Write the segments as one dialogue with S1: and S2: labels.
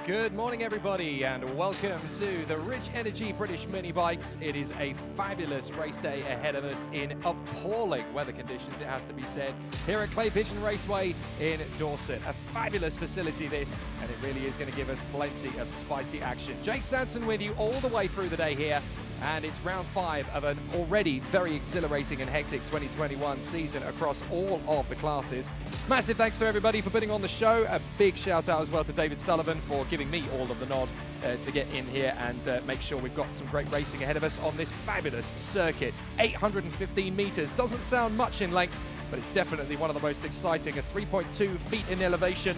S1: Good morning, everybody, and welcome to the Rich Energy British Mini Bikes. It is a fabulous race day ahead of us in appalling weather conditions, it has to be said, here at Pigeon Raceway in Dorset. A fabulous facility this, and it really is going to give us plenty of spicy action. Jake Sanson with you all the way through the day here, and it's round 5 of an already very exhilarating and hectic 2021 season across all of the classes. Massive thanks to everybody for putting on the show. A big shout out as well to David Sullivan for giving me all of the nod to get in here and make sure we've got some great racing ahead of us on this fabulous circuit. 815 meters, doesn't sound much in length, but it's definitely one of the most exciting. A 3.2 feet in elevation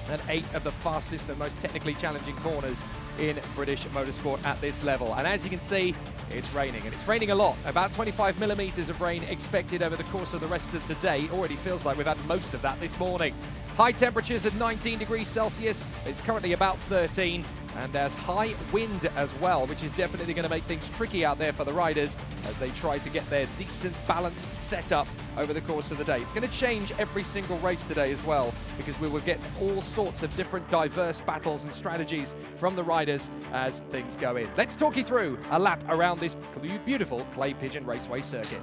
S1: and 8 of the fastest and most technically challenging corners in British motorsport at this level. And as you can see, it's raining, and it's raining a lot. About 25 millimeters of rain expected over the course of the rest of today. Already feels like we've had most of that this morning. High temperatures at 19 degrees Celsius. It's currently about 13. And there's high wind as well, which is definitely going to make things tricky out there for the riders as they try to get their decent balanced setup over the course of the day. It's going to change every single race today as well, because we will get all sorts of different diverse battles and strategies from the riders as things go in. Let's talk you through a lap around this beautiful Clay Pigeon Raceway circuit.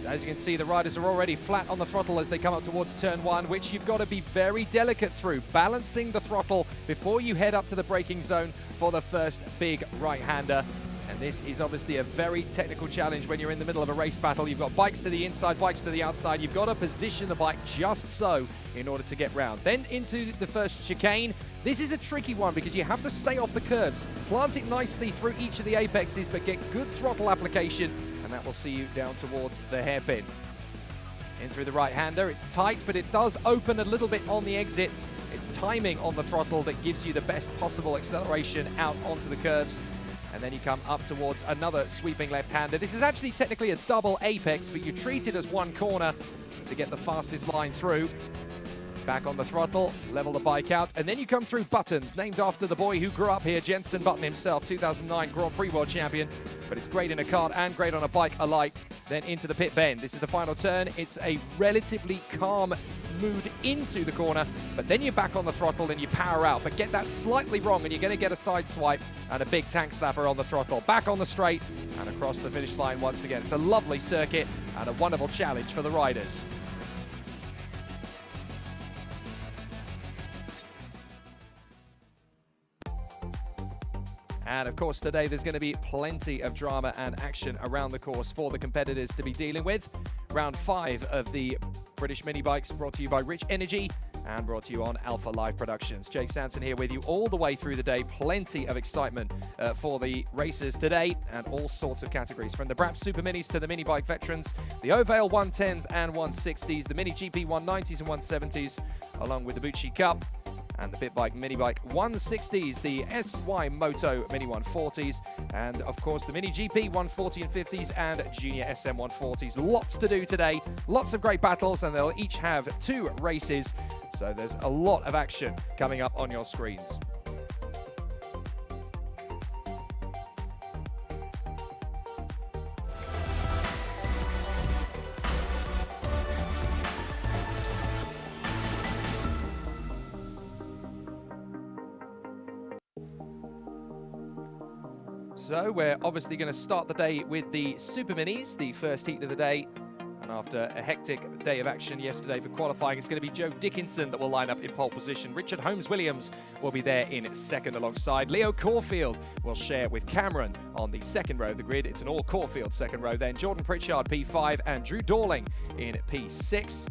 S1: As you can see, the riders are already flat on the throttle as they come up towards turn 1, which you've got to be very delicate through, balancing the throttle before you head up to the braking zone for the first big right-hander. And this is obviously a very technical challenge when you're in the middle of a race battle. You've got bikes to the inside, bikes to the outside. You've got to position the bike just so in order to get round. Then into the first chicane. This is a tricky one because you have to stay off the curbs, plant it nicely through each of the apexes, but get good throttle application, and that will see you down towards the hairpin. In through the right-hander, it's tight, but it does open a little bit on the exit. It's timing on the throttle that gives you the best possible acceleration out onto the curves. And then you come up towards another sweeping left-hander. This is actually technically a double apex, but you treat it as one corner to get the fastest line through. Back on the throttle, level the bike out, and then you come through Buttons, named after the boy who grew up here, Jenson Button himself, 2009 Grand Prix World Champion, but it's great in a kart and great on a bike alike. Then into the pit bend. This is the final turn. It's a relatively calm mood into the corner, but then you're back on the throttle and you power out, but get that slightly wrong and you're going to get a side swipe and a big tank slapper on the throttle. Back on the straight and across the finish line once again. It's a lovely circuit and a wonderful challenge for the riders. And of course today there's going to be plenty of drama and action around the course for the competitors to be dealing with. Round 5 of the British Mini Bikes brought to you by Rich Energy and brought to you on Alpha Live Productions. Jake Sanson here with you all the way through the day. Plenty of excitement for the racers today and all sorts of categories, from the Brap Super Minis to the Mini Bike veterans, the Ovalie 110s and 160s, the Mini GP 190s and 170s, along with the Bootsy Cup and the Bitbike Minibike 160s, the SY Moto Mini 140s, and of course the Mini GP 140 and 50s and Junior SM 140s. Lots to do today, lots of great battles, and they'll each have 2 races, so there's a lot of action coming up on your screens. So we're obviously going to start the day with the Super Minis, the first heat of the day. And after a hectic day of action yesterday for qualifying, it's going to be Joe Dickinson that will line up in pole position. Richard Holmes-Williams will be there in second alongside. Leo Caulfield will share with Cameron on the second row of the grid. It's an all Caulfield second row. Then Jordan Pritchard, P5, and Drew Dorling in P6.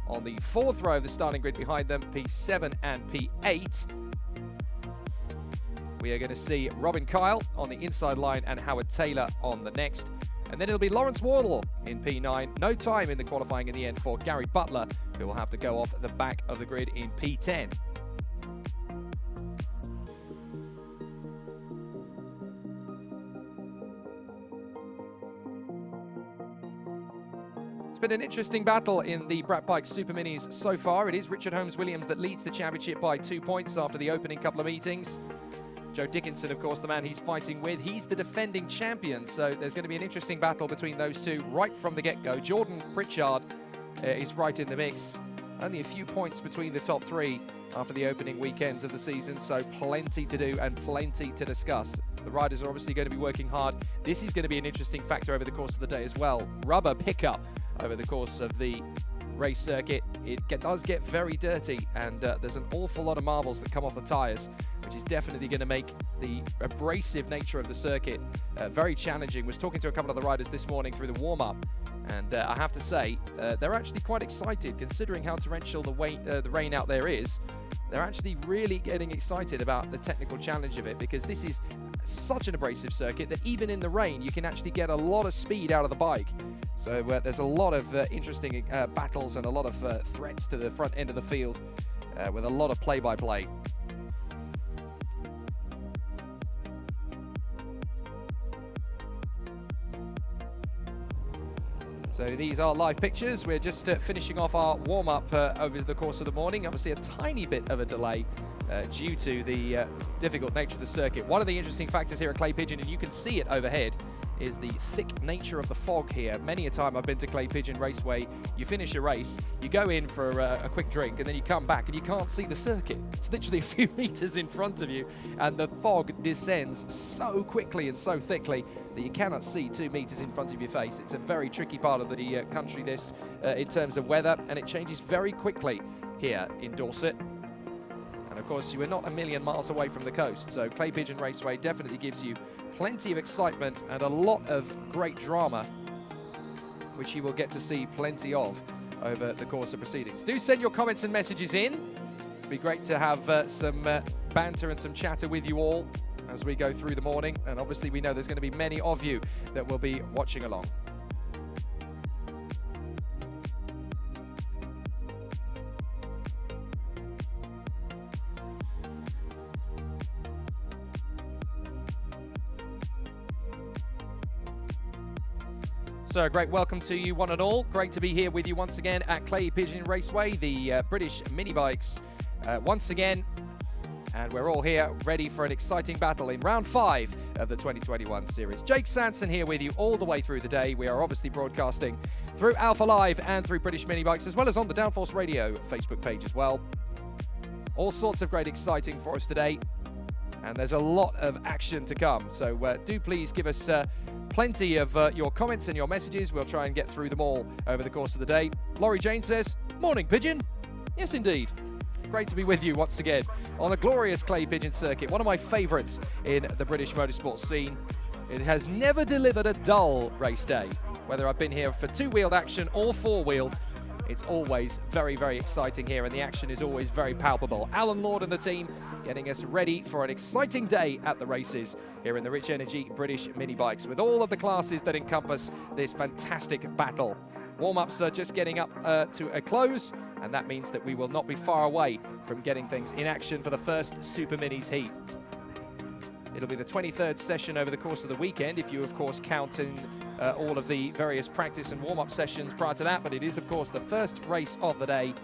S1: On the fourth row of the starting grid behind them, P7 and P8. We are going to see Robin Kyle on the inside line and Howard Taylor on the next. And then it'll be Lawrence Wardlaw in P9. No time in the qualifying in the end for Gary Butler, who will have to go off the back of the grid in P10. It's been an interesting battle in the Brap Bike Super Minis so far. It is Richard Holmes-Williams that leads the championship by 2 points after the opening couple of meetings. Joe Dickinson, of course, the man he's fighting with. He's the defending champion, so there's going to be an interesting battle between those two right from the get-go. Jordan Pritchard is right in the mix. Only a few points between the top three after the opening weekends of the season, so plenty to do and plenty to discuss. The riders are obviously going to be working hard. This is going to be an interesting factor over the course of the day as well. Rubber pickup over the course of the race circuit. It does get very dirty, and there's an awful lot of marbles that come off the tyres, which is definitely going to make the abrasive nature of the circuit very challenging. Was talking to a couple of the riders this morning through the warm-up, and I have to say they're actually quite excited considering how torrential the rain out there is. They're actually really getting excited about the technical challenge of it, because this is such an abrasive circuit that even in the rain you can actually get a lot of speed out of the bike. So there's a lot of interesting battles and a lot of threats to the front end of the field with a lot of play-by-play. So these are live pictures. We're just finishing off our warm-up over the course of the morning. Obviously a tiny bit of a delay due to the difficult nature of the circuit. One of the interesting factors here at Clay Pigeon, and you can see it overhead, is the thick nature of the fog here. Many a time I've been to Clay Pigeon Raceway, you finish a race, you go in for a quick drink, and then you come back and you can't see the circuit. It's literally a few meters in front of you, and the fog descends so quickly and so thickly that you cannot see 2 meters in front of your face. It's a very tricky part of the country, this, in terms of weather, and it changes very quickly here in Dorset. And of course, you are not a million miles away from the coast, so Clay Pigeon Raceway definitely gives you plenty of excitement and a lot of great drama, which you will get to see plenty of over the course of proceedings. Do send your comments and messages in. It'd be great to have some banter and some chatter with you all as we go through the morning, and obviously we know there's going to be many of you that will be watching along. So a great welcome to you one and all. Great to be here with you once again at Clay Pigeon Raceway, the British mini bikes once again. And we're all here ready for an exciting battle in round 5 of the 2021 series. Jake Sanson here with you all the way through the day. We are obviously broadcasting through Alpha Live and through British Mini Bikes, as well as on the Downforce Radio Facebook page as well. All sorts of great exciting for us today. And there's a lot of action to come. So do please give us plenty of your comments and your messages. We'll try and get through them all over the course of the day. Laurie Jane says, "Morning, Pigeon." Yes, indeed. Great to be with you once again on the glorious Clay Pigeon circuit, one of my favourites in the British motorsport scene. It has never delivered a dull race day. Whether I've been here for 2-wheeled action or 4-wheeled, it's always very, very exciting here, and the action is always very palpable. Alan Lord and the team getting us ready for an exciting day at the races here in the Rich Energy British Mini Bikes, with all of the classes that encompass this fantastic battle. Warm-ups are just getting up to a close, and that means that we will not be far away from getting things in action for the first Super Minis heat. It'll be the 23rd session over the course of the weekend, if you, of course, count in all of the various practice and warm-up sessions prior to that. But it is, of course, the first race of the day.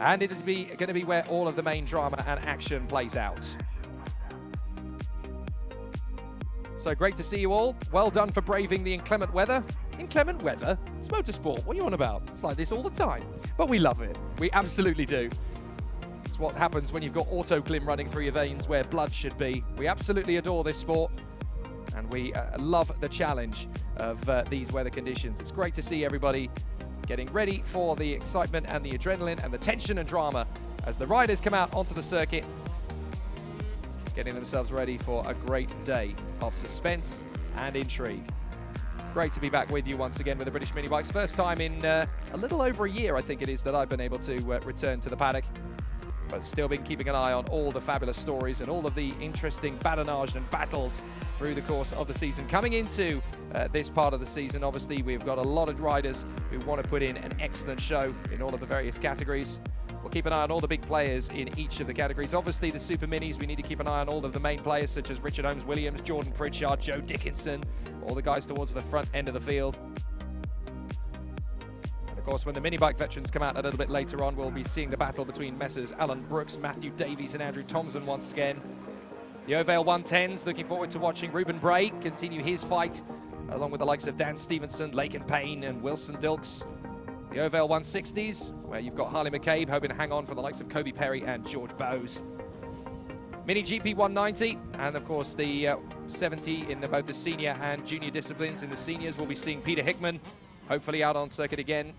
S1: And it is going to be where all of the main drama and action plays out. So great to see you all. Well done for braving the inclement weather. Inclement weather? It's motorsport. What are you on about? It's like this all the time. But we love it. We absolutely do. It's what happens when you've got autoclim running through your veins where blood should be. We absolutely adore this sport, and we love the challenge of these weather conditions. It's great to see everybody getting ready for the excitement and the adrenaline and the tension and drama as the riders come out onto the circuit, getting themselves ready for a great day of suspense and intrigue. Great to be back with you once again with the British Mini Bikes. First time in a little over a year, I think it is, that I've been able to return to the paddock. But still been keeping an eye on all the fabulous stories and all of the interesting badinage and battles through the course of the season. Coming into this part of the season, obviously, we've got a lot of riders who want to put in an excellent show in all of the various categories. We'll keep an eye on all the big players in each of the categories. Obviously, the Super Minis, we need to keep an eye on all of the main players, such as Richard Holmes-Williams, Jordan Pritchard, Joe Dickinson, all the guys towards the front end of the field. Of course, when the mini bike veterans come out a little bit later on, we'll be seeing the battle between Messrs. Alan Brooks, Matthew Davies and Andrew Thompson once again. The Ovalie 110s, looking forward to watching Ruben Bray continue his fight, along with the likes of Dan Stevenson, Laken Payne, and Wilson Dilks. The Ovalie 160s, where you've got Harley McCabe hoping to hang on for the likes of Kobe Perry and George Bowes. Mini GP 190, and of course the 70 in both the senior and junior disciplines. In the seniors, we'll be seeing Peter Hickman, hopefully out on circuit again.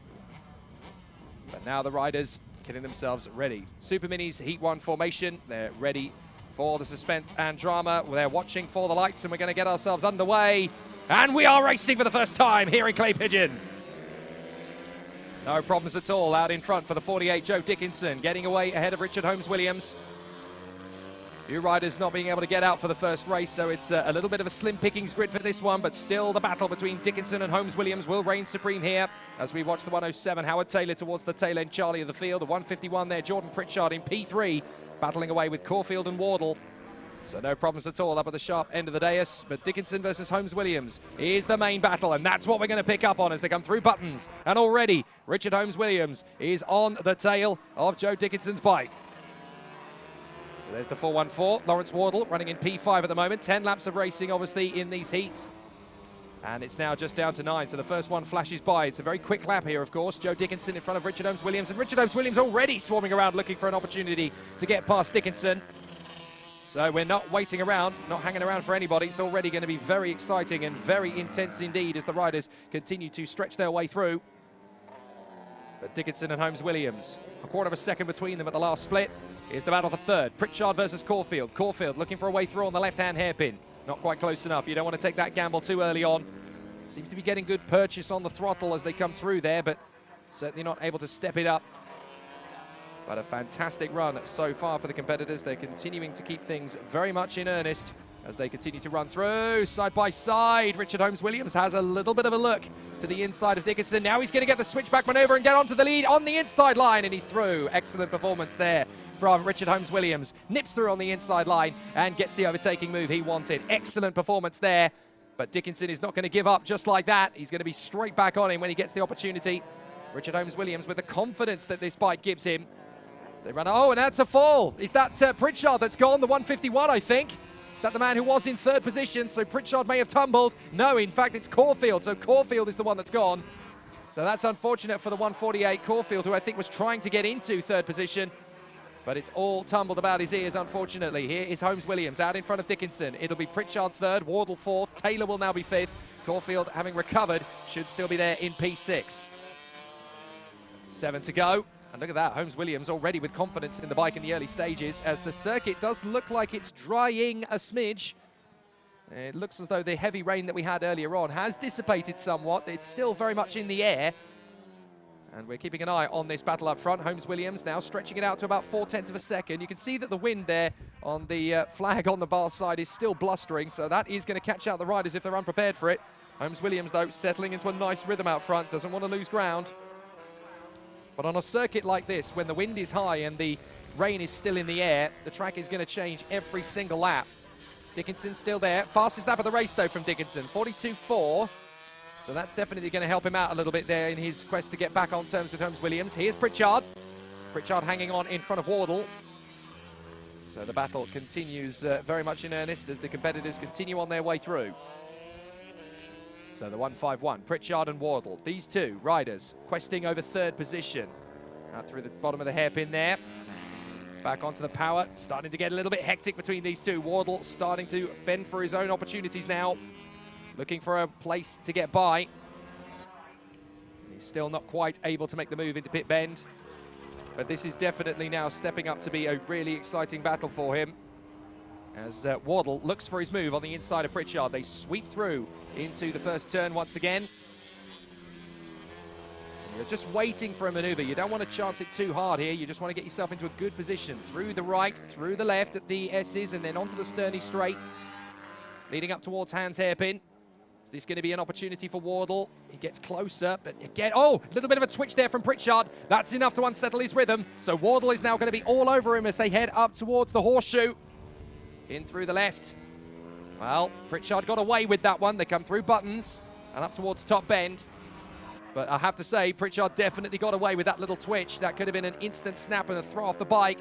S1: But now the riders getting themselves ready. Super Minis Heat 1 formation, they're ready for the suspense and drama. They're watching for the lights, and we're going to get ourselves underway. And we are racing for the first time here in Clay Pigeon. No problems at all out in front for the 48, Joe Dickinson, getting away ahead of Richard Holmes-Williams. Few riders not being able to get out for the first race, so it's a little bit of a slim pickings grid for this one, but still the battle between Dickinson and Holmes-Williams will reign supreme here as we watch the 107, Howard Taylor towards the tail end, Charlie of the field. The 151 there, Jordan Pritchard in P3, battling away with Caulfield and Wardle. So no problems at all up at the sharp end of the dais, but Dickinson versus Holmes-Williams is the main battle, and that's what we're going to pick up on as they come through buttons. And already, Richard Holmes-Williams is on the tail of Joe Dickinson's bike. There's the 414, Lawrence Wardle running in P5 at the moment. 10 laps of racing, obviously, in these heats. And it's now just down to 9, so the first one flashes by. It's a very quick lap here, of course. Joe Dickinson in front of Richard Holmes-Williams, and Richard Holmes-Williams already swarming around looking for an opportunity to get past Dickinson. So we're not waiting around, not hanging around for anybody. It's already going to be very exciting and very intense indeed as the riders continue to stretch their way through. But Dickinson and Holmes-Williams, a quarter of a second between them at the last split. Here's the battle for third. Pritchard versus Caulfield. Caulfield looking for a way through on the left-hand hairpin. Not quite close enough. You don't want to take that gamble too early on. Seems to be getting good purchase on the throttle as they come through there, but certainly not able to step it up. But a fantastic run so far for the competitors. They're continuing to keep things very much in earnest as they continue to run through side by side. Richard Holmes-Williams has a little bit of a look to the inside of Dickinson. Now he's going to get the switchback maneuver and get onto the lead on the inside line, and he's through. Excellent performance there from Richard Holmes-Williams. Nips through on the inside line and gets the overtaking move he wanted. Excellent performance there, but Dickinson is not going to give up just like that. He's going to be straight back on him when he gets the opportunity. Richard Holmes-Williams with the confidence that this bike gives him. They run, oh, and that's a fall. Is that Pritchard that's gone, the 151, I think? Is that the man who was in third position? So Pritchard may have tumbled. No, in fact, it's Caulfield. So Caulfield is the one that's gone. So that's unfortunate for the 148 Caulfield, who I think was trying to get into third position. But it's all tumbled about his ears, unfortunately. Here is Holmes-Williams out in front of Dickinson. It'll be Pritchard third, Wardle fourth. Taylor will now be fifth. Caulfield, having recovered, should still be there in P6. 7 to go. And look at that, Holmes-Williams already with confidence in the bike in the early stages, as the circuit does look like it's drying a smidge. It looks as though the heavy rain that we had earlier on has dissipated somewhat. It's still very much in the air. And we're keeping an eye on this battle up front. Holmes-Williams now stretching it out to about 0.4 of a second. You can see that the wind there on the flag on the bar side is still blustering, so that is going to catch out the riders if they're unprepared for it. Holmes-Williams, though, settling into a nice rhythm out front, doesn't want to lose ground. But on a circuit like this, when the wind is high and the rain is still in the air, the track is going to change every single lap. Dickinson's still there. Fastest lap of the race, though, from Dickinson, 42.4. So that's definitely going to help him out a little bit there in his quest to get back on terms with Holmes-Williams. Here's Pritchard. Pritchard hanging on in front of Wardle. So the battle continues very much in earnest as the competitors continue on their way through. So the 151, Pritchard and Wardle. These two riders questing over third position. Out through the bottom of the hairpin there. Back onto the power. Starting to get a little bit hectic between these two. Wardle starting to fend for his own opportunities now. Looking for a place to get by. He's still not quite able to make the move into pit bend. But this is definitely now stepping up to be a really exciting battle for him. As Wardle looks for his move on the inside of Pritchard. They sweep through into the first turn once again. You're just waiting for a maneuver. You don't want to chance it too hard here. You just want to get yourself into a good position. Through the right, through the left at the S's, and then onto the Sterney straight. Leading up towards Hans Hairpin. Is this going to be an opportunity for Wardle? He gets closer, but again, oh, a little bit of a twitch there from Pritchard. That's enough to unsettle his rhythm. So Wardle is now going to be all over him as they head up towards the horseshoe. In through the left. Well, Pritchard got away with that one. They come through buttons and up towards top bend. But I have to say, Pritchard definitely got away with that little twitch. That could have been an instant snap and a throw off the bike,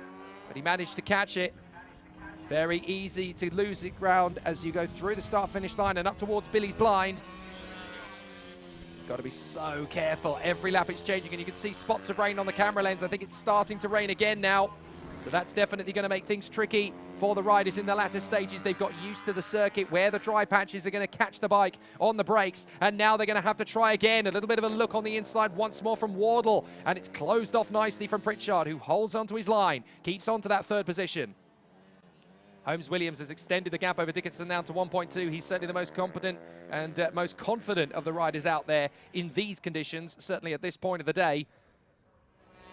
S1: but he managed to catch it. Very easy to lose the ground as you go through the start-finish line and up towards Billy's blind. Got to be so careful. Every lap it's changing, and you can see spots of rain on the camera lens. I think it's starting to rain again now. So that's definitely going to make things tricky for the riders in the latter stages. They've got used to the circuit where the dry patches are going to catch the bike on the brakes, and now they're going to have to try again. A little bit of a look on the inside once more from Wardle, and it's closed off nicely from Pritchard, who holds onto his line, keeps on to that third position. Holmes-Williams has extended the gap over Dickinson down to 1.2. He's certainly the most competent and most confident of the riders out there in these conditions, certainly at this point of the day.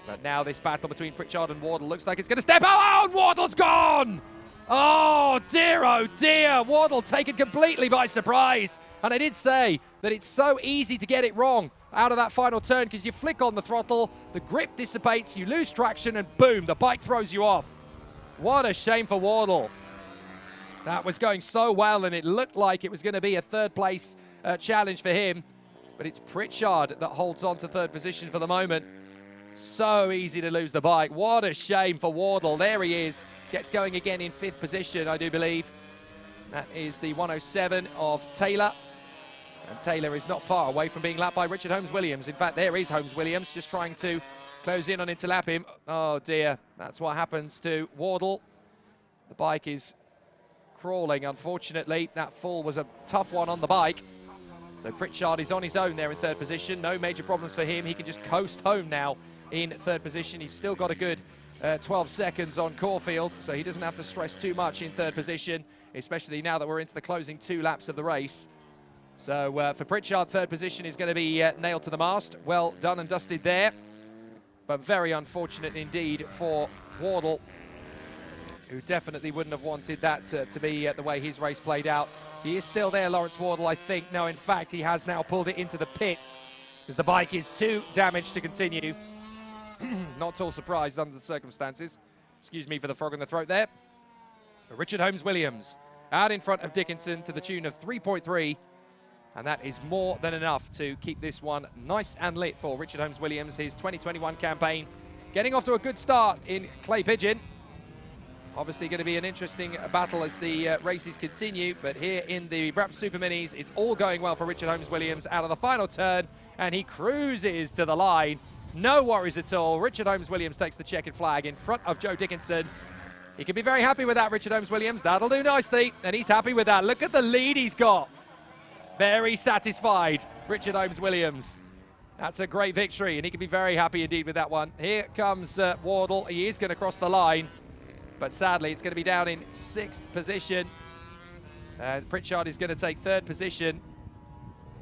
S1: But now this battle between Pritchard and Wardle looks like it's going to step out. Oh, and Wardle's gone! Oh dear, Wardle taken completely by surprise. And I did say that it's so easy to get it wrong out of that final turn, because you flick on the throttle, the grip dissipates, you lose traction, and boom, the bike throws you off. What a shame for Wardle. That was going so well, and it looked like it was going to be a third place challenge for him. But it's Pritchard that holds on to third position for the moment. So easy to lose the bike. What a shame for Wardle. There he is. Gets going again in fifth position, I do believe. That is the 107 of Taylor. And Taylor is not far away from being lapped by Richard Holmes-Williams. In fact, there is Holmes-Williams just trying to close in on him to lap him. Oh dear, that's what happens to Wardle. The bike is crawling, unfortunately. That fall was a tough one on the bike. So Pritchard is on his own there in third position. No major problems for him. He can just coast home now in third position. He's still got a good 12 seconds on Caulfield, so he doesn't have to stress too much in third position, especially now that we're into the closing 2 laps of the race. So for Pritchard, third position is going to be nailed to the mast. Well done and dusted there. But very unfortunate indeed for Wardle, who definitely wouldn't have wanted that to be the way his race played out. He is still there, Lawrence Wardle, I think. No, in fact, he has now pulled it into the pits because the bike is too damaged to continue. Not at all surprised under the circumstances. Excuse me for the frog in the throat there. But Richard Holmes-Williams out in front of Dickinson to the tune of 3.3. And that is more than enough to keep this one nice and lit for Richard Holmes-Williams, his 2021 campaign. Getting off to a good start in Clay Pigeon. Obviously going to be an interesting battle as the races continue, but here in the Brabham Super Minis, it's all going well for Richard Holmes-Williams out of the final turn, and he cruises to the line. No worries at all. Richard Holmes-Williams takes the checkered flag in front of Joe Dickinson. He can be very happy with that, Richard Holmes-Williams. That'll do nicely, and he's happy with that. Look at the lead he's got. Very satisfied, Richard Holmes-Williams. That's a great victory, and he can be very happy indeed with that one. Here comes Wardle. He is going to cross the line, but sadly, it's going to be down in 6th position. And Pritchard is going to take 3rd position.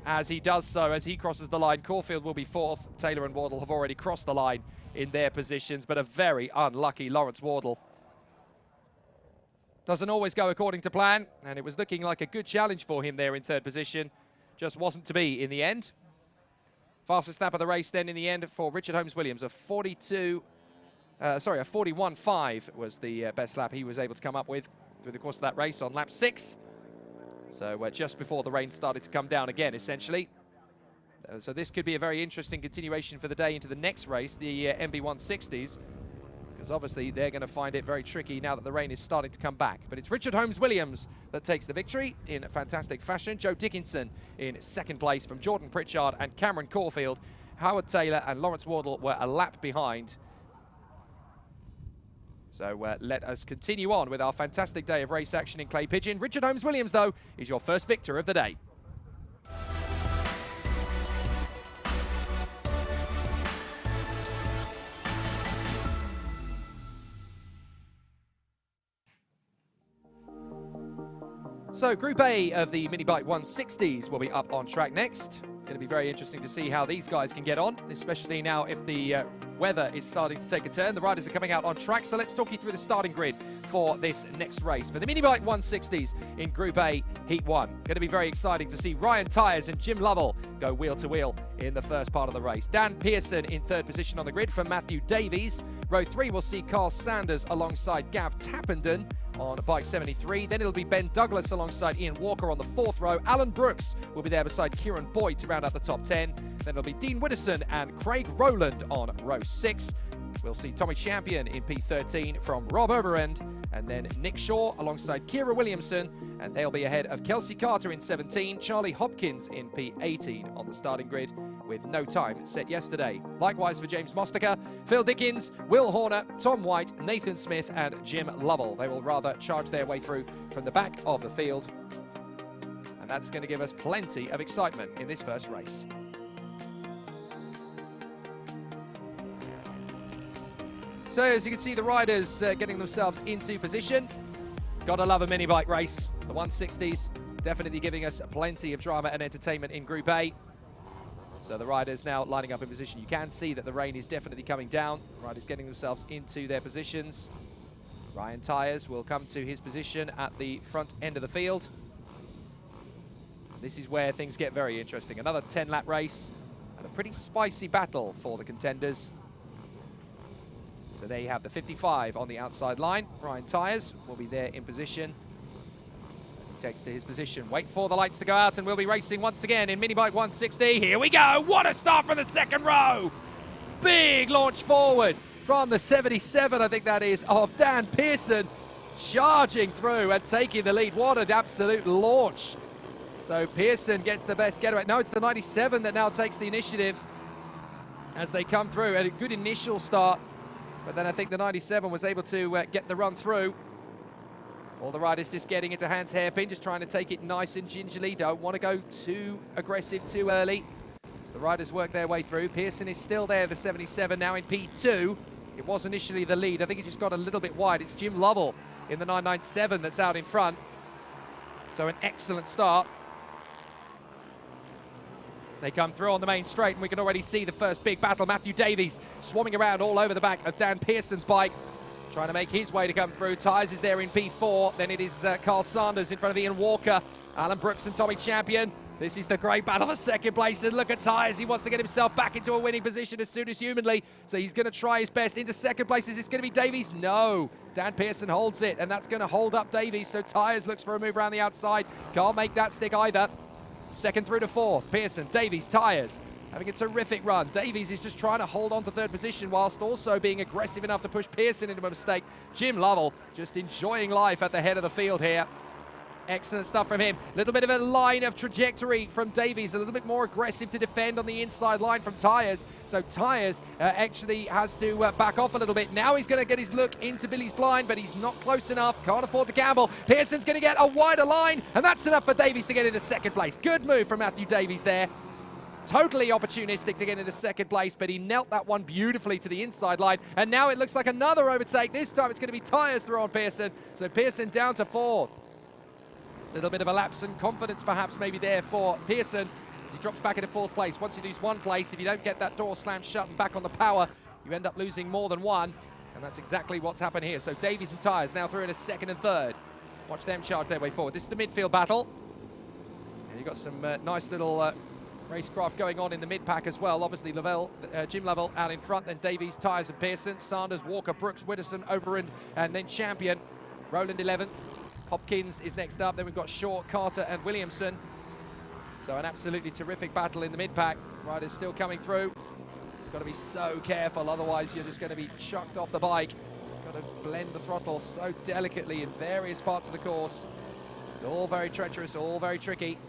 S1: As he does so, as he crosses the line, Caulfield will be 4th. Taylor and Wardle have already crossed the line in their positions, but a very unlucky Lawrence Wardle. Doesn't always go according to plan, and it was looking like a good challenge for him there in 3rd position. Just wasn't to be in the end. Fastest lap of the race then in the end for Richard Holmes-Williams, a 41.5 was the best lap he was able to come up with through the course of that race on lap 6. So just before the rain started to come down again, essentially. So this could be a very interesting continuation for the day into the next race, the MB160s. Because obviously they're going to find it very tricky now that the rain is starting to come back. But it's Richard Holmes-Williams that takes the victory in fantastic fashion. Joe Dickinson in 2nd place from Jordan Pritchard and Cameron Caulfield. Howard Taylor and Lawrence Wardle were a lap behind. So let us continue on with our fantastic day of race action in Clay Pigeon. Richard Holmes-Williams, though, is your first victor of the day. So Group A of the Minibike 160s will be up on track next. Going to be very interesting to see how these guys can get on, especially now if the weather is starting to take a turn. The riders are coming out on track, so let's talk you through the starting grid for this next race. For the Minibike 160s in Group A, Heat 1. Going to be very exciting to see Ryan Tyers and Jim Lovell go wheel to wheel in the first part of the race. Dan Pearson in 3rd position on the grid for Matthew Davies. Row 3 will see Carl Sanders alongside Gav Tappenden on bike 73. Then it'll be Ben Douglas alongside Ian Walker on the 4th row. Alan Brooks will be there beside Kieran Boyd to round out the top 10. Then it'll be Dean Widdowson and Craig Rowland on row 6. We'll see Tommy Champion in P13 from Rob Overend. and then Nick Shaw alongside Kira Williamson, and they'll be ahead of Kelsey Carter in 17, Charlie Hopkins in P18 on the starting grid with no time set yesterday. Likewise for James Mostaker, Phil Dickens, Will Horner, Tom White, Nathan Smith and Jim Lovell. They will rather charge their way through from the back of the field, and that's going to give us plenty of excitement in this first race. So as you can see, the riders getting themselves into position. Gotta love a mini bike race. The 160s definitely giving us plenty of drama and entertainment in Group A. So the riders now lining up in position. You can see that the rain is definitely coming down. Riders getting themselves into their positions. Ryan Tyres will come to his position at the front end of the field. This is where things get very interesting. Another 10-lap race and a pretty spicy battle for the contenders. So there you have the 55 on the outside line. Ryan Tyres will be there in position as he takes to his position. Wait for the lights to go out and we'll be racing once again in Minibike 160. Here we go. What a start from the second row. Big launch forward from the 77, I think that is, of Dan Pearson, charging through and taking the lead. What an absolute launch. So Pearson gets the best getaway. No, it's the 97 that now takes the initiative as they come through. And a good initial start. But then I think the 97 was able to get the run through. All the riders just getting into Hans hairpin, just trying to take it nice and gingerly. Don't want to go too aggressive too early. As the riders work their way through. Pearson is still there, the 77, now in P2. It was initially the lead. I think it just got a little bit wide. It's Jim Lovell in the 997 that's out in front. So an excellent start. They come through on the main straight, and we can already see the first big battle. Matthew Davies swarming around all over the back of Dan Pearson's bike, trying to make his way to come through. Tyres is there in P4. Then it is Carl Sanders in front of Ian Walker, Alan Brooks and Tommy Champion. This is the great battle for second place. And look at Tyres. He wants to get himself back into a winning position as soon as humanly. So he's going to try his best. Into second place. Is this going to be Davies? No. Dan Pearson holds it, and that's going to hold up Davies. So Tyres looks for a move around the outside. Can't make that stick either. Second through to fourth, Pearson, Davies, Tyres, having a terrific run. Davies is just trying to hold on to third position whilst also being aggressive enough to push Pearson into a mistake. Jim Lovell just enjoying life at the head of the field here. Excellent stuff from him. A little bit of a line of trajectory from Davies, a little bit more aggressive to defend on the inside line from Tyres. So Tyres actually has to back off a little bit. Now he's going to get his look into Billy's blind, but he's not close enough. Can't afford the gamble. Pearson's going to get a wider line, and that's enough for Davies to get into second place. Good move from Matthew Davies there. Totally opportunistic to get into second place, but he knelt that one beautifully to the inside line. And now it looks like another overtake. This time it's going to be Tyres through on Pearson. So Pearson down to fourth. Little bit of a lapse in confidence perhaps maybe there for Pearson as he drops back into fourth place. Once you lose one place, if you don't get that door slammed shut and back on the power, you end up losing more than one. And that's exactly what's happened here. So Davies and Tyres now through in a second and third. Watch them charge their way forward. This is the midfield battle. And you've got some nice little racecraft going on in the mid-pack as well. Obviously Jim Lovell out in front, then Davies, Tyres and Pearson. Sanders, Walker, Brooks, Widdowson, Overend, and then Champion. Rowland 11th. Hopkins is next up. Then we've got Shaw, Carter and Williamson. So an absolutely terrific battle in the mid-pack. Riders still coming through. You've got to be so careful, otherwise you're just going to be chucked off the bike. Got to blend the throttle so delicately in various parts of the course. It's all very treacherous, all very tricky.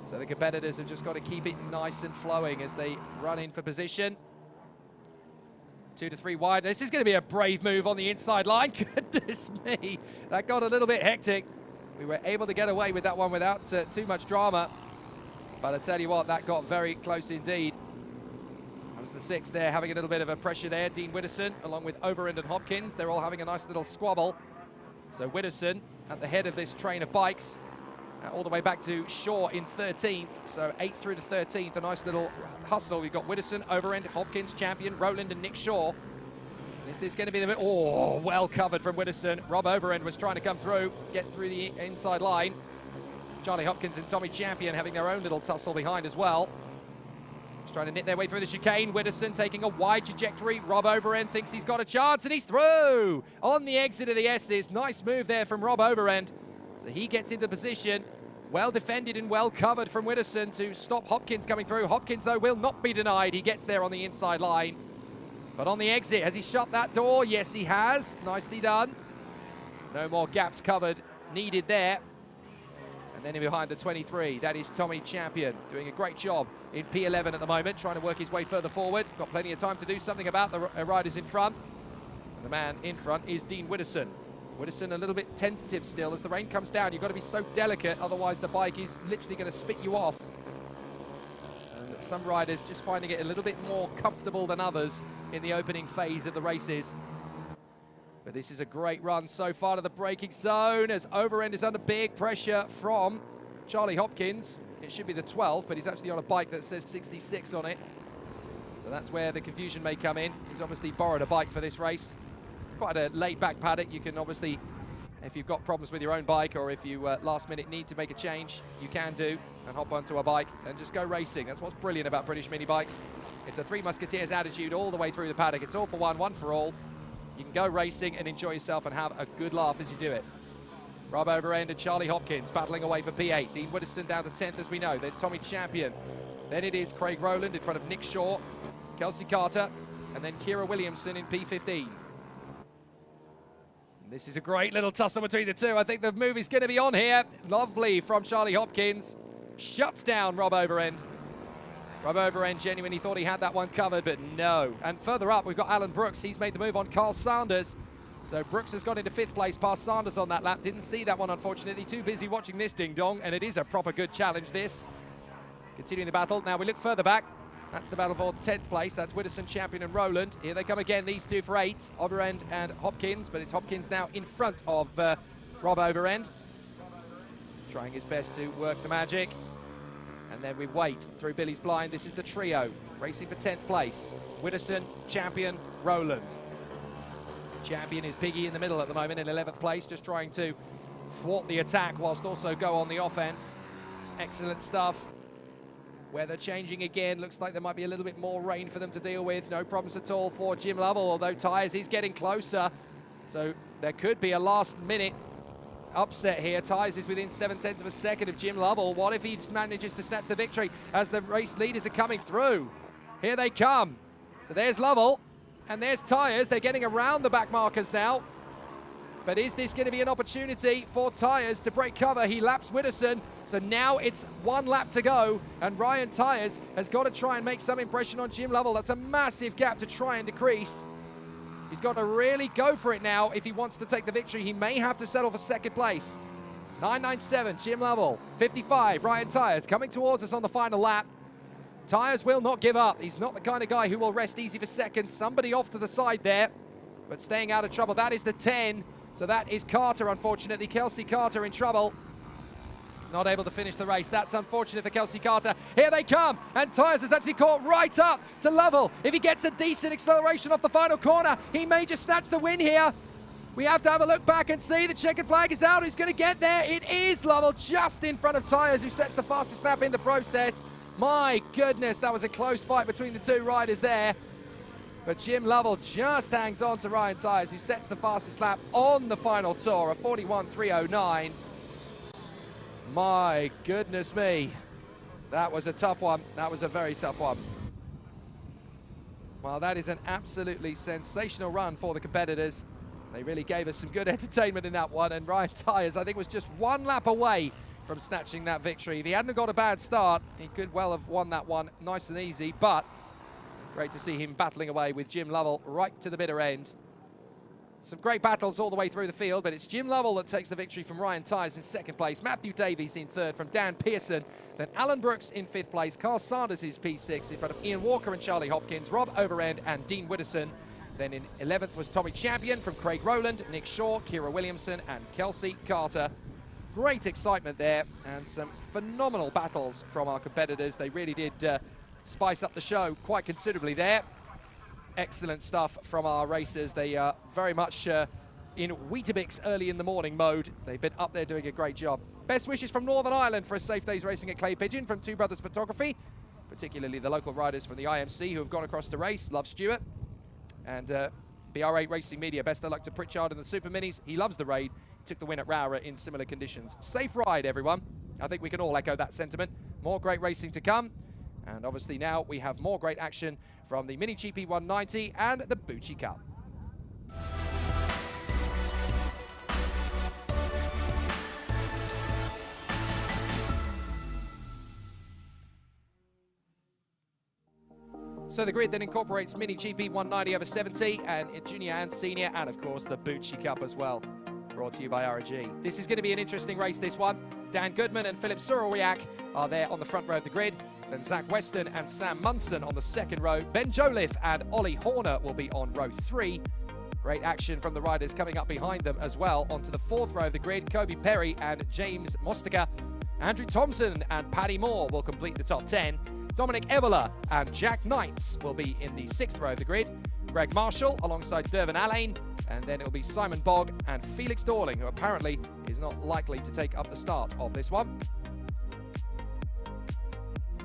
S1: So the competitors have just got to keep it nice and flowing as they run in for position. 2 to 3 wide. This is going to be a brave move on the inside line. Goodness me, that got a little bit hectic. We were able to get away with that one without too much drama. But I tell you what, that got very close indeed. That was the 6 there, having a little bit of a pressure there. Dean Widdowson, along with Overend and Hopkins, they're all having a nice little squabble. So Widdowson at the head of this train of bikes. All the way back to Shaw in 13th, so 8th through to 13th, a nice little hustle. We've got Widdowson, Overend, Hopkins, Champion, Rowland and Nick Shaw. Is this going to be the... Oh, well covered from Widdowson. Rob Overend was trying to come through, get through the inside line. Charlie Hopkins and Tommy Champion having their own little tussle behind as well. Just trying to knit their way through the chicane. Widdowson taking a wide trajectory. Rob Overend thinks he's got a chance, and he's through on the exit of the S's. Nice move there from Rob Overend. So he gets into position, well defended and well covered from Widdowson to stop Hopkins coming through. Hopkins, though, will not be denied. He gets there on the inside line. But on the exit, has he shut that door? Yes, he has. Nicely done. No more gaps covered needed there. And then in behind the 23, that is Tommy Champion, doing a great job in P11 at the moment, trying to work his way further forward. Got plenty of time to do something about the riders in front. And the man in front is Dean Widdowson. Widdowson a little bit tentative still as the rain comes down. You've got to be so delicate, otherwise the bike is literally going to spit you off. And some riders just finding it a little bit more comfortable than others in the opening phase of the races. But this is a great run so far to the braking zone as Overend is under big pressure from Charlie Hopkins. It should be the 12, but he's actually on a bike that says 66 on it. So that's where the confusion may come in. He's obviously borrowed a bike for this race. It's quite a laid-back paddock. You can obviously, if you've got problems with your own bike or if you last minute need to make a change, you can do and hop onto a bike and just go racing. That's what's brilliant about British mini bikes. It's a Three Musketeers attitude all the way through the paddock. It's all for one, one for all. You can go racing and enjoy yourself and have a good laugh as you do it. Rob Overend and Charlie Hopkins battling away for P8. Dean Widdowson down to 10th as we know. Then Tommy Champion. Then it is Craig Rowland in front of Nick Shaw, Kelsey Carter, and then Kira Williamson in P15. And this is a great little tussle between the two. I think the move is going to be on here. Lovely from Charlie Hopkins. Shuts down Rob Overend. Rob Overend genuinely thought he had that one covered, but no. And further up, we've got Alan Brooks. He's made the move on Carl Sanders. So Brooks has got into 5th place, past Sanders on that lap. Didn't see that one, unfortunately. Too busy watching this ding-dong, and it is a proper good challenge, this. Continuing the battle. Now we look further back. That's the battle for 10th place. That's Widdowson, Champion, and Rowland. Here they come again, these two for 8th. Overend and Hopkins, but it's Hopkins now in front of Rob Overend. Trying his best to work the magic. And then we wait through Billy's blind. This is the trio racing for 10th place. Widdowson, Champion, Rowland. Champion is Piggy in the middle at the moment in 11th place, just trying to thwart the attack whilst also go on the offense. Excellent stuff. Weather changing again. Looks like there might be a little bit more rain for them to deal with. No problems at all for Jim Lovell, although Tyres is getting closer. So there could be a last minute upset here. Tyres is within 7/10 of a second of Jim Lovell. What if he manages to snatch the victory as the race leaders are coming through? Here they come. So there's Lovell and there's Tyres. They're getting around the back markers now. But is this going to be an opportunity for Tyres to break cover? He laps Widdowson. So now it's one lap to go. And Ryan Tyres has got to try and make some impression on Jim Lovell. That's a massive gap to try and decrease. He's got to really go for it now if he wants to take the victory. He may have to settle for 2nd place. 997, Jim Lovell. 55, Ryan Tyres coming towards us on the final lap. Tyres will not give up. He's not the kind of guy who will rest easy for seconds. Somebody off to the side there, but staying out of trouble. That is the 10. So that is Carter, unfortunately. Kelsey Carter in trouble. Not able to finish the race. That's unfortunate for Kelsey Carter. Here they come, and Tyres has actually caught right up to Lovell. If he gets a decent acceleration off the final corner, he may just snatch the win here. We have to have a look back and see the checkered flag is out. Who's going to get there? It is Lovell, just in front of Tyres, who sets the fastest lap in the process. My goodness, that was a close fight between the two riders there. But Jim Lovell just hangs on to Ryan Tyres, who sets the fastest lap on the final tour, a 41.309. My goodness me. That was a tough one. That was a very tough one. Well, that is an absolutely sensational run for the competitors. They really gave us some good entertainment in that one, and Ryan Tyres, I think, was just one lap away from snatching that victory. If he hadn't got a bad start, he could well have won that one nice and easy, but great to see him battling away with Jim Lovell right to the bitter end. Some great battles all the way through the field, but it's Jim Lovell that takes the victory from Ryan Tyres in 2nd place. Matthew Davies in 3rd from Dan Pearson. Then Alan Brooks in 5th place. Carl Sanders is P6 in front of Ian Walker and Charlie Hopkins. Rob Overend and Dean Widdowson. Then in 11th was Tommy Champion from Craig Rowland, Nick Shaw, Kira Williamson and Kelsey Carter. Great excitement there and some phenomenal battles from our competitors. They really did spice up the show quite considerably there. Excellent stuff from our racers. They are very much in Weetabix early in the morning mode. They've been up there doing a great job. Best wishes from Northern Ireland for a safe day's racing at Clay Pigeon from Two Brothers Photography, particularly the local riders from the IMC who have gone across to race. Love Stewart. And BR8 Racing Media, best of luck to Pritchard and the Super Minis. He loves the raid. He took the win at Rowra in similar conditions. Safe ride, everyone. I think we can all echo that sentiment. More great racing to come. And obviously now we have more great action from the Mini GP 190 and the Bootsy Cup. So the grid then incorporates Mini GP 190 over 70 and Junior and Senior, and of course the Bootsy Cup as well, brought to you by RG. This is going to be an interesting race, this one. Dan Goodman and Philip Surwiak are there on the front row of the grid. Then Zach Weston and Sam Munson on the second row. Ben Joliffe and Ollie Horner will be on row 3. Great action from the riders coming up behind them as well. Onto the fourth row of the grid, Kobe Perry and James Mostica. Andrew Thompson and Paddy Moore will complete the top 10. Dominic Evola and Jack Knights will be in the 6th row of the grid. Greg Marshall alongside Dervin Allain. And then it'll be Simon Bogg and Felix Dorling, who apparently is not likely to take up the start of this one.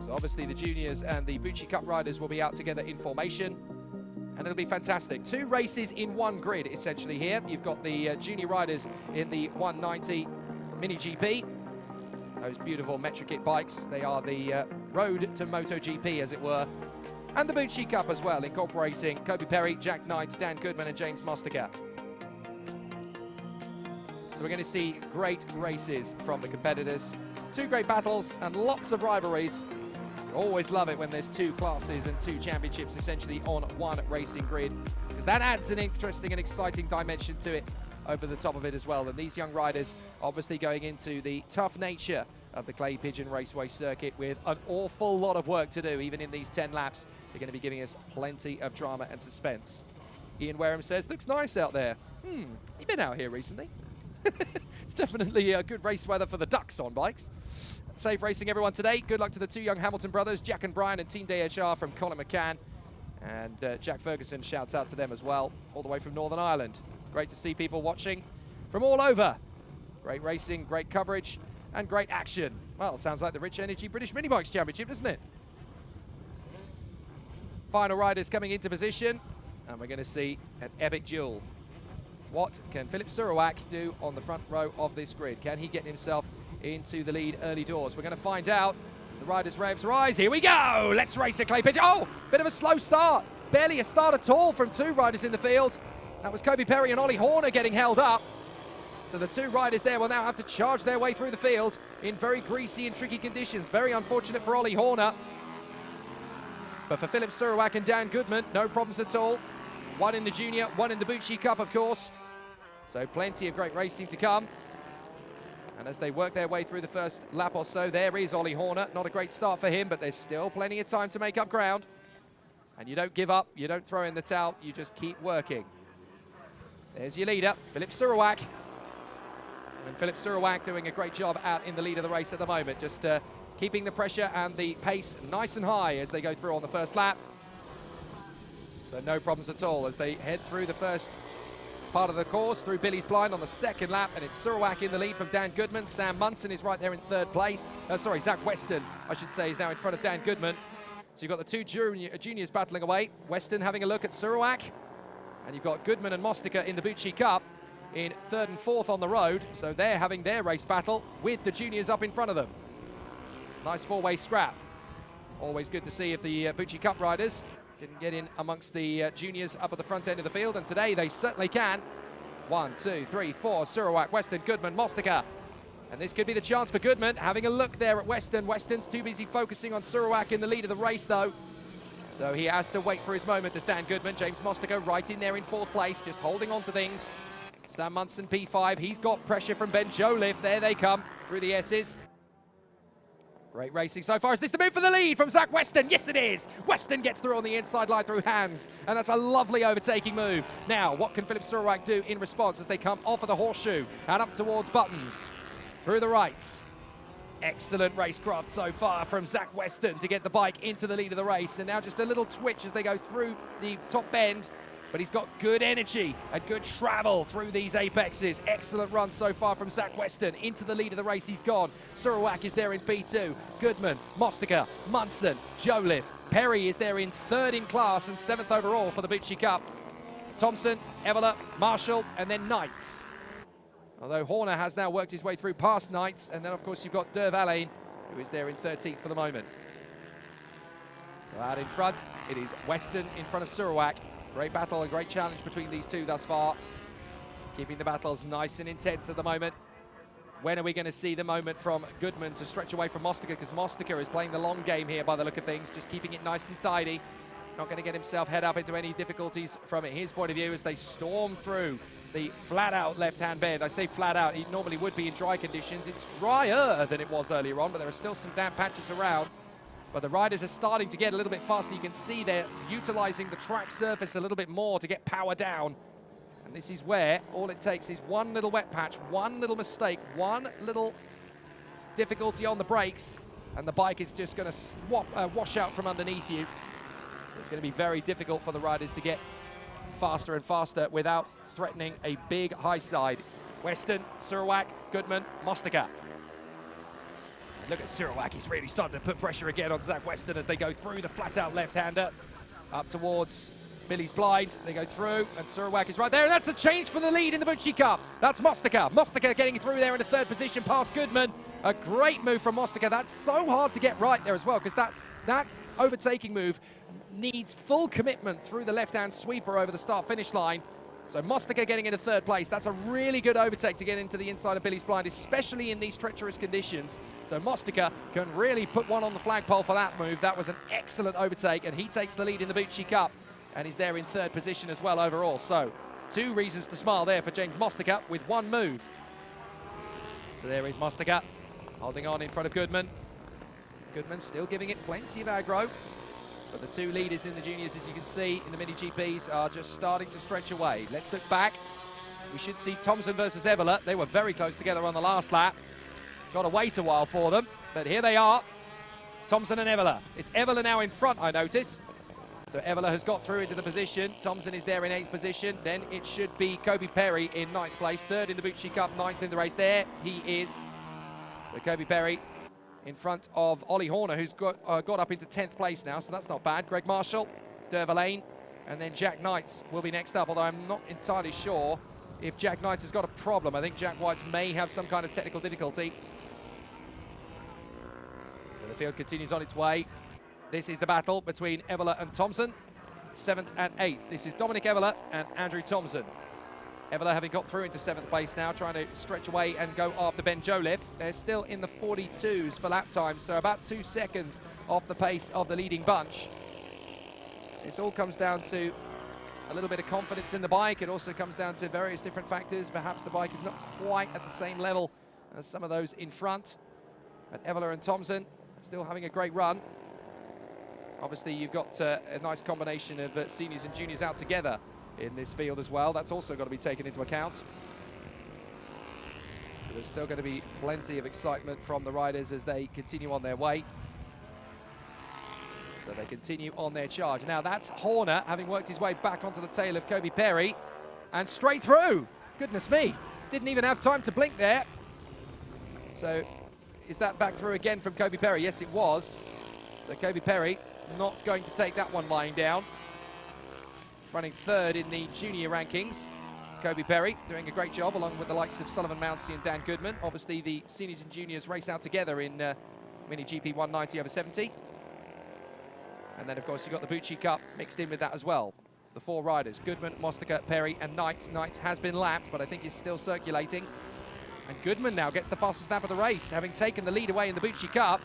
S1: So obviously the juniors and the Bootsy Cup riders will be out together in formation. And it'll be fantastic. 2 races in one grid, essentially, here. You've got the junior riders in the 190 Mini GP. Those beautiful Metric Kit bikes. They are the road to MotoGP, as it were. And the Bootsy Cup as well, incorporating Kobe Perry, Jack Knight, Dan Goodman and James Mostica. So we're going to see great races from the competitors. 2 great battles and lots of rivalries. You always love it when there's 2 classes and 2 championships essentially on one racing grid, because that adds an interesting and exciting dimension to it over the top of it as well. And these young riders obviously going into the tough nature of the Clay Pigeon Raceway circuit with an awful lot of work to do. Even in these 10 laps, they're going to be giving us plenty of drama and suspense. Ian Wareham says, looks nice out there. You've been out here recently. It's definitely a good race weather for the Ducks on bikes. Safe racing everyone today. Good luck to the 2 young Hamilton brothers, Jack and Brian, and Team DHR from Colin McCann. And Jack Ferguson shouts out to them as well, all the way from Northern Ireland. Great to see people watching from all over. Great racing, great coverage, and great action. Well, sounds like the Rich Energy British Minibikes Championship, doesn't it? Final riders coming into position, and we're going to see an epic duel. What can Philip Surwiak do on the front row of this grid? Can he get himself into the lead early doors? We're going to find out as the riders' revs rise. Here we go! Let's race a Clay Pigeon. Oh, bit of a slow start. Barely a start at all from 2 riders in the field. That was Kobe Perry and Ollie Horner getting held up. So the 2 riders there will now have to charge their way through the field in very greasy and tricky conditions. Very unfortunate for Ollie Horner. But for Philip Surwiak and Dan Goodman, no problems at all. 1 in the junior, 1 in the Bootsy Cup, of course. So plenty of great racing to come. And as they work their way through the first lap or so, there is Ollie Horner. Not a great start for him, but there's still plenty of time to make up ground. And you don't give up, you don't throw in the towel, you just keep working. There's your leader, Philip Surwiak. And Philip Surwiak doing a great job out in the lead of the race at the moment, just keeping the pressure and the pace nice and high as they go through on the first lap. So no problems at all as they head through the first part of the course, through Billy's Blind on the second lap, and it's Surwiak in the lead from Dan Goodman. Sam Munson is right there in 3rd place. Sorry, Zach Weston, I should say, is now in front of Dan Goodman. So you've got the 2 juniors battling away. Weston having a look at Surwiak. And you've got Goodman and Mostica in the Bootsy Cup in 3rd and 4th on the road. So they're having their race battle with the juniors up in front of them. Nice 4-way scrap. Always good to see if the Bootsy Cup riders can get in amongst the juniors up at the front end of the field, and today they certainly can. 1, 2, 3, 4, Surwiak, Weston, Goodman, Mostica. And this could be the chance for Goodman, having a look there at Weston. Weston's too busy focusing on Surwiak in the lead of the race, though. So he has to wait for his moment to stand Goodman. James Mostica right in there in 4th place, just holding on to things. Stan Munson, P5. He's got pressure from Ben Joliffe. There they come through the S's. Great racing so far. Is this the move for the lead from Zach Weston? Yes, it is. Weston gets through on the inside line through hands, and that's a lovely overtaking move. Now, what can Philip Surwiak do in response as they come off of the horseshoe and up towards Buttons? Through the right. Excellent racecraft so far from Zach Weston to get the bike into the lead of the race, and now just a little twitch as they go through the top bend. But he's got good energy and good travel through these apexes. Excellent run so far from Zach Weston. Into the lead of the race he's gone. Surwiak is there in P2. Goodman, Mostica, Munson, Joliffe. Perry is there in 3rd in class and 7th overall for the Bootsy Cup. Thompson, Evola, Marshall, and then Knights. Although Horner has now worked his way through past Knights. And then, of course, you've got Derv Allain, who is there in 13th for the moment. So out in front, it is Weston in front of Surwiak. Great battle and great challenge between these 2 thus far. Keeping the battles nice and intense at the moment. When are we going to see the moment from Goodman to stretch away from Mostica? Because Mostica is playing the long game here by the look of things, just keeping it nice and tidy. not going to get himself head up into any difficulties from his point of view as they storm through the flat-out left-hand bend. I say flat-out, it normally would be in dry conditions. It's drier than it was earlier on, but there are still some damp patches around. But the riders are starting to get a little bit faster. You can see they're utilizing the track surface a little bit more to get power down. And this is where all it takes is one little wet patch, one little mistake, one little difficulty on the brakes, and the bike is just going to wash out from underneath you. So it's going to be very difficult for the riders to get faster and faster without threatening a big high side. Weston, Surawak, Goodman, Mostica. Look at Surawak, he's really starting to put pressure again on Zach Weston as they go through the flat-out left-hander up towards Billy's blind. They go through, and Surawak is right there, and that's the change for the lead in the Bootsy Cup. That's Mostica. Mostica getting through there in the third position past Goodman. A great move from Mostica. That's so hard to get right there as well, because that overtaking move needs full commitment through the left-hand sweeper over the start-finish line. So Mostica getting into third place. That's a really good overtake to get into the inside of Billy's blind, especially in these treacherous conditions. So Mostica can really put one on the flagpole for that move. That was an excellent overtake, and he takes the lead in the Bootsy Cup, and he's there in third position as well overall. So 2 reasons to smile there for James Mostica with 1 move. So there is Mostica holding on in front of Goodman. Goodman still giving it plenty of aggro. But the 2 leaders in the juniors, as you can see, in the mini GPs are just starting to stretch away. Let's look back. We should see Thompson versus Ovalie. They were very close together on the last lap. Got to wait a while for them, but here they are. Thompson and Ovalie. It's Ovalie now in front, I notice. So Ovalie has got through into the position. Thompson is there in 8th position. Then it should be Kobe Perry in 9th place. 3rd in the Bootsy Cup, 9th in the race. There he is. So Kobe Perry in front of Ollie Horner, who's got up into 10th place now, so that's not bad. Greg Marshall, Dervalane, and then Jack Knights will be next up, although I'm not entirely sure if Jack Knights has got a problem. I think Jack Whites may have some kind of technical difficulty. So the field continues on its way. This is the battle between Ovalie and Thompson, 7th and 8th. This is Dominic Ovalie and Andrew Thompson. Ovalie having got through into 7th place now, trying to stretch away and go after Ben Joliffe. They're still in the 42s for lap times, so about 2 seconds off the pace of the leading bunch. This all comes down to a little bit of confidence in the bike. It also comes down to various different factors. Perhaps the bike is not quite at the same level as some of those in front. But Ovalie and Thompson still having a great run. Obviously, you've got a nice combination of seniors and juniors out together in this field as well. That's also got to be taken into account. So there's still going to be plenty of excitement from the riders as they continue on their way. So they continue on their charge. Now that's Horner having worked his way back onto the tail of Kobe Perry and straight through. Goodness me, didn't even have time to blink there. So is that back through again from Kobe Perry? Yes, it was. So Kobe Perry not going to take that one lying down. Running 3rd in the junior rankings. Kobe Perry doing a great job along with the likes of Sullivan Mounsey and Dan Goodman. Obviously the seniors and juniors race out together in Mini GP 190 over 70. And then of course you've got the Bootsy Cup mixed in with that as well. The 4 riders, Goodman, Mostica, Perry and Knights. Knights has been lapped, but I think he's still circulating. And Goodman now gets the fastest lap of the race, having taken the lead away in the Bootsy Cup.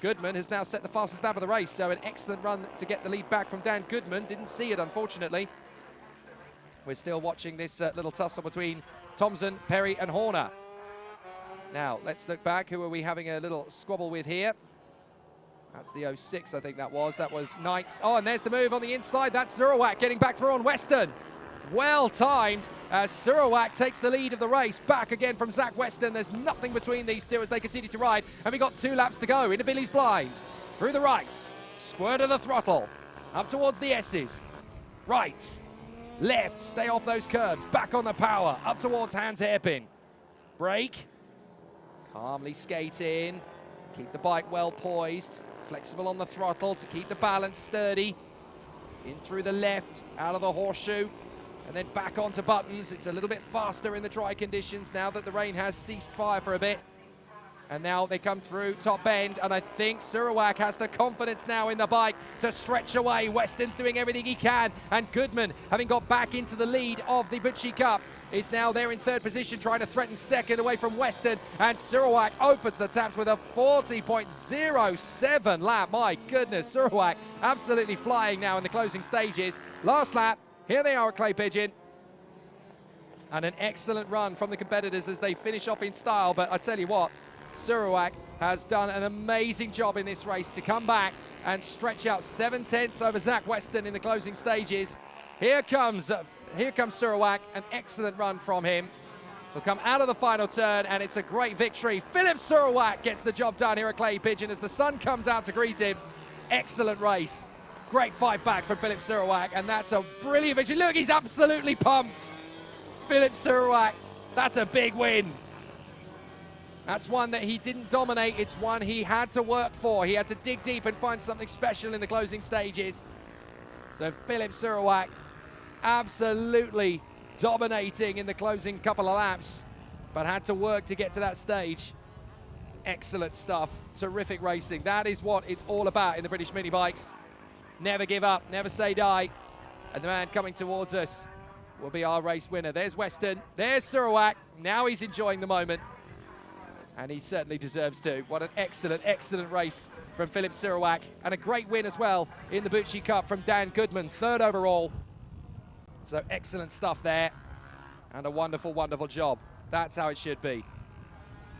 S1: Goodman has now set the fastest lap of the race, so an excellent run to get the lead back from Dan Goodman. Didn't see it, unfortunately. We're still watching this little tussle between Thompson, Perry and Horner. Now, let's look back. Who are we having a little squabble with here? That's the 06, I think that was. That was Knights. Oh, and there's the move on the inside. That's Surawak getting back through on Weston. Well timed as Surawak takes the lead of the race. Back again from Zach Weston. There's nothing between these two as they continue to ride. And we've got 2 laps to go into Billy's blind. Through the right. Squirt of the throttle. Up towards the S's. Right. Left. Stay off those curbs. Back on the power. Up towards Hans Hairpin. Brake. Calmly skate in. Keep the bike well poised. Flexible on the throttle to keep the balance sturdy. In through the left. Out of the horseshoe. And then back onto buttons. It's a little bit faster in the dry conditions now that the rain has ceased fire for a bit. And now they come through top bend, and I think Surawak has the confidence now in the bike to stretch away. Weston's doing everything he can, and Goodman, having got back into the lead of the Bootsy Cup, is now there in third position, trying to threaten second away from Weston, and Surawak opens the taps with a 40.07 lap. My goodness, Surawak absolutely flying now in the closing stages. Last lap, here they are at Clay Pigeon. And an excellent run from the competitors as they finish off in style, but I tell you what, Surawak has done an amazing job in this race to come back and stretch out 7/10 over Zach Weston in the closing stages. Here comes Surawak, an excellent run from him. He'll come out of the final turn, and it's a great victory. Philip Surawak gets the job done here at Clay Pigeon as the sun comes out to greet him. Excellent race. Great fight back from Philip Surawak, and that's a brilliant victory. Look, he's absolutely pumped. Philip Surawak, that's a big win. That's one that he didn't dominate. It's one he had to work for. He had to dig deep and find something special in the closing stages. So Philip Surawak absolutely dominating in the closing couple of laps, but had to work to get to that stage. Excellent stuff. Terrific racing. That is what it's all about in the British mini bikes. Never give up, never say die. And the man coming towards us will be our race winner. There's Weston, there's Surawak. Now he's enjoying the moment, and he certainly deserves to. What an excellent, excellent race from Philip Surawak, and a great win as well in the Bootsy Cup from Dan Goodman, third overall. So excellent stuff there, and a wonderful, wonderful job. That's how it should be.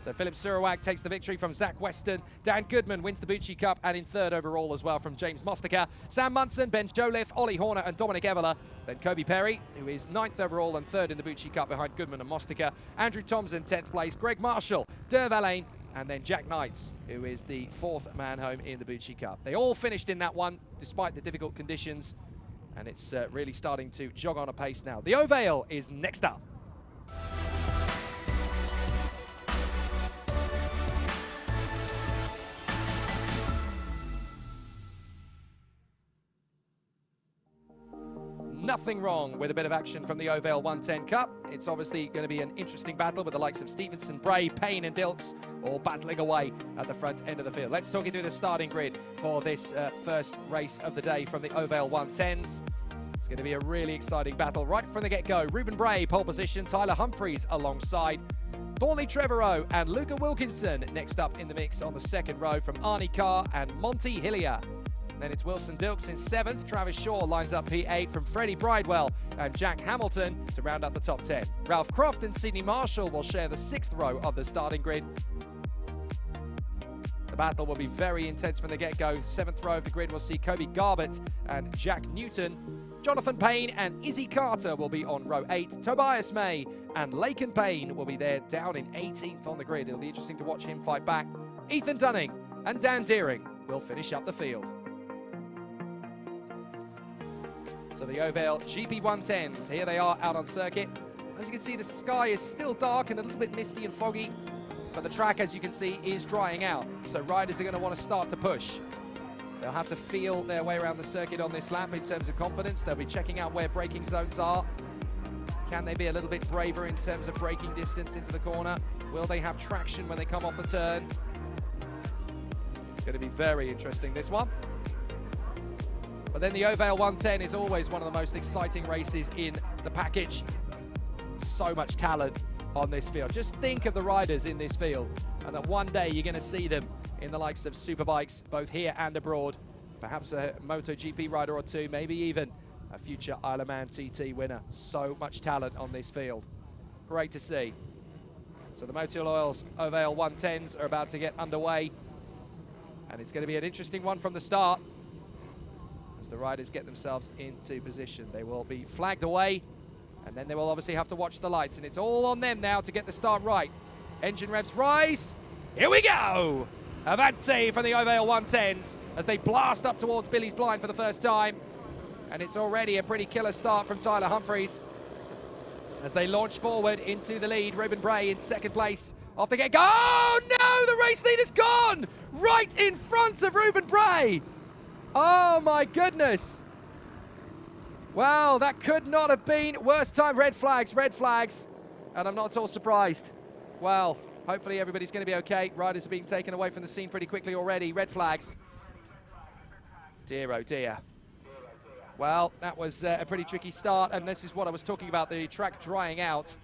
S1: So Philip Surawak takes the victory from Zach Weston. Dan Goodman wins the Bootsy Cup, and in third overall as well from James Mostiker. Sam Munson, Ben Joliffe, Ollie Horner and Dominic Eveler. Then Kobe Perry, who is 9th overall and third in the Bootsy Cup behind Goodman and Mostiker. Andrew Thompson, 10th place. Greg Marshall, Derv Allain, and then Jack Knights, who is the 4th man home in the Bootsy Cup. They all finished in that one, despite the difficult conditions, and it's really starting to jog on a pace now. The Ovalie is next up. Nothing wrong with a bit of action from the Ovalie 110 Cup. It's obviously going to be an interesting battle with the likes of Stevenson, Bray, Payne and Dilks all battling away at the front end of the field. Let's talk you through the starting grid for this first race of the day from the Ovalie 110s. It's going to be a really exciting battle right from the get-go. Ruben Bray, pole position. Tyler Humphreys alongside. Thornley Trevorrow and Luca Wilkinson next up in the mix on the second row from Arnie Carr and Monty Hillier. Then it's Wilson Dilks in 7th. Travis Shaw lines up P8 from Freddie Bridewell and Jack Hamilton to round up the top 10. Ralph Croft and Sydney Marshall will share the 6th row of the starting grid. The battle will be very intense from the get-go. 7th row of the grid will see Kobe Garbett and Jack Newton. Jonathan Payne and Izzy Carter will be on row 8. Tobias May and Laken Payne will be there down in 18th on the grid. It'll be interesting to watch him fight back. Ethan Dunning and Dan Deering will finish up the field. So the Ovalie GP 110s, here they are out on circuit. As you can see, the sky is still dark and a little bit misty and foggy, but the track, as you can see, is drying out. So riders are going to want to start to push. They'll have to feel their way around the circuit on this lap in terms of confidence. They'll be checking out where braking zones are. Can they be a little bit braver in terms of braking distance into the corner? Will they have traction when they come off the turn? It's going to be very interesting, this one. But then the Ovalie 110 is always one of the most exciting races in the package. So much talent on this field. Just think of the riders in this field, and that one day you're going to see them in the likes of Superbikes, both here and abroad. Perhaps a MotoGP rider or two, maybe even a future Isle of Man TT winner. So much talent on this field. Great to see. So the Motul Oil's Ovalie 110s are about to get underway, and it's going to be an interesting one from the start as the riders get themselves into position. They will be flagged away, and then they will obviously have to watch the lights, and it's all on them now to get the start right. Engine revs rise. Here we go. Avanti from the Ovalie 110s as they blast up towards Billy's Blind for the first time. And it's already a pretty killer start from Tyler Humphreys as they launch forward into the lead. Ruben Bray in 2nd place off the get-go. Oh no, the race lead is gone right in front of Ruben Bray. Oh my goodness. Wow, that could not have been worse time. Red flags, and I'm not at all surprised. Well, Hopefully everybody's going to be okay. Riders are being taken away from the scene pretty quickly already. Red flags. Dear, oh dear. Well, that was a pretty tricky start, and this is what I was talking about, the track drying out.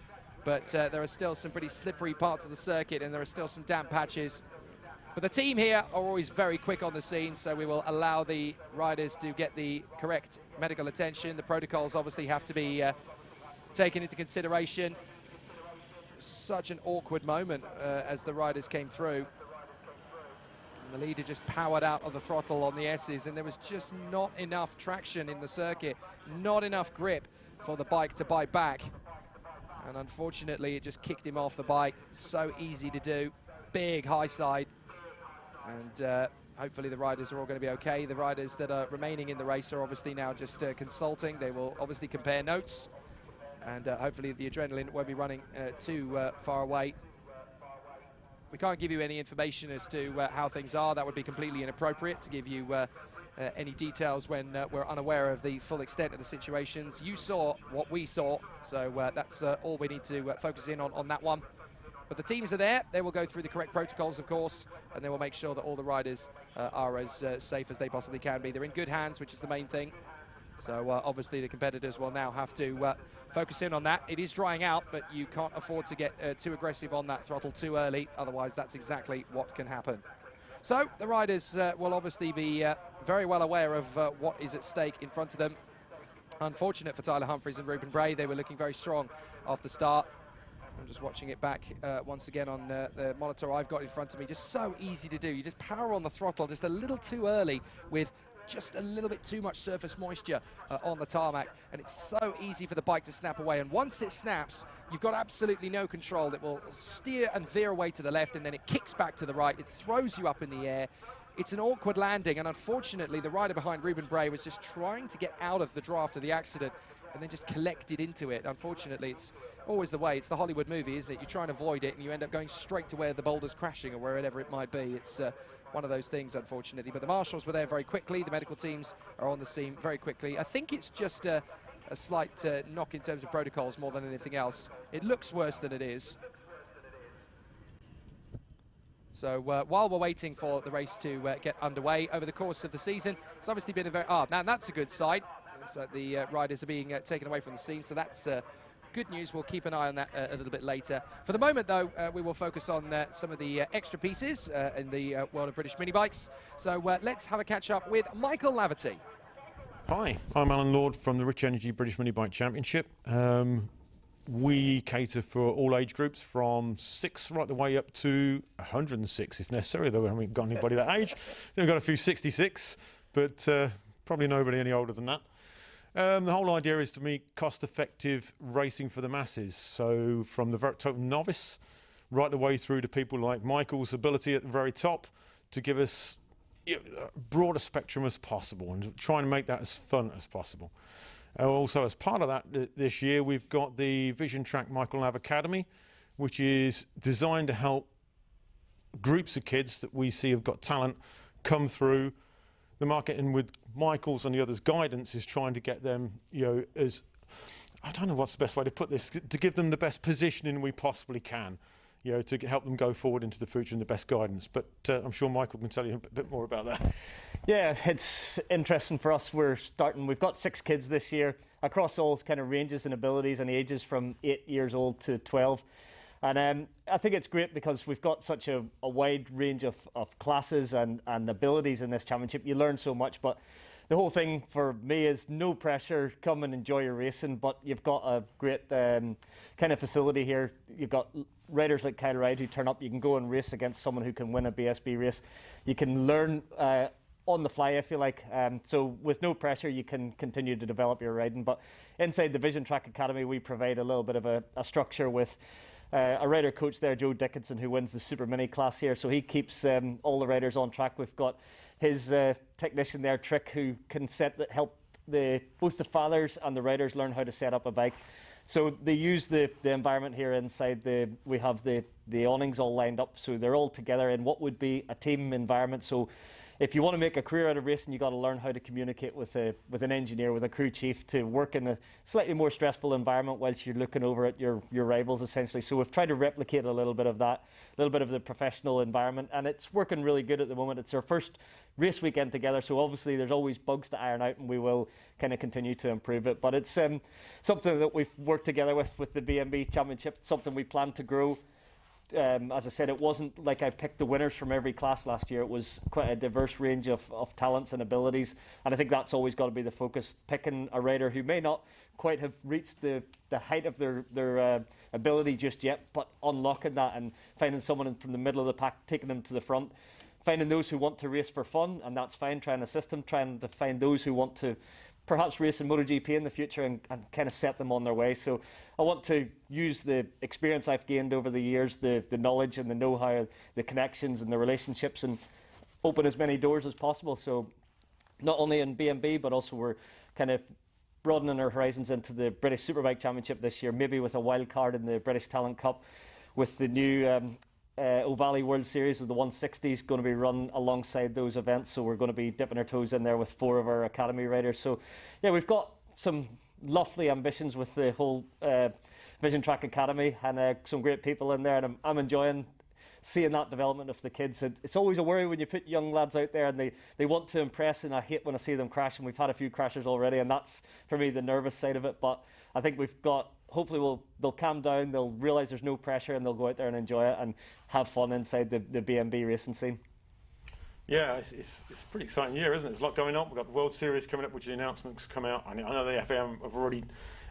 S1: But there are still some pretty slippery parts of the circuit, and there are still some damp patches. But the team here are always very quick on the scene, so we will allow the riders to get the correct medical attention. The protocols obviously have to be taken into consideration. Such an awkward moment as the riders came through. And the leader just powered out of the throttle on the S's, and there was just not enough traction in the circuit, not enough grip for the bike to bite back. And unfortunately, it just kicked him off the bike. So easy to do. Big high side. And hopefully the riders are all going to be okay. The riders that are remaining in the race are obviously now just consulting. They will obviously compare notes. And hopefully the adrenaline won't be running too far away. We can't give you any information as to how things are. That would be completely inappropriate to give you any details when we're unaware of the full extent of the situations. You saw what we saw, so that's all we need to focus in on that one. But the teams are there. They will go through the correct protocols, of course, and they will make sure that all the riders are as safe as they possibly can be. They're in good hands, which is the main thing. So obviously the competitors will now have to focus in on that. It is drying out, but you can't afford to get too aggressive on that throttle too early. Otherwise, that's exactly what can happen. So the riders will obviously be very well aware of what is at stake in front of them. Unfortunate for Tyler Humphries and Ruben Bray. They were looking very strong off the start. I'm just watching it back once again on the monitor I've got in front of me. Just so easy to do. You just power on the throttle just a little too early with just a little bit too much surface moisture on the tarmac, and it's so easy for the bike to snap away. And once it snaps, you've got absolutely no control. It will steer and veer away to the left, and then it kicks back to the right. It throws you up in the air. It's an awkward landing, and unfortunately the rider behind Ruben Bray was just trying to get out of the draft of the accident and then just collected into it. Unfortunately, it's always the way. It's the Hollywood movie, isn't it? You try and avoid it, and you end up going straight to where the boulder's crashing or wherever it might be. It's one of those things, unfortunately. But the marshals were there very quickly. The medical teams are on the scene very quickly. I think it's just a slight knock in terms of protocols more than anything else. It looks worse than it is. So while we're waiting for the race to get underway over the course of the season, it's obviously been a very... now that's a good sign. So the riders are being taken away from the scene, so that's good news. We'll keep an eye on that a little bit later. For the moment, though, we will focus on some of the extra pieces in the world of British mini bikes. So let's have a catch-up with Michael Laverty.
S2: Hi, I'm Alan Lord from the Rich Energy British Mini Bike Championship. We cater for all age groups from 6 right the way up to 106 if necessary, though we haven't got anybody that age. Then we've got a few 66, but probably nobody any older than that. The whole idea is to make cost-effective racing for the masses. So from the total novice right the way through to people like Michael's ability at the very top to give us a broader spectrum as possible and try and make that as fun as possible. Also, as part of that, this year we've got the Vision Track Michael Lav Academy, which is designed to help groups of kids that we see have got talent come through the market, and with Michael's and the others' guidance is trying to get them, as, I don't know what's the best way to put this, to give them the best positioning we possibly can, to help them go forward into the future and the best guidance. But I'm sure Michael can tell you a bit more about that.
S3: Yeah, it's interesting for us. We've got 6 kids this year across all kind of ranges and abilities and ages from 8 years old to 12. And I think it's great because we've got such a wide range of classes and abilities in this championship. You learn so much, but the whole thing for me is no pressure. Come and enjoy your racing, but you've got a great kind of facility here. You've got riders like Kyle Ride who turn up. You can go and race against someone who can win a BSB race. You can learn on the fly, I feel like. So with no pressure, you can continue to develop your riding. But inside the Vision Track Academy, we provide a little bit of a structure with a rider coach there, Joe Dickinson, who wins the Super Mini class here. So he keeps all the riders on track. We've got his technician there, Trick, who can help both the fathers and the riders learn how to set up a bike. So they use the environment here inside. We have the awnings all lined up, so they're all together in what would be a team environment. So if you want to make a career out of racing, you got to learn how to communicate with an engineer, with a crew chief, to work in a slightly more stressful environment whilst you're looking over at your rivals, essentially. So we've tried to replicate a little bit of that, a little bit of the professional environment, and it's working really good at the moment. It's our first race weekend together, so obviously there's always bugs to iron out, and we will kind of continue to improve it. But it's something that we've worked together with the BMB Championship, something we plan to grow. As I said, it wasn't like I picked the winners from every class last year. It was quite a diverse range of talents and abilities, and I think that's always got to be the focus, picking a rider who may not quite have reached the height of their ability just yet, but unlocking that and finding someone from the middle of the pack, taking them to the front, finding those who want to race for fun, and that's fine, trying to assist them, trying to find those who want to perhaps race in MotoGP in the future and kind of set them on their way. So I want to use the experience I've gained over the years, the knowledge and the know-how, the connections and the relationships, and open as many doors as possible. So not only in BMB, but also we're kind of broadening our horizons into the British Superbike Championship this year, maybe with a wild card in the British Talent Cup, with the new Ovalie World Series of the 160s going to be run alongside those events. So we're going to be dipping our toes in there with 4 of our academy riders. So yeah, we've got some lofty ambitions with the whole Vision Track Academy, and some great people in there, and I'm enjoying seeing that development of the kids. It's always a worry when you put young lads out there and they want to impress, and I hate when I see them crash, and we've had a few crashes already, and that's for me the nervous side of it. But I think we've got, hopefully they'll calm down, they'll realise there's no pressure, and they'll go out there and enjoy it and have fun inside the BMB racing scene.
S2: Yeah, it's a pretty exciting year, isn't it? There's a lot going on. We've got the World Series coming up, which the announcements come out. I know the FAM have already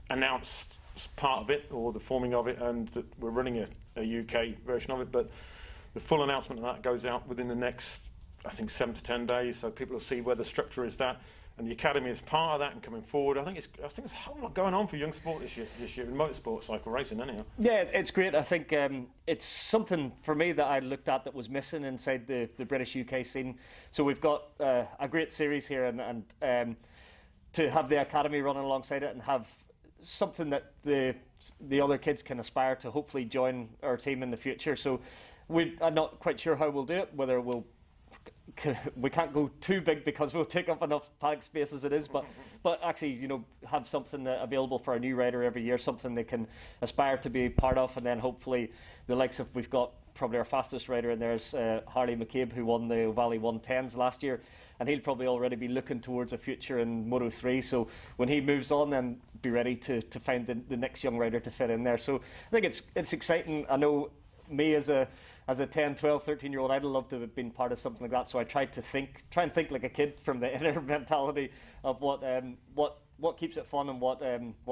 S2: announced part of it, or the forming of it, and that we're running a UK version of it, but the full announcement of that goes out within the next, I think, 7 to 10 days, so people will see where the structure is that. And the academy is part of that, and coming forward, I think there's a whole lot going on for young sport this year in motorsport, cycle racing, anyhow. Yeah,
S3: it's great. I think it's something for me that I looked at that was missing inside the British UK scene. So we've got a great series here, and to have the academy running alongside it and have something that the other kids can aspire to hopefully join our team in the future. So I'm not quite sure how we'll do it, whether we can't go too big because we'll take up enough paddock space as it is, but actually, you know, have something available for a new rider every year, something they can aspire to be part of, and then hopefully the likes of, we've got probably our fastest rider in there is Harley McCabe, who won the Ovalie 110s last year, and he'll probably already be looking towards a future in Moto 3, so when he moves on, then be ready to find the next young rider to fit in there. So I think it's exciting. I know me as a 10, 12, 13-year-old, I'd love to have been part of something like that. So I try and think like a kid from the inner mentality of what keeps it fun and what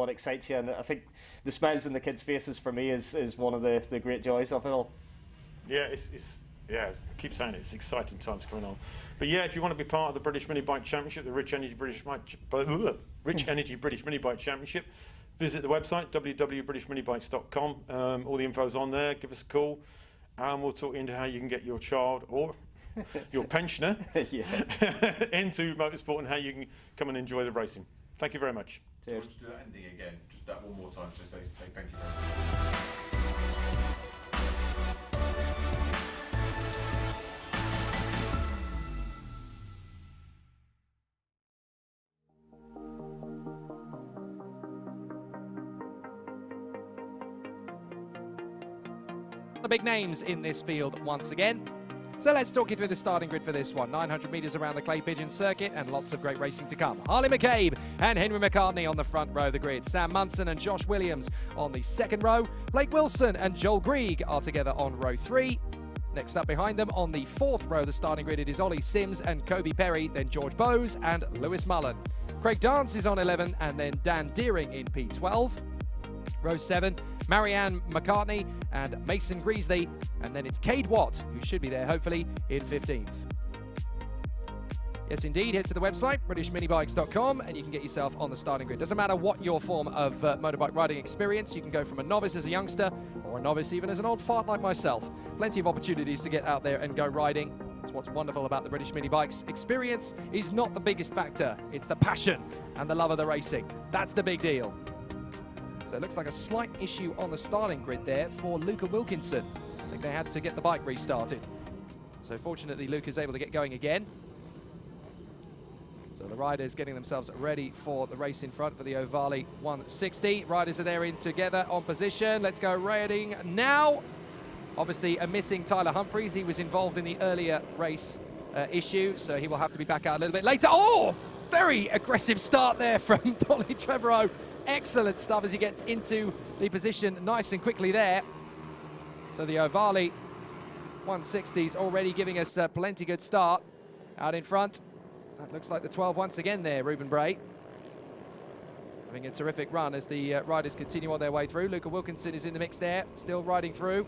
S3: excites you. And I think the smiles in the kids' faces for me is one of the great joys of it all.
S2: Yeah, I keep saying it's exciting times coming on. But yeah, if you want to be part of the British Minibike Championship, the Rich Energy British Minibike Championship, visit the website www.britishminibikes.com. All the info's on there. Give us a call, and we'll talk into how you can get your child or your pensioner into motorsport, and how you can come and enjoy the racing. Thank you very much.
S1: Cheers.
S4: Do you want to do that ending again? Just that one more time, so they say thank you very much.
S1: The big names in this field once again. So let's talk you through the starting grid for this one. 900 metres around the Clay Pigeon circuit, and lots of great racing to come. Harley McCabe and Henry McCartney on the front row of the grid. Sam Munson and Josh Williams on the second row. Blake Wilson and Joel Grieg are together on row 3. Next up behind them on the fourth row of the starting grid, it is Ollie Sims and Kobe Perry, then George Bowes and Lewis Mullen. Craig Dance is on 11, and then Dan Deering in P12. Row 7, Marianne McCartney and Mason Greasley, and then it's Cade Watt, who should be there hopefully in 15th. Yes, indeed, head to the website, britishminibikes.com, and you can get yourself on the starting grid. Doesn't matter what your form of motorbike riding experience, you can go from a novice as a youngster, or a novice even as an old fart like myself. Plenty of opportunities to get out there and go riding. That's what's wonderful about the British Minibikes. Experience is not the biggest factor, it's the passion and the love of the racing. That's the big deal. So it looks like a slight issue on the starting grid there for Luca Wilkinson. I think they had to get the bike restarted. So fortunately, Luca's able to get going again. So the riders getting themselves ready for the race in front for the Ovalie 160. Riders are there in together on position. Let's go riding now. Obviously a missing Tyler Humphries. He was involved in the earlier race issue, so he will have to be back out a little bit later. Oh, very aggressive start there from Thorley Trevorrow. Excellent stuff as he gets into the position nice and quickly there. So the Ovalie 160s already giving us a plenty good start out in front. That looks like the 12 once again there, Ruben Bray. Having a terrific run as the riders continue on their way through. Luca Wilkinson is in the mix there, still riding through.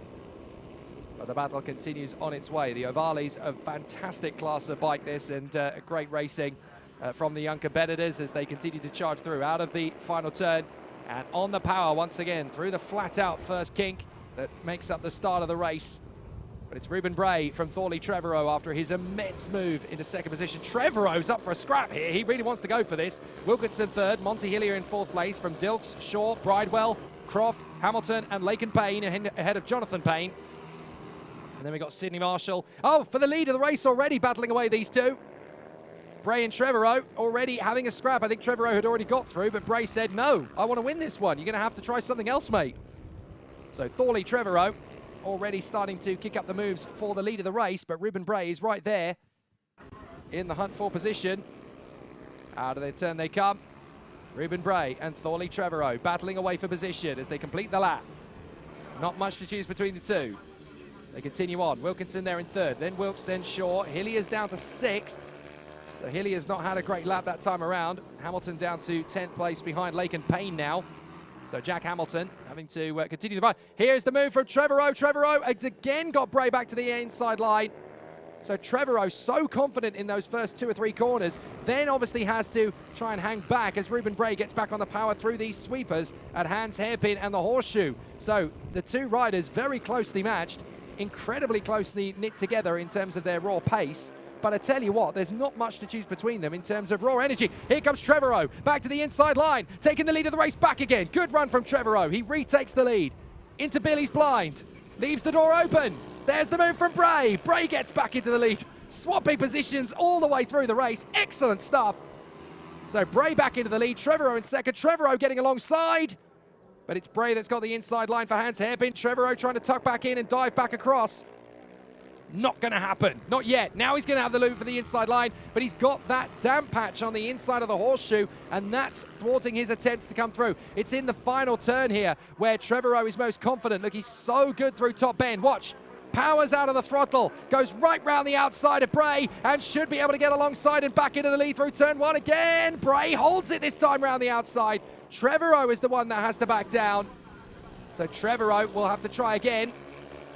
S1: But the battle continues on its way. The Ovalie's a fantastic class of bike this, and great racing from the young competitors as they continue to charge through out of the final turn. And on the power once again through the flat out first kink that makes up the start of the race. But it's Ruben Bray from Thorley Trevorrow after his immense move into second position. Trevorrow's up for a scrap here. He really wants to go for this. Wilkinson third, Monty Hillier in fourth place from Dilks, Shaw, Bridewell, Croft, Hamilton and Laken Payne ahead of Jonathan Payne. And then we got Sydney Marshall. Oh, for the lead of the race already, battling away these two. Bray and Trevorrow already having a scrap. I think Trevorrow had already got through, but Bray said, no, I want to win this one. You're going to have to try something else, mate. So Thorley Trevorrow already starting to kick up the moves for the lead of the race, but Ruben Bray is right there in the hunt for position. Out of their turn they come. Ruben Bray and Thorley Trevorrow battling away for position as they complete the lap. Not much to choose between the two. They continue on. Wilkinson there in third, then Wilkes, then Shaw. Hillier's down to sixth. So Hillier's not had a great lap that time around. Hamilton down to 10th place behind Laken Payne now. So Jack Hamilton having to continue the fight. Here's the move from Trevorrow. Trevorrow has again got Bray back to the inside line. So Trevorrow so confident in those first 2 or 3 corners, then obviously has to try and hang back as Ruben Bray gets back on the power through these sweepers at Hans Hairpin and the Horseshoe. So the two riders very closely matched, incredibly closely knit together in terms of their raw pace. But I tell you what, there's not much to choose between them in terms of raw energy. Here comes Trevorrow, back to the inside line, taking the lead of the race back again. Good run from Trevorrow. He retakes the lead. Into Billy's blind. Leaves the door open. There's the move from Bray. Bray gets back into the lead. Swapping positions all the way through the race. Excellent stuff. So Bray back into the lead. Trevorrow in second. Trevorrow getting alongside. But it's Bray that's got the inside line for Hans Hairpin. Trevorrow trying to tuck back in and dive back across. Not going to happen. Not yet. Now he's going to have the loop for the inside line, but he's got that damp patch on the inside of the Horseshoe, and that's thwarting his attempts to come through. It's in the final turn here where Trevorrow is most confident. Look, he's so good through top bend. Watch. Powers out of the throttle, goes right round the outside of Bray, and should be able to get alongside and back into the lead through turn one again. Bray holds it this time round the outside. Trevorrow is the one that has to back down. So Trevorrow will have to try again.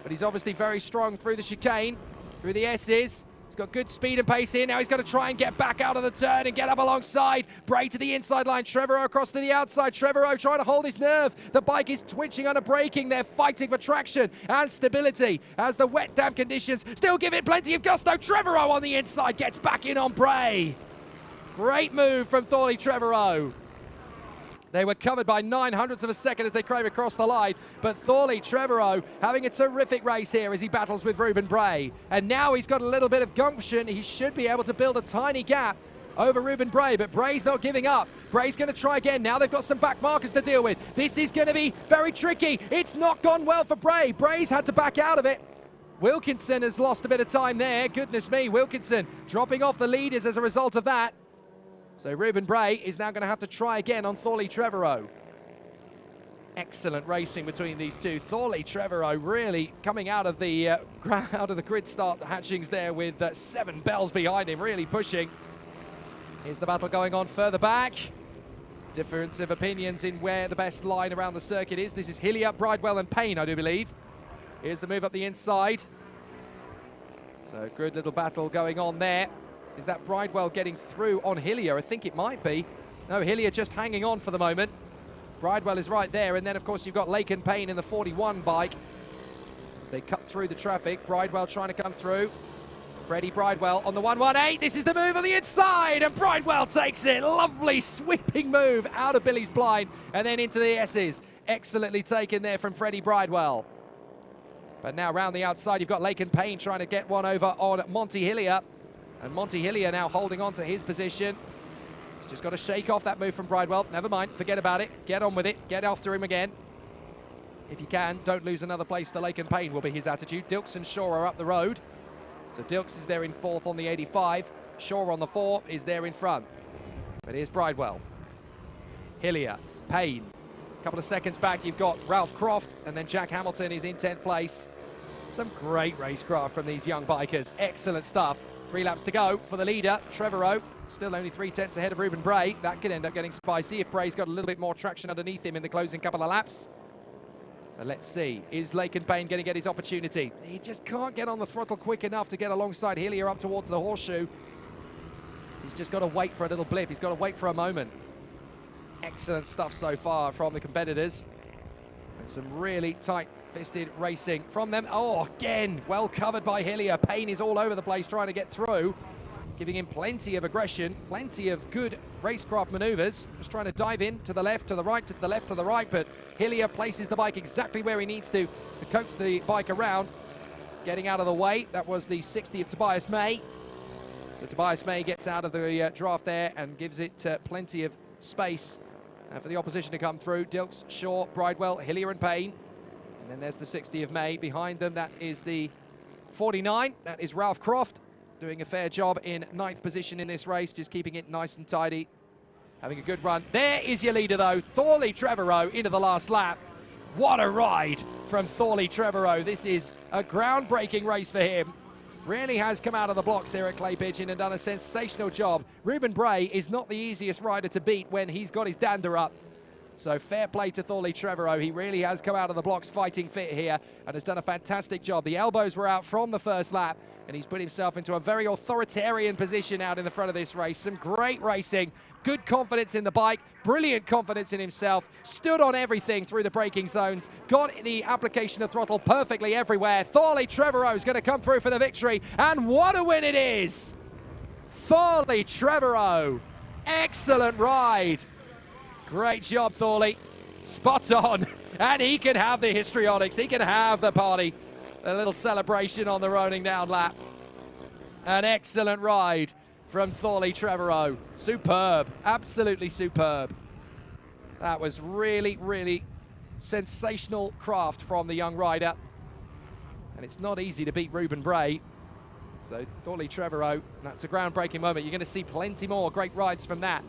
S1: But he's obviously very strong through the chicane, through the S's. He's got good speed and pace here. Now he's got to try and get back out of the turn and get up alongside. Bray to the inside line. Trevorrow across to the outside. Trevorrow trying to hold his nerve. The bike is twitching under braking. They're fighting for traction and stability as the wet, damp conditions still give it plenty of gusto. Trevorrow on the inside gets back in on Bray. Great move from Thorley Trevorrow. They were covered by 900ths of a second as they came across the line, but Thorley Trevorrow having a terrific race here as he battles with Ruben Bray. And now he's got a little bit of gumption. He should be able to build a tiny gap over Ruben Bray, but Bray's not giving up. Bray's going to try again. Now they've got some back markers to deal with. This is going to be very tricky. It's not gone well for Bray. Bray's had to back out of it. Wilkinson has lost a bit of time there. Goodness me, Wilkinson dropping off the leaders as a result of that. So Ruben Bray is now going to have to try again on Thorley Trevorrow. Excellent racing between these two. Thorley Trevorrow really coming out of the grid start, the hatchings there with 7 bells behind him, really pushing. Here's the battle going on further back. Difference of opinions in where the best line around the circuit is. This is Hillier, Bridewell and Payne, I do believe. Here's the move up the inside. So good little battle going on there. Is that Bridewell getting through on Hillier? I think it might be. No, Hillier just hanging on for the moment. Bridewell is right there, and then of course you've got Laken Payne in the 41 bike. As they cut through the traffic, Bridewell trying to come through. Freddie Bridewell on the 118. This is the move on the inside, and Bridewell takes it. Lovely sweeping move out of Billy's blind, and then into the S's. Excellently taken there from Freddie Bridewell. But now round the outside, you've got Laken Payne trying to get one over on Monty Hillier. And Monty Hillier now holding on to his position. just got to shake off that move from Bridewell. Never mind, forget about it. Get on with it. Get after him again. If you can, don't lose another place to Lake and Payne will be his attitude. Dilks and Shaw are up the road. So Dilks is there in 4th on the 85. Shaw on the 4 is there in front. But here's Bridewell. Hillier, Payne. A couple of seconds back, you've got Ralph Croft, and then Jack Hamilton is in 10th place. Some great racecraft from these young bikers. Excellent stuff. 3 laps to go for the leader, Trevorrow. Still only 3/10 ahead of Ruben Bray. That could end up getting spicy if Bray's got a little bit more traction underneath him in the closing couple of laps. But let's see, is Lake and Payne going to get his opportunity? He just can't get on the throttle quick enough to get alongside Hillier up towards the horseshoe. He's just got to wait for a little blip. He's got to wait for a moment. Excellent stuff so far from the competitors. And some really tight-fisted racing from them. Oh, again, well covered by Hillier. Payne is all over the place trying to get through, giving him plenty of aggression, plenty of good racecraft maneuvers. Just trying to dive in to the left, to the right, to the left, to the right, but Hillier places the bike exactly where he needs to coax the bike around. Getting out of the way, that was the 60 of Tobias May. So Tobias May gets out of the draft there and gives it plenty of space for the opposition to come through. Dilks, Shaw, Bridewell, Hillier and Payne. And then there's the 60 of May. Behind them, that is the 49. That is Ralph Croft, doing a fair job in 9th position in this race, just keeping it nice and tidy. Having a good run. There is your leader, though, Thorley Trevorrow into the last lap. What a ride from Thorley Trevorrow. This is a groundbreaking race for him. Really has come out of the blocks here at Clay Pigeon and done a sensational job. Ruben Bray is not the easiest rider to beat when he's got his dander up. So fair play to Thorley Trevorrow. He really has come out of the blocks fighting fit here and has done a fantastic job. The elbows were out from the first lap, and he's put himself into a very authoritarian position out in the front of this race. Some great racing, good confidence in the bike, brilliant confidence in himself, stood on everything through the braking zones, got the application of throttle perfectly everywhere. Thorley Trevorrow is going to come through for the victory, and what a win it is! Thorley Trevorrow, excellent ride. Great job, Thorley. Spot on. And he can have the histrionics. He can have the party. A little celebration on the rolling down lap. An excellent ride from Thorley Trevorrow. Superb. Absolutely superb. That was really, really sensational craft from the young rider. And it's not easy to beat Ruben Bray. So Thorley Trevorrow, that's a groundbreaking moment. You're going to see plenty more great rides from that.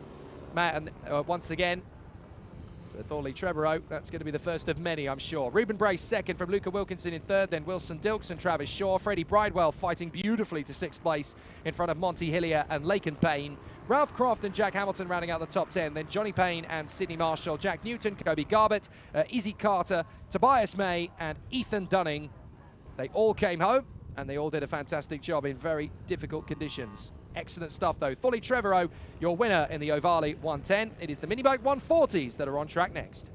S1: Matt, and once again, so Thorley Trevorrow, that's going to be the first of many, I'm sure. Ruben Bray second from Luca Wilkinson in 3rd, then Wilson Dilks and Travis Shaw. Freddie Bridewell fighting beautifully to 6th place in front of Monty Hillier and Laken Payne. Ralph Croft and Jack Hamilton rounding out the top 10, then Johnny Payne and Sidney Marshall, Jack Newton, Kobe Garbett, Izzy Carter, Tobias May and Ethan Dunning. They all came home and they all did a fantastic job in very difficult conditions. Excellent stuff, though. Thorley Trevorrow, your winner in the Ovalie 110. It is the Minibike 140s that are on track next.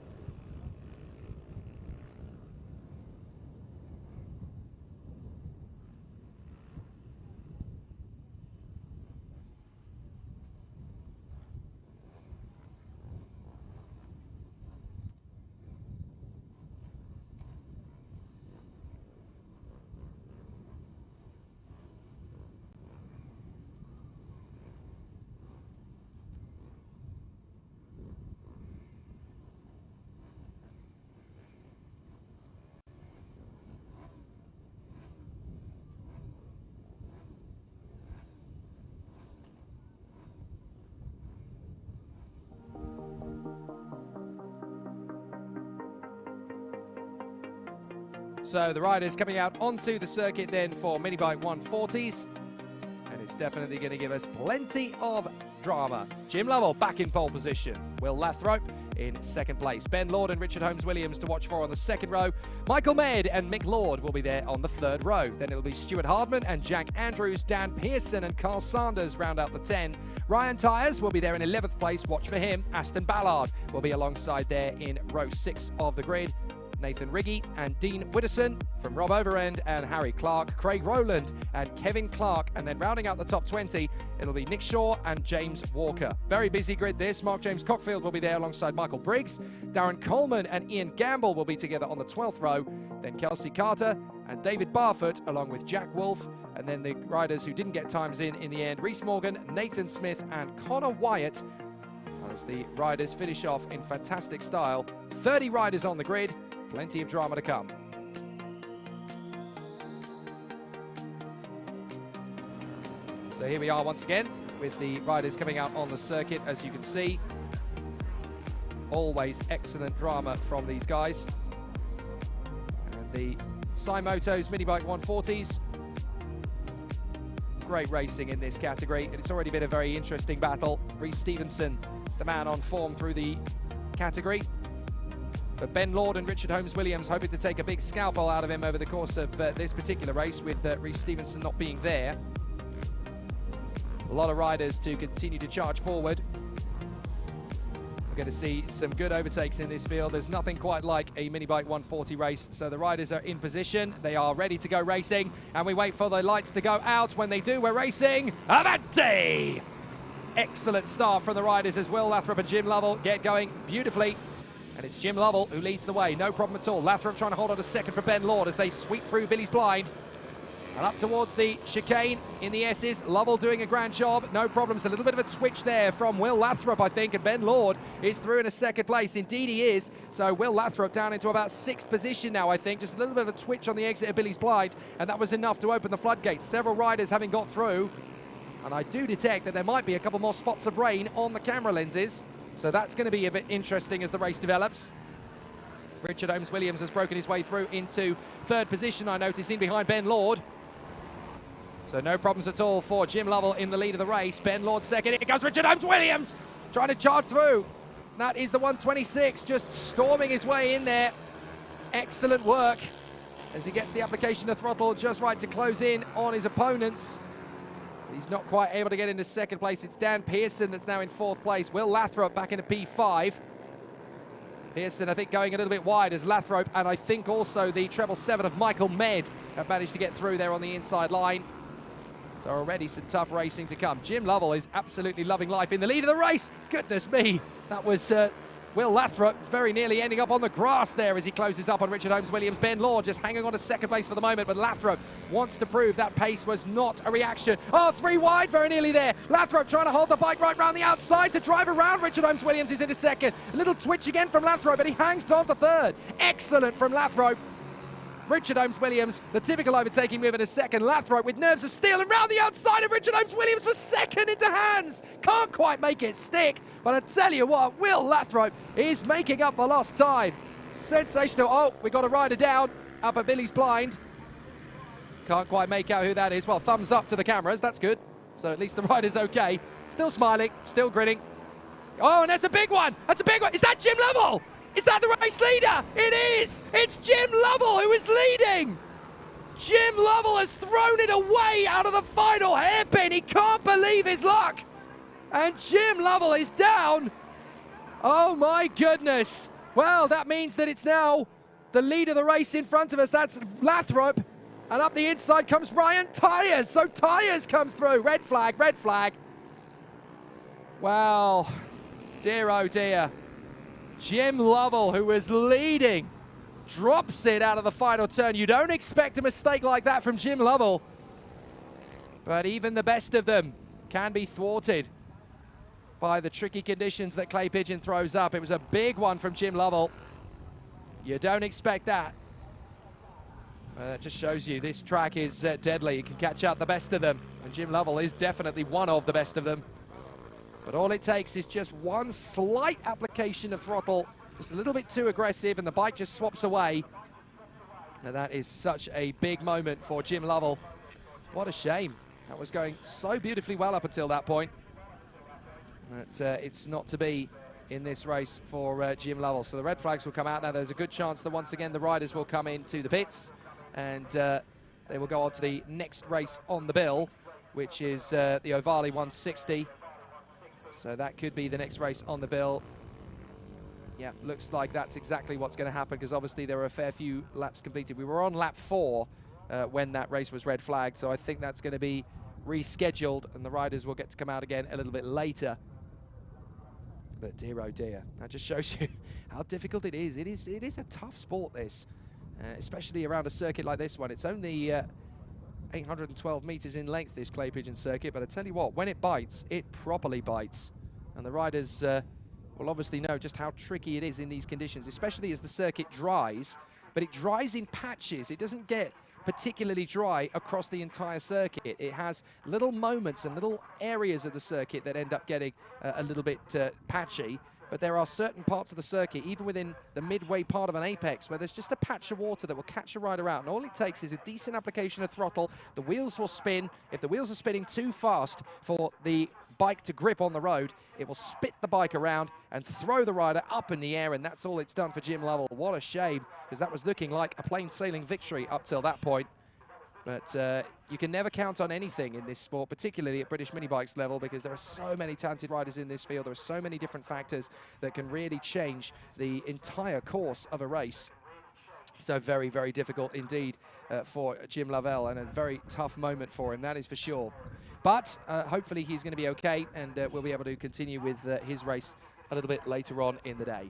S1: So the riders coming out onto the circuit then for Minibike 140s. And it's definitely going to give us plenty of drama. Jim Lovell back in pole position. Will Lathrop in 2nd place. Ben Lord and Richard Holmes-Williams to watch for on the 2nd row. Michael Maid and Mick Lord will be there on the 3rd row. Then it'll be Stuart Hardman and Jack Andrews, Dan Pearson and Carl Sanders round out the 10. Ryan Tyers will be there in 11th place. Watch for him. Aston Ballard will be alongside there in row 6 of the grid. Nathan Riggy and Dean Widdowson from Rob Overend and Harry Clark, Craig Rowland and Kevin Clark, and then rounding out the top 20, it'll be Nick Shaw and James Walker. Very busy grid this. Mark James Cockfield will be there alongside Michael Briggs. Darren Coleman and Ian Gamble will be together on the 12th row. Then Kelsey Carter and David Barfoot along with Jack Wolf. And then the riders who didn't get times in the end, Reese Morgan, Nathan Smith and Connor Wyatt as the riders finish off in fantastic style. 30 riders on the grid, plenty of drama to come. So here we are once again with the riders coming out on the circuit, as you can see. Always excellent drama from these guys. And the Supermoto's Minibike 140s. Great racing in this category, and it's already been a very interesting battle. Rhys Stevenson, the man on form through the category. But Ben Lord and Richard Holmes-Williams hoping to take a big scalpel out of him over the course of this particular race, with Rhys Stevenson not being there. A lot of riders to continue to charge forward. We're going to see some good overtakes in this field. There's nothing quite like a Minibike 140 race. So the riders are in position. They are ready to go racing. And we wait for the lights to go out. When they do, we're racing. Avanti! Excellent start from the riders as Will Lathrop and Jim Lovell get going beautifully. And it's Jim Lovell who leads the way. No problem at all. Lathrop trying to hold on a second for Ben Lord as they sweep through Billy's Blind. And up towards the chicane in the S's. Lovell doing a grand job. No problems. A little bit of a twitch there from Will Lathrop, I think. And Ben Lord is through in a second place. Indeed he is. So Will Lathrop down into about 6th position now, I think. Just a little bit of a twitch on the exit of Billy's Blind. And that was enough to open the floodgates. Several riders having got through. And I do detect that there might be a couple more spots of rain on the camera lenses. So that's going to be a bit interesting as the race develops. Richard Holmes-Williams has broken his way through into 3rd position, I notice, in behind Ben Lord. So no problems at all for Jim Lovell in the lead of the race. Ben Lord second. Here comes Richard Holmes-Williams trying to charge through. That is the 126, just storming his way in there. Excellent work as he gets the application of throttle just right to close in on his opponents. He's not quite able to get into 2nd place. It's Dan Pearson that's now in 4th place. Will Lathrop back into P5. Pearson, I think, going a little bit wide as Lathrop, and I think also the treble 7 of Michael Med have managed to get through there on the inside line. So already some tough racing to come. Jim Lovell is absolutely loving life in the lead of the race. Goodness me, that was Will Lathrop very nearly ending up on the grass there as he closes up on Richard Holmes-Williams. Ben Lord just hanging on to 2nd place for the moment, but Lathrop wants to prove that pace was not a reaction. Oh, 3 wide, very nearly there. Lathrop trying to hold the bike right round the outside to drive around Richard Holmes-Williams. He's into 2nd. A little twitch again from Lathrop, but he hangs on to 3rd. Excellent from Lathrop. Richard Holmes-Williams, the typical overtaking move in a 2nd. Lathrop with nerves of steel and round the outside of Richard Holmes-Williams for 2nd into hands. Can't quite make it stick, but I tell you what, Will Lathrop is making up for lost time. Sensational. Oh, we got a rider down up at Billy's Blind. Can't quite make out who that is. Well, thumbs up to the cameras, that's good. So at least the rider's okay. Still smiling, still grinning. Oh, and that's a big one. That's a big one. Is that Jim Lovell? Is that the race leader? It is! It's Jim Lovell who is leading! Jim Lovell has thrown it away out of the final hairpin. He can't believe his luck. And Jim Lovell is down. Oh my goodness. Well, that means that it's now the lead of the race in front of us. That's Lathrop. And up the inside comes Ryan Tyres. So Tyres comes through. Red flag, red flag. Well, dear oh dear. Jim Lovell, who was leading, drops it out of the final turn. You don't expect a mistake like that from Jim Lovell. But even the best of them can be thwarted by the tricky conditions that Clay Pigeon throws up. It was a big one from Jim Lovell. You don't expect that. That just shows you this track is deadly. You can catch out the best of them. And Jim Lovell is definitely one of the best of them. But all it takes is just one slight application of throttle, just a little bit too aggressive, and the bike just swaps away. And that is such a big moment for Jim Lovell. What a shame. That was going so beautifully well up until that point. But it's not to be in this race for Jim Lovell. So the red flags will come out now. There's a good chance that once again the riders will come into the pits, and they will go on to the next race on the bill, which is the Ovalie 160. So that could be the next race on the bill. Yeah, looks like that's exactly what's going to happen, because obviously there were a fair few laps completed. We were on lap 4 when that race was red flagged, so I think that's going to be rescheduled, and the riders will get to come out again a little bit later. But dear oh dear, that just shows you how difficult it is. It is a tough sport, this, especially around a circuit like this one. It's only 812 meters in length, this Clay Pigeon circuit, but I tell you what, when it bites, it properly bites. And the riders will obviously know just how tricky it is in these conditions, especially as the circuit dries. But it dries in patches. It doesn't get particularly dry across the entire circuit. It has little moments and little areas of the circuit that end up getting a little bit patchy. But there are certain parts of the circuit, even within the midway part of an apex, where there's just a patch of water that will catch a rider out. And all it takes is a decent application of throttle. The wheels will spin. If the wheels are spinning too fast for the bike to grip on the road, it will spit the bike around and throw the rider up in the air, and that's all it's done for Jim Lovell. What a shame, because that was looking like a plain sailing victory up till that point. But you can never count on anything in this sport, particularly at British Minibikes level, because there are so many talented riders in this field. There are so many different factors that can really change the entire course of a race. So very, very difficult indeed for Jim Lovell, and a very tough moment for him, that is for sure. But hopefully he's going to be okay, and we'll be able to continue with his race a little bit later on in the day.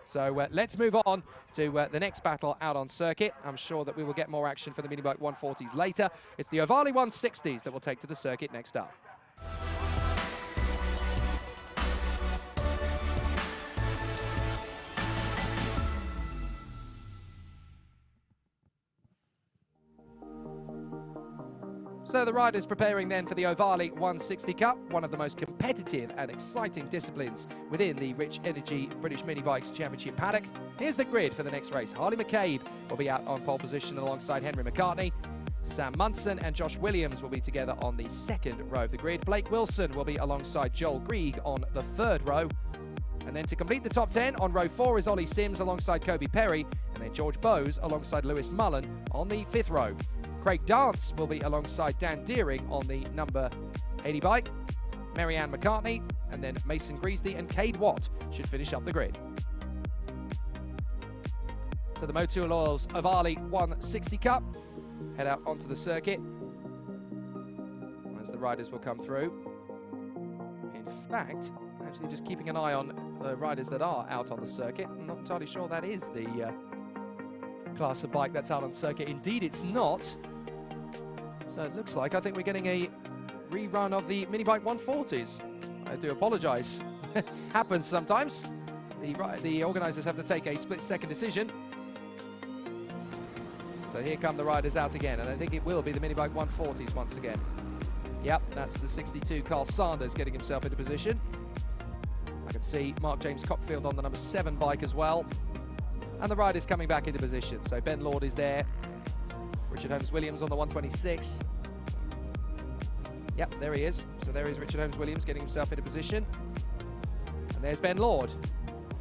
S1: So let's move on to the next battle out on circuit. I'm sure that we will get more action for the Minibike 140s later. It's the Ovalie 160s that will take to the circuit next up. So the riders preparing then for the Ovalie 160 Cup, one of the most competitive and exciting disciplines within the Rich Energy British Minibikes Championship paddock. Here's the grid for the next race. Harley McCabe will be out on pole position alongside Henry McCartney. Sam Munson and Josh Williams will be together on the second row of the grid. Blake Wilson will be alongside Joel Grieg on the third row. And then to complete the top 10, on row 4 is Ollie Sims alongside Kobe Perry, and then George Bowes alongside Lewis Mullen on the 5th row. Craig Dance will be alongside Dan Deering on the number 80 bike. Marianne McCartney, and then Mason Greasley and Cade Watt should finish up the grid. So the Motul Oil's Ovalie 160 Cup head out onto the circuit as the riders will come through. In fact, actually just keeping an eye on the riders that are out on the circuit. I'm not entirely sure that is the class of bike that's out on circuit. Indeed, it's not. So it looks like, I think we're getting a rerun of the Minibike 140s. I do apologise. Happens sometimes. The organisers have to take a split-second decision. So here come the riders out again, and I think it will be the Minibike 140s once again. Yep, that's the 62 Carl Sanders getting himself into position. I can see Mark James Cockfield on the number 7 bike as well. And the riders coming back into position. So Ben Lord is there. Richard Holmes-Williams on the 126. Yep, there he is. So there is Richard Holmes-Williams getting himself into position. And there's Ben Lord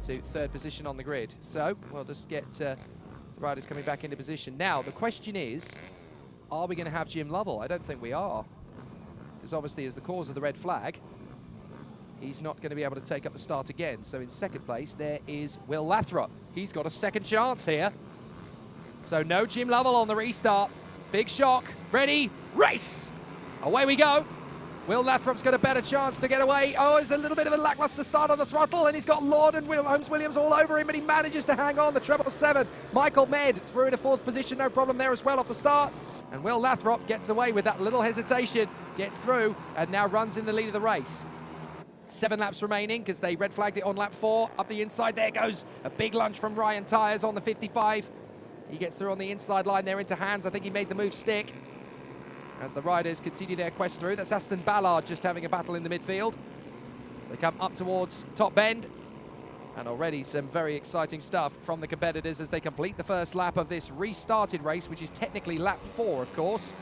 S1: to 3rd position on the grid. So we'll just get the riders coming back into position. Now, the question is, are we going to have Jim Lovell? I don't think we are. Because obviously, as the cause of the red flag, he's not going to be able to take up the start again. So in 2nd place, there is Will Lathrop. He's got a second chance here. So no Jim Lovell on the restart. Big shock. Ready, race! Away we go. Will Lathrop's got a better chance to get away. Oh, it's a little bit of a lackluster start on the throttle, and he's got Lord and Holmes-Williams all over him, but he manages to hang on. The treble 7. Michael Med through into 4th position. No problem there as well off the start. And Will Lathrop gets away with that little hesitation, gets through, and now runs in the lead of the race. 7 laps remaining because they red flagged it on lap 4. Up the inside, there goes a big lunge from Ryan Tyres on the 55. He gets through on the inside line there into Hands. I think he made the move stick. As the riders continue their quest through, that's Aston Ballard just having a battle in the midfield. They come up towards Top Bend. And already some very exciting stuff from the competitors as they complete the first lap of this restarted race, which is technically lap 4, of course.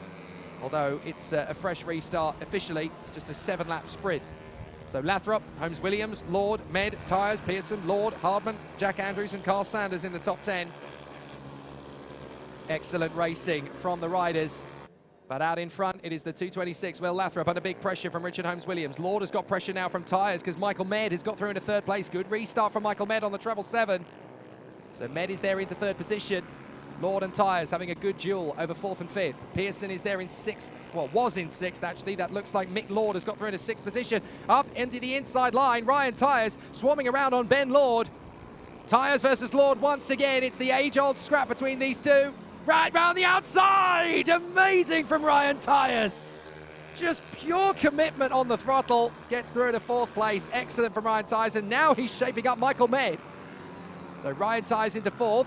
S1: Although it's a fresh restart officially, it's just a 7-lap sprint. So Lathrop, Holmes-Williams, Lord, Med, Tyres, Pearson, Lord, Hardman, Jack Andrews and Carl Sanders in the top 10. Excellent racing from the riders. But out in front, it is the 226, Will Lathrop, under big pressure from Richard Holmes-Williams. Lord has got pressure now from Tyres because Michael Med has got through into 3rd place. Good restart from Michael Med on the treble 7. So Med is there into 3rd position. Lord and Tyres having a good duel over 4th and 5th. Pearson is there in 6th, well, was in 6th actually. That looks like Mick Lord has got through into 6th position. Up into the inside line, Ryan Tyres swarming around on Ben Lord. Tyres versus Lord once again. It's the age-old scrap between these two. Right round the outside! Amazing from Ryan Tyres. Just pure commitment on the throttle. Gets through to 4th place. Excellent from Ryan Tyers, and now he's shaping up Michael Med. So Ryan Tyers into 4th.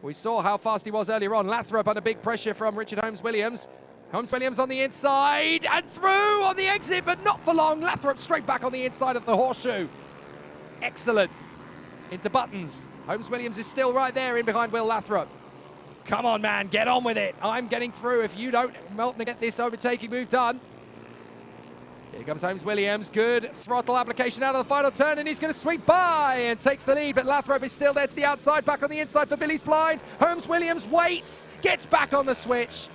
S1: We saw how fast he was earlier on. Lathrop under big pressure from Richard Holmes-Williams. Holmes-Williams on the inside and through on the exit, but not for long. Lathrop straight back on the inside of the horseshoe. Excellent. Into Buttons. Holmes-Williams is still right there in behind Will Lathrop. Come on, man, get on with it. I'm getting through if you don't, Melton, get this overtaking move done. Here comes Holmes-Williams. Good throttle application out of the final turn, and he's going to sweep by and takes the lead, but Lathrop is still there to the outside, back on the inside for Billy's Blind. Holmes-Williams waits, gets back on the switch.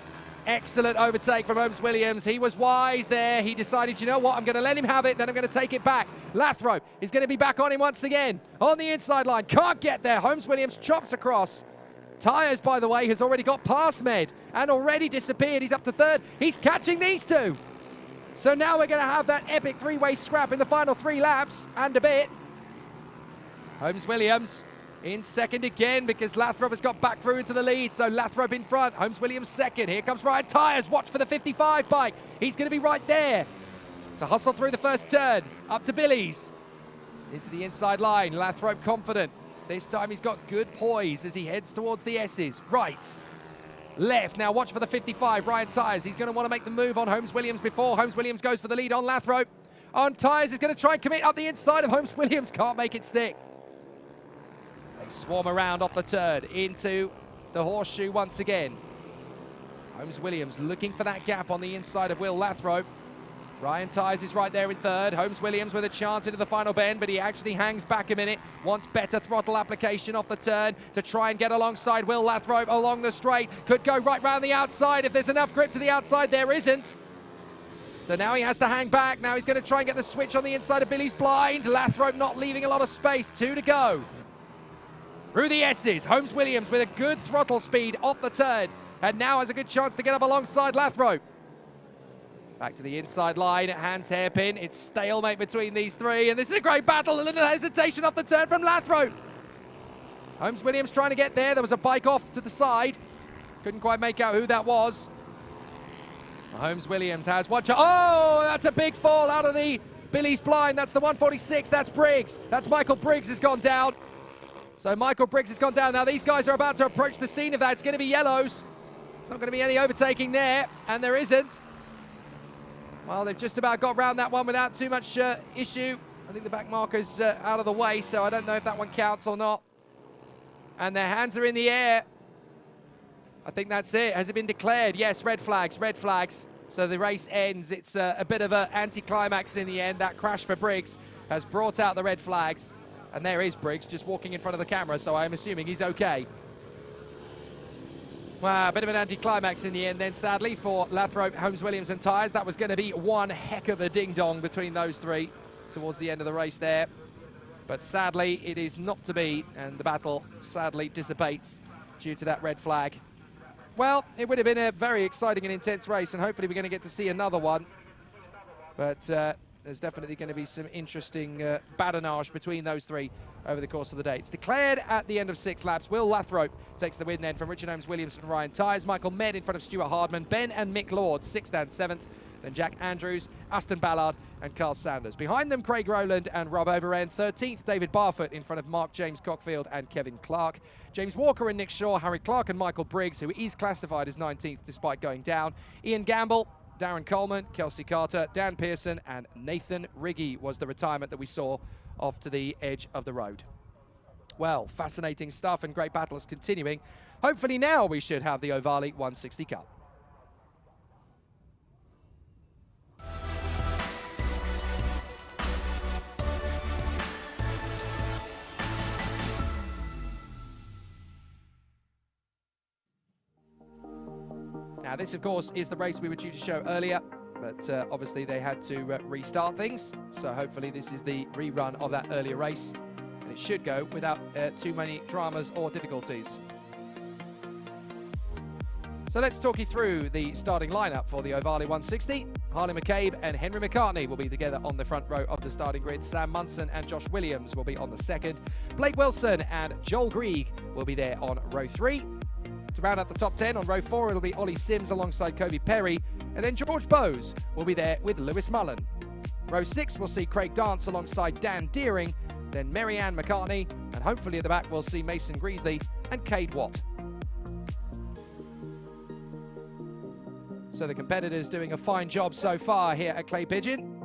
S1: Excellent overtake from Holmes-Williams. He was wise there. He decided, you know what, I'm going to let him have it, then I'm going to take it back. Lathrop is going to be back on him once again. On the inside line, can't get there. Holmes-Williams chops across. Tyers, by the way, has already got past Med and already disappeared. He's up to 3rd. He's catching these two. So now we're going to have that epic 3-way scrap in the final 3 laps and a bit. Holmes-Williams in 2nd again because Lathrop has got back through into the lead. So Lathrop in front, Holmes-Williams 2nd. Here comes Ryan Tyers. Watch for the 55 bike. He's going to be right there to hustle through the first turn. Up to Billy's. Into the inside line. Lathrop confident. This time he's got good poise as he heads towards the S's. Right. Left. Now watch for the 55. Ryan Tyers. He's going to want to make the move on Holmes-Williams before Holmes-Williams goes for the lead on Lathrop. On Tyers is going to try and commit up the inside of Holmes-Williams. Can't make it stick. They swarm around off the turn into the horseshoe once again. Holmes-Williams looking for that gap on the inside of Will Lathrop. Ryan Tyers is right there in 3rd. Holmes-Williams with a chance into the final bend, but he actually hangs back a minute. Wants better throttle application off the turn to try and get alongside Will Lathrop along the straight. Could go right round the outside if there's enough grip to the outside. There isn't. So now he has to hang back. Now he's going to try and get the switch on the inside of Billy's Blind. Lathrop not leaving a lot of space. 2 to go. Through the S's, Holmes-Williams with a good throttle speed off the turn, and now has a good chance to get up alongside Lathrop. Back to the inside line, hands hairpin. It's stalemate between these 3, and this is a great battle. A little hesitation off the turn from Lathrop. Holmes-Williams trying to get there. There was a bike off to the side. Couldn't quite make out who that was. Holmes-Williams has watch. Oh, that's a big fall out of the Billy's Blind. That's the 146. That's Briggs. That's Michael Briggs has gone down. So Michael Briggs has gone down. Now these guys are about to approach the scene of that. It's going to be yellows. It's not going to be any overtaking there, and there isn't. Well, they've just about got round that one without too much issue. I think the back marker's out of the way, so I don't know if that one counts or not. And their hands are in the air. I think that's it. Has it been declared? Yes, red flags, red flags. So the race ends. It's a bit of an anticlimax in the end. That crash for Briggs has brought out the red flags. And there is Briggs just walking in front of the camera, so I'm assuming he's okay. Wow, a bit of an anticlimax in the end then, sadly, for Lathrop, Holmes-Williams and Tyers. That was going to be one heck of a ding-dong between those 3 towards the end of the race there. But sadly, it is not to be, and the battle sadly dissipates due to that red flag. Well, it would have been a very exciting and intense race, and hopefully we're going to get to see another one. But there's definitely going to be some interesting badinage between those 3 over the course of the day. It's declared at the end of 6 laps. Will Lathrop takes the win then from Richard Holmes-Williams and Ryan Tyers. Michael Med in front of Stuart Hardman. Ben and Mick Lord, 6th and 7th. Then Jack Andrews, Aston Ballard and Carl Sanders. Behind them, Craig Rowland and Rob Overend. 13th, David Barfoot in front of Mark James Cockfield and Kevin Clark. James Walker and Nick Shaw, Harry Clark and Michael Briggs, who is classified as 19th despite going down. Ian Gamble, Darren Coleman, Kelsey Carter, Dan Pearson and Nathan Riggy was the retirement that we saw off to the edge of the road. Well, fascinating stuff and great battles continuing. Hopefully now we should have the Ovalie 160 Cup. Now this, of course, is the race we were due to show earlier, but obviously they had to restart things. So hopefully this is the rerun of that earlier race, and it should go without too many dramas or difficulties. So let's talk you through the starting lineup for the Ovalie 160. Harley McCabe and Henry McCartney will be together on the front row of the starting grid. Sam Munson and Josh Williams will be on the second. Blake Wilson and Joel Grieg will be there on row 3. To round out the top 10, on row 4, it'll be Ollie Sims alongside Kobe Perry. And then George Bowes will be there with Lewis Mullen. Row 6 will see Craig Dance alongside Dan Deering, then Mary-Ann McCartney, and hopefully at the back we'll see Mason Greasley and Cade Watt. So the competitors doing a fine job so far here at Clay Pigeon.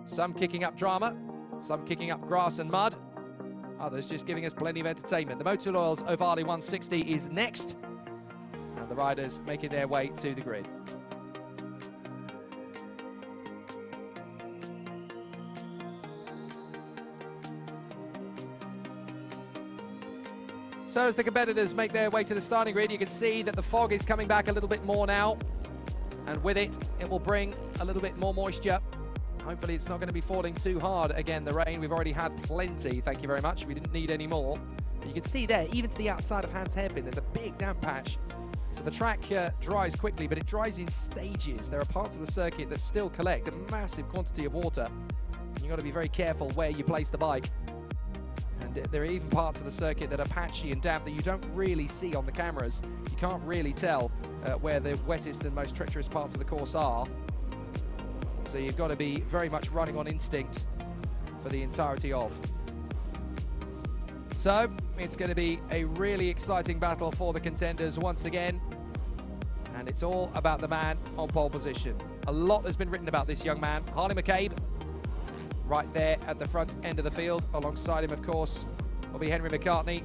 S1: Some kicking up drama, some kicking up grass and mud, others just giving us plenty of entertainment. The Motor Oil's Ovalie 160 is next, and the riders making their way to the grid. So as the competitors make their way to the starting grid, you can see that the fog is coming back a little bit more now. And with it, it will bring a little bit more moisture. Hopefully it's not going to be falling too hard. Again, the rain, we've already had plenty. Thank you very much. We didn't need any more. But you can see there, even to the outside of Hans Hairpin, there's a big damp patch. So the track dries quickly, but it dries in stages. There are parts of the circuit that still collect a massive quantity of water. You've got to be very careful where you place the bike. And there are even parts of the circuit that are patchy and damp that you don't really see on the cameras. You can't really tell where the wettest and most treacherous parts of the course are. So you've got to be very much running on instinct for the entirety of. So it's going to be a really exciting battle for the contenders once again. And it's all about the man on pole position. A lot has been written about this young man, Harley McCabe. Right there at the front end of the field. Alongside him, of course, will be Henry McCartney.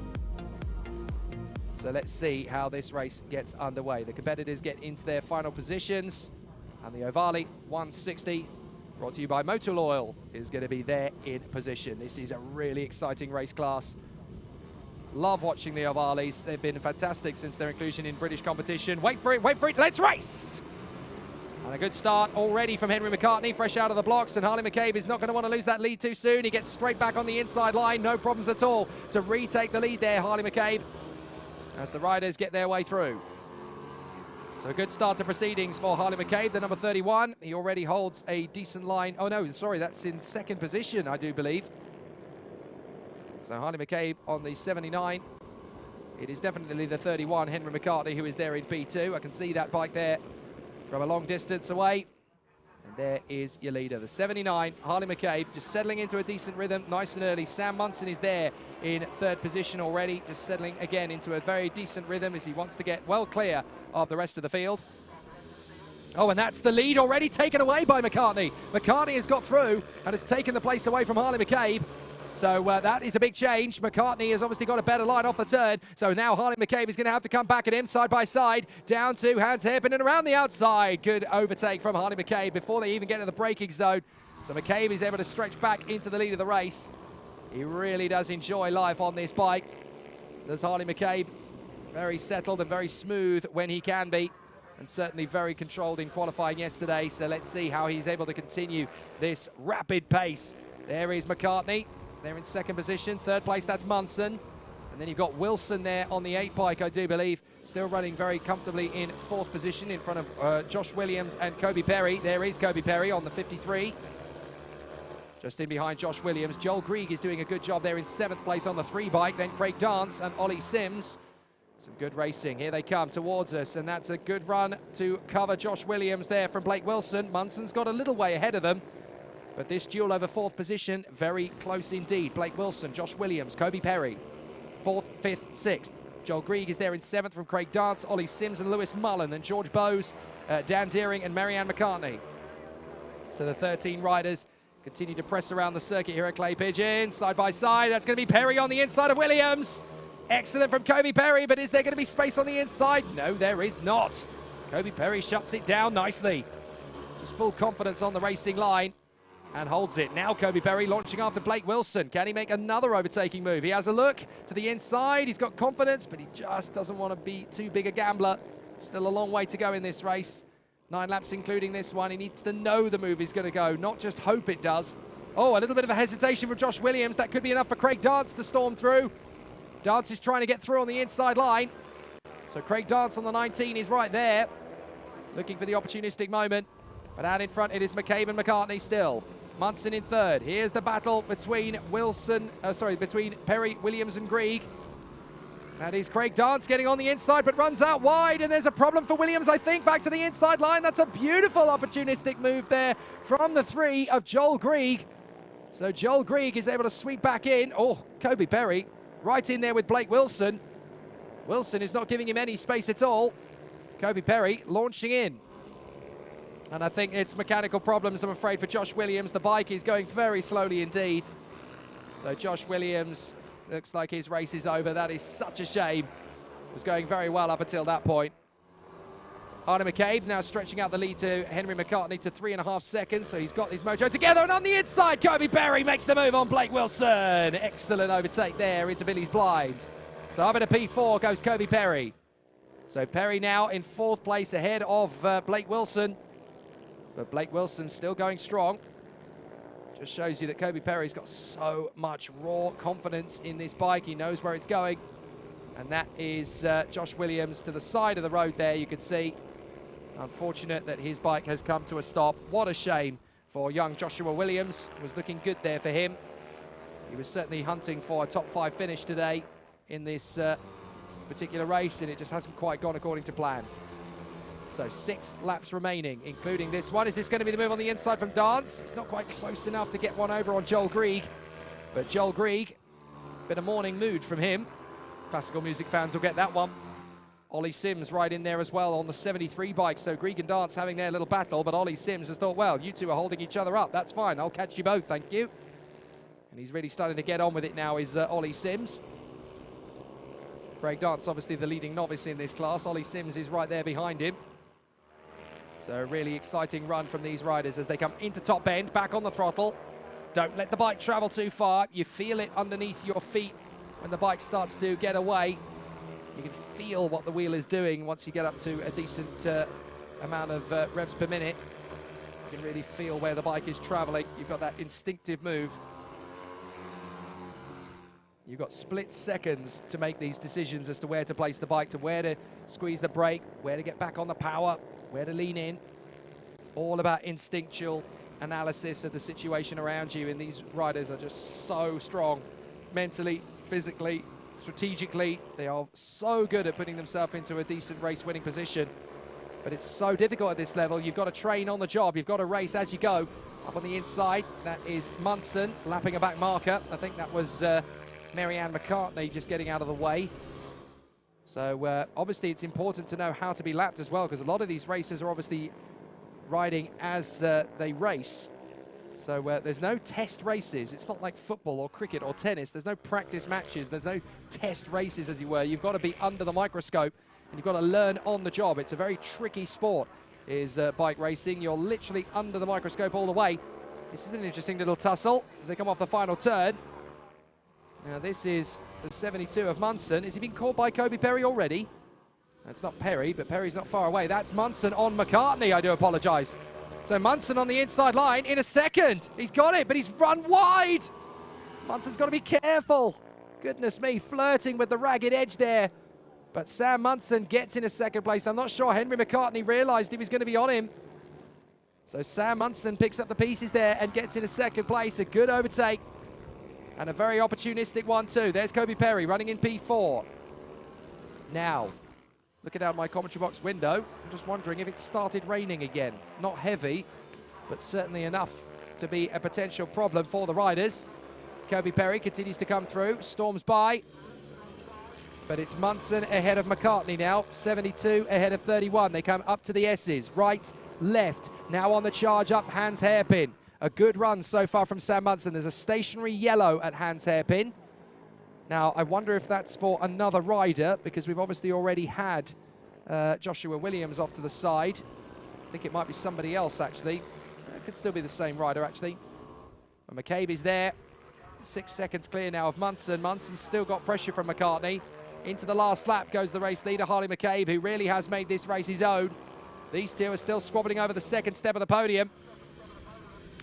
S1: So let's see how this race gets underway. The competitors get into their final positions. And the Ovalie 160, brought to you by Motor Oil, is going to be there in position. This is a really exciting race class. Love watching the Ovalies. They've been fantastic since their inclusion in British competition. Wait for it, let's race! And a good start already from Henry McCartney, fresh out of the blocks, and Harley McCabe is not going to want to lose that lead too soon. He gets straight back on the inside line, no problems at all to retake the lead there, Harley McCabe, as the riders get their way through. So a good start to proceedings for Harley McCabe, the number 31. He already holds a decent line. Oh no, sorry, that's in second position, I do believe. So Harley McCabe on the 79. It is definitely the 31, Henry McCartney, who is there in P2. I can see that bike there from a long distance away. And there is your leader, the 79, Harley McCabe, just settling into a decent rhythm, nice and early. Sam Munson is there in third position already, just settling again into a very decent rhythm as he wants to get well clear of the rest of the field. Oh, and that's the lead already taken away by McCartney. McCartney has got through and has taken the place away from Harley McCabe. So that is a big change. McCartney has obviously got a better line off the turn. So now Harley McCabe is going to have to come back at him side by side. Down to Hans Hairpin and around the outside. Good overtake from Harley McCabe before they even get to the braking zone. So McCabe is able to stretch back into the lead of the race. He really does enjoy life on this bike. There's Harley McCabe. Very settled and very smooth when he can be. And certainly very controlled in qualifying yesterday. So let's see how he's able to continue this rapid pace. There is McCartney. They're in second position. Third place, that's Munson. And then you've got Wilson there on the 8 bike, I do believe. Still running very comfortably in fourth position in front of Josh Williams and Kobe Perry. There is Kobe Perry on the 53. Just in behind Josh Williams. Joel Grieg is doing a good job there in 7th place on the 3 bike. Then Craig Dance and Ollie Sims. Some good racing. Here they come towards us. And that's a good run to cover Josh Williams there from Blake Wilson. Munson's got a little way ahead of them. But this duel over 4th position, very close indeed. Blake Wilson, Josh Williams, Kobe Perry, 4th, 5th, 6th. Joel Grieg is there in 7th from Craig Dance, Ollie Sims and Lewis Mullen, and George Bowes, Dan Deering and Mary-Ann McCartney. So the 13 riders continue to press around the circuit here at Clay Pigeon, side by side. That's going to be Perry on the inside of Williams. Excellent from Kobe Perry, but is there going to be space on the inside? No, there is not. Kobe Perry shuts it down nicely. Just full confidence on the racing line. And holds it. Now Kobe Perry launching after Blake Wilson. Can he make another overtaking move? He has a look to the inside. He's got confidence, but he just doesn't want to be too big a gambler. Still a long way to go in this race. 9 laps including this one. He needs to know the move is going to go, not just hope it does. Oh, a little bit of a hesitation from Josh Williams. That could be enough for Craig Dance to storm through. Dance is trying to get through on the inside line. So Craig Dance on the 19 is right there, looking for the opportunistic moment. But out in front, it is McCabe and McCartney still. Munson in 3rd. Here's the battle between between Perry, Williams and Grieg. That is Craig Dance getting on the inside, but runs out wide, and there's a problem for Williams, I think. Back to the inside line. That's a beautiful opportunistic move there from the 3 of Joel Grieg. So Joel Grieg is able to sweep back in. Oh, Kobe Perry right in there with Blake Wilson. Wilson is not giving him any space at all. Kobe Perry launching in. And I think it's mechanical problems, I'm afraid, for Josh Williams. The bike is going very slowly indeed. So Josh Williams looks like his race is over. That is such a shame. Was going very well up until that point. Arne McCabe now stretching out the lead to Henry McCartney to 3.5 seconds. So he's got his mojo together, and on the inside, Kobe Perry makes the move on Blake Wilson. Excellent overtake there into Billy's blind. So up at a P4 goes Kobe Perry. So Perry now in 4th place ahead of Blake Wilson. But Blake Wilson's still going strong. Just shows you that Kobe Perry's got so much raw confidence in this bike. He knows where it's going. And that is Josh Williams to the side of the road there, you can see. Unfortunate that his bike has come to a stop. What a shame for young Joshua Williams. It was looking good there for him. He was certainly hunting for a top 5 finish today in this particular race, and it just hasn't quite gone according to plan. So 6 laps remaining, including this one. Is this going to be the move on the inside from Dance? It's not quite close enough to get one over on Joel Grieg. But Joel Grieg, bit of morning mood from him. Classical music fans will get that one. Ollie Sims right in there as well on the 73 bike. So Grieg and Dance having their little battle, but Ollie Sims has thought, well, you two are holding each other up. That's fine. I'll catch you both, thank you. And he's really starting to get on with it now, is Ollie Sims. Craig Dance, obviously the leading novice in this class. Ollie Sims is right there behind him. So a really exciting run from these riders as they come into top end, back on the throttle. Don't let the bike travel too far. You feel it underneath your feet when the bike starts to get away. You can feel what the wheel is doing once you get up to a decent amount of revs per minute. You can really feel where the bike is traveling. You've got that instinctive move. You've got split seconds to make these decisions as to where to place the bike, to where to squeeze the brake, where to get back on the power, where to lean in. It's all about instinctual analysis of the situation around you, and these riders are just so strong mentally, physically, strategically. They are so good at putting themselves into a decent race winning position, but it's so difficult at this level. You've got to train on the job. You've got to race as you go. Up on the inside, that is Munson lapping a back marker. I think that was Marianne McCartney just getting out of the way. So obviously it's important to know how to be lapped as well, because a lot of these racers are obviously riding as they race. So there's no test races. It's not like football or cricket or tennis. There's no practice matches. There's no test races, as you were. You've got to be under the microscope, and you've got to learn on the job. It's a very tricky sport, is bike racing. You're literally under the microscope all the way. This is an interesting little tussle as they come off the final turn. Now this is the 72 of Munson. Is he being caught by Kobe Perry already? That's not Perry, but Perry's not far away. That's Munson on McCartney, I do apologise. So Munson on the inside line in a second. He's got it, but he's run wide. Munson's got to be careful. Goodness me, flirting with the ragged edge there. But Sam Munson gets in a second place. I'm not sure Henry McCartney realised he was going to be on him. So Sam Munson picks up the pieces there and gets in a second place. A good overtake. And a very opportunistic one too. There's Kobe Perry running in P4. Now, looking out my commentary box window, I'm just wondering if it started raining again. Not heavy, but certainly enough to be a potential problem for the riders. Kobe Perry continues to come through, storms by. But it's Munson ahead of McCartney now. 72 ahead of 31. They come up to the S's. Right, left. Now on the charge up, Hans Hairpin. A good run so far from Sam Munson. There's a stationary yellow at Hans Hairpin. Now, I wonder if that's for another rider, because we've obviously already had Joshua Williams off to the side. I think it might be somebody else, actually. It could still be the same rider, actually. And McCabe is there. 6 seconds clear now of Munson. Munson's still got pressure from McCartney. Into the last lap goes the race leader, Harley McCabe, who really has made this race his own. These two are still squabbling over the second step of the podium.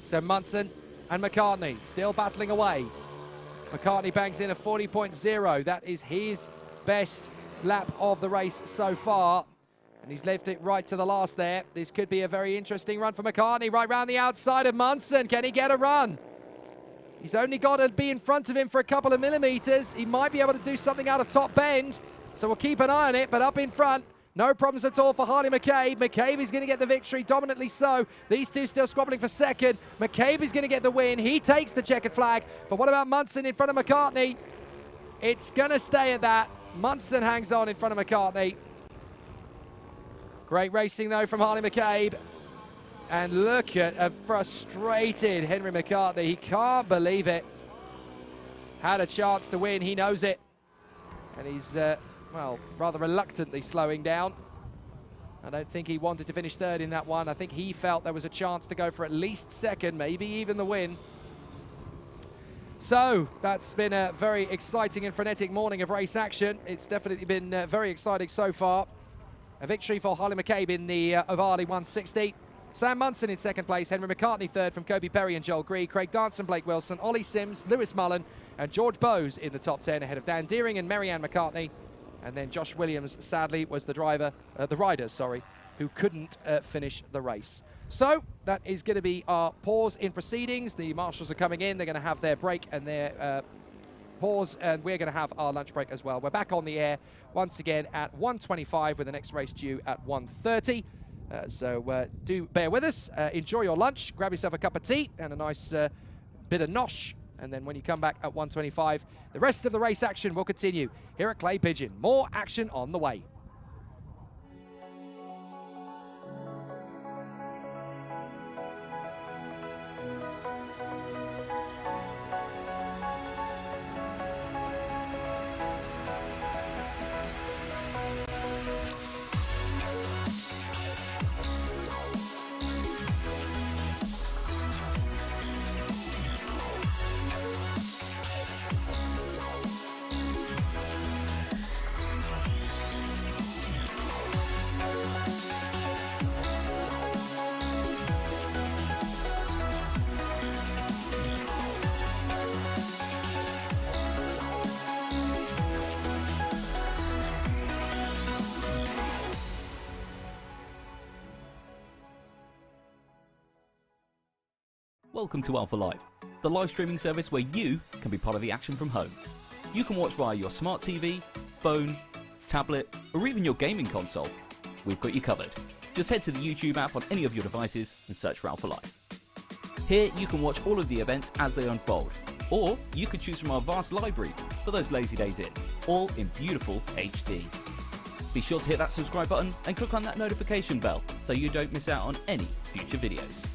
S1: So Munson and McCartney still battling away. McCartney bangs in a 40.0. That is his best lap of the race so far. And he's left it right to the last there. This could be a very interesting run for McCartney right round the outside of Munson. Can he get a run? He's only got to be in front of him for a couple of millimeters. He might be able to do something out of top bend. So we'll keep an eye on it, but up in front, no problems at all for Harley McCabe. McCabe is going to get the victory, dominantly so. These two still squabbling for second. McCabe is going to get the win. He takes the checkered flag. But what about Munson in front of McCartney? It's going to stay at that. Munson hangs on in front of McCartney. Great racing, though, from Harley McCabe. And look at a frustrated Henry McCartney. He can't believe it. Had a chance to win. He knows it. And he's, well, rather reluctantly slowing down. I don't think he wanted to finish third in that one. I think he felt there was a chance to go for at least second, maybe even the win. So that's been a very exciting and frenetic morning of race action. It's definitely been very exciting so far. A victory for Harley McCabe in the Ovalie 160. Sam Munson in second place, Henry McCartney third from Kobe Perry and Joel Gree, Craig Dance and Blake Wilson, Ollie Sims, Lewis Mullen and George Bowes in the top 10 ahead of Dan Deering and Marianne McCartney. And then Josh Williams, sadly, was the rider, who couldn't finish the race. So that is going to be our pause in proceedings. The marshals are coming in. They're going to have their break and their pause, and we're going to have our lunch break as well. We're back on the air once again at 1:25 with the next race due at 1:30. So do bear with us. Enjoy your lunch. Grab yourself a cup of tea and a nice bit of nosh. And then when you come back at 1:25, the rest of the race action will continue here at Clay Pigeon. More action on the way.
S5: Welcome to Alpha Live, the live streaming service where you can be part of the action from home. You can watch via your smart TV, phone, tablet, or even your gaming console. We've got you covered. Just head to the YouTube app on any of your devices and search for Alpha Live. Here you can watch all of the events as they unfold, or you can choose from our vast library for those lazy days in, all in beautiful HD. Be sure to hit that subscribe button and click on that notification bell so you don't miss out on any future videos.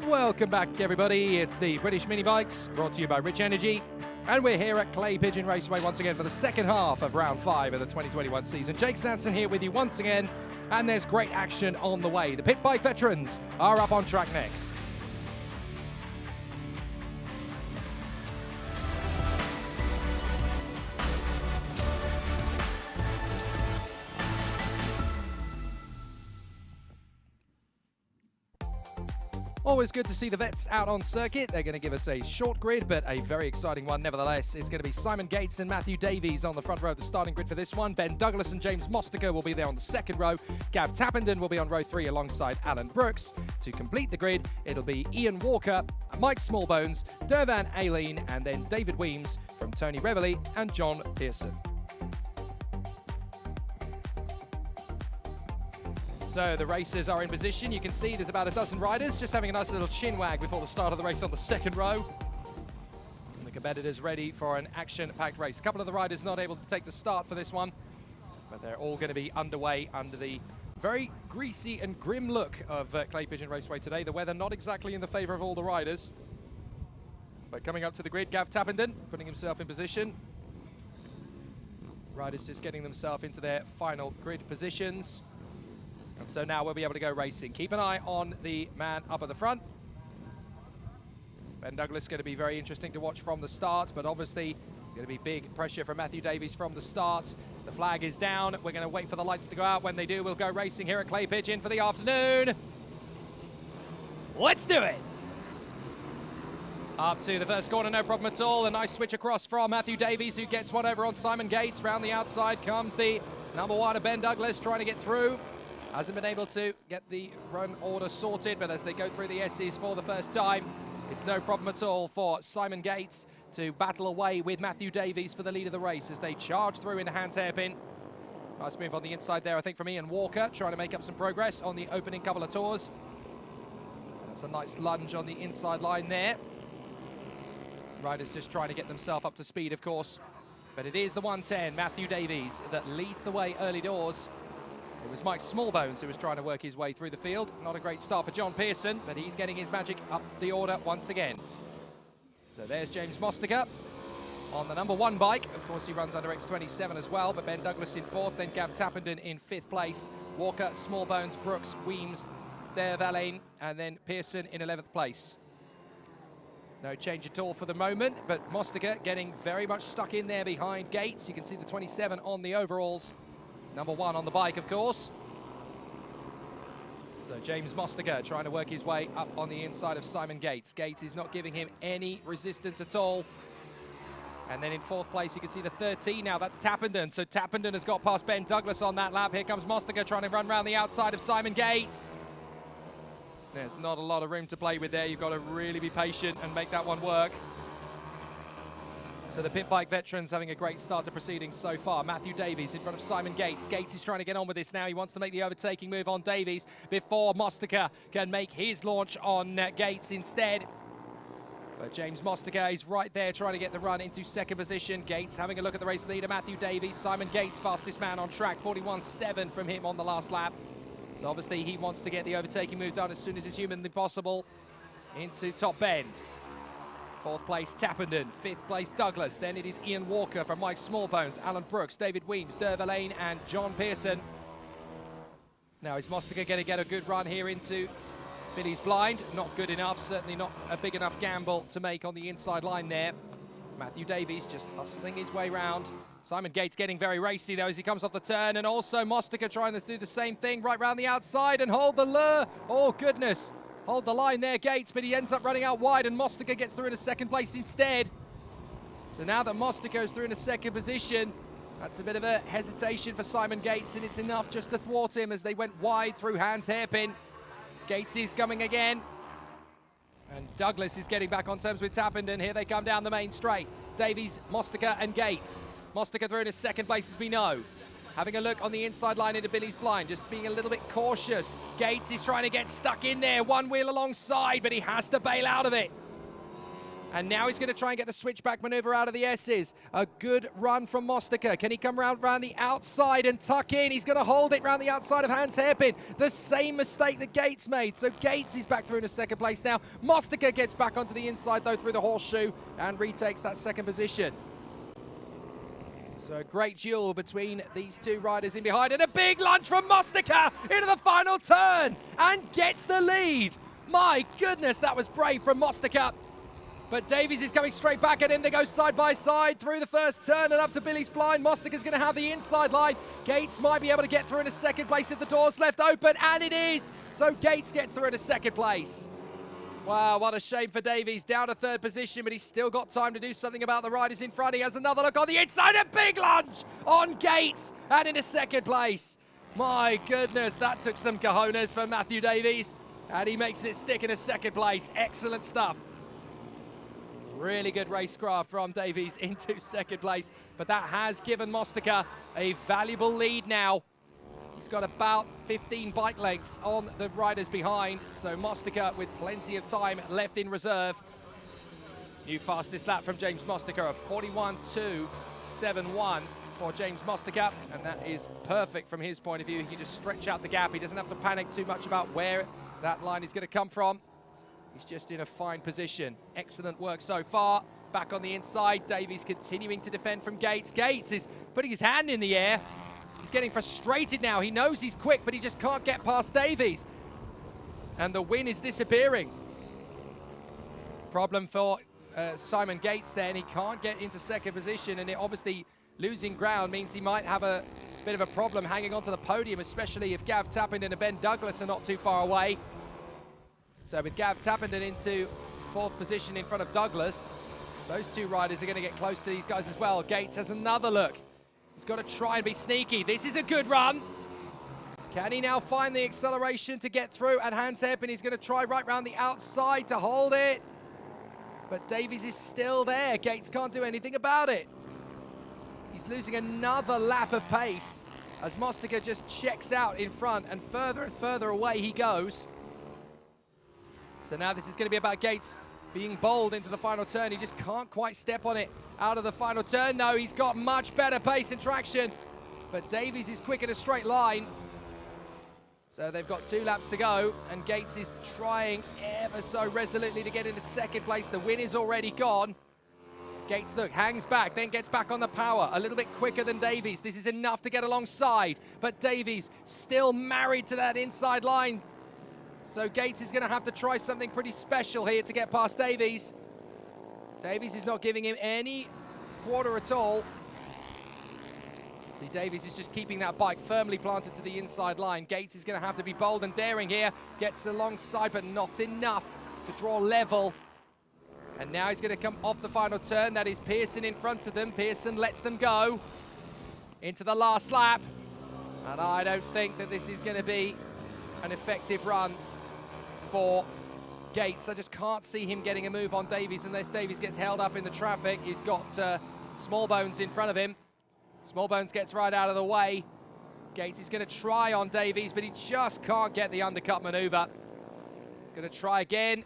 S1: Welcome back, everybody. It's the British Mini Bikes, brought to you by Rich Energy. And we're here at Clay Pigeon Raceway once again for the second half of round 5 of the 2021 season. Jake Sanson here with you once again, and there's great action on the way. The pit bike veterans are up on track next. Always good to see the vets out on circuit. They're going to give us a short grid, but a very exciting one nevertheless. It's going to be Simon Gates and Matthew Davies on the front row of the starting grid for this one. Ben Douglas and James Mostiker will be there on the second row. Gav Tappenden will be on row 3 alongside Alan Brooks. To complete the grid, it'll be Ian Walker, Mike Smallbones, Dervan Aileen, and then David Weems from Tony Reveille and John Pearson. So the racers are in position. You can see there's about a dozen riders just having a nice little chin wag before the start of the race on the second row. And the competitors ready for an action-packed race. A couple of the riders not able to take the start for this one, but they're all going to be underway under the very greasy and grim look of Clay Pigeon Raceway today. The weather not exactly in the favour of all the riders. But coming up to the grid, Gav Tappenden putting himself in position. Riders just getting themselves into their final grid positions. And so now we'll be able to go racing. Keep an eye on the man up at the front. Ben Douglas going to be very interesting to watch from the start, but obviously it's going to be big pressure from Matthew Davies from the start. The flag is down. We're going to wait for the lights to go out. When they do, we'll go racing here at Clay Pigeon for the afternoon. Let's do it. Up to the first corner, no problem at all. A nice switch across from Matthew Davies, who gets one over on Simon Gates. Round the outside comes the number 1 of Ben Douglas, trying to get through. Hasn't been able to get the run order sorted, but as they go through the S's for the first time, it's no problem at all for Simon Gates to battle away with Matthew Davies for the lead of the race as they charge through into Hans Hairpin. Nice move on the inside there, I think, from Ian Walker, trying to make up some progress on the opening couple of tours. That's a nice lunge on the inside line there. Riders just trying to get themselves up to speed, of course. But it is the 110, Matthew Davies, that leads the way early doors. It was Mike Smallbones who was trying to work his way through the field. Not a great start for John Pearson, but he's getting his magic up the order once again. So there's James Mostiker on the number 1 bike. Of course, he runs under X27 as well, but Ben Douglas in 4th, then Gav Tappenden in 5th place. Walker, Smallbones, Brooks, Weems, Dervan, and then Pearson in 11th place. No change at all for the moment, but Mostiker getting very much stuck in there behind Gates. You can see the 27 on the overalls. It's number 1 on the bike, of course. So James Mostiker trying to work his way up on the inside of Simon Gates. Gates is not giving him any resistance at all. And then in 4th place, you can see the 13 now. That's Tappenden. So Tappenden has got past Ben Douglas on that lap. Here comes Mostiker trying to run around the outside of Simon Gates. There's not a lot of room to play with there. You've got to really be patient and make that one work. So the pit bike veterans having a great start to proceedings so far. Matthew Davies in front of Simon Gates. Gates is trying to get on with this now. He wants to make the overtaking move on Davies before Mostiker can make his launch on Gates instead. But James Mostiker is right there trying to get the run into 2nd position. Gates having a look at the race leader, Matthew Davies. Simon Gates, fastest man on track, 41.7 from him on the last lap. So obviously he wants to get the overtaking move done as soon as is humanly possible into Top Bend. 4th place, Tappenden. 5th place, Douglas. Then it is Ian Walker from Mike Smallbones, Alan Brooks, David Weems, Dervan, and John Pearson. Now, is Mostiker going to get a good run here into Billy's Blind? Not good enough. Certainly not a big enough gamble to make on the inside line there. Matthew Davies just hustling his way round. Simon Gates getting very racy, though, as he comes off the turn. And also Mostiker trying to do the same thing right round the outside and hold the lure. Oh, goodness. Hold the line there, Gates, but he ends up running out wide, and Mostiker gets through into 2nd place instead. So now that Mostiker is through into 2nd position, that's a bit of a hesitation for Simon Gates, and it's enough just to thwart him as they went wide through Hans Hairpin. Gates is coming again. And Douglas is getting back on terms with Tappenden. Here they come down the main straight. Davies, Mostiker, and Gates. Mostiker through into 2nd place, as we know. Having a look on the inside line into Billy's Blind, just being a little bit cautious. Gates is trying to get stuck in there, one wheel alongside, but he has to bail out of it. And now he's going to try and get the switchback maneuver out of the S's. A good run from Mostica. Can he come round the outside and tuck in? He's going to hold it round the outside of Hans Hairpin. The same mistake that Gates made. So Gates is back through into second place now. Mostica gets back onto the inside, though, through the horseshoe and retakes that second position. So a great duel between these two riders in behind. And a big lunge from Mostica into the final turn and gets the lead. My goodness, that was brave from Mostica. But Davies is coming straight back at him. They go side by side through the first turn and up to Billy's blind. Mostica's going to have the inside line. Gates might be able to get through into second place if the door's left open, and it is. So Gates gets through into second place. Wow, what a shame for Davies. Down to third position, but he's still got time to do something about the riders in front. He has another look on the inside. A big lunge on Gates and into second place. My goodness, that took some cojones for Matthew Davies. And he makes it stick in a second place. Excellent stuff. Really good racecraft from Davies into second place, but that has given Mostica a valuable lead now. He's got about 15 bike lengths on the riders behind, so Mostica with plenty of time left in reserve. New fastest lap from James Mostica, a 41.271 for James Mostica, and that is perfect from his point of view. He can just stretch out the gap. He doesn't have to panic too much about where that line is going to come from. He's just in a fine position. Excellent work so far. Back on the inside, Davies continuing to defend from Gates. Gates is putting his hand in the air. He's getting frustrated now. He knows he's quick, but he just can't get past Davies. And the win is disappearing. Problem for Simon Gates then. He can't get into second position, and it obviously losing ground means he might have a bit of a problem hanging onto the podium, especially if Gav Tappenden and Ben Douglas are not too far away. So with Gav Tappenden into fourth position in front of Douglas, those two riders are going to get close to these guys as well. Gates has another look. He's got to try and be sneaky. This is a good run. Can he now find the acceleration to get through? And Hans Hairpin, he's going to try right round the outside to hold it. But Davies is still there. Gates can't do anything about it. He's losing another lap of pace as Mostica just checks out in front, and further away he goes. So now this is going to be about Gates being bold into the final turn. He just can't quite step on it out of the final turn. No, he's got much better pace and traction, but Davies is quick in a straight line. So they've got 2 laps to go, and Gates is trying ever so resolutely to get into second place. The win is already gone. Gates, look, hangs back, then gets back on the power. A little bit quicker than Davies. This is enough to get alongside, but Davies still married to that inside line. So Gates is going to have to try something pretty special here to get past Davies. Davies is not giving him any quarter at all. See, Davies is just keeping that bike firmly planted to the inside line. Gates is going to have to be bold and daring here. Gets alongside, but not enough to draw level. And now he's going to come off the final turn. That is Pearson in front of them. Pearson lets them go into the last lap. And I don't think that this is going to be an effective run for Gates. I just can't see him getting a move on Davies unless Davies gets held up in the traffic. He's got Smallbones in front of him. Smallbones gets right out of the way. Gates is going to try on Davies, but he just can't get the undercut maneuver. He's going to try again,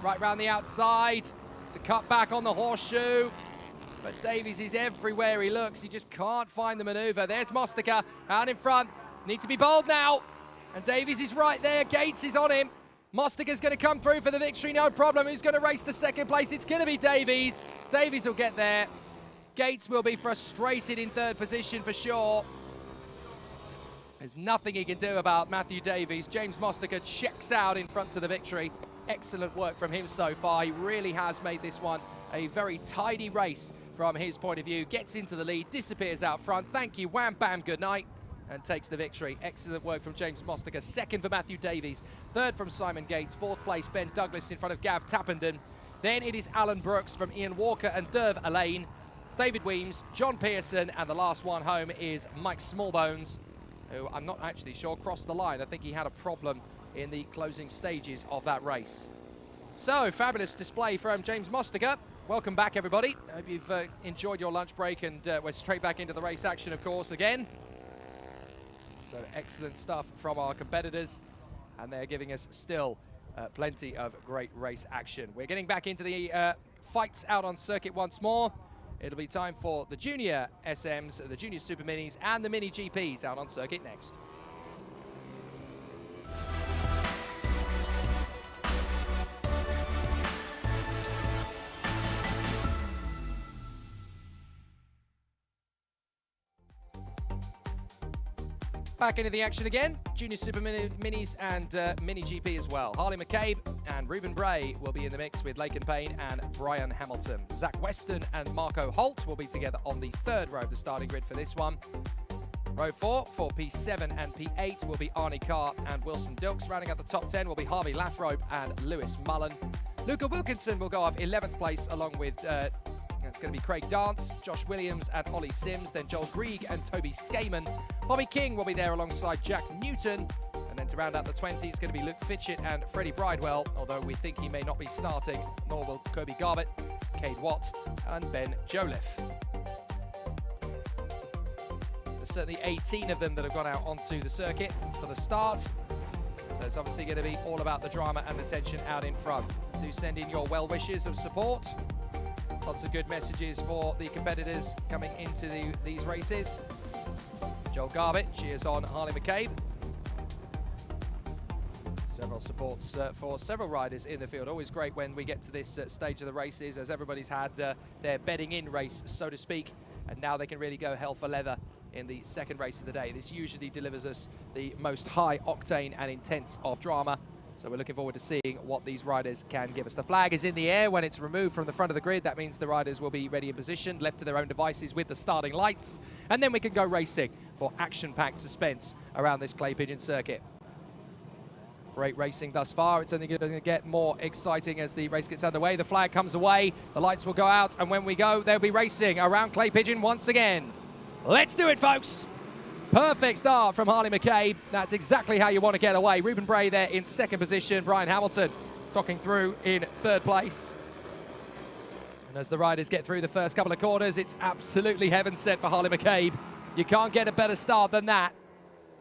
S1: right round the outside to cut back on the horseshoe. But Davies is everywhere he looks. He just can't find the maneuver. There's Mostica out in front. Need to be bold now. And Davies is right there. Gates is on him. Mostica's going to come through for the victory, no problem. Who's going to race to second place? It's going to be Davies. Davies will get there. Gates will be frustrated in third position for sure. There's nothing he can do about Matthew Davies. James Mostica checks out in front to the victory. Excellent work from him so far. He really has made this one a very tidy race from his point of view. Gets into the lead, disappears out front. Thank you, wham, bam, good night. And takes the victory. Excellent work from James Mostica. Second for Matthew Davies. Third from Simon Gates. Fourth place, Ben Douglas in front of Gav Tappenden. Then it is Alan Brooks from Ian Walker and Derv Allain. David Weems, John Pearson, and the last one home is Mike Smallbones, who I'm not actually sure crossed the line. I think he had a problem in the closing stages of that race. So, fabulous display from James Mostica. Welcome back, everybody. I hope you've enjoyed your lunch break, and we're straight back into the race action, of course, again. So excellent stuff from our competitors, and they're giving us still plenty of great race action. We're getting back into the fights out on circuit once more. It'll be time for the Junior SMs, the Junior Super Minis, and the Mini GPs out on circuit next. Back into the action again. Junior Super Minis and Mini GP as well. Harley McCabe and Ruben Bray will be in the mix with Laken Payne and Brian Hamilton. Zach Weston and Marco Holt will be together on the third row of the starting grid for this one. Row 4 for P7 and P8 will be Arnie Carr and Wilson Dilks. Rounding out the top 10 will be Harvey Lathrope and Lewis Mullen. Luca Wilkinson will go off 11th place along with it's going to be Craig Dance, Josh Williams and Ollie Sims, then Joel Grieg and Toby Skaman. Bobby King will be there alongside Jack Newton. And then to round out the 20, it's going to be Luke Fitchett and Freddie Bridewell, although we think he may not be starting, nor will Kobe Garbutt, Cade Watt and Ben Joliffe. There's certainly 18 of them that have gone out onto the circuit for the start. So it's obviously going to be all about the drama and the tension out in front. Do send in your well wishes of support. Lots of good messages for the competitors coming into these races. Joel Garbutt cheers on Harley McCabe. Several supports for several riders in the field. Always great when we get to this stage of the races, as everybody's had their bedding in race, so to speak, and now they can really go hell for leather in the second race of the day. This usually delivers us the most high octane and intense of drama. So we're looking forward to seeing what these riders can give us. The flag is in the air when it's removed from the front of the grid. That means the riders will be ready and positioned, left to their own devices with the starting lights. And then we can go racing for action-packed suspense around this clay pigeon circuit. Great racing thus far. It's only going to get more exciting as the race gets underway. The flag comes away, the lights will go out, and when we go, they'll be racing around clay pigeon once again. Let's do it, folks! Perfect start from Harley McCabe. That's exactly how you want to get away. Ruben Bray there in second position. Brian Hamilton talking through in third place. And as the riders get through the first couple of corners, it's absolutely heaven sent for Harley McCabe. You can't get a better start than that.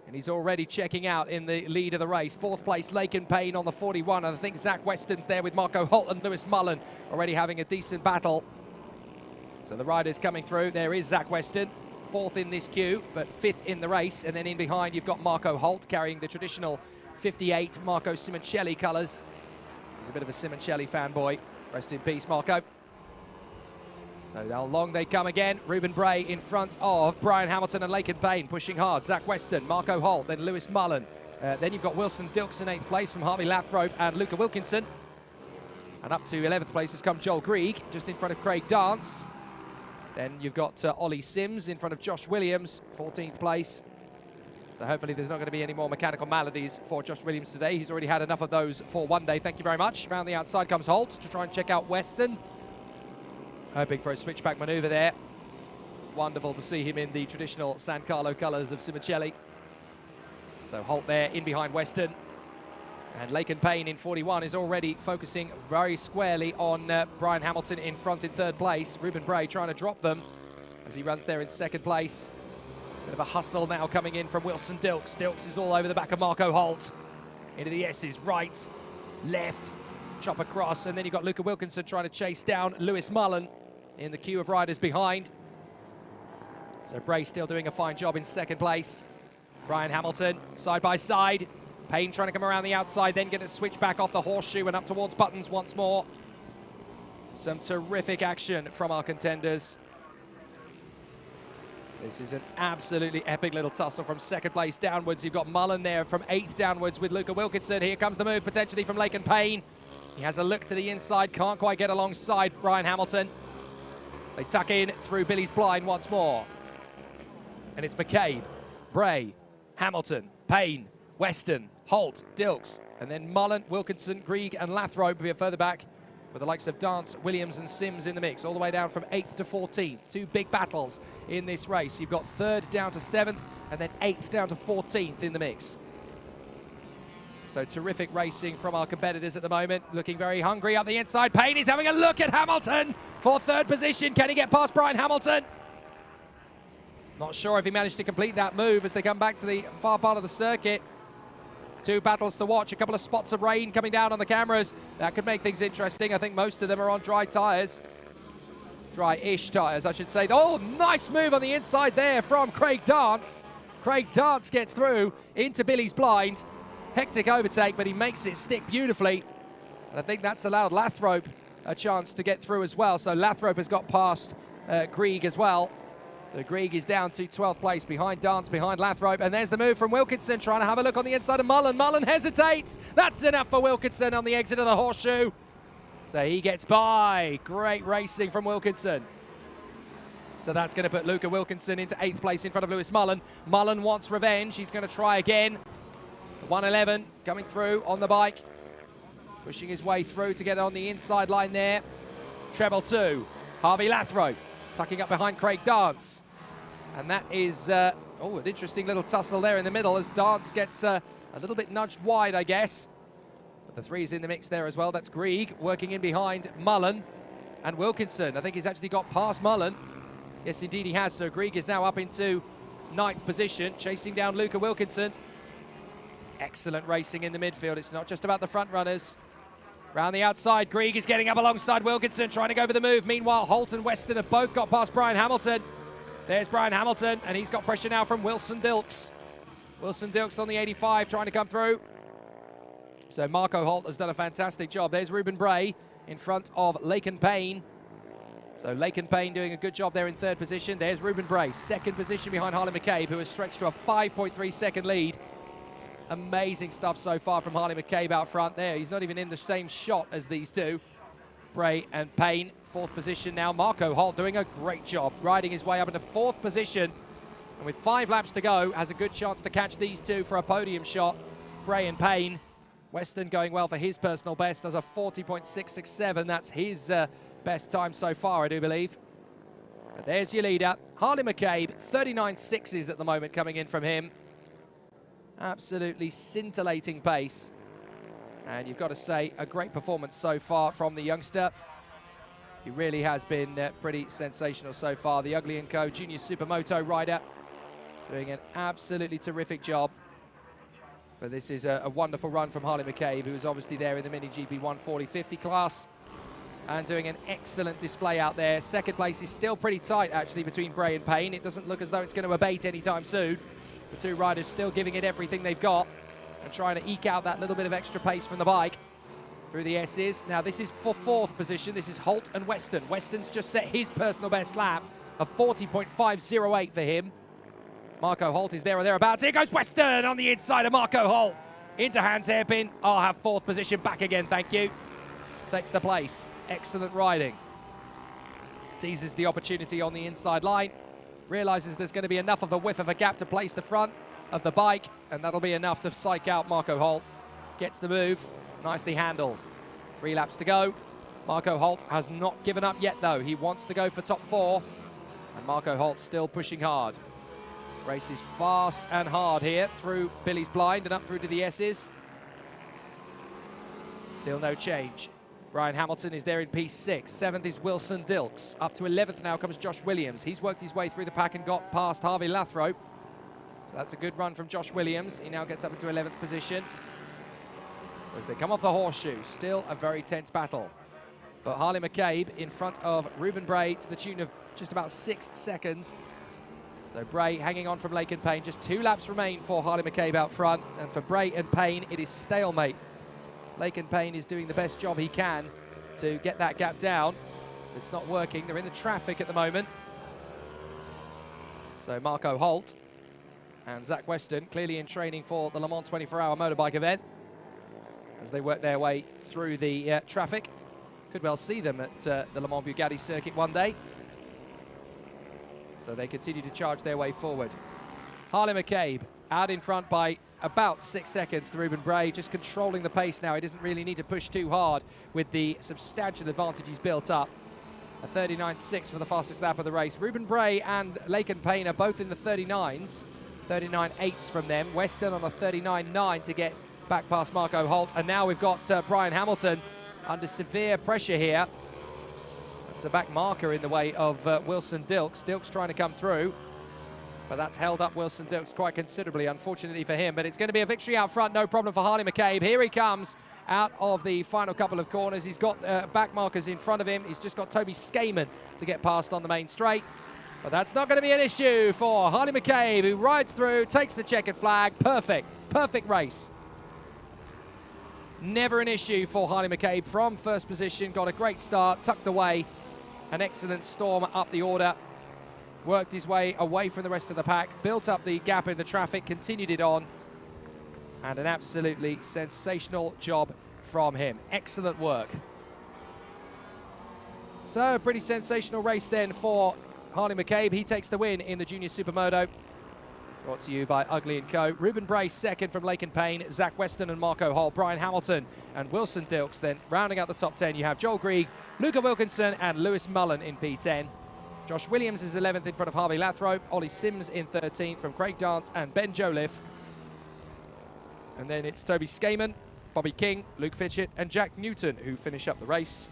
S1: And he's already checking out in the lead of the race. Fourth place, Laken Payne on the 41. And I think Zach Weston's there with Marco Holt and Lewis Mullen already having a decent battle. So the riders coming through. There is Zach Weston. Fourth in this queue, but fifth in the race. And then in behind, you've got Marco Holt carrying the traditional 58 Marco Simoncelli colours. He's a bit of a Simoncelli fanboy. Rest in peace, Marco. So how long they come again. Ruben Bray in front of Brian Hamilton and Laken Payne, pushing hard. Zach Weston, Marco Holt, then Lewis Mullen. Then you've got Wilson Dilks in 8th place from Harvey Lathrope and Luca Wilkinson. And up to 11th place has come Joel Grieg, just in front of Craig Dance. Then you've got Ollie Sims in front of Josh Williams, 14th place. So hopefully there's not going to be any more mechanical maladies for Josh Williams today. He's already had enough of those for one day. Thank you very much. Round the outside comes Holt to try and check out Weston. Hoping for a switchback manoeuvre there. Wonderful to see him in the traditional San Carlo colours of Simoncelli. So Holt there in behind Weston. And Laken Payne in 41 is already focusing very squarely on Brian Hamilton in front in third place. Ruben Bray trying to drop them as he runs there in second place. Bit of a hustle now coming in from Wilson Dilks. Dilks is all over the back of Marco Holt. Into the S's, right, left, chop across. And then you've got Luca Wilkinson trying to chase down Lewis Mullen in the queue of riders behind. So Bray still doing a fine job in second place. Brian Hamilton, side by side. Payne trying to come around the outside, then get a switch back off the horseshoe and up towards Buttons once more. Some terrific action from our contenders. This is an absolutely epic little tussle from second place downwards. You've got Mullen there from 8th downwards with Luca Wilkinson. Here comes the move potentially from Laken Payne. He has a look to the inside, can't quite get alongside Brian Hamilton. They tuck in through Billy's blind once more. And it's McCabe, Bray, Hamilton, Payne, Weston, Holt, Dilks, and then Mullen, Wilkinson, Grieg and Lathrope a bit further back with the likes of Dance, Williams and Sims in the mix, all the way down from 8th to 14th. Two big battles in this race. You've got 3rd down to 7th and then 8th down to 14th in the mix. So terrific racing from our competitors at the moment, looking very hungry up the inside. Payne is having a look at Hamilton for 3rd position. Can he get past Brian Hamilton? Not sure if he managed to complete that move as they come back to the far part of the circuit. Two battles to watch, a couple of spots of rain coming down on the cameras. That could make things interesting. I think most of them are on dry tyres. Dry-ish tyres, I should say. Oh, nice move on the inside there from Craig Dance. Craig Dance gets through into Billy's blind. Hectic overtake, but he makes it stick beautifully. And I think that's allowed Lathrope a chance to get through as well. So Lathrope has got past Grieg as well. So Grieg is down to 12th place behind Dance, behind Lathrope. And there's the move from Wilkinson, trying to have a look on the inside of Mullen. Mullen hesitates. That's enough for Wilkinson on the exit of the horseshoe. So he gets by. Great racing from Wilkinson. So that's going to put Luca Wilkinson into 8th place in front of Lewis Mullen. Mullen wants revenge. He's going to try again. 111 coming through on the bike. Pushing his way through to get on the inside line there. Treble 2. Harvey Lathrope tucking up behind Craig Dance. And that is, an interesting little tussle there in the middle as Dance gets a little bit nudged wide, I guess. But the 3 is in the mix there as well. That's Grieg working in behind Mullen and Wilkinson. I think he's actually got past Mullen. Yes, indeed he has. So Grieg is now up into 9th position, chasing down Luca Wilkinson. Excellent racing in the midfield. It's not just about the front runners. Round the outside, Grieg is getting up alongside Wilkinson, trying to go for the move. Meanwhile, Holt and Weston have both got past Brian Hamilton. There's Brian Hamilton, and he's got pressure now from Wilson Dilks. Wilson Dilks on the 85, trying to come through. So Marco Holt has done a fantastic job. There's Ruben Bray in front of Laken Payne. So Laken Payne doing a good job there in 3rd position. There's Ruben Bray, 2nd position behind Harley McCabe, who has stretched to a 5.3 second lead. Amazing stuff so far from Harley McCabe out front there. He's not even in the same shot as these two. Bray and Payne, 4th position now. Marco Holt doing a great job, riding his way up into 4th position. And with 5 laps to go, has a good chance to catch these two for a podium shot. Bray and Payne. Weston going well for his personal best, does a 40.667. That's his best time so far, I do believe. But there's your leader, Harley McCabe, 39.6s at the moment coming in from him. Absolutely scintillating pace. And you've got to say, a great performance so far from the youngster. He really has been pretty sensational so far. The Ugly & Co. Junior Supermoto rider doing an absolutely terrific job. But this is a wonderful run from Harley McCabe, who is obviously there in the Mini GP 140/50 class and doing an excellent display out there. 2nd place is still pretty tight, actually, between Bray and Payne. It doesn't look as though it's going to abate anytime soon. The 2 riders still giving it everything they've got and trying to eke out that little bit of extra pace from the bike through the S's. Now, this is for 4th position. This is Holt and Weston. Weston's just set his personal best lap of 40.508 for him. Marco Holt is there or thereabouts. Here goes Weston on the inside of Marco Holt. Into Hans Hairpin. I'll have 4th position back again, thank you. Takes the place. Excellent riding. Seizes the opportunity on the inside line. Realises there's going to be enough of a whiff of a gap to place the front of the bike, and that'll be enough to psych out Marco Holt. Gets the move. Nicely handled. 3 laps to go. Marco Holt has not given up yet, though. He wants to go for top 4. And Marco Holt still pushing hard. Races fast and hard here through Billy's blind and up through to the S's. Still no change. Brian Hamilton is there in P6. 7th is Wilson Dilks. Up to 11th now comes Josh Williams. He's worked his way through the pack and got past Harvey Lathrope. So that's a good run from Josh Williams. He now gets up into 11th position. As they come off the horseshoe, still a very tense battle. But Harley McCabe in front of Ruben Bray to the tune of just about 6 seconds. So Bray hanging on from Laken Payne. Just 2 laps remain for Harley McCabe out front. And for Bray and Payne, it is stalemate. Laken Payne is doing the best job he can to get that gap down. It's not working. They're in the traffic at the moment. So Marco Holt and Zach Weston clearly in training for the Le Mans 24-hour motorbike event as they work their way through the traffic. Could well see them at the Le Mans Bugatti circuit one day. So they continue to charge their way forward. Harley McCabe out in front by about 6 seconds to Ruben Bray, just controlling the pace now. He doesn't really need to push too hard with the substantial advantage he's built up. A 39.6 for the fastest lap of the race. Ruben Bray and Laken Payne are both in the 39s. 39.8s from them. Weston on a 39.9 to get back past Marco Holt. And now we've got Brian Hamilton under severe pressure here. That's a back marker in the way of Wilson Dilks. Dilks trying to come through. But that's held up Wilson Dilks quite considerably, unfortunately for him. But it's going to be a victory out front, no problem for Harley McCabe. Here he comes out of the final couple of corners. He's got back markers in front of him. He's just got Toby Skaman to get past on the main straight. But that's not going to be an issue for Harley McCabe, who rides through, takes the checkered flag. Perfect, perfect race. Never an issue for Harley McCabe from first position. Got a great start, tucked away. An excellent storm up the order. Worked his way away from the rest of the pack, built up the gap in the traffic, continued it on. And an absolutely sensational job from him. Excellent work. So a pretty sensational race then for Harley McCabe. He takes the win in the Junior Supermoto. Brought to you by Ugly & Co. Ruben Brace second from Lake and Payne. Zach Weston and Marco Hall. Brian Hamilton and Wilson Dilks. Then rounding out the top 10, you have Joel Grieg, Luca Wilkinson and Lewis Mullen in P10. Josh Williams is 11th in front of Harvey Lathrope. Ollie Sims in 13th from Craig Dance and Ben Joliffe. And then it's Toby Skaman, Bobby King, Luke Fitchett and Jack Newton who finish up the race.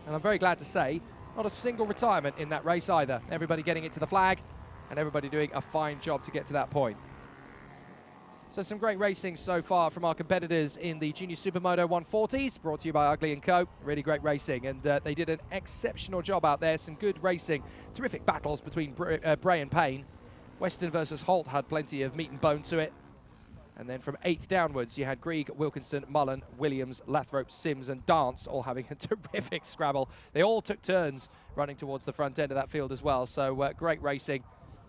S1: And I'm very glad to say, not a single retirement in that race either. Everybody getting it to the flag and everybody doing a fine job to get to that point. So some great racing so far from our competitors in the Junior Supermoto 140s, brought to you by Ugly & Co. Really great racing, and they did an exceptional job out there. Some good racing, terrific battles between Bray and Payne. Weston versus Holt had plenty of meat and bone to it. And then from 8th downwards, you had Grieg, Wilkinson, Mullen, Williams, Lathrope, Sims and Dance all having a terrific scrabble. They all took turns running towards the front end of that field as well. So great racing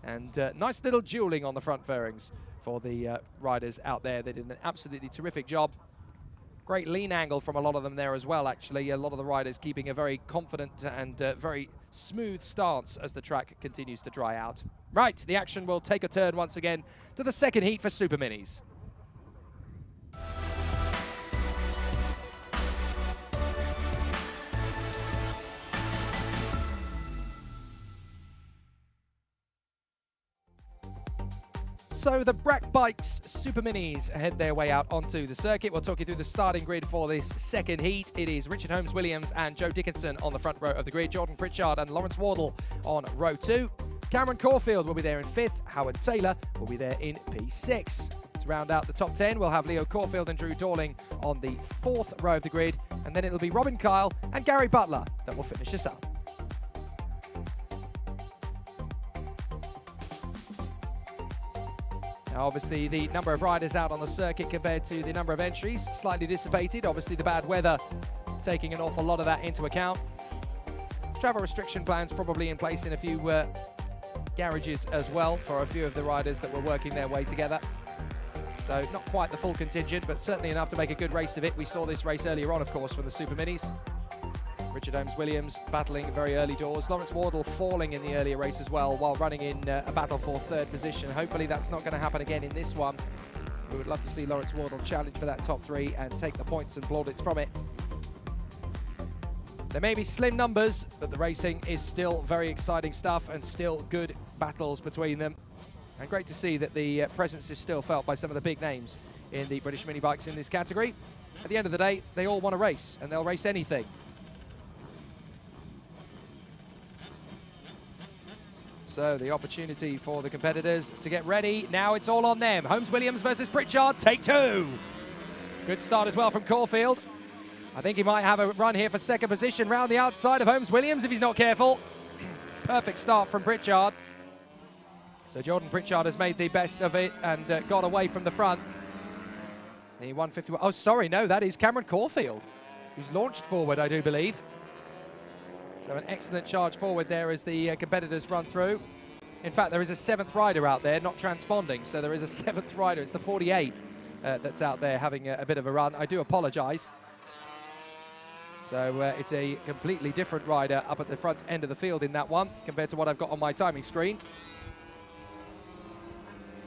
S1: and nice little dueling on the front fairings for the riders out there. They did an absolutely terrific job. Great lean angle from a lot of them there as well, actually. A lot of the riders keeping a very confident and very smooth stance as the track continues to dry out. Right, the action will take a turn once again to the second heat for Super Minis. So the Brack Bikes Super Minis head their way out onto the circuit. We'll talk you through the starting grid for this second heat. It is Richard Holmes-Williams and Joe Dickinson on the front row of the grid. Jordan Pritchard and Lawrence Wardle on row 2. Cameron Caulfield will be there in 5th. Howard Taylor will be there in P6. To round out the top 10, we'll have Leo Caulfield and Drew Dorling on the 4th row of the grid. And then it'll be Robin Kyle and Gary Butler that will finish us up. Now, obviously, the number of riders out on the circuit compared to the number of entries slightly dissipated. Obviously, the bad weather taking an awful lot of that into account. Travel restriction plans probably in place in a few garages as well for a few of the riders that were working their way together. So not quite the full contingent, but certainly enough to make a good race of it. We saw this race earlier on, of course, from the Super Minis. Richard Holmes-Williams battling very early doors. Lawrence Wardle falling in the earlier race as well while running in a battle for 3rd position. Hopefully that's not going to happen again in this one. We would love to see Lawrence Wardle challenge for that top 3 and take the points and plaudits from it. There may be slim numbers, but the racing is still very exciting stuff and still good battles between them. And great to see that the presence is still felt by some of the big names in the British mini bikes in this category. At the end of the day, they all want to race, and they'll race anything. So the opportunity for the competitors to get ready. Now it's all on them. Holmes-Williams versus Pritchard, take 2. Good start as well from Caulfield. I think he might have a run here for 2nd position round the outside of Holmes-Williams if he's not careful. Perfect start from Pritchard. So Jordan Pritchard has made the best of it and got away from the front. The 151. Oh, sorry, no, that is Cameron Caulfield, who's launched forward, I do believe. So an excellent charge forward there as the competitors run through. In fact, there is a 7th rider out there, not transponding. So there is a 7th rider. It's the 48 that's out there having a bit of a run. I do apologize. So it's a completely different rider up at the front end of the field in that one compared to what I've got on my timing screen.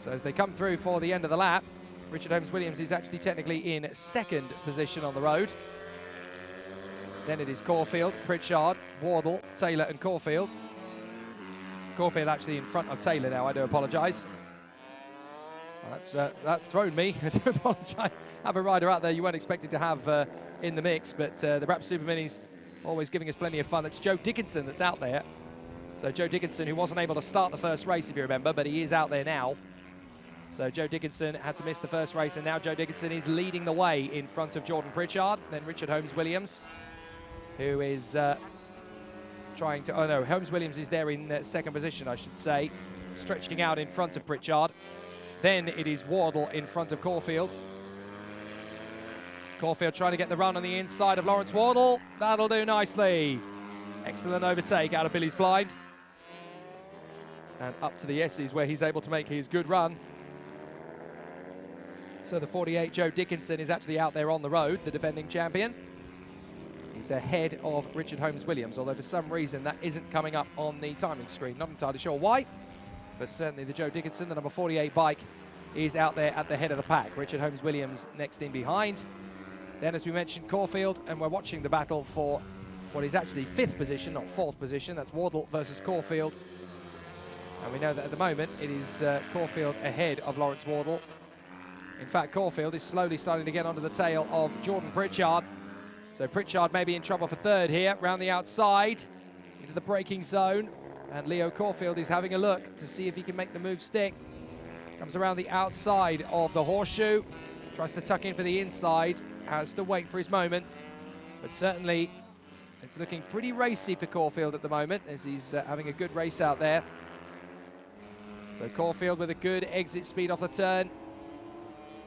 S1: So as they come through for the end of the lap, Richard Holmes-Williams is actually technically in 2nd position on the road. Then it is Caulfield, Pritchard, Wardle, Taylor and Caulfield. Caulfield actually in front of Taylor now, I do apologise. Well, that's thrown me, I do apologise. Have a rider out there you weren't expected to have in the mix, but the Brap Super Minis always giving us plenty of fun. It's Joe Dickinson that's out there. So Joe Dickinson, who wasn't able to start the first race, if you remember, but he is out there now. So Joe Dickinson had to miss the first race, and now Joe Dickinson is leading the way in front of Jordan Pritchard, then Richard Holmes-Williams, who is trying to, oh no, Holmes-Williams is there in second position, I should say, stretching out in front of Pritchard. Then it is Wardle in front of Caulfield. Caulfield trying to get the run on the inside of Lawrence Wardle. That'll do nicely. Excellent overtake out of Billy's blind. And up to the S's where he's able to make his good run. So the 48, Joe Dickinson, is actually out there on the road, the defending champion. He's ahead of Richard Holmes-Williams, although for some reason that isn't coming up on the timing screen. Not entirely sure why, but certainly the Joe Dickinson, the number 48 bike, is out there at the head of the pack. Richard Holmes-Williams next in behind. Then, as we mentioned, Caulfield, and we're watching the battle for what is actually 5th position, not 4th position. That's Wardle versus Caulfield. And we know that at the moment it is Caulfield ahead of Lawrence Wardle. In fact, Caulfield is slowly starting to get onto the tail of Jordan Pritchard. So Pritchard may be in trouble for 3rd here, round the outside, into the braking zone. And Leo Caulfield is having a look to see if he can make the move stick. Comes around the outside of the horseshoe, tries to tuck in for the inside, has to wait for his moment. But certainly, it's looking pretty racy for Caulfield at the moment, as he's having a good race out there. So Caulfield with a good exit speed off the turn.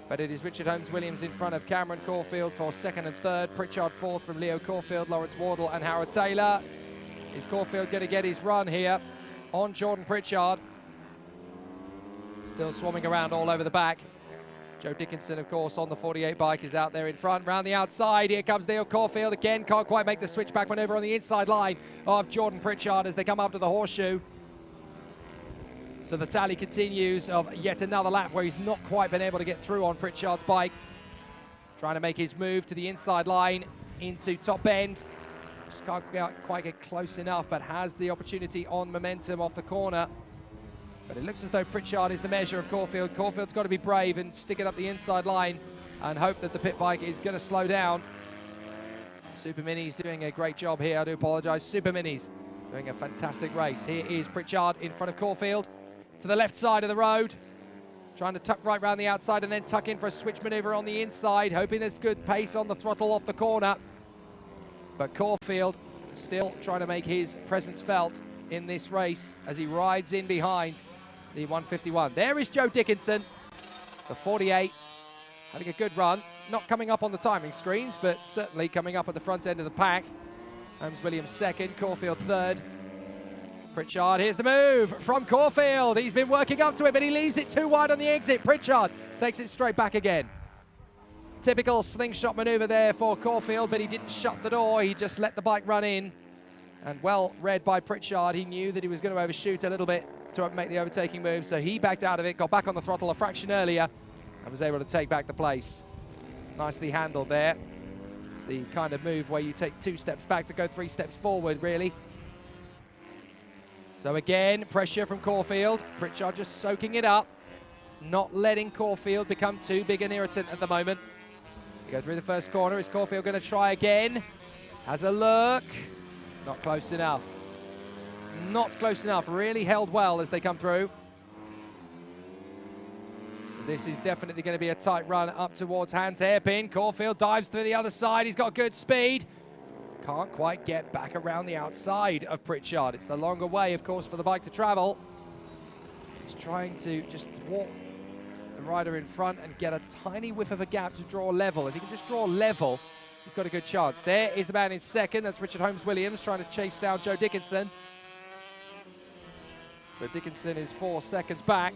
S1: But it is Richard Holmes-Williams in front of Cameron Caulfield for 2nd and 3rd. Pritchard 4th from Leo Caulfield, Lawrence Wardle and Howard Taylor. Is Caulfield going to get his run here on Jordan Pritchard? Still swarming around all over the back. Joe Dickinson, of course, on the 48 bike is out there in front. Round the outside, here comes Leo Caulfield again. Can't quite make the switchback maneuver on the inside line of Jordan Pritchard as they come up to the horseshoe. So the tally continues of yet another lap where he's not quite been able to get through on Pritchard's bike. Trying to make his move to the inside line into top end. Just can't quite get close enough, but has the opportunity on momentum off the corner. But it looks as though Pritchard is the measure of Caulfield. Caulfield's got to be brave and stick it up the inside line and hope that the pit bike is going to slow down. Super Minis doing a great job here. I do apologise. Super Minis doing a fantastic race. Here is Pritchard in front of Caulfield. To the left side of the road, trying to tuck right round the outside and then tuck in for a switch maneuver on the inside, hoping there's good pace on the throttle off the corner. But Caulfield still trying to make his presence felt in this race as he rides in behind the 151. There is Joe Dickinson, the 48, having a good run. Not coming up on the timing screens, but certainly coming up at the front end of the pack. Holmes-Williams 2nd, Caulfield 3rd. Pritchard, here's the move from Caulfield. He's been working up to it, but he leaves it too wide on the exit. Pritchard takes it straight back again. Typical slingshot maneuver there for Caulfield, but he didn't shut the door. He just let the bike run in. And well read by Pritchard. He knew that he was going to overshoot a little bit to make the overtaking move, so he backed out of it, got back on the throttle a fraction earlier, and was able to take back the place. Nicely handled there. It's the kind of move where you take 2 steps back to go 3 steps forward, really. So again, pressure from Caulfield. Pritchard just soaking it up, not letting Caulfield become too big an irritant at the moment. They go through the first corner. Is Caulfield going to try again? Has a look. Not close enough. Not close enough. Really held well as they come through. So this is definitely going to be a tight run up towards Hans Hairpin. Caulfield dives through the other side. He's got good speed. Can't quite get back around the outside of Pritchard. It's the longer way, of course, for the bike to travel. He's trying to just thwart the rider in front and get a tiny whiff of a gap to draw level. If he can just draw level, he's got a good chance. There is the man in 2nd. That's Richard Holmes-Williams trying to chase down Joe Dickinson. So Dickinson is 4 seconds back.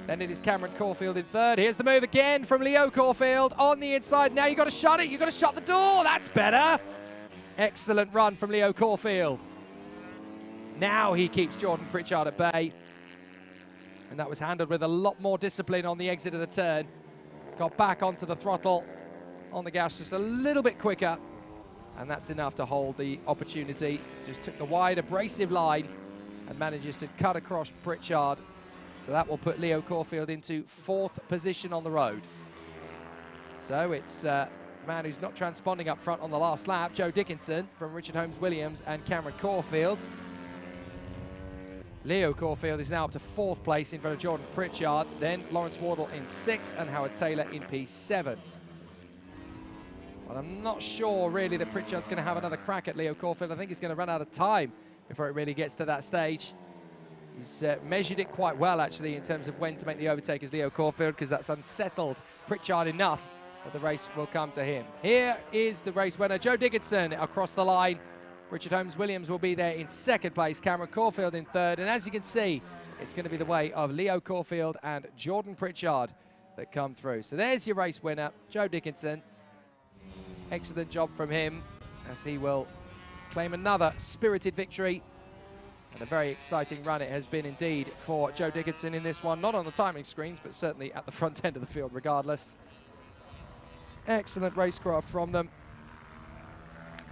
S1: Then it is Cameron Caulfield in 3rd. Here's the move again from Leo Caulfield on the inside. Now you've got to shut it. You've got to shut the door. That's better. Excellent run from Leo Caulfield. Now he keeps Jordan Pritchard at bay. And that was handled with a lot more discipline on the exit of the turn. Got back onto the throttle, on the gas just a little bit quicker. And that's enough to hold the opportunity. Just took the wide, abrasive line and manages to cut across Pritchard. So that will put Leo Caulfield into 4th position on the road. So it's the man who's not transponding up front on the last lap, Joe Dickinson from Richard Holmes-Williams and Cameron Caulfield. Leo Caulfield is now up to 4th place in front of Jordan Pritchard, then Lawrence Wardle in 6th and Howard Taylor in P7. But I'm not sure really that Pritchard's going to have another crack at Leo Caulfield. I think he's going to run out of time before it really gets to that stage. He's measured it quite well, actually, in terms of when to make the overtake as Leo Caulfield, because that's unsettled Pritchard enough that the race will come to him. Here is the race winner, Joe Dickinson, across the line. Richard Holmes-Williams will be there in 2nd place, Cameron Caulfield in 3rd, and as you can see, it's going to be the way of Leo Caulfield and Jordan Pritchard that come through. So there's your race winner, Joe Dickinson. Excellent job from him, as he will claim another spirited victory. And a very exciting run it has been indeed for Joe Dickinson in this one, not on the timing screens, but certainly at the front end of the field regardless. Excellent racecraft from them.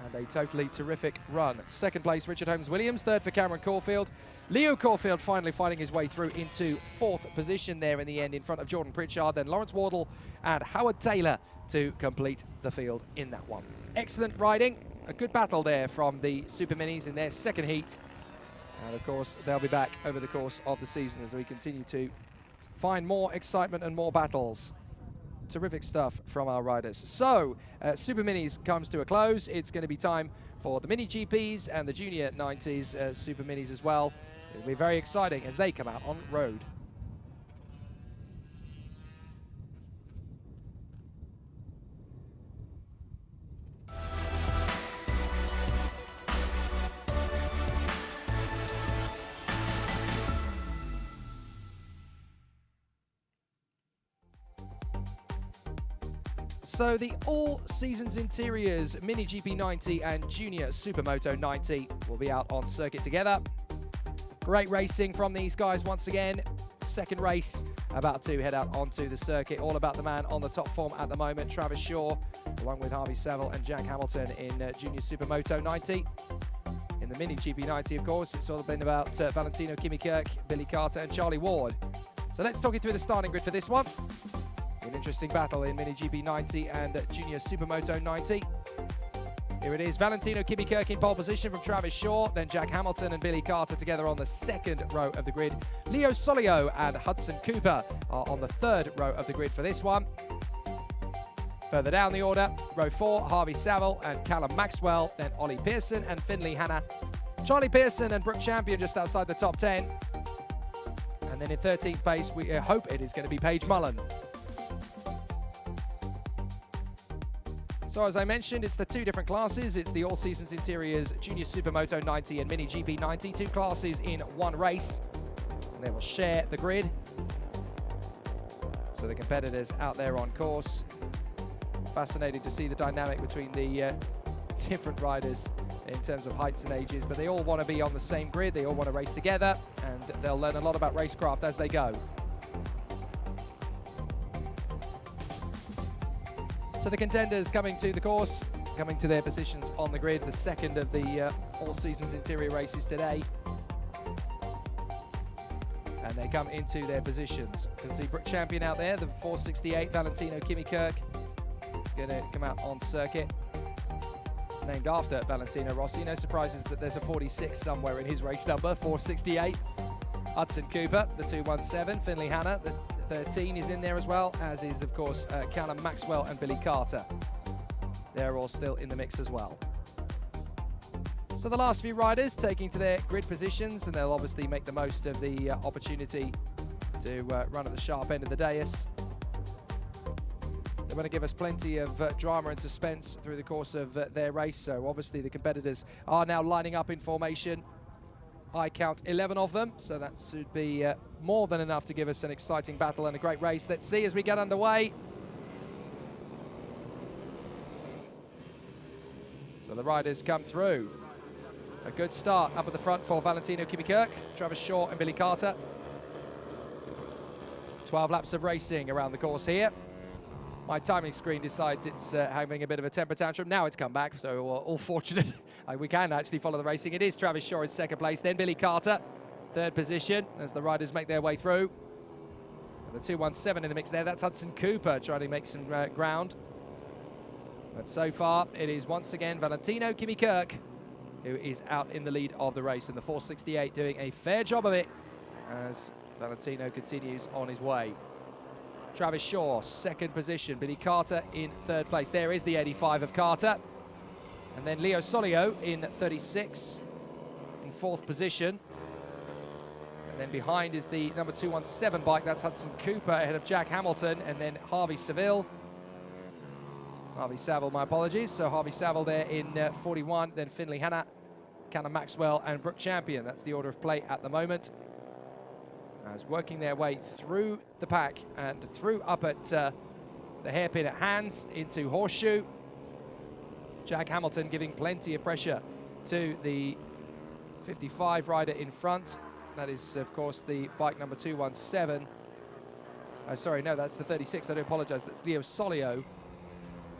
S1: And a totally terrific run. 2nd place, Richard Holmes-Williams. 3rd for Cameron Caulfield. Leo Caulfield finally fighting his way through into 4th position there in the end in front of Jordan Pritchard. Then Lawrence Wardle and Howard Taylor to complete the field in that one. Excellent riding. A good battle there from the Super Minis in their 2nd heat. And of course, they'll be back over the course of the season as we continue to find more excitement and more battles. Terrific stuff from our riders. So, Super Minis comes to a close. It's going to be time for the Mini GPs and the Junior 90s Super Minis as well. It'll be very exciting as they come out on road. So the All Seasons Interiors Mini GP 90 and Junior Supermoto 90 will be out on circuit together. Great racing from these guys once again. 2nd race about to head out onto the circuit. All about the man on the top form at the moment, Travis Shaw, along with Harvey Saville and Jack Hamilton in Junior Supermoto 90. In the Mini GP 90, of course, it's all been about Valentino Kimi-Kirk, Billy Carter and Charlie Ward. So let's talk you through the starting grid for this one. An interesting battle in Mini GP 90 and Junior Supermoto 90. Here it is, Valentino Kimi-Kirk in pole position from Travis Shaw, then Jack Hamilton and Billy Carter together on the 2nd row of the grid. Leo Solio and Hudson Cooper are on the 3rd row of the grid for this one. Further down the order, row 4, Harvey Saville and Callum Maxwell, then Ollie Pearson and Finley Hanna. Charlie Pearson and Brooke Champion just outside the top 10. And then in 13th place, we hope it is going to be Paige Mullen. So as I mentioned, it's the 2 different classes. It's the All Seasons Interiors Junior Supermoto 90 and Mini GP 90, 2 classes in 1 race. And they will share the grid. So the competitors out there on course. Fascinating to see the dynamic between the different riders in terms of heights and ages, but they all want to be on the same grid. They all want to race together, and they'll learn a lot about racecraft as they go. So the contenders coming to the course, coming to their positions on the grid, the 2nd of the All Seasons Interior races today. And they come into their positions. You can see Brooke Champion out there, the 468 Valentino Kimi-Kirk. It's going to come out on circuit. Named after Valentino Rossi. No surprises that there's a 46 somewhere in his race number, 468. Hudson Cooper, the 217. Finley Hanna, the 13 is in there as well, as is, of course, Callum Maxwell and Billy Carter. They're all still in the mix as well. So the last few riders taking to their grid positions, and they'll obviously make the most of the opportunity to run at the sharp end of the dais. They want to give us plenty of drama and suspense through the course of their race, so obviously the competitors are now lining up in formation. I count 11 of them, so that should be more than enough to give us an exciting battle and a great race. Let's see as we get underway. So the riders come through. A good start up at the front for Valentino Kimi-Kirk, Travis Shaw and Billy Carter. 12 laps of racing around the course here. My timing screen decides it's having a bit of a temper tantrum. Now it's come back, so all fortunate. We can actually follow the racing. It is Travis Shaw in 2nd place, then Billy Carter, 3rd position, as the riders make their way through. And the 217 in the mix there, that's Hudson Cooper trying to make some ground. But so far, it is once again Valentino Kimi-Kirk who is out in the lead of the race, and the 468 doing a fair job of it as Valentino continues on his way. Travis Shaw, second position. Billy Carter in third place. There is the 85 of Carter. And then Leo Solio in 36 in fourth position. And then behind is the number 217 bike. That's Hudson Cooper ahead of Jack Hamilton. And then Harvey Saville, my apologies. So Harvey Saville there in 41. Then Finley Hanna, Callum Maxwell and Brooke Champion. That's the order of play at the moment, as working their way through the pack and through up at the hairpin at Hands into Horseshoe. Jack Hamilton giving plenty of pressure to the 55 rider in front. That is, of course, the bike number 217. Oh, sorry, no, that's the 36. I do apologize. That's Leo Solio.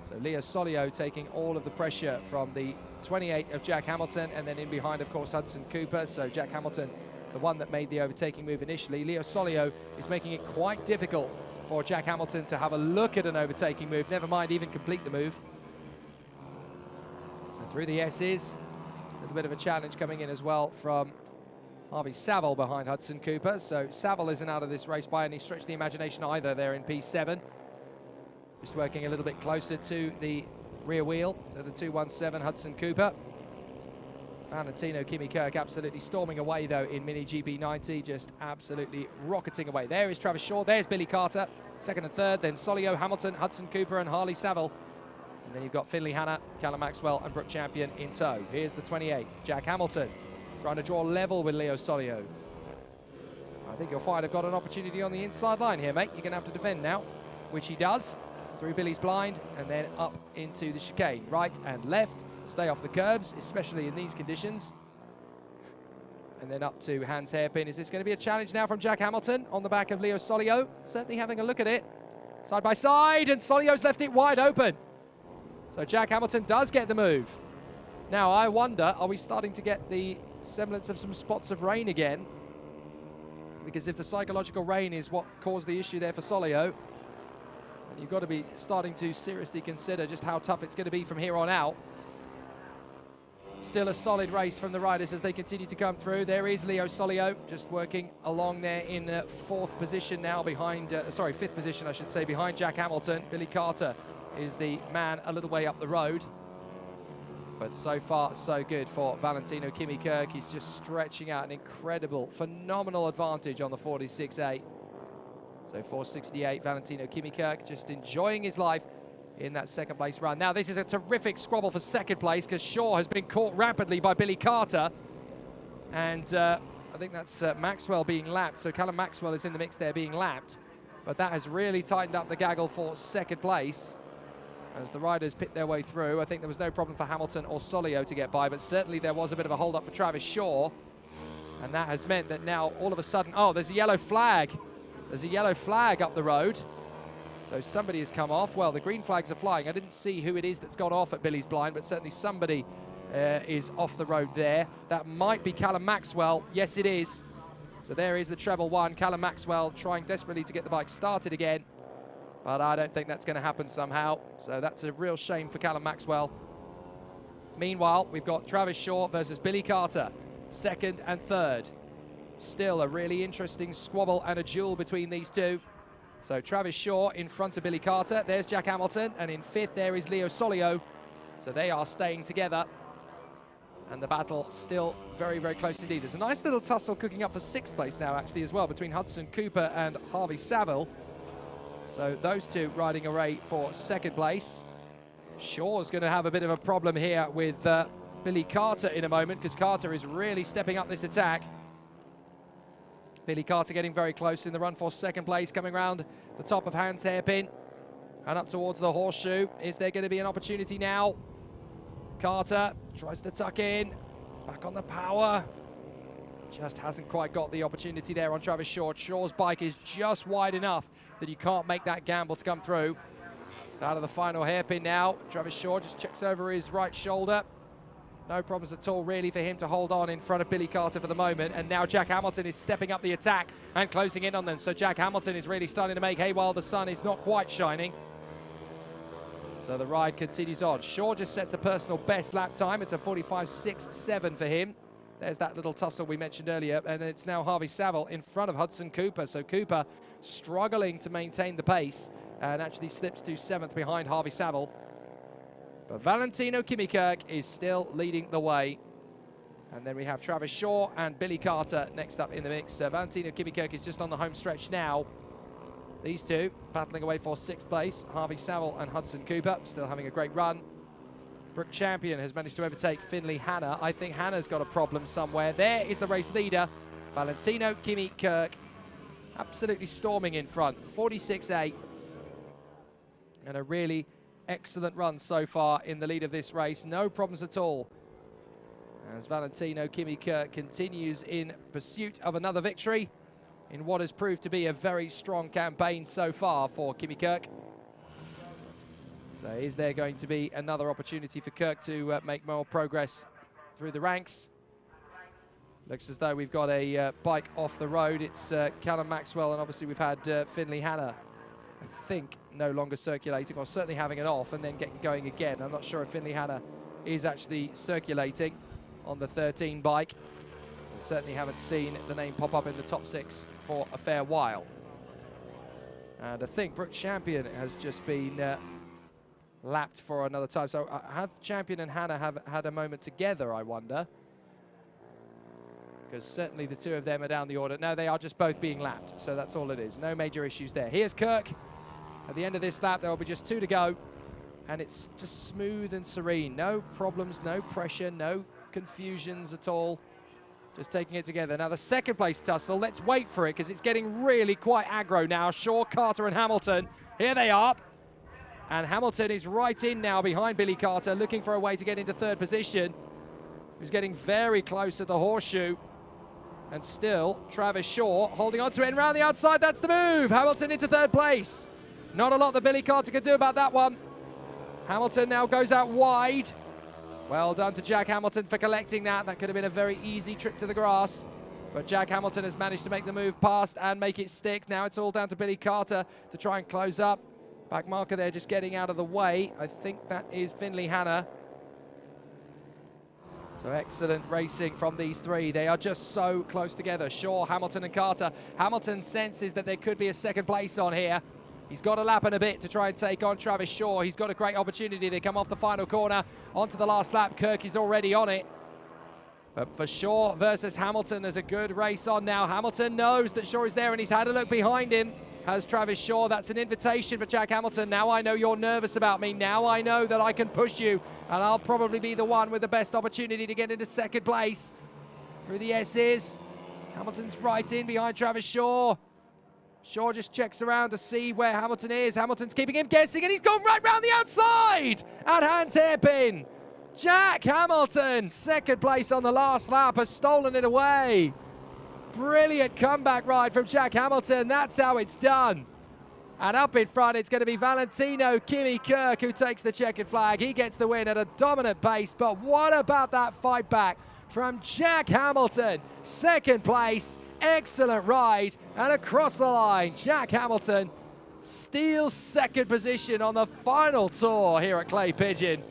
S1: So Leo Solio taking all of the pressure from the 28 of Jack Hamilton, and then in behind, of course, Hudson Cooper. So Jack Hamilton, the one that made the overtaking move initially. Leo Solio is making it quite difficult for Jack Hamilton to have a look at an overtaking move, never mind even complete the move. So through the S's, a little bit of a challenge coming in as well from Harvey Saville behind Hudson Cooper. So Saville isn't out of this race by any stretch of the imagination either there in P7. Just working a little bit closer to the rear wheel of the 217 Hudson Cooper. Valentino Kimi-Kirk absolutely storming away though in Mini GB90, just absolutely rocketing away. There is Travis Shaw, there's Billy Carter, second and third, then Solio, Hamilton, Hudson Cooper and Harley Saville. And then you've got Finley Hanna, Callum Maxwell and Brooke Champion in tow. Here's the 28, Jack Hamilton, trying to draw level with Leo Solio. I think you'll find I've got an opportunity on the inside line here, mate. You're going to have to defend now, which he does. Through Billy's blind and then up into the chicane. Right and left, stay off the curbs, especially in these conditions. And then up to Hans hairpin. Is this going to be a challenge now from Jack Hamilton on the back of Leo Solio? Certainly having a look at it. Side by side, and Solio's left it wide open. So Jack Hamilton does get the move. Now I wonder, are we starting to get the semblance of some spots of rain again? Because if the psychological rain is what caused the issue there for Solio, you've got to be starting to seriously consider just how tough it's going to be from here on out. Still a solid race from the riders as they continue to come through. There is Leo Solio just working along there in fourth position now behind, fifth position I should say, behind Jack Hamilton. Billy Carter is the man a little way up the road. But so far, so good for Valentino Kimi-Kirk. He's just stretching out an incredible, phenomenal advantage on the 46A. So 468, Valentino Kimi-Kirk just enjoying his life in that second place run. Now this is a terrific squabble for second place because Shaw has been caught rapidly by Billy Carter. And I think that's Maxwell being lapped. So Callum Maxwell is in the mix there being lapped. But that has really tightened up the gaggle for second place as the riders pit their way through. I think there was no problem for Hamilton or Solio to get by, but certainly there was a bit of a hold up for Travis Shaw. And that has meant that now all of a sudden, oh, there's a yellow flag. There's a yellow flag up the road. So somebody has come off. Well, the green flags are flying. I didn't see who it is that's gone off at Billy's blind, but certainly somebody is off the road there. That might be Callum Maxwell. Yes, it is. So there is the treble one. Callum Maxwell trying desperately to get the bike started again. But I don't think that's going to happen somehow. So that's a real shame for Callum Maxwell. Meanwhile, we've got Travis Shaw versus Billy Carter, second and third. Still a really interesting squabble and a duel between these two. So Travis Shaw in front of Billy Carter. There's Jack Hamilton. And in fifth, there is Leo Solio. So they are staying together. And the battle still very, very close indeed. There's a nice little tussle cooking up for sixth place now, actually, as well, between Hudson Cooper and Harvey Saville. So those two riding away for second place. Shaw's going to have a bit of a problem here with Billy Carter in a moment, because Carter is really stepping up this attack. Billy Carter getting very close in the run for second place, coming around the top of Hans hairpin and up towards the horseshoe. Is there going to be an opportunity now? Carter tries to tuck in, back on the power. Just hasn't quite got the opportunity there on Travis Shaw. Shaw's bike is just wide enough that you can't make that gamble to come through. So out of the final hairpin now, Travis Shaw just checks over his right shoulder. No problems at all, really, for him to hold on in front of Billy Carter for the moment. And now Jack Hamilton is stepping up the attack and closing in on them. So Jack Hamilton is really starting to make hay while the sun is not quite shining. So So the ride continues on. Shaw just sets a personal best lap time. It's a 45.67 for him. There's that little tussle we mentioned earlier, and it's now Harvey Saville in front of Hudson Cooper. So Cooper struggling to maintain the pace and actually slips to 7th behind Harvey Saville. But Valentino Kimikirk is still leading the way. And then we have Travis Shaw and Billy Carter next up in the mix. Valentino Kimikirk is just on the home stretch now. These two battling away for 6th place. Harvey Saville and Hudson Cooper still having a great run. Brooke Champion has managed to overtake Finley Hanna. I think Hanna's got a problem somewhere. There is the race leader, Valentino Kimikirk, absolutely storming in front, 46.8. And a really excellent run so far in the lead of this race. No problems at all, as Valentino Kimikirk continues in pursuit of another victory in what has proved to be a very strong campaign so far for Kimikirk. So is there going to be another opportunity for Kirk to make more progress through the ranks? Looks as though we've got a bike off the road. It's Callum Maxwell, and obviously we've had Finley Hanna, I think, no longer circulating, or certainly having it off and then getting going again. I'm not sure if Finley Hanna is actually circulating on the 13 bike. We certainly haven't seen the name pop up in the top 6 for a fair while. And I think Brooke Champion has just been lapped for another time. So have Champion and Hanna have had a moment together, I wonder? Because certainly the two of them are down the order. No, they are just both being lapped, so that's all it is. No major issues there. Here's Kirk. At the end of this lap, there will be just 2 to go, and it's just smooth and serene. No problems, no pressure, no confusions at all. Just taking it together. Now the second place tussle, let's wait for it, because it's getting really quite aggro now. Shaw, Carter and Hamilton, here they are. And Hamilton is right in now behind Billy Carter, looking for a way to get into 3rd position. He's getting very close to the horseshoe. And still, Travis Shaw holding on to it, and round the outside, that's the move. Hamilton into 3rd place. Not a lot that Billy Carter could do about that one. Hamilton now goes out wide. Well done to Jack Hamilton for collecting that. That could have been a very easy trip to the grass. But Jack Hamilton has managed to make the move past and make it stick. Now it's all down to Billy Carter to try and close up. Back marker there just getting out of the way. I think that is Finley Hanna. So excellent racing from these 3. They are just so close together. Shaw, Hamilton and Carter. Hamilton senses that there could be a 2nd place on here. He's got a lap and a bit to try and take on Travis Shaw. He's got a great opportunity. They come off the final corner onto the last lap. Kirk is already on it. But for Shaw versus Hamilton, there's a good race on now. Hamilton knows that Shaw is there, and he's had a look behind him. Has Travis Shaw. That's an invitation for Jack Hamilton. Now I know you're nervous about me. Now I know that I can push you, and I'll probably be the one with the best opportunity to get into 2nd place. Through the S's. Hamilton's right in behind Travis Shaw. Shaw just checks around to see where Hamilton is. Hamilton's keeping him guessing, and he's gone right round the outside at Hans Hairpin. Jack Hamilton, 2nd place on the last lap, has stolen it away. Brilliant comeback ride from Jack Hamilton. That's how it's done. And up in front, it's going to be Valentino Kimikirk who takes the checkered flag. He gets the win at a dominant pace. But what about that fight back from Jack Hamilton? 2nd place, excellent ride. And across the line, Jack Hamilton steals 2nd position on the final tour here at Clay Pigeon.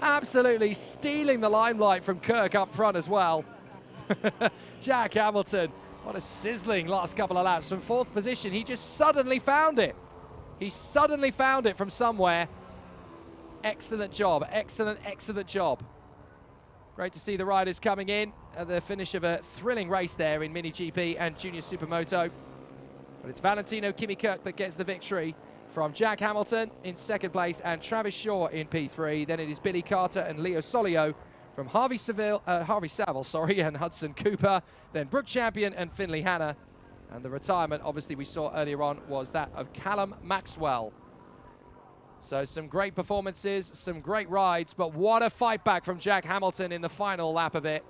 S1: Absolutely stealing the limelight from Kirk up front as well. Jack Hamilton, what a sizzling last couple of laps. From 4th position, he just suddenly found it. He suddenly found it from somewhere. Excellent job, excellent job. Great to see the riders coming in at the finish of a thrilling race there in Mini GP and Junior Supermoto. But it's Valentino Kimikirk that gets the victory from Jack Hamilton in 2nd place and Travis Shaw in P3. Then it is Billy Carter and Leo Solio from Harvey Saville, and Hudson Cooper. Then Brooke Champion and Finley Hanna. And the retirement, obviously, we saw earlier on was that of Callum Maxwell. So some great performances, some great rides, but what a fight back from Jack Hamilton in the final lap of it.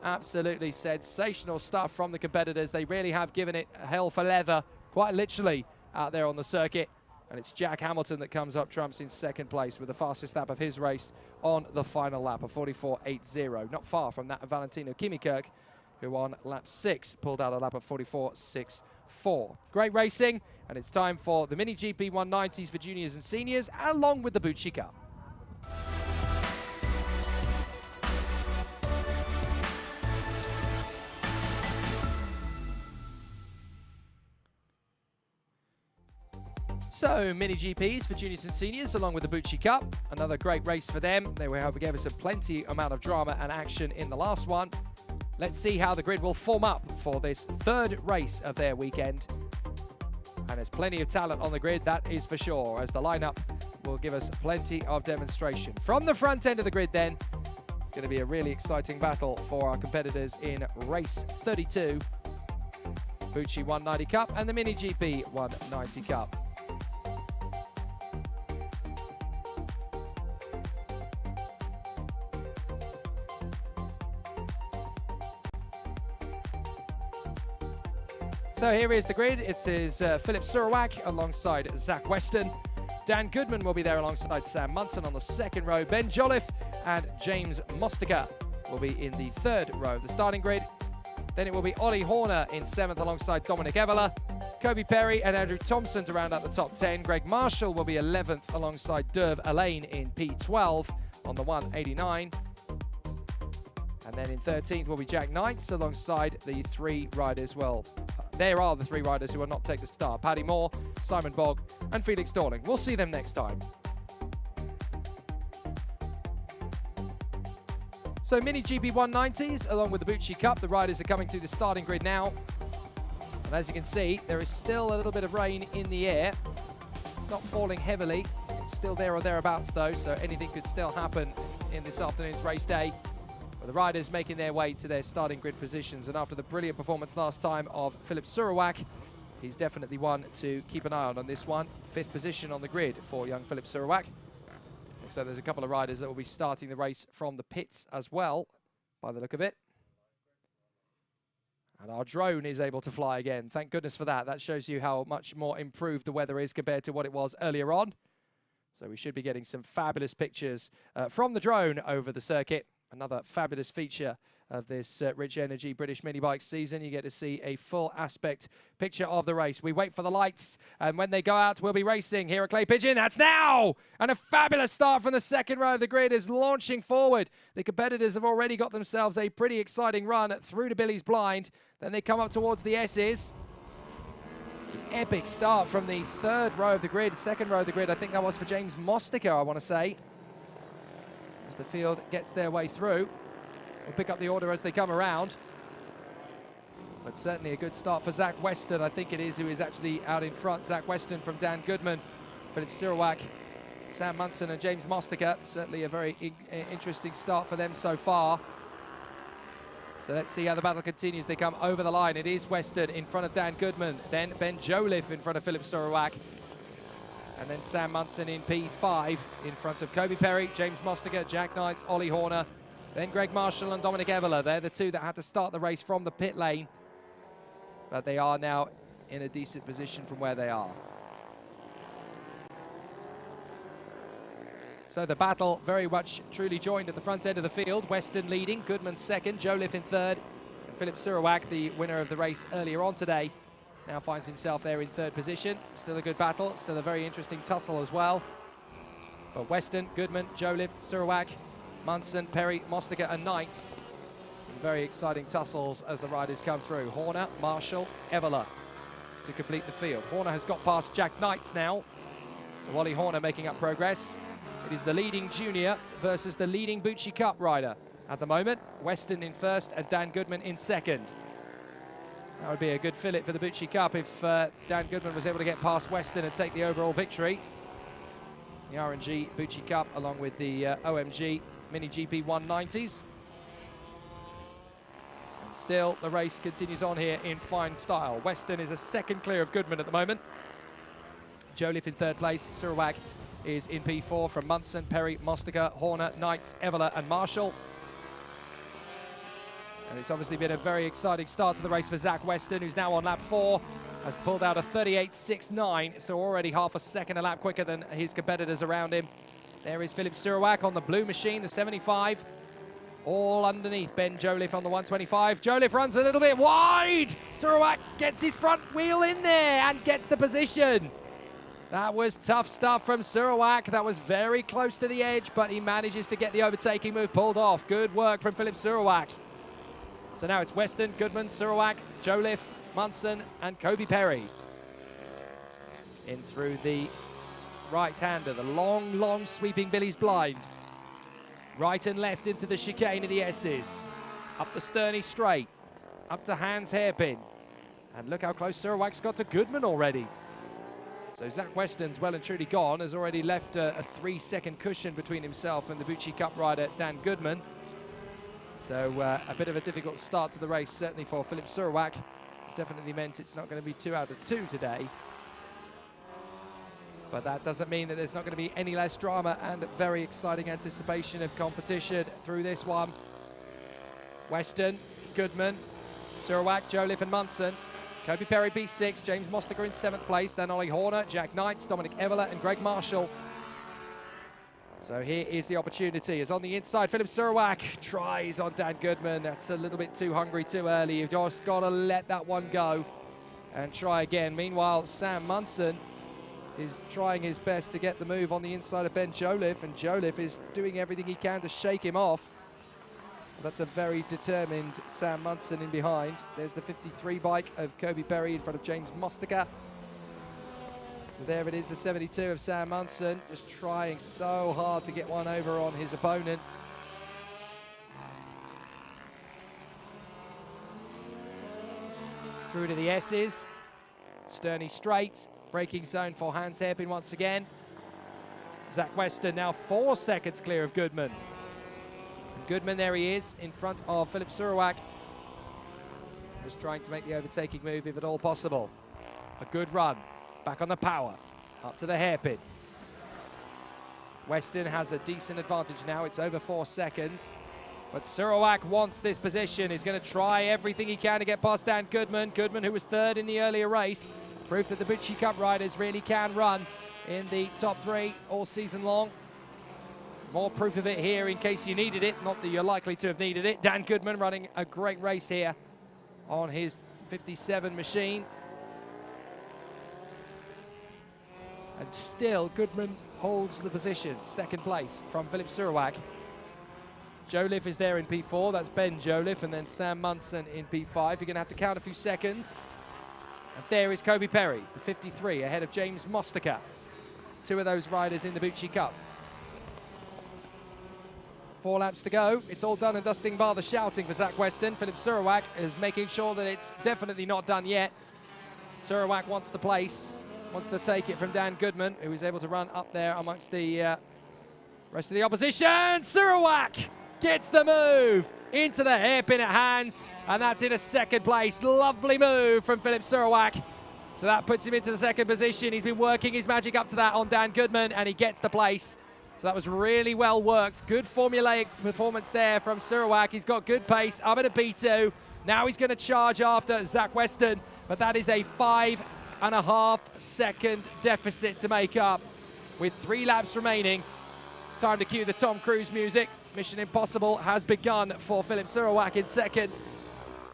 S1: Absolutely sensational stuff from the competitors. They really have given it hell for leather, quite literally, out there on the circuit. And it's Jack Hamilton that comes up trumps in 2nd place with the fastest lap of his race on the final lap, a 44.80. Not far from that of Valentino Kimikirk, who on lap 6 pulled out a lap of 44.65. 4. Great racing, and it's time for the Mini GP 190s for juniors and seniors, along with the Bootsy Cup. So, Mini GPs for juniors and seniors, along with the Bootsy Cup. Another great race for them. They gave us a plenty amount of drama and action in the last one. Let's see how the grid will form up for this 3rd race of their weekend. And there's plenty of talent on the grid, that is for sure, as the lineup will give us plenty of demonstration. From the front end of the grid then, it's going to be a really exciting battle for our competitors in race 32. Bootsy 190 Cup and the Mini GP 190 Cup. So here is the grid. It is Philip Surawak alongside Zach Weston. Dan Goodman will be there alongside Sam Munson on the 2nd row. Ben Jolliffe and James Mostica will be in the 3rd row of the starting grid. Then it will be Ollie Horner in 7th alongside Dominic Evola. Kobe Perry and Andrew Thompson to round out the top 10. Greg Marshall will be 11th alongside Derv Alain in P12 on the 189. And then in 13th will be Jack Knights alongside the 3 riders. Well, there are the 3 riders who will not take the start. Paddy Moore, Simon Bogg and Felix Dorling. We'll see them next time. So Mini GP 190s along with the Bootsy Cup. The riders are coming to the starting grid now. And as you can see, there is still a little bit of rain in the air. It's not falling heavily. It's still there or thereabouts though, so anything could still happen in this afternoon's race day. The riders making their way to their starting grid positions, and after the brilliant performance last time of Philip Surawak, he's definitely one to keep an eye on this one. 5th position on the grid for young Philip Surawak. So there's a couple of riders that will be starting the race from the pits as well, by the look of it. And our drone is able to fly again. Thank goodness for that. That shows you how much more improved the weather is compared to what it was earlier on. So we should be getting some fabulous pictures from the drone over the circuit. Another fabulous feature of this Rich Energy British Mini Bike season. You get to see a full aspect picture of the race. We wait for the lights, and when they go out, we'll be racing here at Clay Pigeon. That's now! And a fabulous start from the 2nd row of the grid is launching forward. The competitors have already got themselves a pretty exciting run through to Billy's Blind. Then they come up towards the S's. It's an epic start from the 3rd row of the grid, 2nd row of the grid. I think that was for James Mostica, I want to say. As the field gets their way through. We'll pick up the order as they come around. But certainly a good start for Zach Weston, I think it is, who is actually out in front. Zach Weston from Dan Goodman, Philip Surawak, Sam Munson and James Mostica. Certainly a very interesting start for them so far. So let's see how the battle continues. They come over the line. It is Weston in front of Dan Goodman. Then Ben Jolliffe in front of Philip Surawak. And then Sam Munson in P5 in front of Kobe Perry, James Mostica, Jack Knights, Ollie Horner. Then Greg Marshall and Dominic Evola. They're the 2 that had to start the race from the pit lane. But they are now in a decent position from where they are. So the battle very much truly joined at the front end of the field. Weston leading, Goodman 2nd, Jolliffe in 3rd. And Philip Surawak, the winner of the race earlier on today, now finds himself there in 3rd position. Still a good battle, still a very interesting tussle as well. But Weston, Goodman, Jolliffe, Surawak, Munson, Perry, Mostica and Knights. Some very exciting tussles as the riders come through. Horner, Marshall, Evola to complete the field. Horner has got past Jack Knights now. So Ollie Horner making up progress. It is the leading junior versus the leading Bootsy Cup rider at the moment. Weston in 1st and Dan Goodman in 2nd. That would be a good fillet for the Bootsy Cup if Dan Goodman was able to get past Weston and take the overall victory. The R&G Bootsy Cup along with the OMG Mini GP 190s. And still the race continues on here in fine style. Weston is a 2nd clear of Goodman at the moment. Jolliffe in 3rd place. Surawak is in P4 from Munson, Perry, Mostica, Horner, Knights, Evola and Marshall. And it's obviously been a very exciting start to the race for Zach Weston, who's now on lap 4, has pulled out a 38.69, so already half a second a lap quicker than his competitors around him. There is Philip Surawak on the blue machine, the 75. all underneath Ben Joliffe on the 125. Joliffe runs a little bit wide. Surawak gets his front wheel in there and gets the position. That was tough stuff from Surawak. That was very close to the edge, but he manages to get the overtaking move pulled off. Good work from Philip Surawak. So now it's Weston, Goodman, Surawak, Joliffe, Munson, and Kobe Perry. In through the right-hander, the long, long sweeping Billy's blind. Right and left into the chicane of the S's. Up the Sterney straight, up to Hans hairpin. And look how close Surawak's got to Goodman already. So Zach Weston's well and truly gone, has already left a 3-second cushion between himself and the Bootsy Cup rider Dan Goodman. So a bit of a difficult start to the race, certainly for Philip Surawak. It's definitely meant it's not going to be 2 out of 2 today. But that doesn't mean that there's not going to be any less drama and very exciting anticipation of competition through this one. Weston, Goodman, Surawak, Joliffe and Munson. Kobe Perry P6, James Mostiger in 7th place, then Ollie Horner, Jack Knights, Dominic Eveler and Greg Marshall. So here is the opportunity. As on the inside, Philip Surawak tries on Dan Goodman. That's a little bit too hungry too early. You've just got to let that one go and try again. Meanwhile, Sam Munson is trying his best to get the move on the inside of Ben Joliffe, and Joliffe is doing everything he can to shake him off. That's a very determined Sam Munson in behind. There's the 53 bike of Kobe Perry in front of James Mostiger. So there it is, the 72 of Sam Munson, just trying so hard to get one over on his opponent. Through to the S's. Sterney straight, braking zone for Hans Hairpin once again. Zach Weston now 4 seconds clear of Goodman. Goodman, there he is, in front of Philip Surawak. Just trying to make the overtaking move, if at all possible. A good run, back on the power, up to the hairpin. Weston has a decent advantage now, it's over 4 seconds. But Surawak wants this position, he's going to try everything he can to get past Dan Goodman. Goodman, who was 3rd in the earlier race, proved that the Bootsy Cup riders really can run in the top 3 all season long. More proof of it here in case you needed it. Not that you're likely to have needed it. Dan Goodman running a great race here on his 57 machine. And still, Goodman holds the position. 2nd place from Philip Surawak. Joliffe is there in P4. That's Ben Joliffe. And then Sam Munson in P5. You're going to have to count a few seconds. And there is Kobe Perry, the 53, ahead of James Mostiger. 2 of those riders in the Bootsy Cup. 4 laps to go. It's all done and dusting bar the shouting for Zach Weston. Philip Surawak is making sure that it's definitely not done yet. Surawak wants the place, wants to take it from Dan Goodman, who is able to run up there amongst the rest of the opposition. Surawak gets the move into the hairpin at Hans, and that's in a 2nd place. Lovely move from Philip Surawak. So that puts him into the 2nd position. He's been working his magic up to that on Dan Goodman, and he gets the place. So that was really well worked. Good formulaic performance there from Surawak. He's got good pace, up at a P2. Now he's going to charge after Zach Weston, but that is a 5.5 second deficit to make up with 3 laps remaining. Time to cue the Tom Cruise music. Mission Impossible has begun for Philip Surawak in 2nd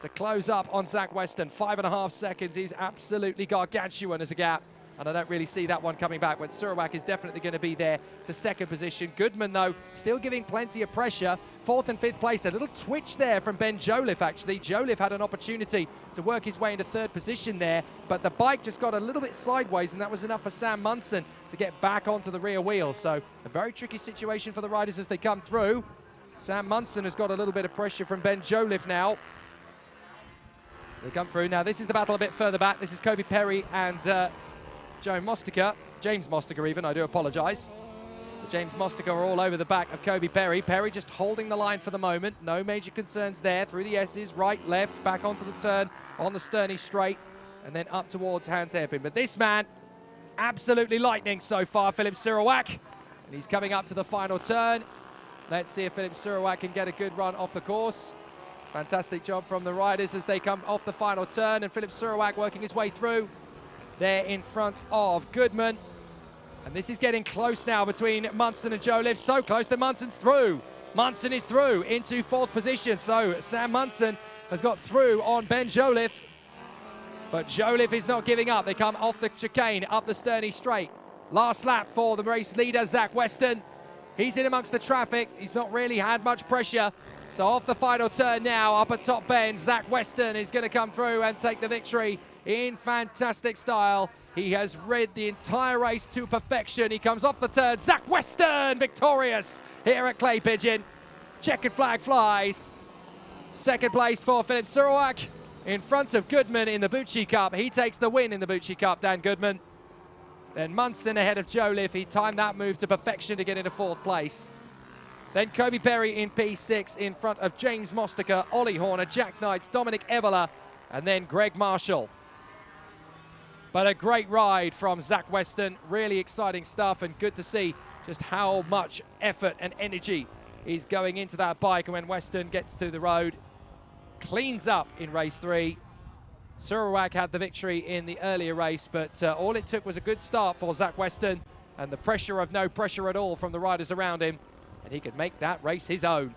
S1: to close up on Zach Weston. 5.5 seconds is absolutely gargantuan as a gap. And I don't really see that one coming back, but Surawak is definitely going to be there to 2nd position. Goodman, though, still giving plenty of pressure. 4th and 5th place. A little twitch there from Ben Joliffe, actually. Joliffe had an opportunity to work his way into 3rd position there, but the bike just got a little bit sideways, and that was enough for Sam Munson to get back onto the rear wheel. So a very tricky situation for the riders as they come through. Sam Munson has got a little bit of pressure from Ben Joliffe now. So they come through. Now, this is the battle a bit further back. This is Kobe Perry and James Mostiger even, I do apologise. So James Mostiger are all over the back of Kobe Perry. Perry just holding the line for the moment. No major concerns there. Through the S's, right, left, back onto the turn, on the Sterney straight, and then up towards Hans Hairpin. But this man, absolutely lightning so far, Philip Surawak. And he's coming up to the final turn. Let's see if Philip Surawak can get a good run off the course. Fantastic job from the riders as they come off the final turn, and Philip Surawak working his way through. There in front of Goodman. And this is getting close now between Munson and Joliffe. So close that Munson's through. Munson is through into 4th position. So Sam Munson has got through on Ben Jolliffe. But Jolliffe is not giving up. They come off the chicane, up the Sterney straight. Last lap for the race leader, Zach Weston. He's in amongst the traffic. He's not really had much pressure. So off the final turn now, up at top bend, Zach Weston is going to come through and take the victory in fantastic style. He has rid the entire race to perfection. He comes off the turn. Zach Weston victorious here at Clay Pigeon. Checkered flag flies. 2nd place for Philip Surawak in front of Goodman in the Bootsy Cup. He takes the win in the Bootsy Cup, Dan Goodman. Then Munson ahead of Jolliffe. He timed that move to perfection to get into 4th place. Then Kobe Perry in P6 in front of James Mostiker, Ollie Horner, Jack Knights, Dominic Evola, and then Greg Marshall. But a great ride from Zach Weston. Really exciting stuff, and good to see just how much effort and energy is going into that bike. And when Weston gets to the road, cleans up in race 3. Surawak had the victory in the earlier race, but all it took was a good start for Zach Weston and the pressure of no pressure at all from the riders around him, and he could make that race his own.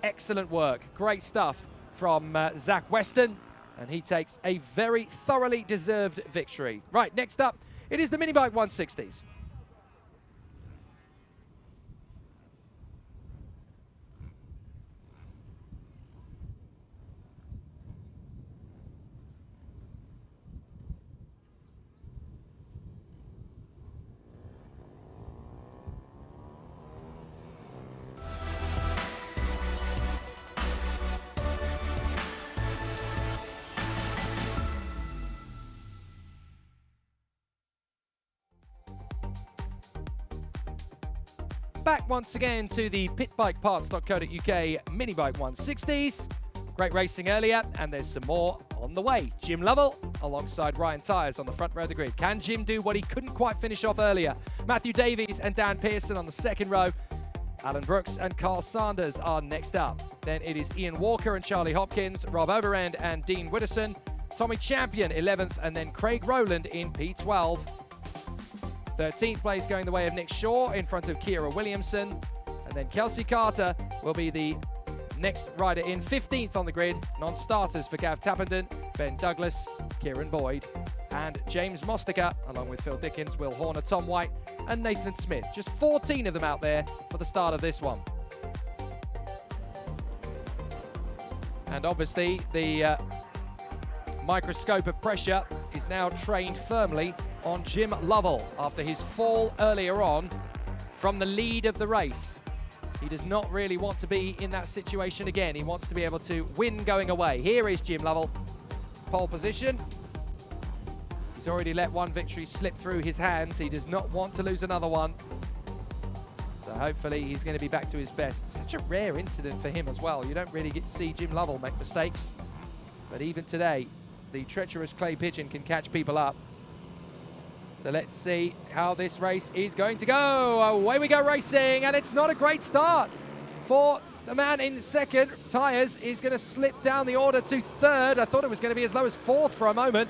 S1: Excellent work. Great stuff from Zach Weston, and he takes a very thoroughly deserved victory. Right, next up, it is the Minibike 160s. Back once again to the pitbikeparts.co.uk Minibike 160s. Great racing earlier, and there's some more on the way. Jim Lovell alongside Ryan Tyers on the front row of the grid. Can Jim do what he couldn't quite finish off earlier? Matthew Davies and Dan Pearson on the 2nd row. Alan Brooks and Carl Sanders are next up. Then it is Ian Walker and Charlie Hopkins, Rob Overend and Dean Witterson, Tommy Champion 11th, and then Craig Rowland in P12. 13th place going the way of Nick Shaw in front of Kira Williamson. And then Kelsey Carter will be the next rider in. 15th on the grid. Non-starters for Gav Tappenden, Ben Douglas, Kieran Boyd, and James Mostiker, along with Phil Dickens, Will Horner, Tom White, and Nathan Smith. Just 14 of them out there for the start of this one. And obviously the microscope of pressure is now trained firmly on Jim Lovell after his fall earlier on from the lead of the race. He does not really want to be in that situation again. He wants to be able to win going away. Here is Jim Lovell, pole position. He's already let one victory slip through his hands. He does not want to lose another one. So hopefully he's going to be back to his best. Such a rare incident for him as well. You don't really get to see Jim Lovell make mistakes. But even today, the treacherous Clay Pigeon can catch people up. So let's see how this race is going to go. Away we go racing, and it's not a great start for the man in 2nd. Tyers is going to slip down the order to 3rd. I thought it was going to be as low as 4th for a moment.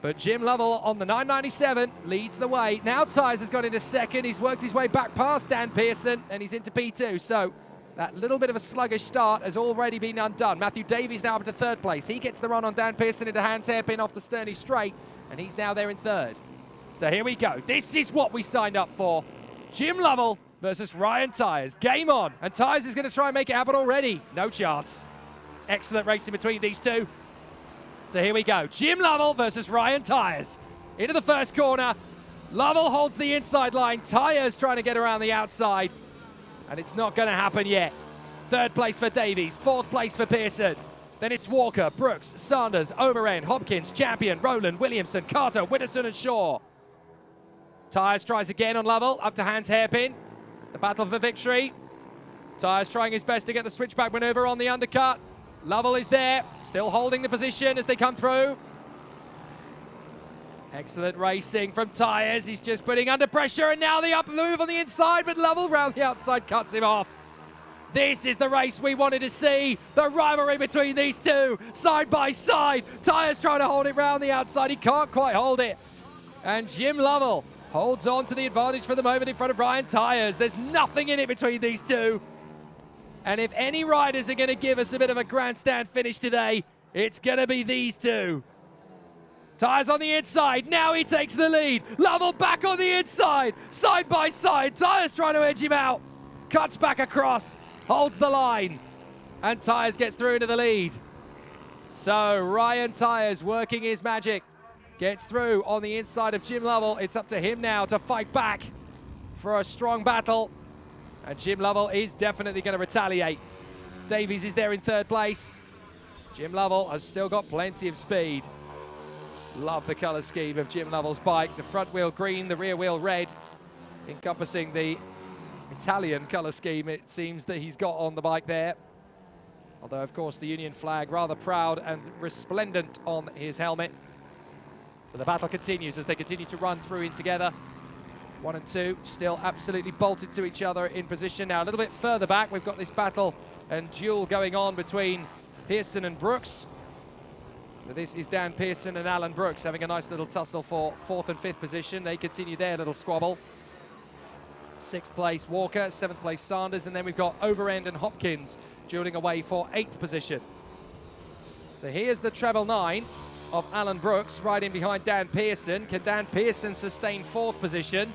S1: But Jim Lovell on the 997 leads the way. Now Tyers has got into 2nd. He's worked his way back past Dan Pearson, and he's into P2. So that little bit of a sluggish start has already been undone. Matthew Davies now up to 3rd place. He gets the run on Dan Pearson into Hans Hairpin off the Sterney straight, and he's now there in 3rd. So here we go. This is what we signed up for. Jim Lovell versus Ryan Tyers. Game on. And Tyers is going to try and make it happen already. No chance. Excellent racing between these two. So here we go. Jim Lovell versus Ryan Tyers. Into the first corner. Lovell holds the inside line. Tyers trying to get around the outside. And it's not going to happen yet. 3rd place for Davies. 4th place for Pearson. Then it's Walker, Brooks, Sanders, Overend, Hopkins, Champion, Rowland, Williamson, Carter, Witterson and Shaw. Tyers tries again on Lovell, up to Hans Hairpin. The battle for victory. Tyers trying his best to get the switchback maneuver on the undercut. Lovell is there, still holding the position as they come through. Excellent racing from Tyers. He's just putting under pressure, and now the up move on the inside, but Lovell round the outside cuts him off. This is the race we wanted to see. The rivalry between these two, side by side. Tyers trying to hold it round the outside. He can't quite hold it. And Jim Lovell holds on to the advantage for the moment in front of Ryan Tyers. There's nothing in it between these two. And if any riders are going to give us a bit of a grandstand finish today, it's going to be these two. Tyres on the inside, now he takes the lead. Lovell back on the inside, side by side. Tyres trying to edge him out. Cuts back across, holds the line. And Tyres gets through into the lead. So Ryan Tyres working his magic. Gets through on the inside of Jim Lovell. It's up to him now to fight back for a strong battle. And Jim Lovell is definitely going to retaliate. Davies is there in third place. Jim Lovell has still got plenty of speed. Love the colour scheme of Jim Lovell's bike. The front wheel green, the rear wheel red, encompassing the Italian colour scheme it seems that he's got on the bike there. Although, of course, the Union flag rather proud and resplendent on his helmet. So the battle continues as they continue to run through in together. 1 and 2 still absolutely bolted to each other in position. Now a little bit further back, we've got this battle and duel going on between Pearson and Brooks. So this is Dan Pearson and Alan Brooks having a nice little tussle for 4th and 5th position. They continue their little squabble. 6th place Walker, 7th place Sanders, and then we've got Overend and Hopkins dueling away for 8th position. So here's the treble 9 of Alan Brooks riding behind Dan Pearson. Can Dan Pearson sustain 4th position?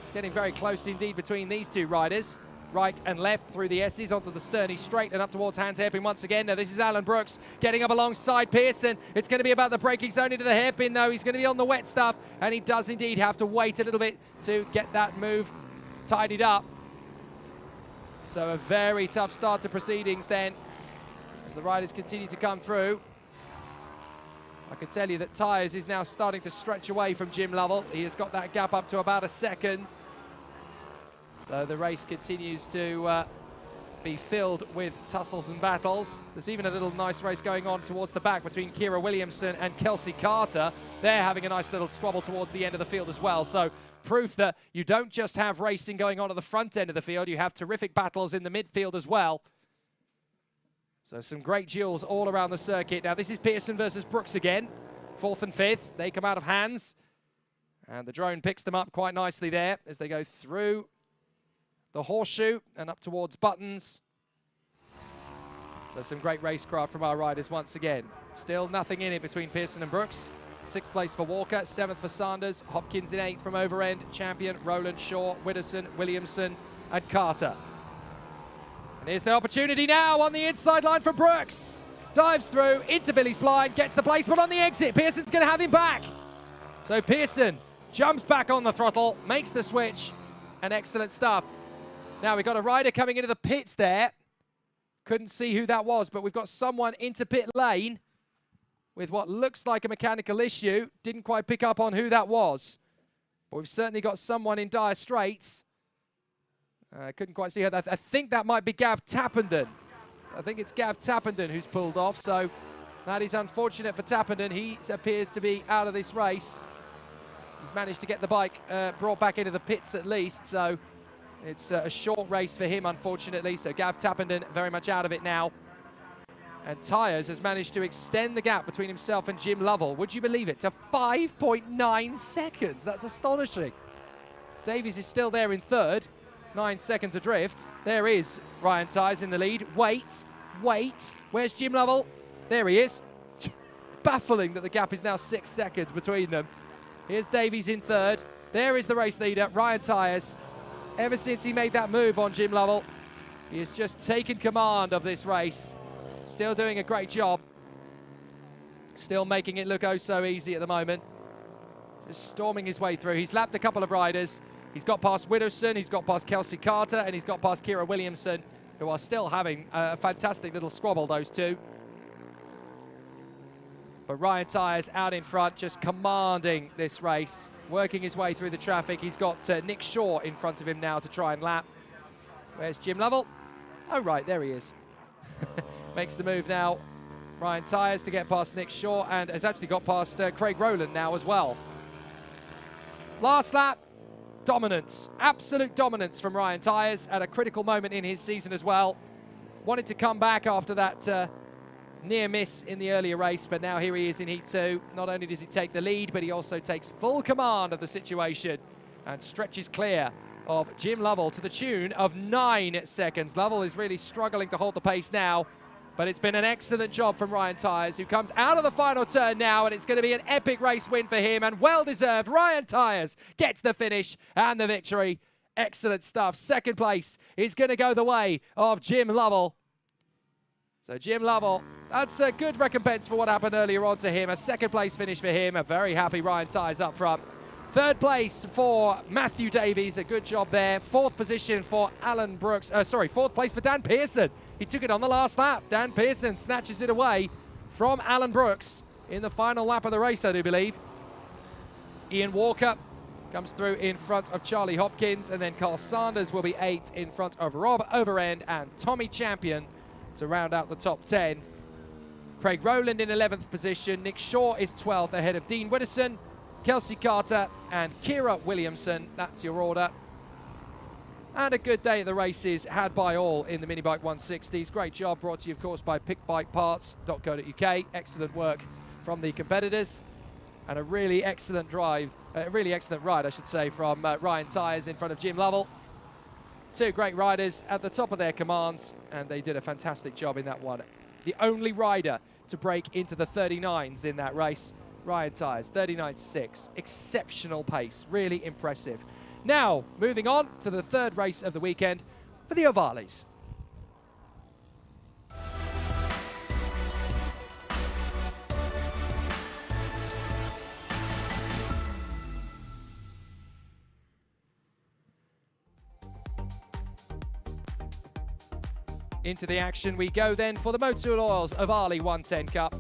S1: It's getting very close indeed between these two riders. Right and left through the S's onto the Sterney straight and up towards Hans Hairpin once again. Now this is Alan Brooks getting up alongside Pearson. It's going to be about the braking zone into the hairpin though. He's going to be on the wet stuff and he does indeed have to wait a little bit to get that move tidied up. So a very tough start to proceedings then as the riders continue to come through. I can tell you that Tyres is now starting to stretch away from Jim Lovell. He has got that gap up to about a second. So the race continues to be filled with tussles and battles. There's even a little nice race going on towards the back between Kira Williamson and Kelsey Carter. They're having a nice little squabble towards the end of the field as well. So proof that you don't just have racing going on at the front end of the field, you have terrific battles in the midfield as well. So some great duels all around the circuit. Now this is Pearson versus Brooks again. 4th and 5th, they come out of hands. And the drone picks them up quite nicely there as they go through the horseshoe and up towards Buttons. So some great racecraft from our riders once again. Still nothing in it between Pearson and Brooks. 6th place for Walker, 7th for Sanders, Hopkins in 8th from Overend, Champion, Rowland, Shaw, Widdowson, Williamson and Carter. And here's the opportunity now on the inside line for Brooks. Dives through into Billy's blind, gets the placement on the exit. Pearson's going to have him back. So Pearson jumps back on the throttle, makes the switch, and excellent stuff. Now we've got a rider coming into the pits there. Couldn't see who that was, but we've got someone into pit lane with what looks like a mechanical issue. Didn't quite pick up on who that was, but we've certainly got someone in dire straits. I couldn't quite see her. I think that might be Gav Tappenden. I think it's Gav Tappenden who's pulled off, so that is unfortunate for Tappenden. He appears to be out of this race. He's managed to get the bike brought back into the pits at least, so it's a short race for him, unfortunately. So Gav Tappenden very much out of it now. And Tyres has managed to extend the gap between himself and Jim Lovell, would you believe it, to 5.9 seconds. That's astonishing. Davies is still there in 3rd, 9 seconds adrift. There is Ryan Tyres in the lead. Wait. Where's Jim Lovell? There he is. It's baffling that the gap is now 6 seconds between them. Here's Davies in 3rd. There is the race leader, Ryan Tyres. Ever since he made that move on Jim Lovell, he has just taken command of this race. Still doing a great job. Still making it look oh so easy at the moment. Just storming his way through. He's lapped a couple of riders. He's got past Widdowson, he's got past Kelsey Carter, and he's got past Kira Williamson, who are still having a fantastic little squabble, those two. But Ryan Tyres out in front, just commanding this race, working his way through the traffic. He's got Nick Shaw in front of him now to try and lap. Where's Jim Lovell? Oh, right, there he is. Makes the move now, Ryan Tyres, to get past Nick Shaw, and has actually got past Craig Rowland now as well. Last lap, dominance, absolute dominance from Ryan Tyres at a critical moment in his season as well. Wanted to come back after that near miss in the earlier race, but now here he is in Heat 2. Not only does he take the lead, but he also takes full command of the situation and stretches clear of Jim Lovell to the tune of 9 seconds. Lovell is really struggling to hold the pace now, but it's been an excellent job from Ryan Tyers, who comes out of the final turn now, and it's going to be an epic race win for him, and well-deserved. Ryan Tyers gets the finish and the victory. Excellent stuff. Second place is going to go the way of Jim Lovell. So Jim Lovell, that's a good recompense for what happened earlier on to him. A second place finish for him. A very happy Ryan Tyers up front. Third place for Matthew Davies, a good job there. Fourth position for Alan Brooks. Fourth place for Dan Pearson. He took it on the last lap. Dan Pearson snatches it away from Alan Brooks in the final lap of the race, I do believe. Ian Walker comes through in front of Charlie Hopkins, and then Carl Sanders will be 8th in front of Rob Overend and Tommy Champion to round out the top 10. Craig Rowland in 11th position. Nick Shaw is 12th ahead of Dean Widdowson, Kelsey Carter and Kira Williamson. That's your order. And a good day at the races had by all in the Minibike 160s. Great job, brought to you, of course, by pickbikeparts.co.uk. Excellent work from the competitors. And a really excellent ride, I should say, from Ryan Tyers in front of Jim Lovell. Two great riders at the top of their commands, and they did a fantastic job in that one. The only rider to break into the 39s in that race, Ryan Tyers, 39.6. Exceptional pace, really impressive. Now, moving on to the third race of the weekend for the Ovalies. Into the action we go then for the Motul Oils Ovalie 110 Cup.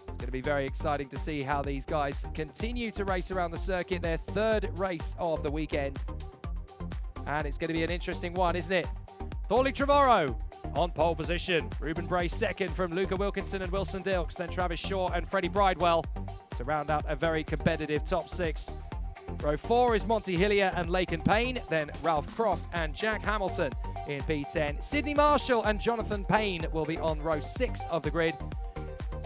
S1: It's going to be very exciting to see how these guys continue to race around the circuit, their third race of the weekend. And it's going to be an interesting one, isn't it? Thorley Trevorrow on pole position. Ruben Bray second from Luca Wilkinson and Wilson Dilks. Then Travis Shaw and Freddie Bridewell to round out a very competitive top 6. Row 4 is Monty Hillier and Laken Payne. Then Ralph Croft and Jack Hamilton in P10. Sydney Marshall and Jonathan Payne will be on row 6 of the grid.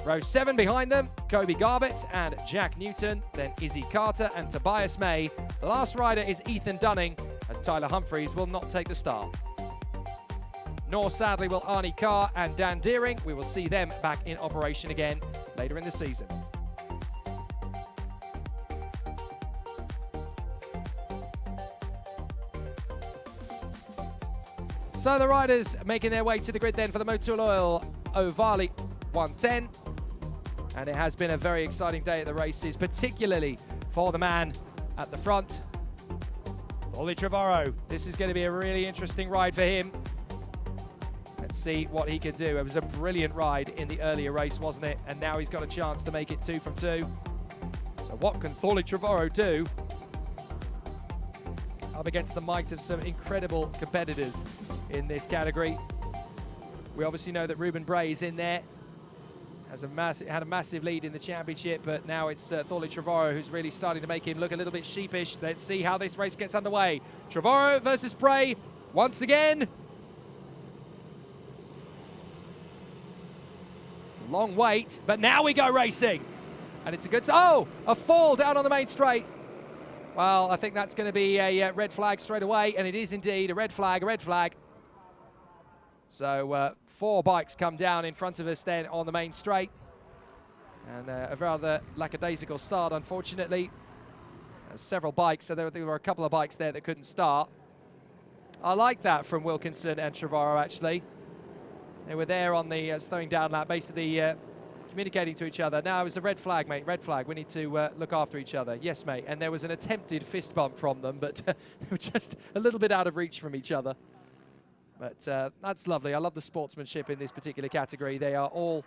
S1: Row 7 behind them, Kobe Garbutt and Jack Newton, then Izzy Carter and Tobias May. The last rider is Ethan Dunning, as Tyler Humphreys will not take the start. Nor sadly will Arnie Carr and Dan Deering. We will see them back in operation again later in the season. So the riders making their way to the grid then for the Motul Oil Ovalie 110. And it has been a very exciting day at the races, particularly for the man at the front, Thorley Trevorrow. This is going to be a really interesting ride for him. Let's see what he can do. It was a brilliant ride in the earlier race, wasn't it? And now he's got a chance to make it 2 from 2. So what can Thorley Trevorrow do up against the might of some incredible competitors in this category? We obviously know that Ruben Bray is in there. Had a massive lead in the championship, but now it's Thorley Trevorrow who's really starting to make him look a little bit sheepish. Let's see how this race gets underway. Trevorrow versus Bray once again. It's a long wait, but now we go racing. And it's a good... Oh, a fall down on the main straight. Well, I think that's going to be a red flag straight away, and it is indeed a red flag, a red flag. So 4 bikes come down in front of us then on the main straight. And a rather lackadaisical start, unfortunately. Several bikes, so there were a couple of bikes there that couldn't start. I like that from Wilkinson and Trevorrow, actually. They were there on the slowing down lap, basically communicating to each other. Now, it was a red flag, mate, red flag. We need to look after each other. Yes, mate. And there was an attempted fist bump from them, but they were just a little bit out of reach from each other. But that's lovely. I love the sportsmanship in this particular category. They are all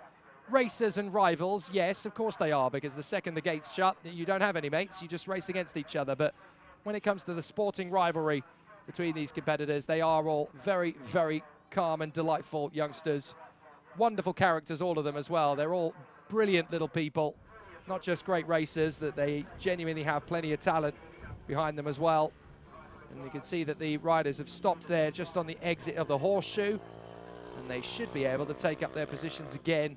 S1: racers and rivals. Yes, of course they are, because the second the gates shut, you don't have any mates. You just race against each other. But when it comes to the sporting rivalry between these competitors, they are all very, very calm and delightful youngsters. Wonderful characters, all of them as well. They're all brilliant little people, not just great racers, that they genuinely have plenty of talent behind them as well. And you can see that the riders have stopped there just on the exit of the horseshoe, and they should be able to take up their positions again,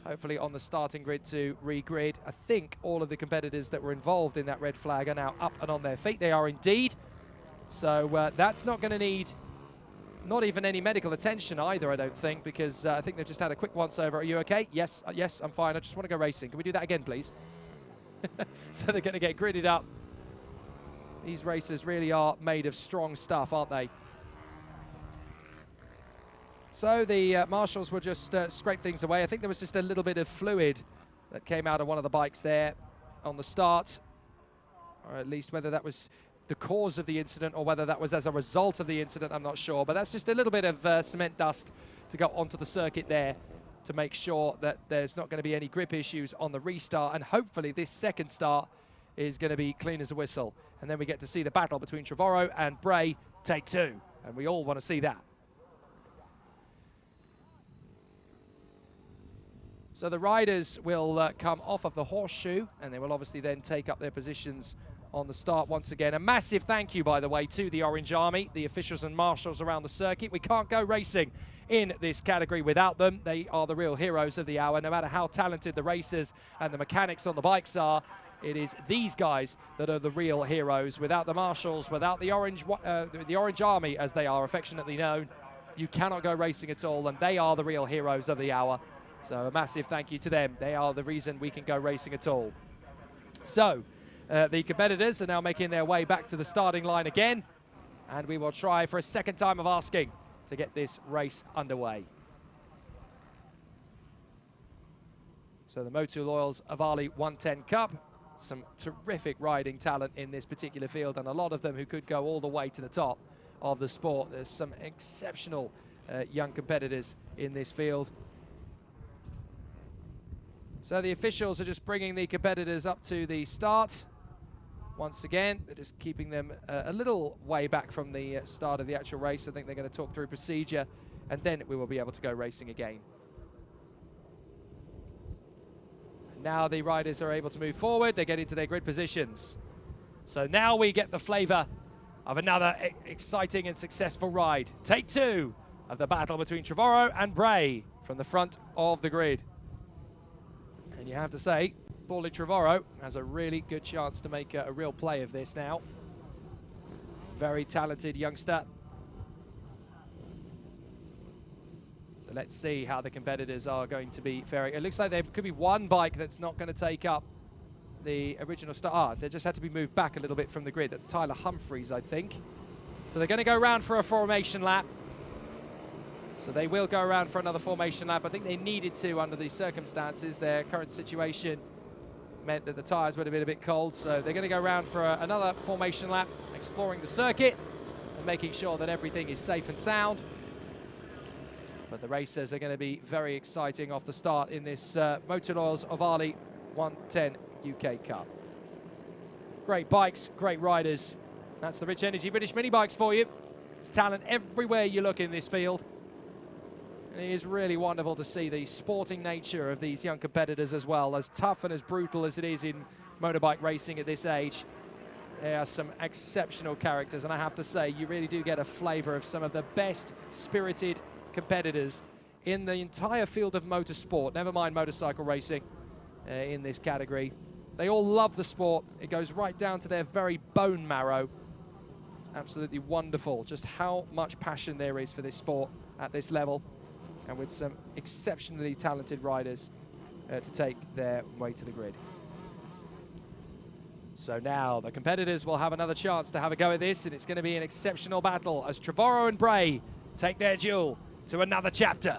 S1: hopefully on the starting grid to re-grid. I think all of the competitors that were involved in that red flag are now up and on their feet. They are indeed. So that's not going to need not even any medical attention either, I don't think, because I think they've just had a quick once-over. Are you okay? Yes, yes, I'm fine. I just want to go racing. Can we do that again, please? So they're going to get gridded up. These racers really are made of strong stuff, aren't they? So the marshals will just scrape things away. I think there was just a little bit of fluid that came out of one of the bikes there on the start, or at least whether that was the cause of the incident or whether that was as a result of the incident, I'm not sure. But that's just a little bit of cement dust to go onto the circuit there to make sure that there's not going to be any grip issues on the restart. And hopefully this second start is going to be clean as a whistle. And then we get to see the battle between Trevorrow and Bray take two. And we all want to see that. So the riders will come off of the horseshoe, and they will obviously then take up their positions on the start once again. A massive thank you, by the way, to the Orange Army, the officials and marshals around the circuit. We can't go racing in this category without them. They are the real heroes of the hour. No matter how talented the racers and the mechanics on the bikes are, it is these guys that are the real heroes. Without the marshals, without the Orange Army, as they are affectionately known, you cannot go racing at all, and they are the real heroes of the hour. So a massive thank you to them. They are the reason we can go racing at all. So the competitors are now making their way back to the starting line again, and we will try for a second time of asking to get this race underway. So the Motu Loyals Ovalie 110 Cup, some terrific riding talent in this particular field, and a lot of them who could go all the way to the top of the sport. There's some exceptional young competitors in this field. So the officials are just bringing the competitors up to the start. Once again, they're just keeping them a little way back from the start of the actual race. I think they're going to talk through procedure, and then we will be able to go racing again. Now the riders are able to move forward. They get into their grid positions. So now we get the flavour of another exciting and successful ride. Take two of the battle between Trevorrow and Bray from the front of the grid. And you have to say, Paulie Trevorrow has a really good chance to make a real play of this now. Very talented youngster. So let's see how the competitors are going to be faring. It looks like there could be one bike that's not going to take up the original start. They just had to be moved back a little bit from the grid. That's Tyler Humphreys, I think. So they're going to go around for a formation lap. So they will go around for another formation lap. I think they needed to under these circumstances. Their current situation meant that the tyres would have been a bit cold. So they're going to go around for another formation lap, exploring the circuit and making sure that everything is safe and sound. But the racers are going to be very exciting off the start in this Motu Loyals Ovalie 110 UK Cup. Great bikes, great riders. That's the Rich Energy British Mini Bikes for you. There's talent everywhere you look in this field. And it is really wonderful to see the sporting nature of these young competitors as well. As tough and as brutal as it is in motorbike racing at this age, there are some exceptional characters. And I have to say, you really do get a flavour of some of the best spirited competitors in the entire field of motorsport, never mind motorcycle racing in this category. They all love the sport. It goes right down to their very bone marrow. It's absolutely wonderful just how much passion there is for this sport at this level, and with some exceptionally talented riders to take their way to the grid. So now the competitors will have another chance to have a go at this, and it's going to be an exceptional battle as Trevorrow and Bray take their duel to another chapter.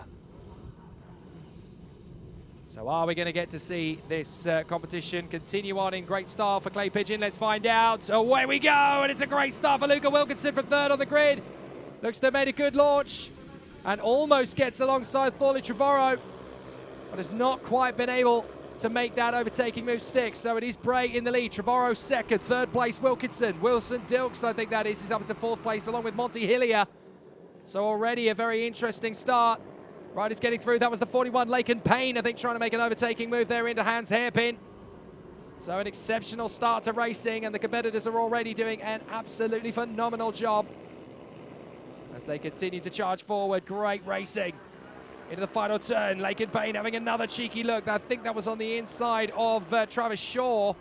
S1: So are we going to get to see this competition continue on in great style for Clay Pigeon? Let's find out. Away we go, and it's a great start for Luca Wilkinson from third on the grid. Looks to have made a good launch and almost gets alongside Paulie Trevorrow, but has not quite been able to make that overtaking move stick. So it is Bray in the lead, Trevorrow second, third place Wilkinson. Wilson Dilks, I think that is up into fourth place along with Monty Hillier. So already a very interesting start. Riders getting through. That was the 41 Laken Payne, I think, trying to make an overtaking move there into Hans Hairpin. So an exceptional start to racing, and the competitors are already doing an absolutely phenomenal job as they continue to charge forward. Great racing into the final turn. Laken Payne having another cheeky look. I think that was on the inside of Travis Shaw.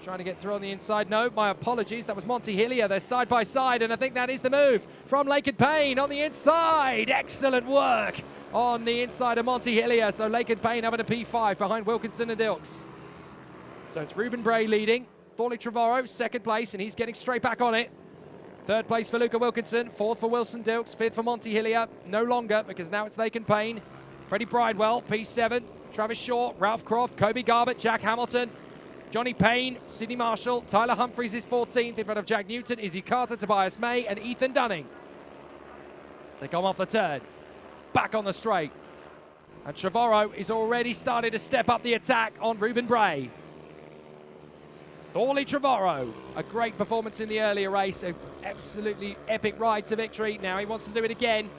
S1: trying to get through on the inside. No, my apologies. That was Monty Hillier. They're side by side, and I think that is the move from Laken Payne on the inside. Excellent work on the inside of Monty Hillier. So Laken Payne having a P5 behind Wilkinson and Dilks. So it's Ruben Bray leading. Thorley Trevorrow, second place, and he's getting straight back on it. Third place for Luca Wilkinson, fourth for Wilson Dilks, fifth for Monty Hillier. No longer, because now it's Laken Payne. Freddie Bridewell, P7. Travis Shaw, Ralph Croft, Kobe Garbutt, Jack Hamilton, Johnny Payne, Sidney Marshall, Tyler Humphries is 14th in front of Jack Newton, Izzy Carter, Tobias May, and Ethan Dunning. They come off the turn, back on the straight. And Trevorrow is already starting to step up the attack on Ruben Bray. Thorley Trevorrow, a great performance in the earlier race, an absolutely epic ride to victory. Now he wants to do it again.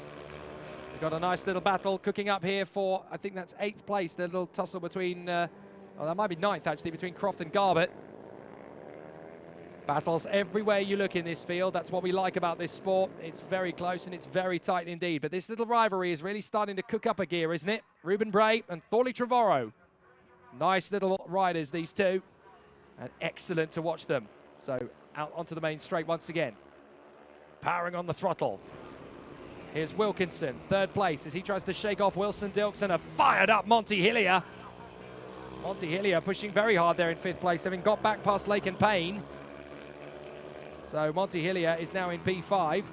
S1: We've got a nice little battle cooking up here for, I think that's 8th place, the little tussle between, that might be 9th actually, between Croft and Garbutt. Battles everywhere you look in this field. That's what we like about this sport. It's very close and it's very tight indeed. But this little rivalry is really starting to cook up a gear, isn't it? Ruben Bray and Thorley Trevorrow. Nice little riders, these two. And excellent to watch them. So out onto the main straight once again. Powering on the throttle. Here's Wilkinson, third place, as he tries to shake off Wilson Dilks and a fired up Monty Hillier. Monty Hillier pushing very hard there in 5th place, having got back past Laken Payne. So Monty Hillier is now in P5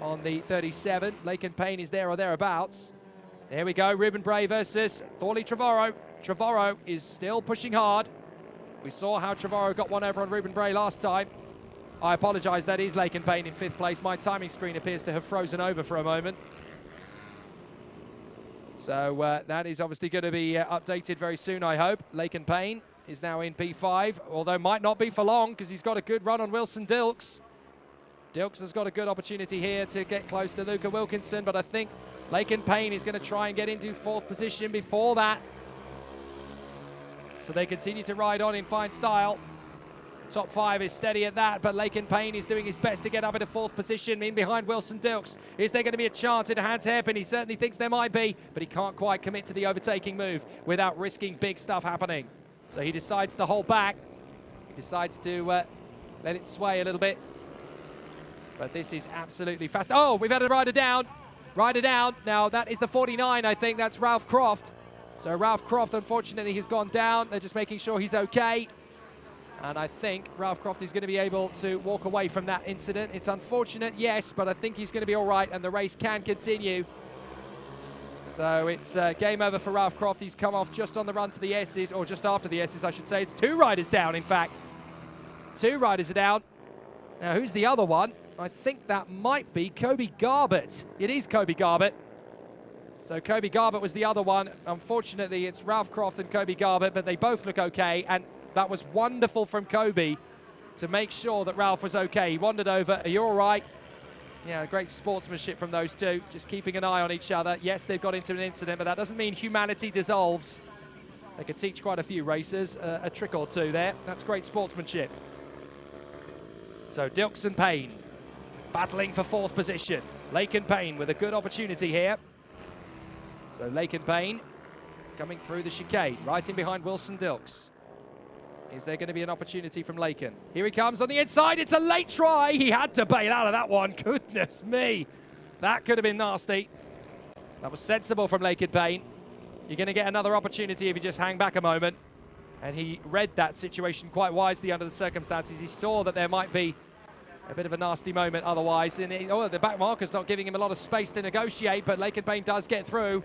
S1: on the 37. Laken Payne is there or thereabouts. There we go, Ruben Bray versus Thorley Trevorrow. Trevorrow is still pushing hard. We saw how Trevorrow got one over on Ruben Bray last time. I apologise, that is Laken Payne in 5th place. My timing screen appears to have frozen over for a moment. So that is obviously going to be updated very soon, I hope. Laken Payne is now in P5, although might not be for long because he's got a good run on Wilson Dilks. Dilks has got a good opportunity here to get close to Luca Wilkinson, but I think Laken Payne is going to try and get into 4th position before that. So they continue to ride on in fine style. Top 5 is steady at that, but Laken Payne is doing his best to get up into 4th position in behind Wilson Dilks. Is there going to be a chance at a Hans Hairpin? He certainly thinks there might be, but he can't quite commit to the overtaking move without risking big stuff happening. So he decides to hold back. He decides to let it sway a little bit. But this is absolutely fast. Oh, we've had a rider down. Rider down. Now, that is the 49, I think. That's Ralph Croft. So Ralph Croft, unfortunately, has gone down. They're just making sure he's okay. And I think Ralph Croft is going to be able to walk away from that incident. It's unfortunate, yes, but I think he's going to be all right and the race can continue. So it's game over for Ralph Croft. He's come off just on the run to the S's, or just after the S's, I should say. It's 2 riders down, in fact. 2 riders are down. Now, who's the other one? I think that might be Kobe Garbutt. It is Kobe Garbutt. So Kobe Garbutt was the other one. Unfortunately, it's Ralph Croft and Kobe Garbutt, but they both look okay. And that was wonderful from Kobe to make sure that Ralph was okay. He wandered over. Are you all right? Yeah, great sportsmanship from those two. Just keeping an eye on each other. Yes, they've got into an incident, but that doesn't mean humanity dissolves. They could teach quite a few racers a trick or two there. That's great sportsmanship. So Dilks and Payne battling for 4th position. Laken Payne with a good opportunity here. So Laken Payne coming through the chicane, right in behind Wilson Dilks. Is there going to be an opportunity from Laken? Here he comes on the inside. It's a late try. He had to bail out of that one. Goodness me. That could have been nasty. That was sensible from Laken Payne. You're going to get another opportunity if you just hang back a moment. And he read that situation quite wisely under the circumstances. He saw that there might be a bit of a nasty moment otherwise. And the back marker's not giving him a lot of space to negotiate, but Laken Payne does get through.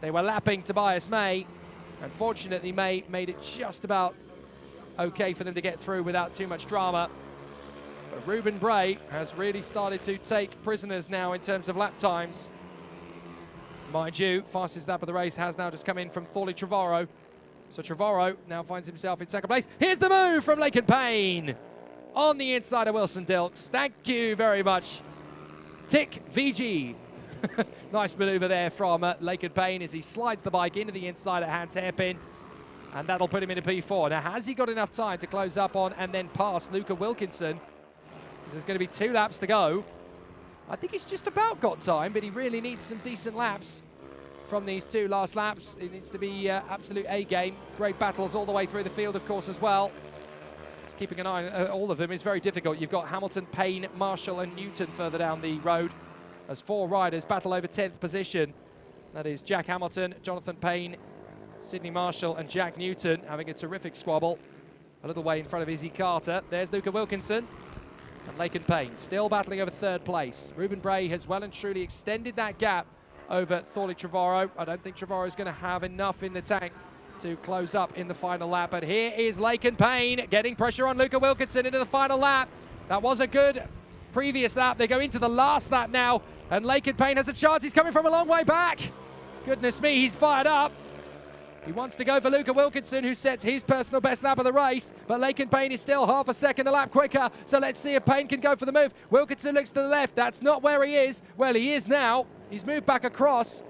S1: They were lapping Tobias May. Unfortunately, May made it just about okay for them to get through without too much drama. But Ruben Bray has really started to take prisoners now in terms of lap times. Mind you, fastest lap of the race has now just come in from Thorley Trevorrow. So Trevorrow now finds himself in 2nd place. Here's the move from Laken Payne on the inside of Wilson Dilks. Thank you very much, Tick VG. Nice manoeuvre there from Laken Payne as he slides the bike into the inside at Hans Hairpin. And that'll put him into P4. Now, has he got enough time to close up on and then pass Luca Wilkinson? There's going to be 2 laps to go. I think he's just about got time, but he really needs some decent laps from these 2 last laps. It needs to be absolute A-game. Great battles all the way through the field, of course, as well. keeping an eye on all of them is very difficult. You've got Hamilton, Payne, Marshall and Newton further down the road as 4 riders battle over 10th position. That is Jack Hamilton, Jonathan Payne, Sydney Marshall and Jack Newton having a terrific squabble. A little way in front of Izzy Carter. There's Luca Wilkinson and Laken Payne still battling over 3rd place. Ruben Bray has well and truly extended that gap over Thorley Trevorrow. I don't think Trevorrow is going to have enough in the tank to close up in the final lap, but here is Laken Payne getting pressure on Luca Wilkinson into the final lap. That was a good previous lap. They go into the last lap now, and Laken Payne has a chance. He's coming from a long way back. Goodness me, he's fired up. He wants to go for Luca Wilkinson, who sets his personal best lap of the race, but Laken Payne is still half a second a lap quicker, so let's see if Payne can go for the move. Wilkinson looks to the left. That's not where he is. Well, he is now. He's moved back across.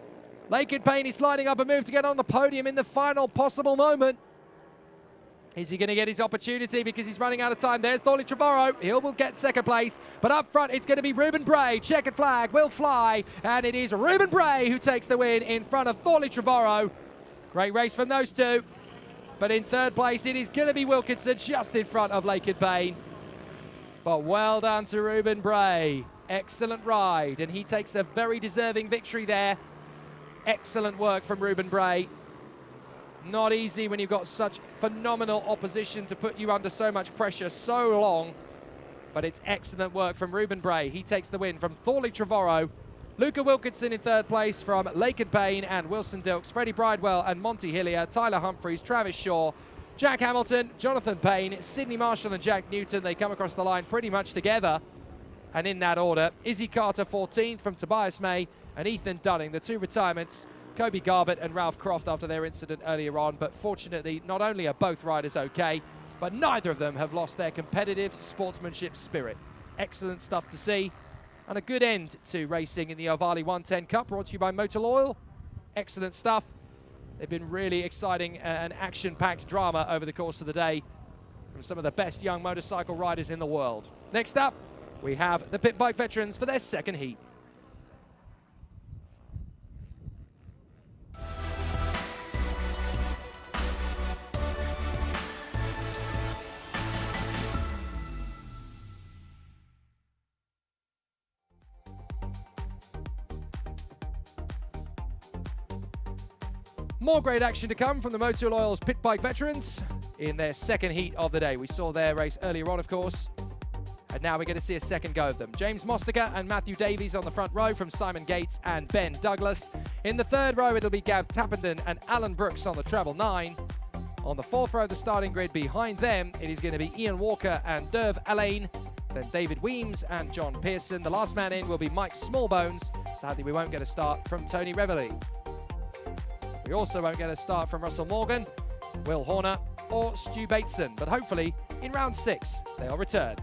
S1: Laken Payne is sliding up a move to get on the podium in the final possible moment. Is he going to get his opportunity because he's running out of time? There's Thorley Trevorrow. He will get 2nd place. But up front, it's going to be Ruben Bray. Checkered flag will fly. And it is Ruben Bray who takes the win in front of Thorley Trevorrow. Great race from those two. But in 3rd place, it is going to be Wilkinson just in front of Laken Payne. But well done to Ruben Bray. Excellent ride. And he takes a very deserving victory there. Excellent work from Ruben Bray. Not easy when you've got such phenomenal opposition to put you under so much pressure so long. But it's excellent work from Ruben Bray. He takes the win from Thorley Trevorrow. Luca Wilkinson in 3rd place from Laken Payne and Wilson Dilks, Freddie Bridewell and Monty Hillier, Tyler Humphreys, Travis Shaw, Jack Hamilton, Jonathan Payne, Sydney Marshall and Jack Newton. They come across the line pretty much together. And in that order, Izzy Carter 14th from Tobias May and Ethan Dunning, the 2 retirements, Kobe Garbett and Ralph Croft after their incident earlier on. But fortunately, not only are both riders okay, but neither of them have lost their competitive sportsmanship spirit. Excellent stuff to see. And a good end to racing in the Ovalie 110 Cup, brought to you by Motor Oil. Excellent stuff. They've been really exciting and action-packed drama over the course of the day from some of the best young motorcycle riders in the world. Next up, we have the Pit Bike veterans for their 2nd heat. More great action to come from the Motul Oil's Pit Bike veterans in their 2nd heat of the day. We saw their race earlier on, of course, and now we're going to see a second go of them. James Mostiger and Matthew Davies on the front row from Simon Gates and Ben Douglas. In the 3rd row, it'll be Gav Tappenden and Alan Brooks on the treble 9. On the 4th row, the starting grid behind them, it is going to be Ian Walker and Derv Allain, then David Weems and John Pearson. The last man in will be Mike Smallbones. Sadly, we won't get a start from Tony Reveley. We also won't get a start from Russell Morgan, Will Horner or Stu Bateson, but hopefully in round 6 they'll return.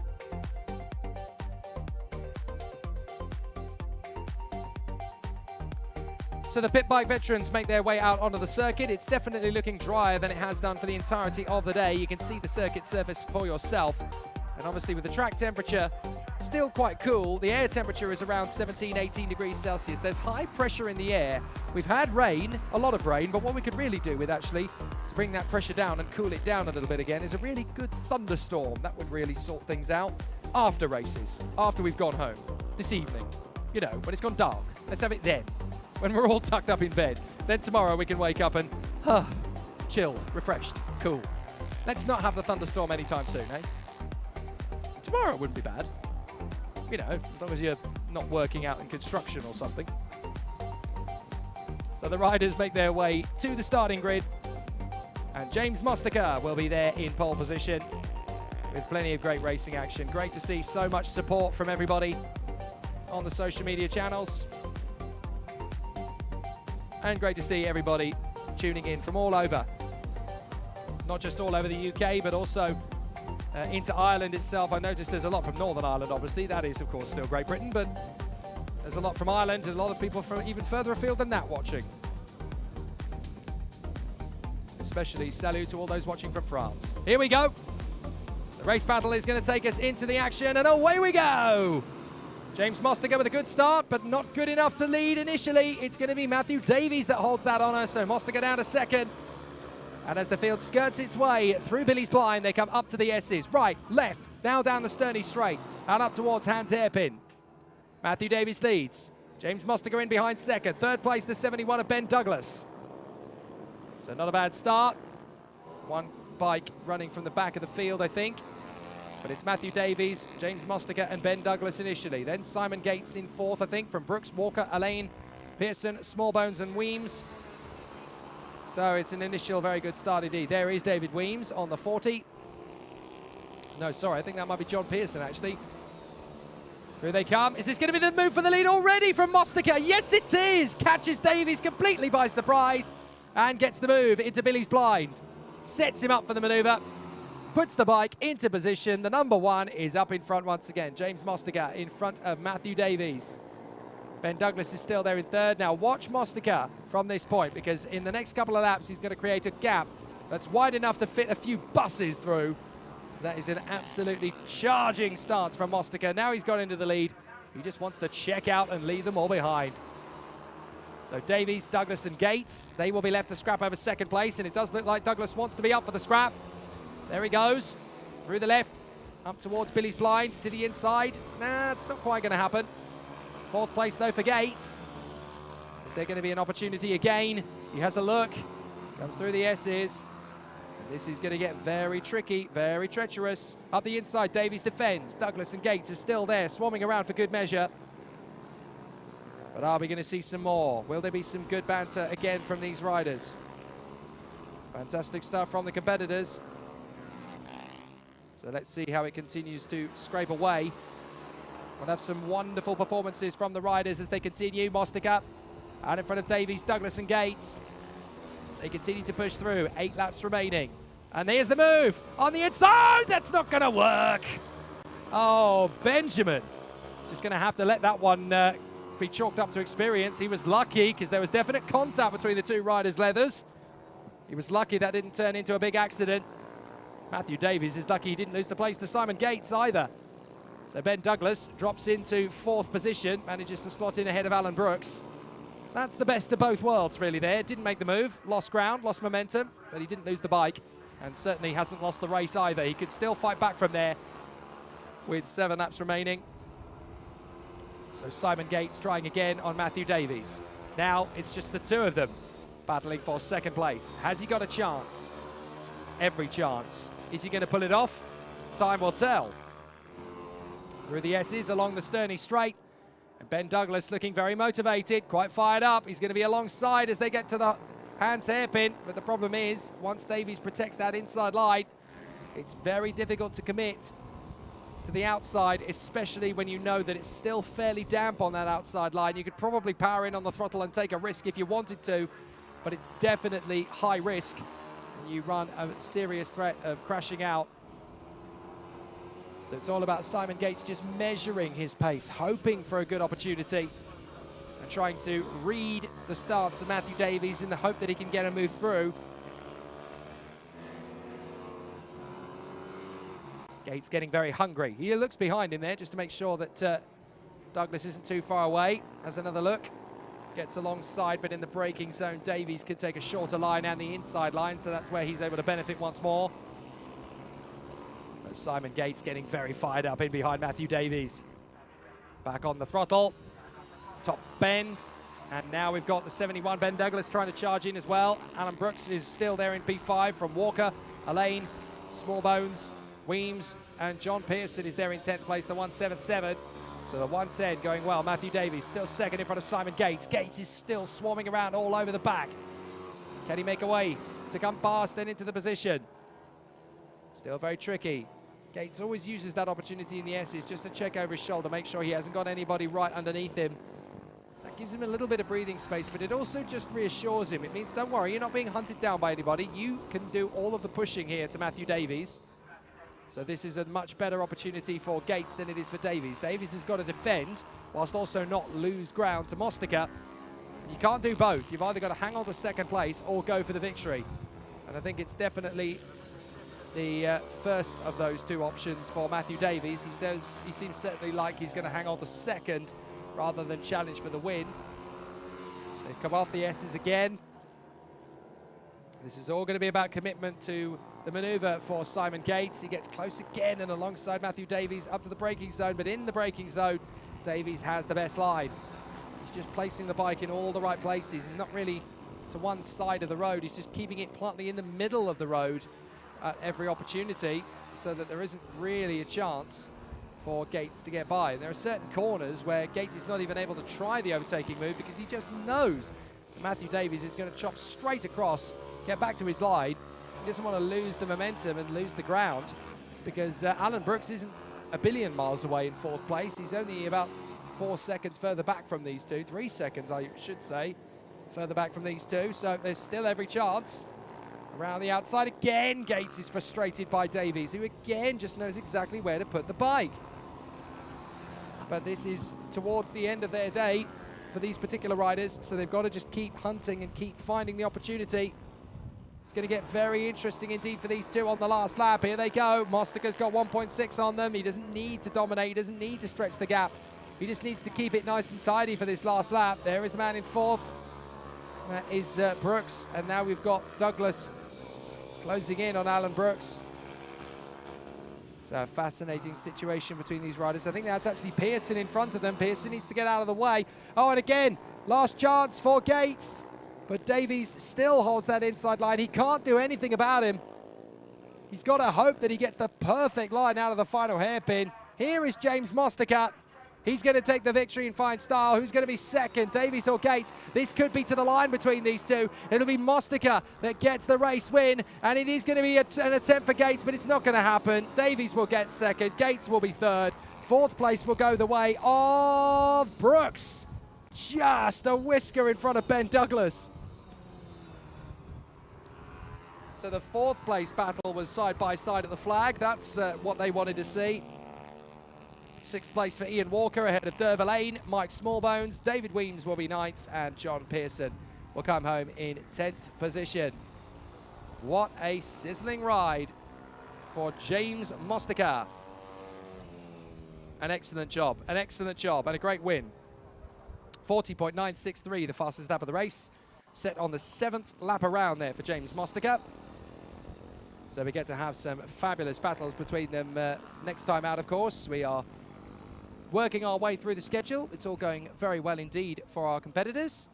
S1: So the Pit Bike veterans make their way out onto the circuit. It's definitely looking drier than it has done for the entirety of the day. You can see the circuit surface for yourself. And obviously with the track temperature still quite cool, the air temperature is around 17, 18 degrees Celsius. There's high pressure in the air. We've had rain, a lot of rain, but what we could really do with actually to bring that pressure down and cool it down a little bit again is a really good thunderstorm. That would really sort things out after races, after we've gone home, this evening, you know, when it's gone dark. Let's have it then, when we're all tucked up in bed. Then tomorrow we can wake up and, chilled, refreshed, cool. Let's not have the thunderstorm anytime soon, eh? Tomorrow wouldn't be bad. You know, as long as you're not working out in construction or something. So the riders make their way to the starting grid. And James Mostiger will be there in pole position with plenty of great racing action. Great to see so much support from everybody on the social media channels. And great to see everybody tuning in from all over. Not just all over the UK, but also into Ireland itself. I noticed there's a lot from Northern Ireland, obviously. That is, of course, still Great Britain, but there's a lot from Ireland and a lot of people from even further afield than that watching. Especially salut to all those watching from France. Here we go. The race battle is going to take us into the action, and away we go. James Mostiger with a good start, but not good enough to lead initially. It's going to be Matthew Davies that holds that honour, so Mostiger down to second. And as the field skirts its way through Billy's blind, they come up to the S's. Right, left, now down the Sterney straight, and up towards Hans Hairpin. Matthew Davies leads. James Mostiger in behind second. Third place, the 71 of Ben Douglas. So not a bad start. One bike running from the back of the field, I think. But it's Matthew Davies, James Mostiger, and Ben Douglas initially. Then Simon Gates in fourth, I think, from Brooks, Walker, Elaine, Pearson, Smallbones, and Weems. So it's an initial very good start indeed. There is David Weems on the 40. No, sorry, I think that might be John Pearson, actually. Here they come. Is this going to be the move for the lead already from Mostiger? Yes, it is. Catches Davies completely by surprise and gets the move into Billy's blind. Sets him up for the maneuver. Puts the bike into position. The number one is up in front once again. James Mostiger in front of Matthew Davies. Ben Douglas is still there in third. Now watch Mostiger from this point, because in the next couple of laps he's going to create a gap that's wide enough to fit a few buses through. That is an absolutely charging stance from Mostiger. Now he's got into the lead. He just wants to check out and leave them all behind. So Davies, Douglas and Gates, they will be left to scrap over second place, and it does look like Douglas wants to be up for the scrap. There he goes, through the left, up towards Billy's blind, to the inside. Nah, it's not quite going to happen. Fourth place though for Gates. Is there going to be an opportunity again? He has a look, comes through the S's. This is going to get very tricky, very treacherous. Up the inside, Davies defends. Douglas and Gates are still there, swarming around for good measure. But are we going to see some more? Will there be some good banter again from these riders? Fantastic stuff from the competitors. So let's see how it continues to scrape away. We'll have some wonderful performances from the riders as they continue. Mostiger out in front of Davies, Douglas and Gates. They continue to push through, 8 laps remaining. And there's the move on the inside. That's not going to work. Oh, Benjamin. Just going to have to let that one be chalked up to experience. He was lucky because there was definite contact between the two riders' leathers. He was lucky that didn't turn into a big accident. Matthew Davies is lucky he didn't lose the place to Simon Gates either. So Ben Douglas drops into 4th position, manages to slot in ahead of Alan Brooks. That's the best of both worlds, really, there. Didn't make the move, lost ground, lost momentum, but he didn't lose the bike, and certainly hasn't lost the race either. He could still fight back from there with 7 laps remaining. So Simon Gates trying again on Matthew Davies. Now it's just the two of them battling for second place. Has he got a chance? Every chance. Is he going to pull it off? Time will tell. Through the S's along the Sterney straight. And Ben Douglas looking very motivated, quite fired up. He's going to be alongside as they get to the Hans hairpin. But the problem is, once Davies protects that inside line, it's very difficult to commit to the outside, especially when you know that it's still fairly damp on that outside line. You could probably power in on the throttle and take a risk if you wanted to, but it's definitely high risk. And you run a serious threat of crashing out. So it's all about Simon Gates just measuring his pace, hoping for a good opportunity and trying to read the stance of Matthew Davies in the hope that he can get a move through. Gates getting very hungry. He looks behind him there just to make sure that Douglas isn't too far away. Has another look. Gets alongside, but in the braking zone, Davies could take a shorter line and the inside line, so that's where he's able to benefit once more. But Simon Gates getting very fired up in behind Matthew Davies. Back on the throttle. Top bend. And now we've got the 71 Ben Douglas trying to charge in as well. Alan Brooks is still there in P5 from Walker, Elaine, Smallbones, Weems, and John Pearson is there in 10th place, the 177. So the 110 going well. Matthew Davies still second in front of Simon Gates. Gates is still swarming around all over the back. Can he make a way to come past and into the position? Still very tricky. Gates always uses that opportunity in the S's just to check over his shoulder, make sure he hasn't got anybody right underneath him. That gives him a little bit of breathing space, but it also just reassures him. It means, don't worry, you're not being hunted down by anybody. You can do all of the pushing here to Matthew Davies. So this is a much better opportunity for Gates than it is for Davies. Davies has got to defend whilst also not lose ground to Mostiger. You can't do both. You've either got to hang on to second place or go for the victory. And I think it's definitely the first of those two options for Matthew Davies. He says he seems certainly like he's going to hang on to second rather than challenge for the win. They've come off the S's again. This is all going to be about commitment to the manoeuvre for Simon Gates. He gets close again and alongside Matthew Davies up to the braking zone, but in the braking zone, Davies has the best line. He's just placing the bike in all the right places. He's not really to one side of the road. He's just keeping it bluntly in the middle of the road at every opportunity so that there isn't really a chance for Gates to get by. And there are certain corners where Gates is not even able to try the overtaking move because he just knows that Matthew Davies is going to chop straight across, get back to his line. He doesn't want to lose the momentum and lose the ground because Alan Brooks isn't a billion miles away in 4th place. He's only about 4 seconds further back from these two, 3 seconds I should say, further back from these two, so there's still every chance. Around the outside again, Gates is frustrated by Davies, who again just knows exactly where to put the bike. But this is towards the end of their day for these particular riders, so they've got to just keep hunting and keep finding the opportunity. It's going to get very interesting indeed for these two on the last lap. Here they go. Mostaka's got 1.6 on them. He doesn't need to dominate. He doesn't need to stretch the gap. He just needs to keep it nice and tidy for this last lap. There is the man in 4th. That is Brooks. And now we've got Douglas closing in on Alan Brooks. So a fascinating situation between these riders. I think that's actually Pearson in front of them. Pearson needs to get out of the way. Oh, and again, last chance for Gates. But Davies still holds that inside line. He can't do anything about him. He's got to hope that he gets the perfect line out of the final hairpin. Here is James Mostaka. He's going to take the victory in fine style. Who's going to be second, Davies or Gates? This could be to the line between these two. It'll be Mostaka that gets the race win, and it is going to be an attempt for Gates, but it's not going to happen. Davies will get second. Gates will be third. 4th place will go the way of Brooks. Just a whisker in front of Ben Douglas. So the 4th place battle was side by side at the flag. That's what they wanted to see. 6th place for Ian Walker ahead of Derva Lane, Mike Smallbones, David Weems will be 9th, and John Pearson will come home in 10th position. What a sizzling ride for James Mostaka. An excellent job, and a great win. 40.963, the fastest lap of the race, set on the 7th lap around there for James Mostaka. So we get to have some fabulous battles between them next time out, of course. We are working our way through the schedule. It's all going very well indeed for our competitors.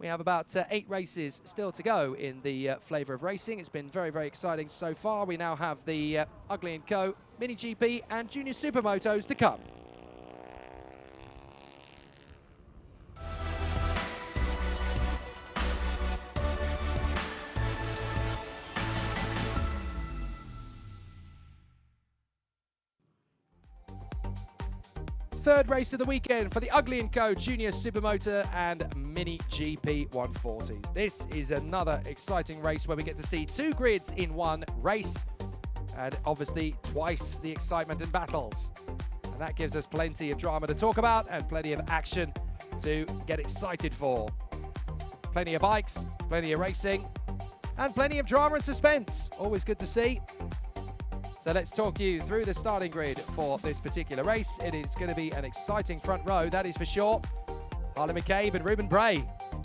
S1: We have about 8 races still to go in the flavour of racing. It's been very, very exciting so far. We now have the Ovalie & Co. Mini GP and Junior Supermotos to come. Third race of the weekend for the Ovalie & Co. Junior Supermoto and Mini GP 140s. This is another exciting race where we get to see 2 grids in one race and obviously twice the excitement and battles. And that gives us plenty of drama to talk about and plenty of action to get excited for. Plenty of bikes, plenty of racing, and plenty of drama and suspense. Always good to see. So let's talk you through the starting grid for this particular race. It is going to be an exciting front row, that is for sure. Harley McCabe and Ruben Bray,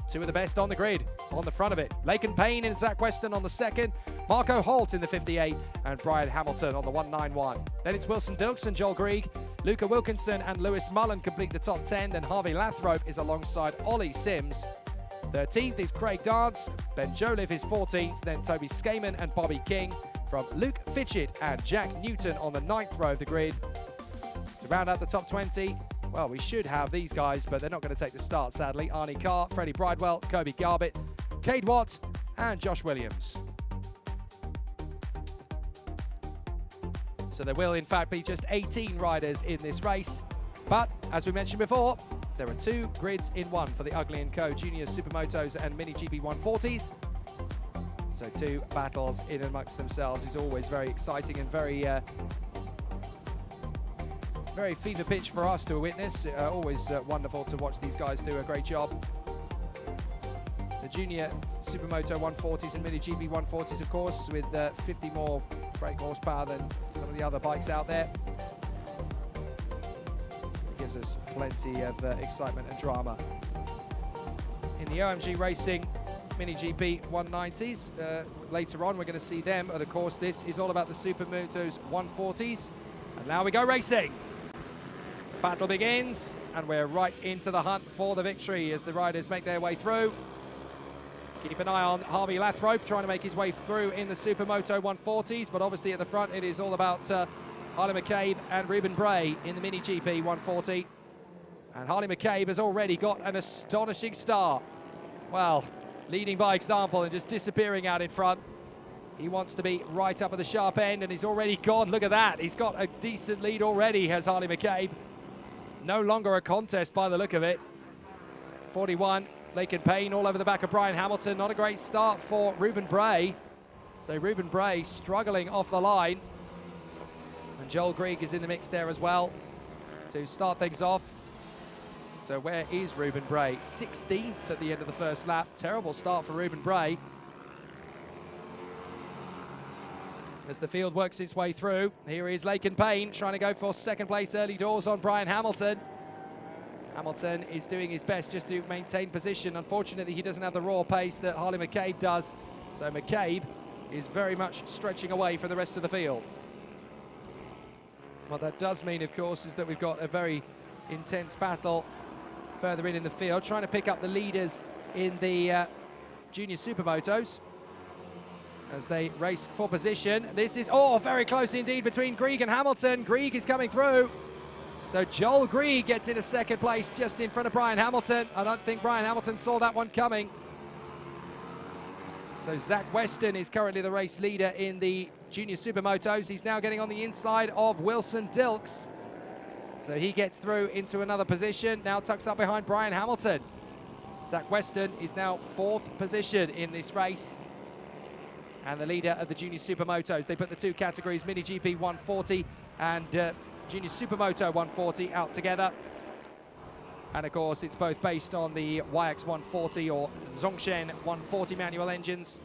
S1: 2 of the best on the grid, on the front of it. Laken Payne and Zach Weston on the 2nd, Marco Holt in the 58, and Brian Hamilton on the 191. Then it's Wilson Dilks and Joel Grieg, Luca Wilkinson and Lewis Mullen complete the top 10. Then Harvey Lathrope is alongside Ollie Sims. 13th is Craig Dance, Ben Joliffe is 14th, then Toby Skaman and Bobby King from Luke Fitchett and Jack Newton on the 9th row of the grid. To round out the top 20, well, we should have these guys, but they're not going to take the start, sadly. Arnie Carr, Freddie Bridewell, Kobe Garbett, Cade Watt, and Josh Williams. So there will, in fact, be just 18 riders in this race. But, as we mentioned before, there are 2 grids in one for the Ovalie & Co. Junior Supermotos and Mini GP 140s. So 2 battles in amongst themselves is always very exciting and very fever pitch for us to witness. Always wonderful to watch these guys do a great job. The Junior Supermoto 140s and Mini GP 140s, of course, with 50 more brake horsepower than some of the other bikes out there. It gives us plenty of excitement and drama. In the OMG Racing Mini GP 190s. Later on, we're going to see them. And of course, this is all about the Supermotos 140s. And now we go racing. The battle begins, and we're right into the hunt for the victory as the riders make their way through. Keep an eye on Harvey Lathrope trying to make his way through in the Supermoto 140s, but obviously at the front it is all about Harley McCabe and Ruben Bray in the Mini GP 140. And Harley McCabe has already got an astonishing start. Well, leading by example and just disappearing out in front. He wants to be right up at the sharp end, and he's already gone. Look at that. He's got a decent lead already, has Harley McCabe. No longer a contest by the look of it. 41. Laken Payne all over the back of Brian Hamilton. Not a great start for Ruben Bray. So Ruben Bray struggling off the line. And Joel Grieg is in the mix there as well to start things off. So where is Ruben Bray? 16th at the end of the first lap. Terrible start for Ruben Bray. As the field works its way through, here is Laken Payne trying to go for second place early doors on Brian Hamilton. Hamilton is doing his best just to maintain position. Unfortunately, he doesn't have the raw pace that Harley McCabe does. So McCabe is very much stretching away from the rest of the field. What that does mean, of course, is that we've got a very intense battle further in the field, trying to pick up the leaders in the Junior Supermotos as they race for position. This is, very close indeed between Grieg and Hamilton. Grieg is coming through. So Joel Grieg gets into second place just in front of Brian Hamilton. I don't think Brian Hamilton saw that one coming. So Zach Weston is currently the race leader in the Junior Supermotos. He's now getting on the inside of Wilson Dilks. So he gets through into another position, now tucks up behind Brian Hamilton. Zach Weston is now 4th position in this race. And the leader of the Junior Supermotos. They put the two categories, Mini GP 140 and Junior Supermoto 140 out together. And of course, it's both based on the YX 140 or Zongshen 140 manual engines.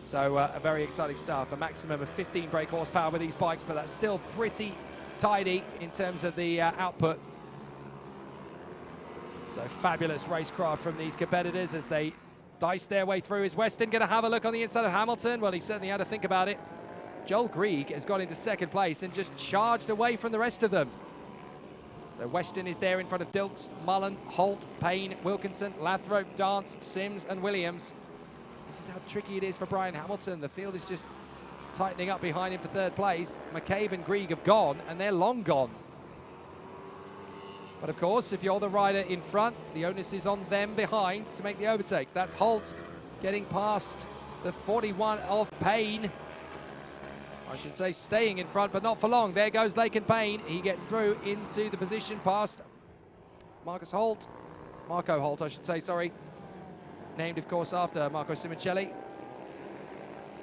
S1: So a very exciting stuff. A maximum of 15 brake horsepower with these bikes, but that's still pretty tidy in terms of the output. So fabulous racecraft from these competitors as they dice their way through. Is Weston going to have a look on the inside of Hamilton? Well, he certainly had to think about it. Joel Grieg has got into second place and just charged away from the rest of them. So Weston is there in front of Dilks, Mullen, Holt, Payne, Wilkinson, Lathrope, Dance, Sims and Williams. This is how tricky it is for Brian Hamilton. The field is just tightening up behind him for third place. McCabe and Grieg have gone, and they're long gone. But of course, if you're the rider in front, the onus is on them behind to make the overtakes. That's Holt getting past the 41 of Payne. I should say staying in front, but not for long. There goes Laken Payne. He gets through into the position past Marco Holt, I should say, sorry. Named, of course, after Marco Simoncelli.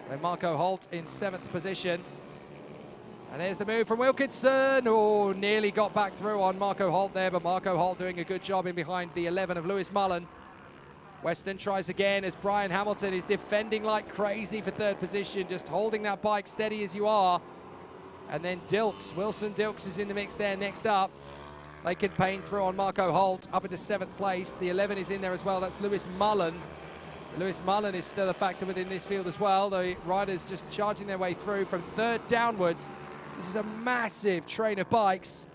S1: So Marco Holt in 7th position. And there's the move from Wilkinson. Oh, nearly got back through on Marco Holt there, but Marco Holt doing a good job in behind the 11 of Lewis Mullen. Weston tries again as Brian Hamilton is defending like crazy for 3rd position, just holding that bike steady as you are. And then Dilks, Wilson Dilks is in the mix there next up. Laken Payne through on Marco Holt, up into 7th place. The 11 is in there as well, that's Lewis Mullen. So Lewis Mullen is still a factor within this field as well. The riders just charging their way through from 3rd downwards. This is a massive train of bikes.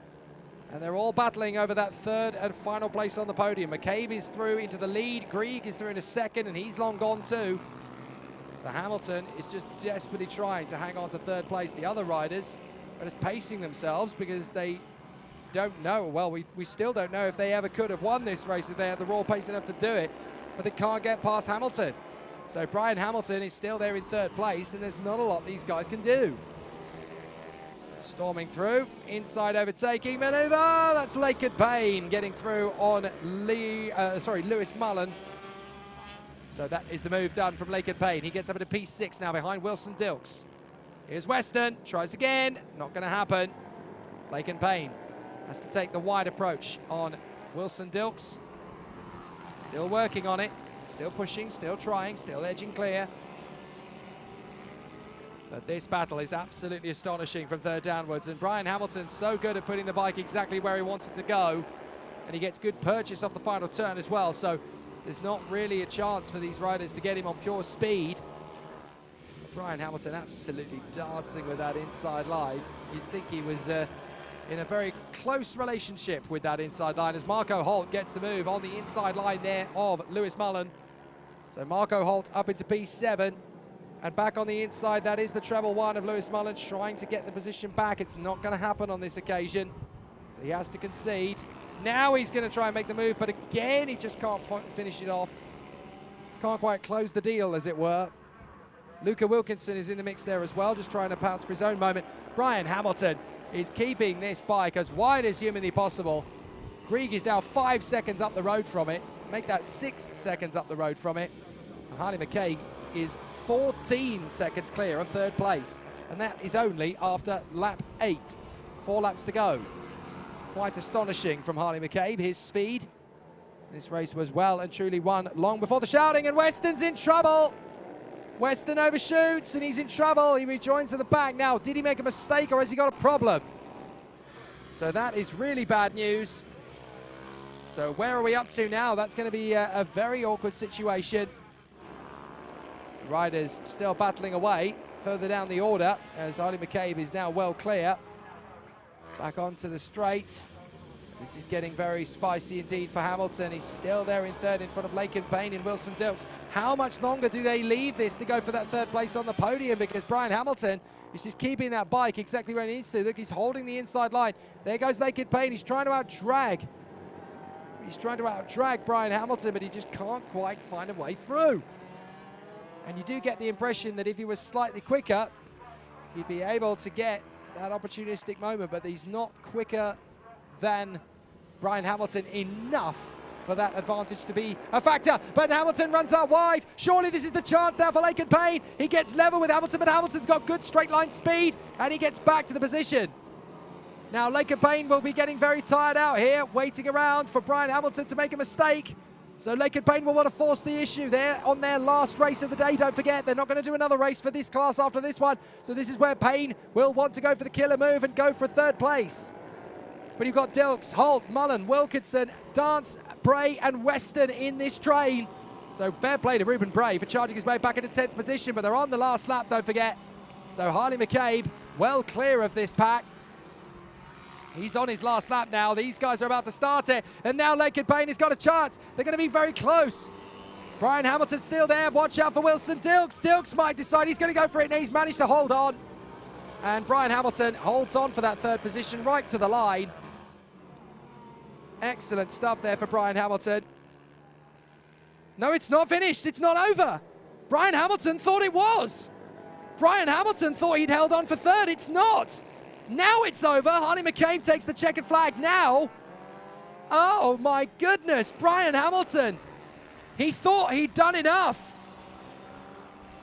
S1: And they're all battling over that 3rd and final place on the podium. McCabe is through into the lead. Grieg is through into 2nd, and he's long gone too. So Hamilton is just desperately trying to hang on to 3rd place. The other riders are just pacing themselves because they don't know. Well, we still don't know if they ever could have won this race if they had the raw pace enough to do it, but they can't get past Hamilton. So Brian Hamilton is still there in 3rd place, and there's not a lot these guys can do. Storming through, inside overtaking maneuver. That's Laken Payne getting through on Lewis Mullen. So that is the move done from Laken Payne. He gets up into P6 now behind Wilson Dilks. Here's Weston, tries again, not going to happen. Laken Payne has to take the wide approach on Wilson Dilks. Still working on it, still pushing, still trying, still edging clear. But this battle is absolutely astonishing from 3rd downwards, and Brian Hamilton's so good at putting the bike exactly where he wants it to go, and he gets good purchase off the final turn as well. So There's not really a chance for these riders to get him on pure speed. Brian Hamilton absolutely dancing with that inside line. You'd think he was in a very close relationship with that inside line as Marco Holt gets the move on the inside line there of Lewis Mullen. So Marco Holt up into P7 and back on the inside. That is the treble one of Lewis Mullen trying to get the position back. It's not going to happen on this occasion. So he has to concede. Now he's going to try and make the move, but again, he just can't finish it off. Can't quite close the deal, as it were. Luca Wilkinson is in the mix there as well, just trying to pounce for his own moment. Brian Hamilton is keeping this bike as wide as humanly possible. Grieg is now 5 seconds up the road from it. Make that 6 seconds up the road from it. And Harley McCabe is 14 seconds clear of third place. And that is only after lap 8. 4 laps to go. Quite astonishing from Harley McCabe, his speed. This race was well and truly won long before the shouting, and Weston's in trouble. Weston overshoots and he's in trouble. He rejoins at the back now. Did he make a mistake or has he got a problem? So that is really bad news. So where are we up to now? That's going to be a very awkward situation. The riders still battling away further down the order as Harley McCabe is now well clear. Back onto the straight. This is getting very spicy indeed for Hamilton. He's still there in third in front of Laken Payne and Wilson Dilks. How much longer do they leave this to go for that third place on the podium? Because Brian Hamilton is just keeping that bike exactly where he needs to. Look, he's holding the inside line. There goes Laken Payne. He's trying to out-drag. He's trying to out-drag Brian Hamilton, but he just can't quite find a way through. And you do get the impression that if he was slightly quicker, he'd be able to get that opportunistic moment, but he's not quicker than Brian Hamilton enough for that advantage to be a factor. But Hamilton runs out wide. Surely this is the chance now for Laken Payne. He gets level with Hamilton, but Hamilton's got good straight line speed and he gets back to the position. Now Laken Payne will be getting very tired out here, waiting around for Brian Hamilton to make a mistake. So Laken Payne will want to force the issue there on their last race of the day. Don't forget, they're not going to do another race for this class after this one. So this is where Payne will want to go for the killer move and go for third place. But you've got Dilks, Holt, Mullen, Wilkinson, Dance, Bray and Weston in this train. So fair play to Ruben Bray for charging his way back into 10th position, but they're on the last lap, don't forget. So Harley McCabe well clear of this pack. He's on his last lap now. These guys are about to start it. And now Laken Payne has got a chance. They're going to be very close. Brian Hamilton's still there. Watch out for Wilson Dilks. Dilks might decide he's going to go for it, and he's managed to hold on. And Brian Hamilton holds on for that third position right to the line. Excellent stuff there for Brian Hamilton. No, it's not finished. It's not over. Brian Hamilton thought it was. Brian Hamilton thought he'd held on for third. It's not. Now it's over. Harley McCabe takes the checkered flag now. Oh, my goodness. Brian Hamilton. He thought he'd done enough.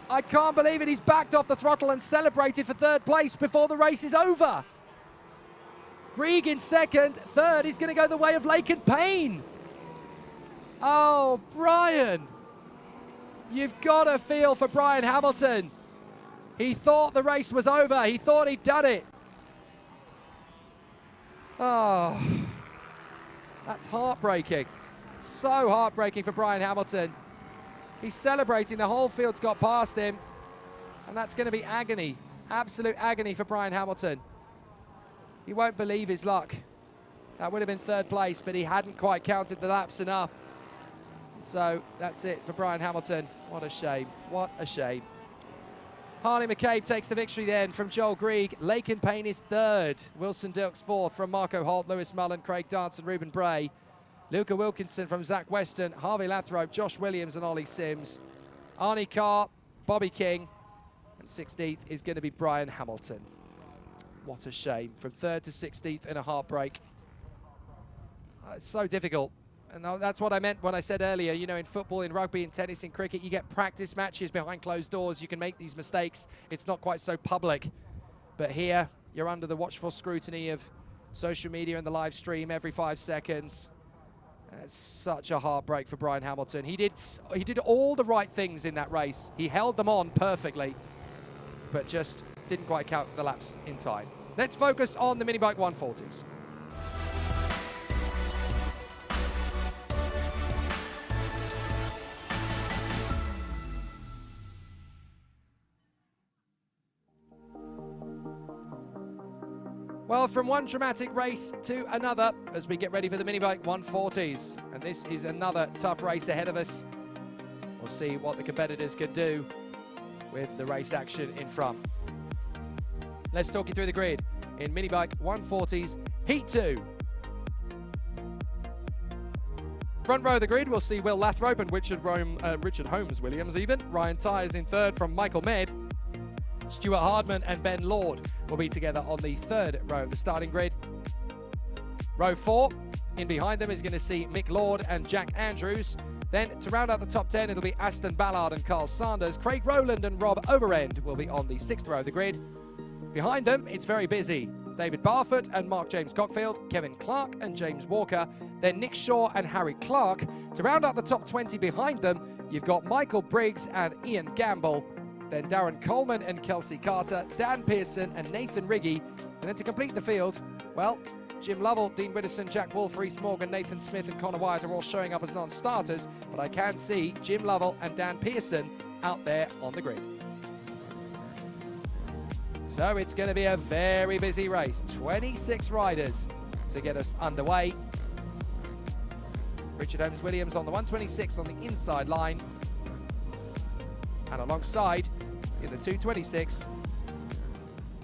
S1: I can't believe it. He's backed off the throttle and celebrated for third place before the race is over. Grieg in second. Third is going to go the way of Laken Payne. Oh, Brian. You've got to feel for Brian Hamilton. He thought the race was over. He thought he'd done it. Oh, that's heartbreaking. So heartbreaking for Brian Hamilton. He's celebrating. The whole field's got past him. And that's going to be agony. Absolute agony for Brian Hamilton. He won't believe his luck. That would have been third place, but he hadn't quite counted the laps enough. So that's it for Brian Hamilton. What a shame. What a shame. Harley McCabe takes the victory then from Joel Grieg. Laken Payne is third. Wilson Dilks fourth from Marco Holt, Lewis Mullen, Craig Dance and Ruben Bray. Luca Wilkinson from Zach Weston, Harvey Lathrope, Josh Williams and Ollie Sims. Arnie Carr, Bobby King. And 16th is going to be Brian Hamilton. What a shame. From third to 16th in a heartbreak. It's so difficult. And that's what I meant when I said earlier, you know, in football, in rugby, in tennis, in cricket, you get practice matches behind closed doors. You can make these mistakes. It's not quite so public. But here, you're under the watchful scrutiny of social media and the live stream every 5 seconds. It's such a heartbreak for Brian Hamilton. He did all the right things in that race. He held them on perfectly, but just didn't quite count the laps in time. Let's focus on the Minibike 140s. Well, from one dramatic race to another as we get ready for the Minibike 140s. And this is another tough race ahead of us. We'll see what the competitors can do with the race action in front. Let's talk you through the grid in Minibike 140s Heat 2. Front row of the grid, we'll see Will Lathrop and Richard Holmes Williams even. Ryan Tyers in third from Michael Med. Stuart Hardman and Ben Lord will be together on the third row of the starting grid. Row 4, in behind them is going to see Mick Lord and Jack Andrews. Then to round out the top 10, it'll be Aston Ballard and Carl Sanders. Craig Rowland and Rob Overend will be on the 6th row of the grid. Behind them, it's very busy. David Barfoot and Mark James Cockfield, Kevin Clark and James Walker, then Nick Shaw and Harry Clark. To round out the top 20 behind them, you've got Michael Briggs and Ian Gamble, then Darren Coleman and Kelsey Carter, Dan Pearson and Nathan Riggy. And then to complete the field, well, Jim Lovell, Dean Widdowson, Jack Wolf, Reese Morgan, Nathan Smith and Connor Wyatt are all showing up as non-starters, but I can see Jim Lovell and Dan Pearson out there on the grid. So it's going to be a very busy race. 26 riders to get us underway. Richard Holmes Williams on the 126 on the inside line. And alongside, in the 226,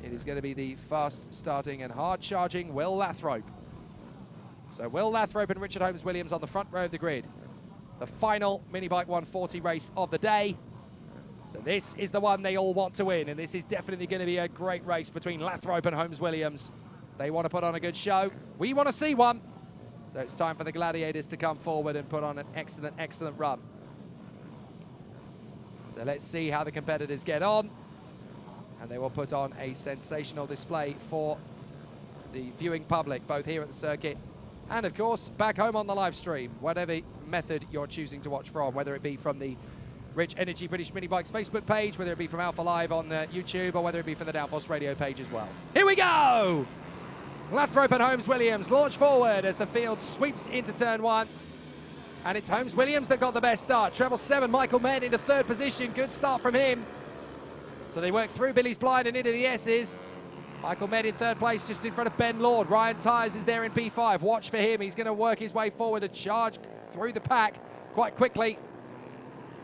S1: it is going to be the fast starting and hard charging Will Lathrop. So Will Lathrop and Richard Holmes Williams on the front row of the grid. The final Minibike 140 race of the day. So this is the one they all want to win, and this is definitely going to be a great race between Lathrop and Holmes Williams. They want to put on a good show. We want to see one. So it's time for the Gladiators to come forward and put on an excellent, excellent run. So let's see how the competitors get on. And they will put on a sensational display for the viewing public, both here at the circuit and, of course, back home on the live stream, whatever method you're choosing to watch from, whether it be from the Rich Energy British Minibikes Facebook page, whether it be from Alpha Live on YouTube, or whether it be from the Downforce Radio page as well. Here we go! Lathrop and Holmes Williams launch forward as the field sweeps into turn 1. And it's Holmes Williams that got the best start. Treble 7, Michael Med into third position. Good start from him. So they work through Billy's Blind and into the S's. Michael Med in third place, just in front of Ben Lord. Ryan Tyers is there in P5. Watch for him. He's going to work his way forward and charge through the pack quite quickly.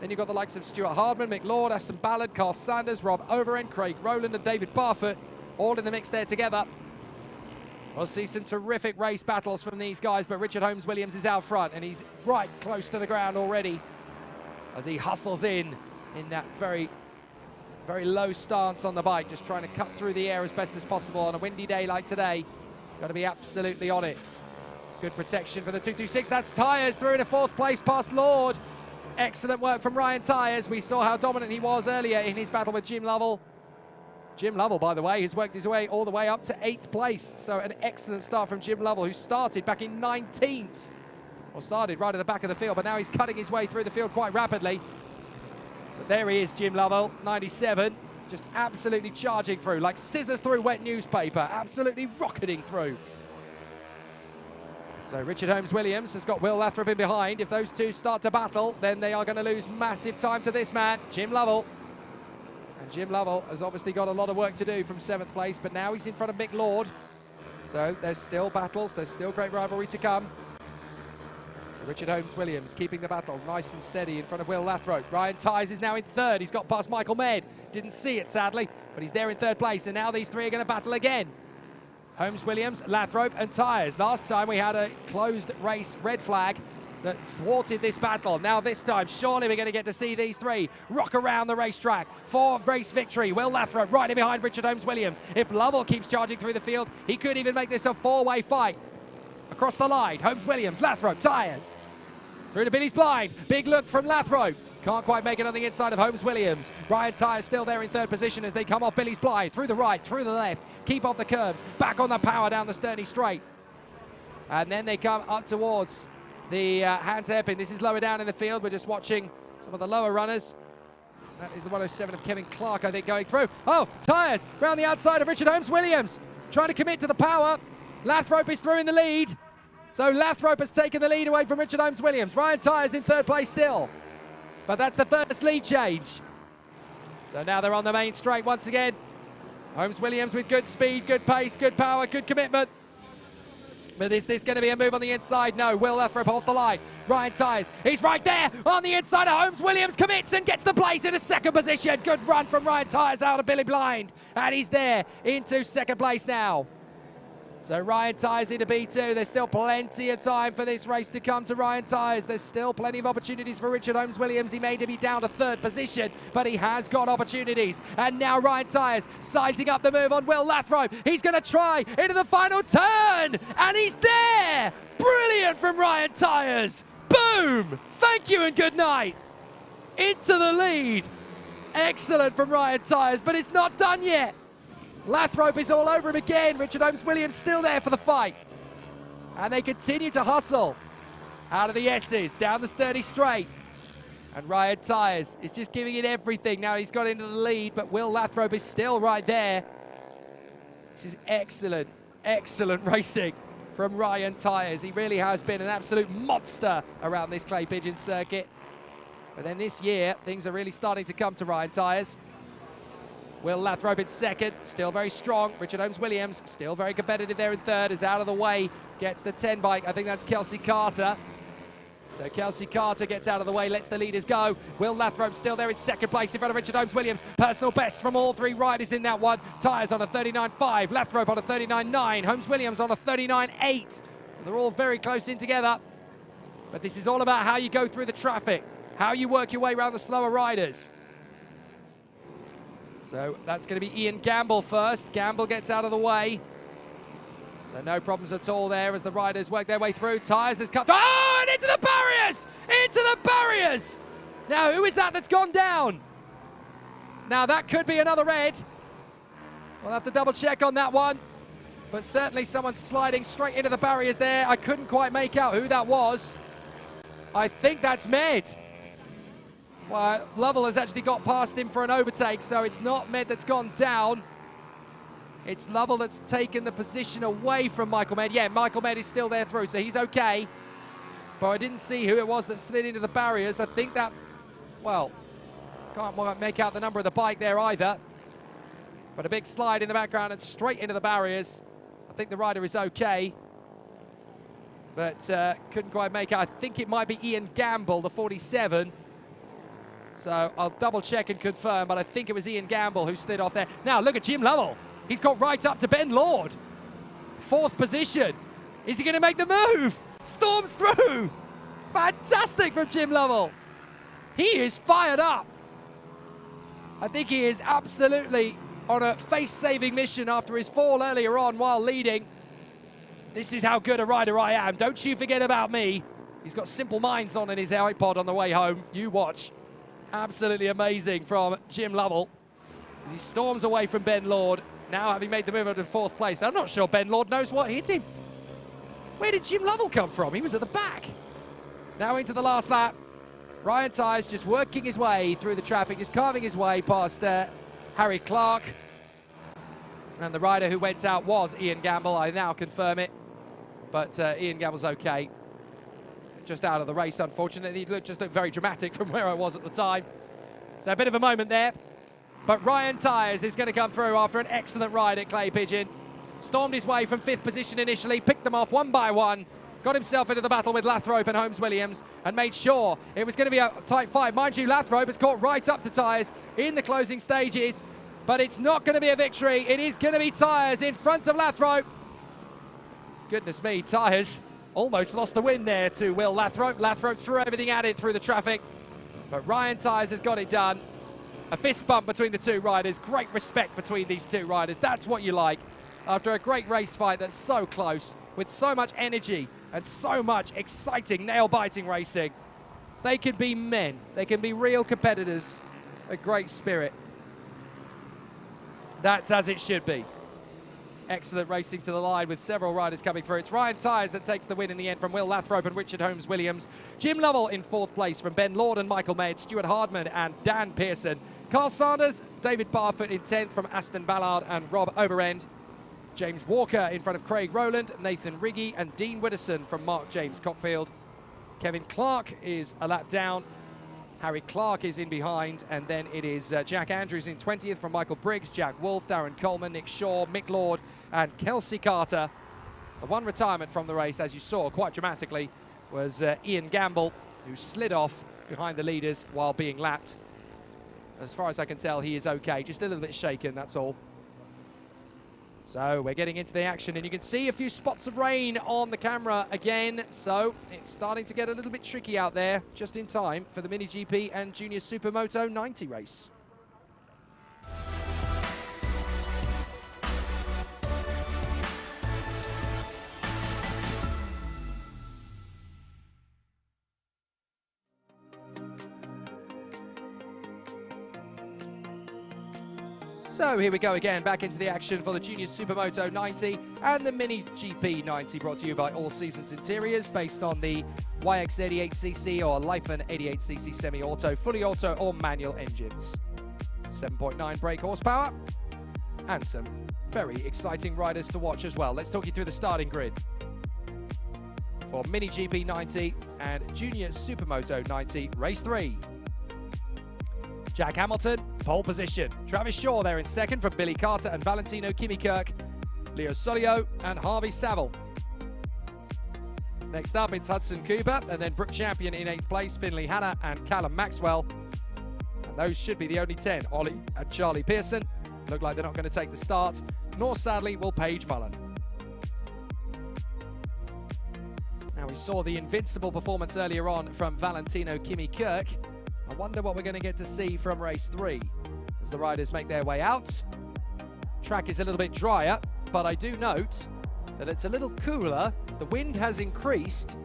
S1: Then you've got the likes of Stuart Hardman, Mick Lord, Aston Ballard, Carl Sanders, Rob Overend, Craig Rowland and David Barfoot, all in the mix there together. We'll see some terrific race battles from these guys, but Richard Holmes Williams is out front, and he's right close to the ground already as he hustles in that very, very low stance on the bike, just trying to cut through the air as best as possible on a windy day like today. Got to be absolutely on it. Good protection for the 226. That's Tyers through into fourth place past Lord. Excellent work from Ryan Tyers. We saw how dominant he was earlier in his battle with Jim Lovell. Jim Lovell, by the way, has worked his way all the way up to 8th place. So an excellent start from Jim Lovell, who started back in 19th. Or started right at the back of the field, but now he's cutting his way through the field quite rapidly. So there he is, Jim Lovell, 97. Just absolutely charging through, like scissors through wet newspaper. Absolutely rocketing through. So Richard Holmes Williams has got Will Lathrop in behind. If those two start to battle, then they are going to lose massive time to this man, Jim Lovell. And Jim Lovell has obviously got a lot of work to do from 7th place, but now he's in front of Mick Lord. So there's still battles, there's still great rivalry to come. Richard Holmes Williams keeping the battle nice and steady in front of Will Lathrop. Ryan Tyers is now in 3rd. He's got past Michael Med. Didn't see it, sadly, but he's there in 3rd place, and now these three are going to battle again. Holmes Williams, Lathrop and Tyers. Last time we had a closed race red flag that thwarted this battle. Now this time, surely we're going to get to see these three rock around the racetrack for race victory. Will Lathrop right in behind Richard Holmes Williams. If Lovell keeps charging through the field, he could even make this a 4-way fight. Across the line, Holmes Williams, Lathrop, Tyers. Through to Billy's Blind. Big look from Lathrop. Can't quite make it on the inside of Holmes Williams. Ryan Tyers still there in 3rd position as they come off Billy's Blind. Through the right, through the left. Keep off the curbs. Back on the power down the Sterney Straight. And then they come up towards the Hans Hairpin. This is lower down in the field. We're just watching some of the lower runners. That is the 107 of Kevin Clark, I think, going through. Oh, Tyers round the outside of Richard Holmes Williams. Trying to commit to the power. Lathrop is through in the lead. So Lathrop has taken the lead away from Richard Holmes Williams. Ryan Tyers in 3rd place still. But that's the first lead change. So now they're on the main straight once again. Holmes Williams with good speed, good pace, good power, good commitment. But is this going to be a move on the inside? No. Will Laverty off the line. Ryan Tyres, he's right there on the inside of Holmes Williams, commits and gets the place into second position. Good run from Ryan Tyres out of Billy Blind. And he's there into second place now. So Ryan Tyres into B2. There's still plenty of time for this race to come to Ryan Tyres. There's still plenty of opportunities for Richard Holmes Williams. He may be down to third position, but he has got opportunities. And now Ryan Tyres sizing up the move on Will Laverty. He's going to try into the final turn, and he's there. Brilliant from Ryan Tyres. Boom! Thank you and good night. Into the lead. Excellent from Ryan Tyres, but it's not done yet. Laverty is all over him again. Richard Holmes Williams still there for the fight. And they continue to hustle out of the S's, down the sturdy straight. And Ryan Tyres is just giving it everything. Now he's got into the lead, but Will Laverty is still right there. This is excellent, excellent racing from Ryan Tyres. He really has been an absolute monster around this Clay Pigeon circuit. But then this year, things are really starting to come to Ryan Tyres. Will Laverty in second, still very strong. Richard Holmes Williams, still very competitive there in third, is out of the way, gets the 10 bike. I think that's Kelsey Carter. So Kelsey Carter gets out of the way, lets the leaders go. Will Laverty still there in second place in front of Richard Holmes Williams. Personal best from all three riders in that one. Tyres on a 39.5, Laverty on a 39.9, Holmes Williams on a 39.8. So they're all very close in together. But this is all about how you go through the traffic, how you work your way around the slower riders. So that's going to be Ian Gamble first. Gamble gets out of the way. So no problems at all there as the riders work their way through. Tyres has cut. Oh, and into the barriers! Into the barriers! Now, who is that that's gone down? Now, that could be another red. We'll have to double check on that one. But certainly someone sliding straight into the barriers there. I couldn't quite make out who that was. I think that's Med. Well, Lovell has actually got past him for an overtake, so it's not Med that's gone down. It's Lovell that's taken the position away from Michael Med. Yeah, Michael Med is still there through, so he's okay. But I didn't see who it was that slid into the barriers. I think that, well, can't make out the number of the bike there either. But a big slide in the background and straight into the barriers. I think the rider is okay. But couldn't quite make out. I think it might be Ian Gamble, the 47. So I'll double check and confirm, but I think it was Ian Gamble who slid off there. Now look at Jim Lovell. He's got right up to Ben Lord. Fourth position. Is he going to make the move? Storms through. Fantastic from Jim Lovell. He is fired up. I think he is absolutely on a face-saving mission after his fall earlier on while leading. This is how good a rider I am. Don't you forget about me. He's got Simple Minds on in his iPod on the way home. You watch. Absolutely amazing from Jim Lovell as he storms away from Ben Lord, now having made the move into fourth place. I'm not sure Ben Lord knows what hit him. Where did Jim Lovell come from? He was at the back. Now into the last lap. Ryan Tyres just working his way through the traffic, just carving his way past Harry Clark. And the rider who went out was Ian Gamble. I now confirm it. But Ian Gamble's okay. Just out of the race, unfortunately. He just looked very dramatic from where I was at the time. So a bit of a moment there. But Ryan Tyres is going to come through after an excellent ride at Clay Pigeon. Stormed his way from fifth position initially, picked them off one by one, got himself into the battle with Laverty and Holmes Williams, and made sure it was going to be a tight fight. Mind you, Laverty has caught right up to Tyres in the closing stages, but it's not going to be a victory. It is going to be Tyres in front of Laverty. Goodness me, Tyres almost lost the win there to Will Laverty. Laverty threw everything at it through the traffic, but Ryan Tyres has got it done. A fist bump between the two riders. Great respect between these two riders. That's what you like. After a great race fight that's so close, with so much energy and so much exciting, nail-biting racing, they can be men. They can be real competitors. A great spirit. That's as it should be. Excellent racing to the line with several riders coming through. It's Ryan Tyres that takes the win in the end from Will Laverty and Richard Holmes Williams. Jim Lovell in fourth place from Ben Lord and Michael Med, Stuart Hardman and Dan Pearson. Carl Sanders, David Barfoot in 10th from Aston Ballard and Rob Overend. James Walker in front of Craig Rowland, Nathan Riggy and Dean Widdowson from Mark James Cockfield. Kevin Clark is a lap down. Harry Clark is in behind, and then it is Jack Andrews in 20th from Michael Briggs, Jack Wolf, Darren Coleman, Nick Shaw, Mick Lord, and Kelsey Carter. The one retirement from the race, as you saw quite dramatically, was Ian Gamble, who slid off behind the leaders while being lapped. As far as I can tell, he is okay, just a little bit shaken, that's all. So we're getting into the action, and you can see a few spots of rain on the camera again. So it's starting to get a little bit tricky out there, just in time for the Mini GP and Junior Supermoto 90 race. So here we go again, back into the action for the Junior Supermoto 90 and the Mini GP 90, brought to you by All Seasons Interiors, based on the YX88cc or Lyphon 88cc semi-auto, fully auto or manual engines. 7.9 brake horsepower and some very exciting riders to watch as well. Let's talk you through the starting grid for Mini GP 90 and Junior Supermoto 90 Race 3. Jack Hamilton, pole position. Travis Shaw there in second from Billy Carter and Valentino Kimikirk. Leo Solio and Harvey Saville. Next up, it's Hudson Cooper, and then Brooke Champion in 8th place, Finley Hanna and Callum Maxwell. And those should be the only 10. Ollie and Charlie Pearson look like they're not going to take the start, nor sadly will Paige Mullen. Now, we saw the invincible performance earlier on from Valentino Kimikirk. I wonder what we're going to get to see from race 3 as the riders make their way out. Track is a little bit drier, but I do note that it's a little cooler. The wind has increased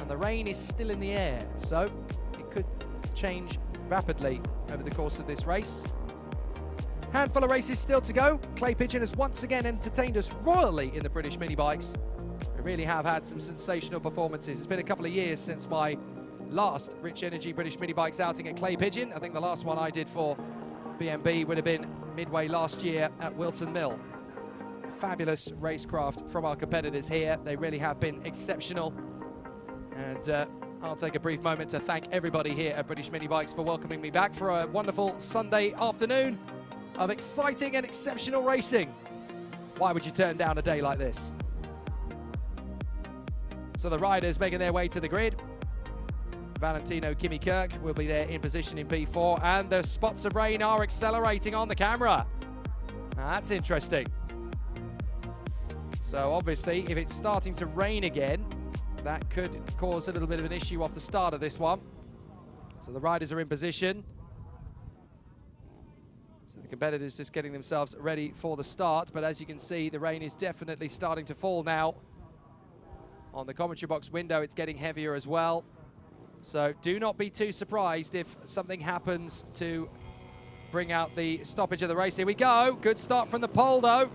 S1: and the rain is still in the air, so it could change rapidly over the course of this race. Handful of races still to go. Clay Pigeon has once again entertained us royally in the British mini bikes. We really have had some sensational performances. It's been a couple of years since my last Rich Energy British mini bikes outing at Clay Pigeon. I think the last one I did for BMB would have been midway last year at Wilson Mill. Fabulous racecraft from our competitors here. They really have been exceptional. And I'll take a brief moment to thank everybody here at British Mini Bikes for welcoming me back for a wonderful Sunday afternoon of exciting and exceptional racing. Why would you turn down a day like this? So the riders making their way to the grid. Valentino Kimikirk will be there in position in P4, and the spots of rain are accelerating on the camera. Now, that's interesting. So obviously, if it's starting to rain again, that could cause a little bit of an issue off the start of this one. So the riders are in position. So the competitors just getting themselves ready for the start, but as you can see, the rain is definitely starting to fall now. On the commentary box window, it's getting heavier as well. So do not be too surprised if something happens to bring out the stoppage of the race. Here we go. Good start from the pole, though.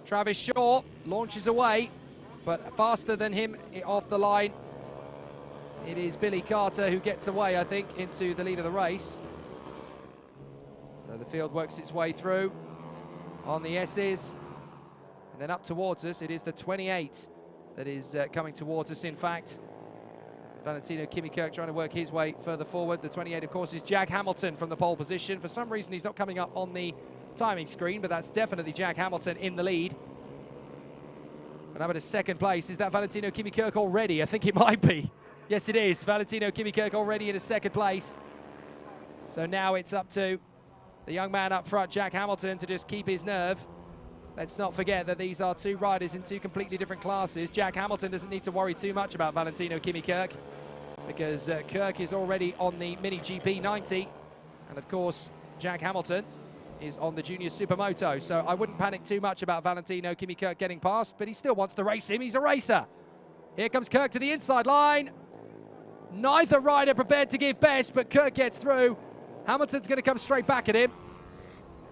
S1: Travis Shaw launches away, but faster than him off the line. It is Billy Carter who gets away, I think, into the lead of the race. So the field works its way through on the S's. And then up towards us, it is the 28 that is coming towards us, in fact. Valentino Kimikirk trying to work his way further forward. The 28, of course, is Jack Hamilton from the pole position. For some reason, he's not coming up on the timing screen, but that's definitely Jack Hamilton in the lead. And up at a second place. Is that Valentino Kimikirk already? I think it might be. Yes, it is. Valentino Kimikirk already in a second place. So now it's up to the young man up front, Jack Hamilton, to just keep his nerve. Let's not forget that these are two riders in two completely different classes. Jack Hamilton doesn't need to worry too much about Valentino Kimikirk because Kirk is already on the Mini GP 90. And of course, Jack Hamilton is on the Junior Supermoto. So I wouldn't panic too much about Valentino Kimikirk getting past, but he still wants to race him. He's a racer. Here comes Kirk to the inside line. Neither rider prepared to give best, but Kirk gets through. Hamilton's going to come straight back at him.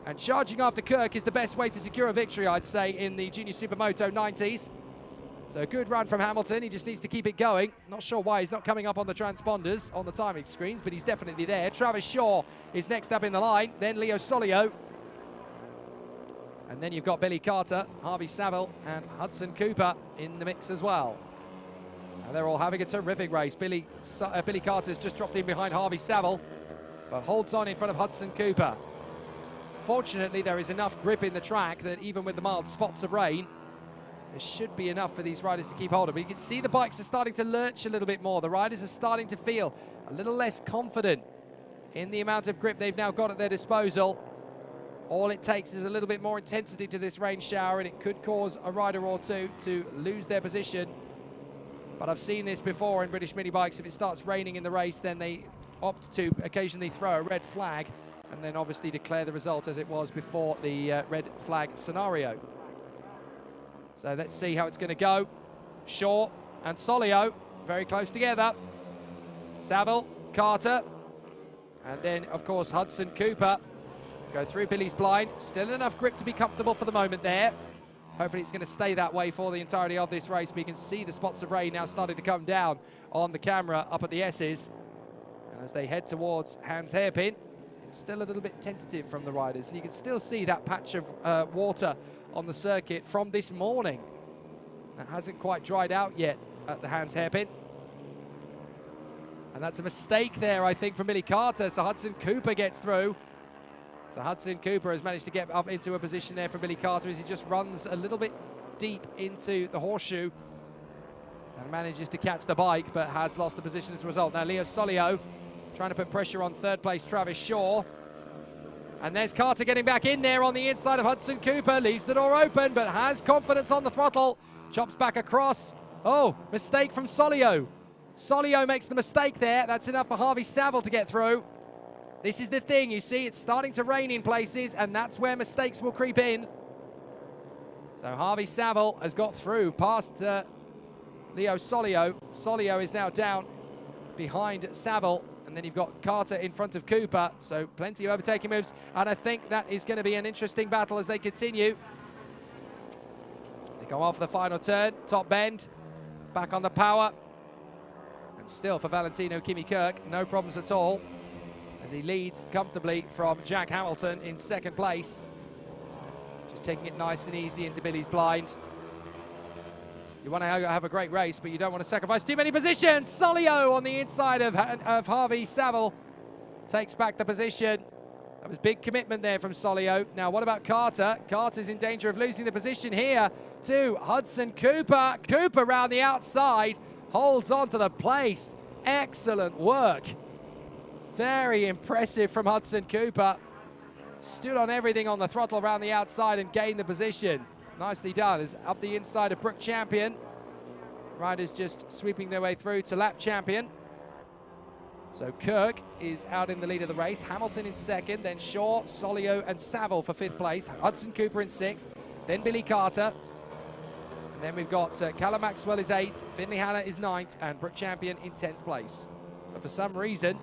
S1: And charging after Kirk is the best way to secure a victory, I'd say, in the Junior Supermoto 90s. So a good run from Hamilton. He just needs to keep it going. Not sure why he's not coming up on the transponders, on the timing screens, but he's definitely there. Travis Shaw is next up in the line. Then Leo Solio. And then you've got Billy Carter, Harvey Saville, and Hudson Cooper in the mix as well. And they're all having a terrific race. Billy Carter's just dropped in behind Harvey Saville, but holds on in front of Hudson Cooper. Fortunately, there is enough grip in the track that even with the mild spots of rain, there should be enough for these riders to keep hold of. But you can see the bikes are starting to lurch a little bit more. The riders are starting to feel a little less confident in the amount of grip they've now got at their disposal. All it takes is a little bit more intensity to this rain shower, and it could cause a rider or two to lose their position. But I've seen this before in British mini bikes. If it starts raining in the race, then they opt to occasionally throw a red flag and then obviously declare the result as it was before the red flag scenario. So let's see how it's going to go. Shaw and Solio very close together. Saville, Carter, and then of course Hudson Cooper go through Billy's blind. Still enough grip to be comfortable for the moment there. Hopefully it's going to stay that way for the entirety of this race. But you can see the spots of rain now starting to come down on the camera up at the S's. And as they head towards Hans Hairpin, it's still a little bit tentative from the riders. And you can still see that patch of water on the circuit from this morning. That hasn't quite dried out yet at the Hans Hairpin. And that's a mistake there, I think, from Billy Carter. So Hudson Cooper gets through. So Hudson Cooper has managed to get up into a position there for Billy Carter as he just runs a little bit deep into the horseshoe and manages to catch the bike, but has lost the position as a result. Now Leo Solio trying to put pressure on third place Travis Shaw. And there's Carter getting back in there on the inside of Hudson Cooper. Leaves the door open, but has confidence on the throttle. Chops back across. Oh, mistake from Solio. Solio makes the mistake there. That's enough for Harvey Saville to get through. This is the thing, you see, it's starting to rain in places, and that's where mistakes will creep in. So Harvey Saville has got through past Leo Solio. Solio is now down behind Saville, and then you've got Carter in front of Cooper, so plenty of overtaking moves, and I think that is going to be an interesting battle as they continue. They go off the final turn, top bend, back on the power, and still for Valentino Kimi Kirk, no problems at all, as he leads comfortably from Jack Hamilton in second place. Just taking it nice and easy into Billy's blind. You want to have a great race, but you don't want to sacrifice too many positions. Solio on the inside of Harvey Saville takes back the position. That was big commitment there from Solio. Now, what about Carter? Carter's in danger of losing the position here to Hudson Cooper. Cooper round the outside, holds on to the place. Excellent work. Very impressive from Hudson Cooper. Stood on everything on the throttle around the outside and gained the position. Nicely done. Is up the inside of Brook Champion. Riders just sweeping their way through to lap champion. So Kirk is out in the lead of the race. Hamilton in second, then Shaw, Solio and Saville for fifth place. Hudson Cooper in sixth, then Billy Carter. And then we've got Callum Maxwell is eighth, Finley Hanna is ninth, and Brook Champion in 10th place. But for some reason,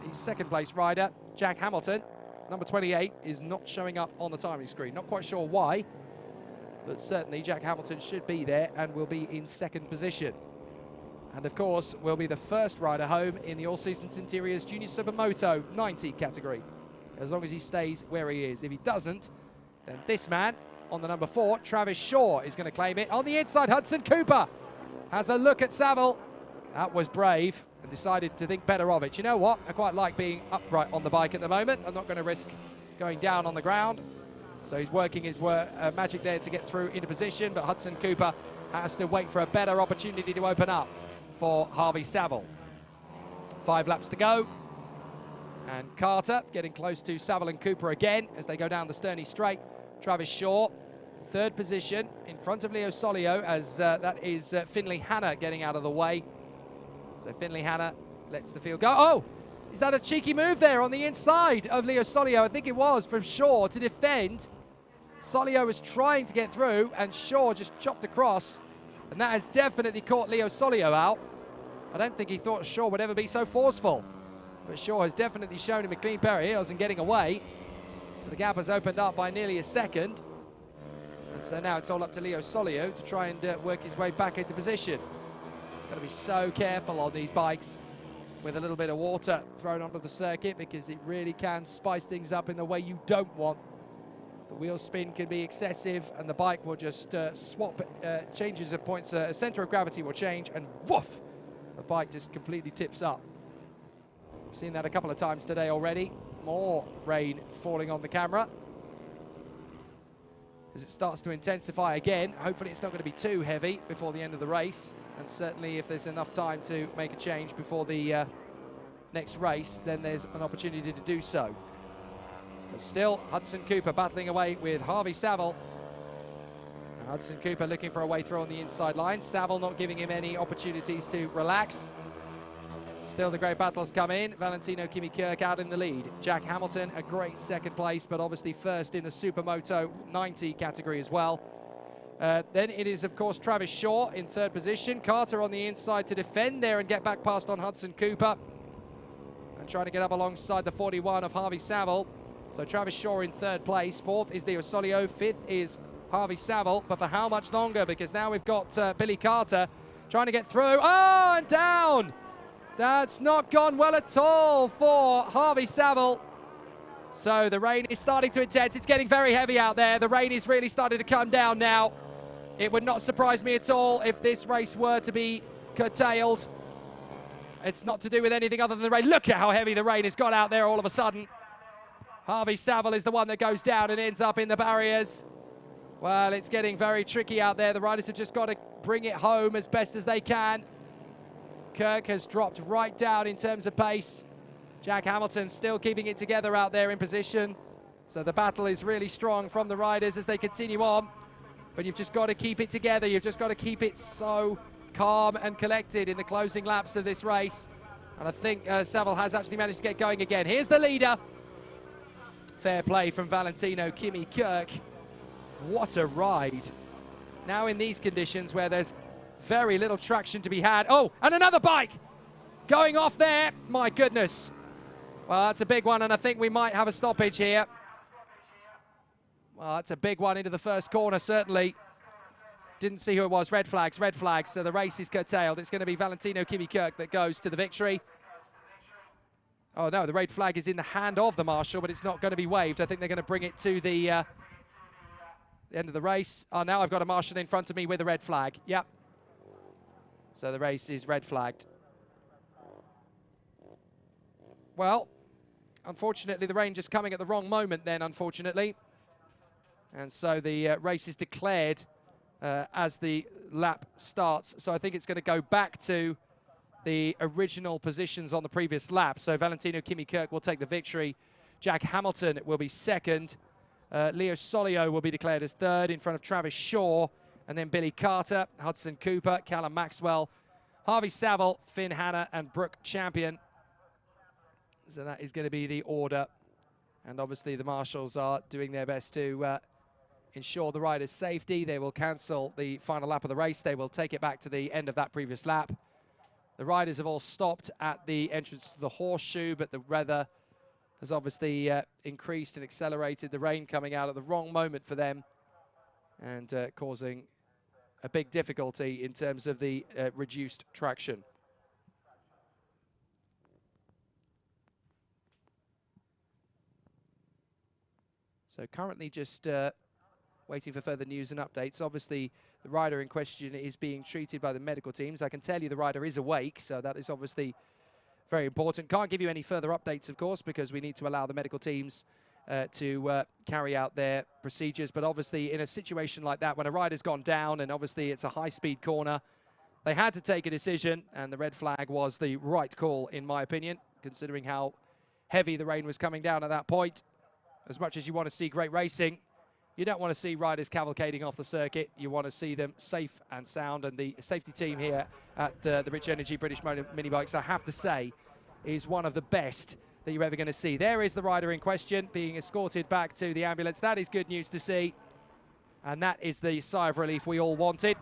S1: the second place rider, Jack Hamilton, number 28, is not showing up on the timing screen. Not quite sure why, but certainly Jack Hamilton should be there and will be in second position. And of course, will be the first rider home in the All Seasons Interiors Junior Supermoto 90 category, as long as he stays where he is. If he doesn't, then this man on the number 4, Travis Shaw, is going to claim it. On the inside, Hudson Cooper has a look at Saville. That was brave, and decided to think better of it. You know what? I quite like being upright on the bike at the moment. I'm not going to risk going down on the ground. So he's working his magic there to get through into position, but Hudson Cooper has to wait for a better opportunity to open up for Harvey Saville. 5 laps to go. And Carter getting close to Saville and Cooper again as they go down the Sterney Straight. Travis Shaw, third position in front of Leo Solio, as that is Finley Hanna getting out of the way. So Finley Hanna lets the field go. Oh, is that a cheeky move there on the inside of Leo Solio? I think it was, from Shaw to defend. Solio was trying to get through, and Shaw just chopped across, and that has definitely caught Leo Solio out. I don't think he thought Shaw would ever be so forceful, but Shaw has definitely shown him a clean pair of heels and getting away. So the gap has opened up by nearly a second, and so now it's all up to Leo Solio to try and work his way back into position. Got to be so careful on these bikes with a little bit of water thrown onto the circuit, because it really can spice things up in the way you don't want. The wheel spin can be excessive, and the bike will just swap changes of points. Center of gravity will change, and woof, the bike just completely tips up. We've seen that a couple of times today already. More rain falling on the camera as it starts to intensify again. Hopefully it's not going to be too heavy before the end of the race, and certainly if there's enough time to make a change before the next race, then there's an opportunity to do so. But still, Hudson Cooper battling away with Harvey Saville. Hudson Cooper looking for a way through on the inside line. Saville not giving him any opportunities to relax. Still the great battles come in. Valentino Kimi-Kirk out in the lead. Jack Hamilton, a great second place, but obviously first in the Supermoto 90 category as well. Then it is, of course, Travis Shaw in third position. Carter on the inside to defend there and get back past on Hudson Cooper. And trying to get up alongside the 41 of Harvey Saville. So Travis Shaw in third place. Fourth is Leo Solio. Fifth is Harvey Saville. But for how much longer? Because now we've got Billy Carter trying to get through. Oh, and down! That's not gone well at all for Harvey Saville. So the rain is starting to intense. It's getting very heavy out there. The rain is really starting to come down now. It would not surprise me at all if this race were to be curtailed. It's not to do with anything other than the rain. Look at how heavy the rain has got out there all of a sudden. Harvey Saville is the one that goes down and ends up in the barriers. Well, it's getting very tricky out there. The riders have just got to bring it home as best as they can. Kirk has dropped right down in terms of pace. Jack Hamilton still keeping it together out there in position. So the battle is really strong from the riders as they continue on. But you've just got to keep it together. You've just got to keep it so calm and collected in the closing laps of this race. And I think Saville has actually managed to get going again. Here's the leader. Fair play from Valentino Kimi-Kirk. What a ride. Now in these conditions where there's very little traction to be had. Oh, and another bike going off there. My goodness. Well, that's a big one, and I think we might have a stoppage here. Well, that's a big one into the first corner, certainly. Didn't see who it was. Red flags, red flags. So the race is curtailed. It's going to be Valentino Kimi-Kirk that goes to the victory. Oh, no, the red flag is in the hand of the marshal, but it's not going to be waved. I think they're going to bring it to the end of the race. Oh, now I've got a marshal in front of me with a red flag. Yep. So the race is red flagged. Well, unfortunately, the rain just coming at the wrong moment then, unfortunately. And so the race is declared as the lap starts. So I think it's going to go back to the original positions on the previous lap. So Valentino Kimi-Kirk will take the victory. Jack Hamilton will be second. Leo Solio will be declared as third in front of Travis Shaw. And then Billy Carter, Hudson Cooper, Callum Maxwell, Harvey Saville, Finn Hanna, and Brooke Champion. So that is going to be the order. And obviously the marshals are doing their best to ensure the rider's safety. They will cancel the final lap of the race. They will take it back to the end of that previous lap. The riders have all stopped at the entrance to the horseshoe, but the weather has obviously increased and accelerated. The rain coming out at the wrong moment for them and causing a big difficulty in terms of the reduced traction. So currently just waiting for further news and updates. Obviously, the rider in question is being treated by the medical teams. I can tell you the rider is awake, so that is obviously very important. Can't give you any further updates, of course, because we need to allow the medical teams to carry out their procedures. But obviously, in a situation like that, when a rider's gone down, and obviously it's a high-speed corner, they had to take a decision, and the red flag was the right call, in my opinion, considering how heavy the rain was coming down at that point. As much as you want to see great racing, you don't want to see riders cavalcading off the circuit. You want to see them safe and sound. And the safety team here at the Rich Energy British Minibikes, I have to say, is one of the best that you're ever going to see. There is the rider in question being escorted back to the ambulance. That is good news to see. And that is the sigh of relief we all wanted.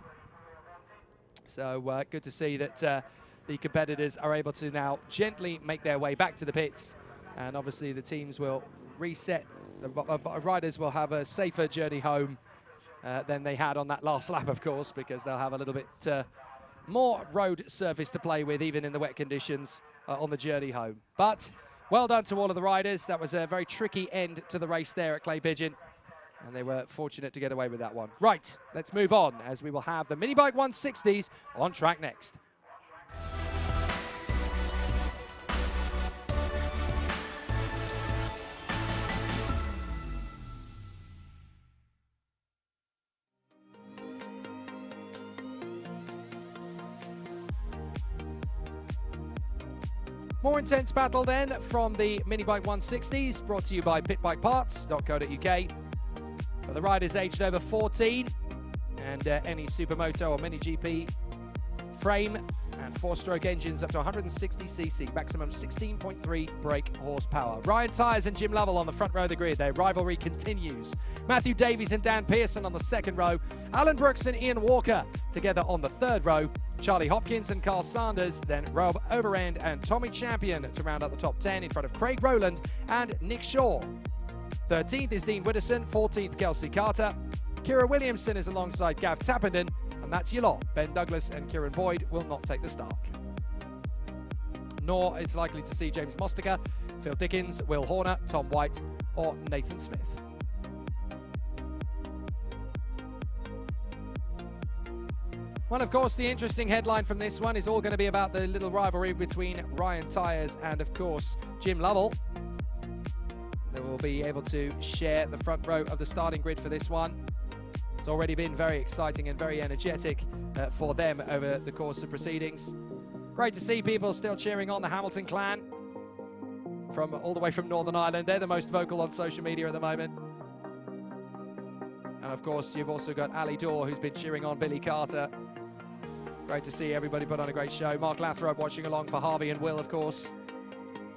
S1: So good to see that the competitors are able to now gently make their way back to the pits. And obviously the teams will reset. The riders will have a safer journey home than they had on that last lap, of course, because they'll have a little bit more road surface to play with, even in the wet conditions on the journey home. But well done to all of the riders. That was a very tricky end to the race there at Clay Pigeon. And they were fortunate to get away with that one. Right, let's move on as we will have the Minibike 160s on track next. More intense battle then from the Minibike 160s, brought to you by pitbikeparts.co.uk. For the riders aged over 14 and any Supermoto or Mini GP frame and 4-stroke engines up to 160cc, maximum 16.3 brake horsepower. Ryan Tyres and Jim Lovell on the front row of the grid. Their rivalry continues. Matthew Davies and Dan Pearson on the second row. Alan Brooks and Ian Walker together on the third row. Charlie Hopkins and Carl Sanders, then Rob Overend and Tommy Champion to round out the top 10 in front of Craig Rowland and Nick Shaw. 13th is Dean Widdowson, 14th Kelsey Carter. Kira Williamson is alongside Gav Tappenden, and that's your lot. Ben Douglas and Kieran Boyd will not take the start. Nor it's likely to see James Mostiker, Phil Dickens, Will Horner, Tom White or Nathan Smith. Well, of course, the interesting headline from this one is all going to be about the little rivalry between Ryan Tyres and, of course, Jim Lovell. They will be able to share the front row of the starting grid for this one. It's already been very exciting and very energetic for them over the course of proceedings. Great to see people still cheering on the Hamilton clan from all the way from Northern Ireland. They're the most vocal on social media at the moment. And of course, you've also got Ali Dorr, who's been cheering on Billy Carter. Great to see everybody put on a great show. Mark Lathrope watching along for Harvey and Will, of course.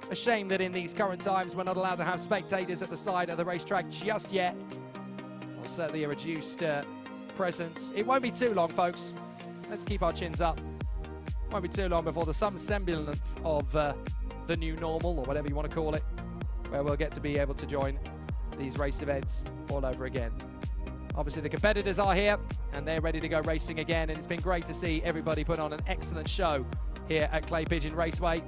S1: A shame that in these current times we're not allowed to have spectators at the side of the racetrack just yet. Or certainly a reduced presence. It won't be too long, folks. Let's keep our chins up. Won't be too long before there's some semblance of the new normal, or whatever you want to call it, where we'll get to be able to join these race events all over again. Obviously, the competitors are here, and they're ready to go racing again, and it's been great to see everybody put on an excellent show here at Clay Pigeon Raceway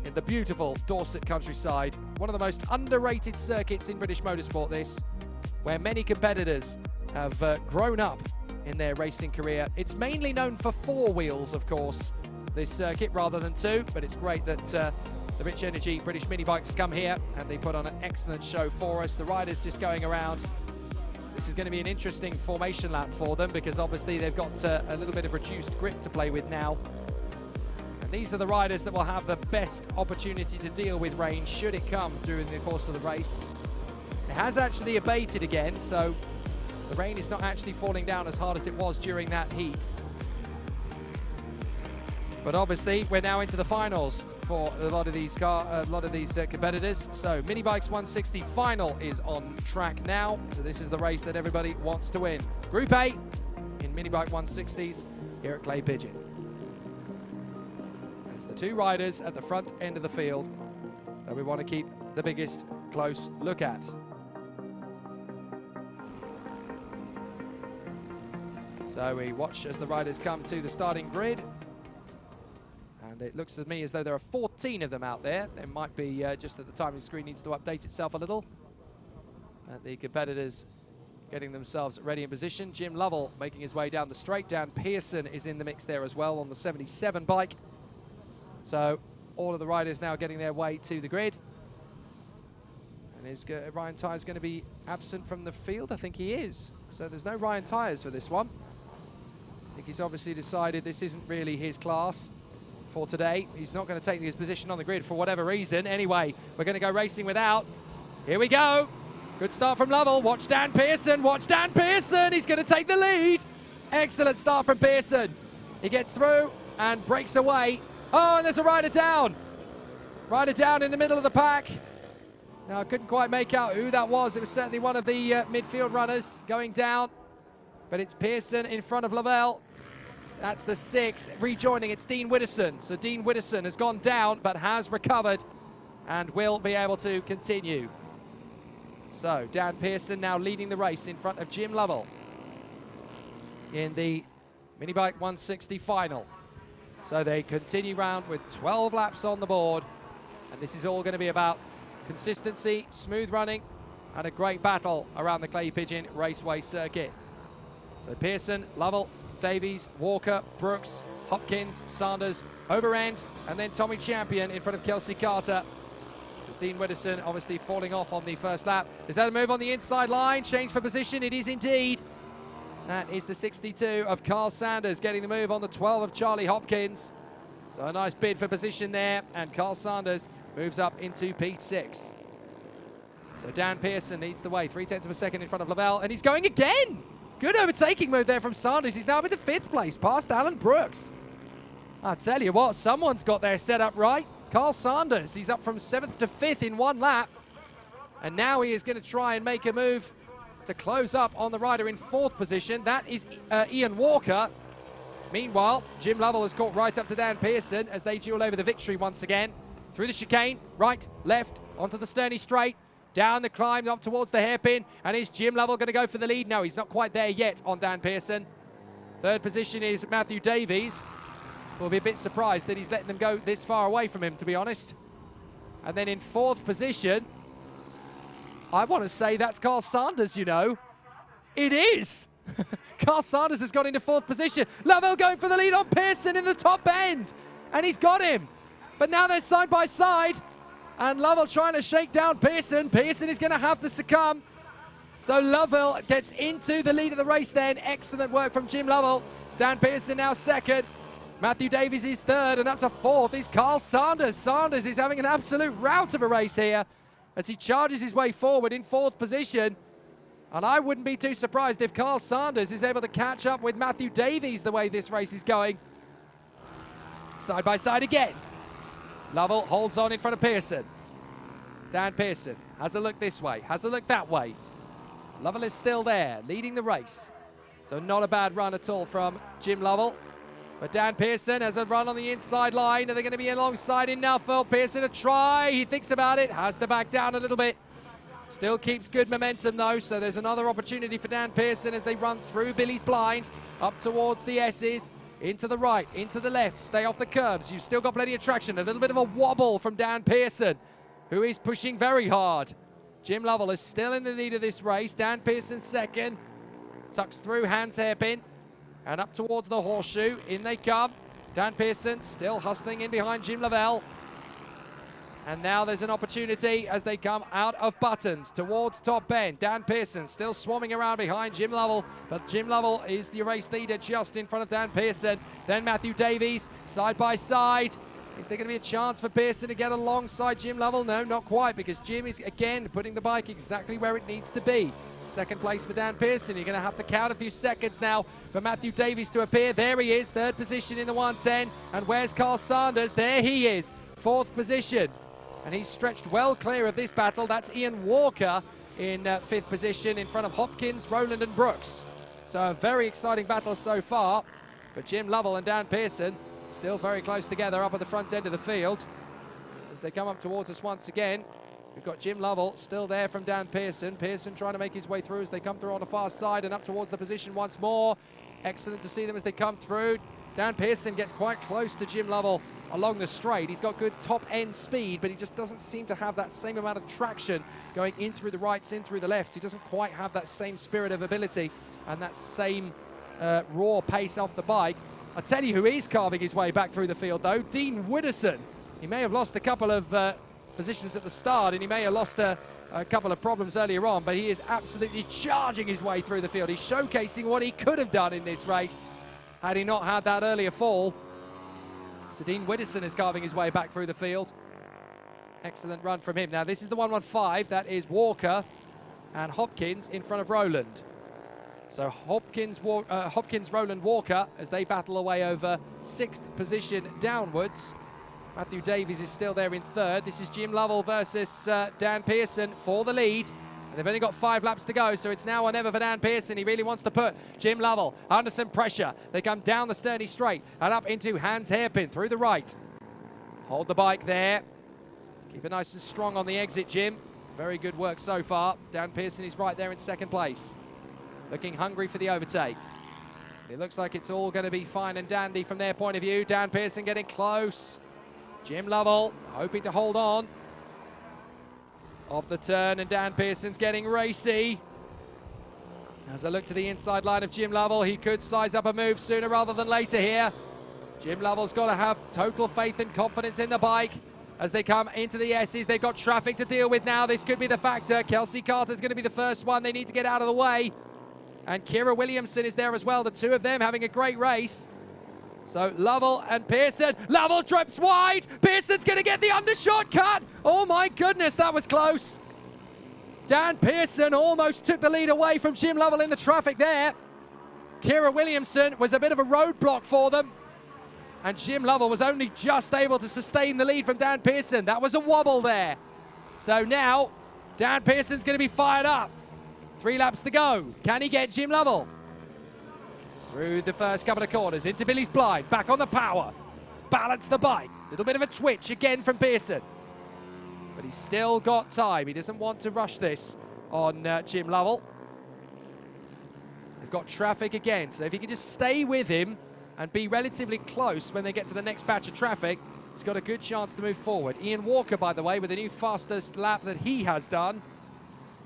S1: in the beautiful Dorset countryside. One of the most underrated circuits in British motorsport, this, where many competitors have grown up in their racing career. It's mainly known for 4 wheels, of course, this circuit, rather than 2, but it's great that the Rich Energy British Minibikes come here, and they put on an excellent show for us. The riders just going around. This is going to be an interesting formation lap for them, because obviously they've got a little bit of reduced grip to play with now. And these are the riders that will have the best opportunity to deal with rain should it come during the course of the race. It has actually abated again, so the rain is not actually falling down as hard as it was during that heat. But obviously we're now into the finals for a lot of these competitors. So Minibikes 160 final is on track now. So this is the race that everybody wants to win. Group A in Minibike 160s here at Clay Pigeon. And it's the 2 riders at the front end of the field that we want to keep the biggest close look at. So we watch as the riders come to the starting grid. And it looks to me as though there are 14 of them out there. There might be just that the timing screen needs to update itself a little. The competitors getting themselves ready in position. Jim Lovell making his way down the straight. Dan Pearson is in the mix there as well on the 77 bike. So all of the riders now getting their way to the grid. And is Ryan Tyres going to be absent from the field? I think he is. So there's no Ryan Tyres for this one. I think he's obviously decided this isn't really his class for today. He's not going to take his position on the grid for whatever reason. Anyway, we're going to go racing without. Here we go. Good start from Lovell. Watch Dan Pearson. Watch Dan Pearson. He's going to take the lead. Excellent start from Pearson. He gets through and breaks away. Oh, and there's a rider down. Rider down in the middle of the pack. Now, I couldn't quite make out who that was. It was certainly one of the midfield runners going down. But it's Pearson in front of Lovell. That's the 6. Rejoining, it's Dean Widdowson. So Dean Widdowson has gone down, but has recovered and will be able to continue. So Dan Pearson now leading the race in front of Jim Lovell in the Minibike 160 final. So they continue round with 12 laps on the board. And this is all going to be about consistency, smooth running, and a great battle around the Clay Pigeon Raceway circuit. So Pearson, Lovell, Davies, Walker, Brooks, Hopkins, Sanders, Overend, and then Tommy Champion in front of Kelsey Carter. Dean Widdowson obviously falling off on the first lap. Is that a move on the inside line? Change for position, it is indeed. That is the 62 of Carl Sanders getting the move on the 12 of Charlie Hopkins. So a nice bid for position there, and Carl Sanders moves up into P6. So Dan Pearson leads the way, 0.3 of a second in front of Lavelle, and he's going again. Good overtaking move there from Sanders. He's now up into 5th place, past Alan Brooks. I tell you what, someone's got their setup right. Carl Sanders, he's up from 7th to 5th in 1 lap. And now he is going to try and make a move to close up on the rider in 4th position. That is Ian Walker. Meanwhile, Jim Lovell has caught right up to Dan Pearson as they duel over the victory once again. Through the chicane, right, left, onto the Sterney straight, down the climb up towards the hairpin. And is Jim Lovell going to go for the lead? No, he's not quite there yet on Dan Pearson. 3rd position is Matthew Davies. We'll be a bit surprised that he's letting them go this far away from him, to be honest. And then in 4th position, I want to say that's Carl Sanders, you know. It is! Carl Sanders has got into 4th position. Lavelle going for the lead on Pearson in the top end. And he's got him. But now they're side by side. And Lovell trying to shake down Pearson. Pearson is going to have to succumb. So Lovell gets into the lead of the race then. Excellent work from Jim Lovell. Dan Pearson now 2nd. Matthew Davies is 3rd, and up to 4th is Carl Sanders. Sanders is having an absolute rout of a race here as he charges his way forward in 4th position. And I wouldn't be too surprised if Carl Sanders is able to catch up with Matthew Davies the way this race is going. Side by side again. Lovell holds on in front of Pearson. Dan Pearson has a look this way, has a look that way. Lovell is still there, leading the race. So not a bad run at all from Jim Lovell. But Dan Pearson has a run on the inside line. Are they going to be alongside him now? Phil Pearson a try. He thinks about it. Has to back down a little bit. Still keeps good momentum though. So there's another opportunity for Dan Pearson as they run through Billy's blind. Up towards the S's. Into the right, into the left. Stay off the curbs. You've still got plenty of traction. A little bit of a wobble from Dan Pearson, who is pushing very hard. Jim Lovell is still in the lead of this race. Dan Pearson 2nd. Tucks through Hans Hairpin. And up towards the horseshoe, in they come. Dan Pearson still hustling in behind Jim Lavelle. And now there's an opportunity as they come out of Buttons towards top end. Dan Pearson still swarming around behind Jim Lovell, but Jim Lovell is the race leader just in front of Dan Pearson. Then Matthew Davies, side by side. Is there going to be a chance for Pearson to get alongside Jim Lovell? No, not quite, because Jim is again putting the bike exactly where it needs to be. 2nd place for Dan Pearson. You're going to have to count a few seconds now for Matthew Davies to appear. There he is, 3rd position in the 110. And where's Carl Sanders? There he is, 4th position. And he's stretched well clear of this battle. That's Ian Walker in 5th position in front of Hopkins, Rowland and Brooks. So a very exciting battle so far. But Jim Lovell and Dan Pearson still very close together up at the front end of the field. As they come up towards us once again, we've got Jim Lovell still there from Dan Pearson. Pearson trying to make his way through as they come through on the far side and up towards the position once more. Excellent to see them as they come through. Dan Pearson gets quite close to Jim Lovell along the straight. He's got good top end speed, but he just doesn't seem to have that same amount of traction going in through the rights, in through the lefts. He doesn't quite have that same spirit of ability and that same raw pace off the bike. I'll tell you who is carving his way back through the field though, Dean Widdowson. He may have lost a couple of positions at the start and he may have lost a couple of problems earlier on, but he is absolutely charging his way through the field. He's showcasing what he could have done in this race had he not had that earlier fall. So Dean Widdowson is carving his way back through the field. Excellent run from him. Now this is the 115, that is Walker and Hopkins in front of Rowland. So Hopkins, Rowland, Walker as they battle away over 6th position downwards. Matthew Davies is still there in 3rd. This is Jim Lovell versus Dan Pearson for the lead. And they've only got 5 laps to go, so it's now or never for Dan Pearson. He really wants to put Jim Lovell under some pressure. They come down the Sterney straight and up into Hans Hairpin through the right. Hold the bike there. Keep it nice and strong on the exit, Jim. Very good work so far. Dan Pearson is right there in 2nd place. Looking hungry for the overtake. It looks like it's all going to be fine and dandy from their point of view. Dan Pearson getting close. Jim Lovell hoping to hold on. of the turn, and Dan Pearson's getting racy. As I look to the inside line of Jim Lovell, he could size up a move sooner rather than later here. Jim Lovell's got to have total faith and confidence in the bike as they come into the S's. They've got traffic to deal with now. This could be the factor. Kelsey Carter's going to be the first one. They need to get out of the way. And Kira Williamson is there as well. The two of them having a great race. So Lovell and Pearson. Lovell trips wide. Pearson's going to get the undershot cut. Oh my goodness, that was close. Dan Pearson almost took the lead away from Jim Lovell in the traffic there. Kira Williamson was a bit of a roadblock for them. And Jim Lovell was only just able to sustain the lead from Dan Pearson. That was a wobble there. So now, Dan Pearson's going to be fired up. 3 laps to go. Can he get Jim Lovell? Through the first couple of corners, into Billy's blind, back on the power. Balance the bike. Little bit of a twitch again from Pearson. But he's still got time. He doesn't want to rush this on Jim Lovell. They've got traffic again, so if he can just stay with him and be relatively close when they get to the next batch of traffic, he's got a good chance to move forward. Ian Walker, by the way, with the new fastest lap that he has done,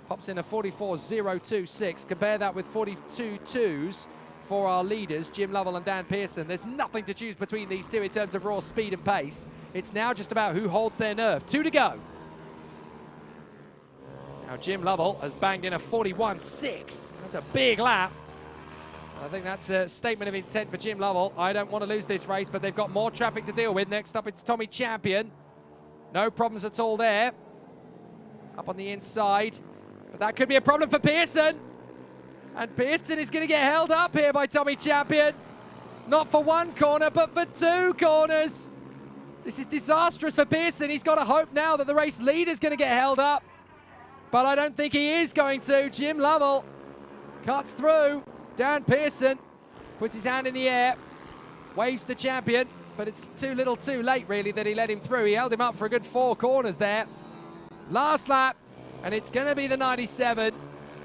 S1: pops in a 44.026. Compare that with 42.2s for our leaders, Jim Lovell and Dan Pearson. There's nothing to choose between these two in terms of raw speed and pace. It's now just about who holds their nerve. 2 to go. Now Jim Lovell has banged in a 41.6. That's a big lap. I think that's a statement of intent for Jim Lovell. I don't want to lose this race, but they've got more traffic to deal with. Next up, it's Tommy Champion. No problems at all there. Up on the inside. But that could be a problem for Pearson. And Pearson is going to get held up here by Tommy Champion. Not for 1 corner, but for 2 corners. This is disastrous for Pearson. He's got to hope now that the race leader's going to get held up. But I don't think he is going to. Jim Lovell cuts through. Dan Pearson puts his hand in the air, waves the champion, but it's too little too late, really, that he let him through. He held him up for a good 4 corners there. Last lap, and it's going to be the 97.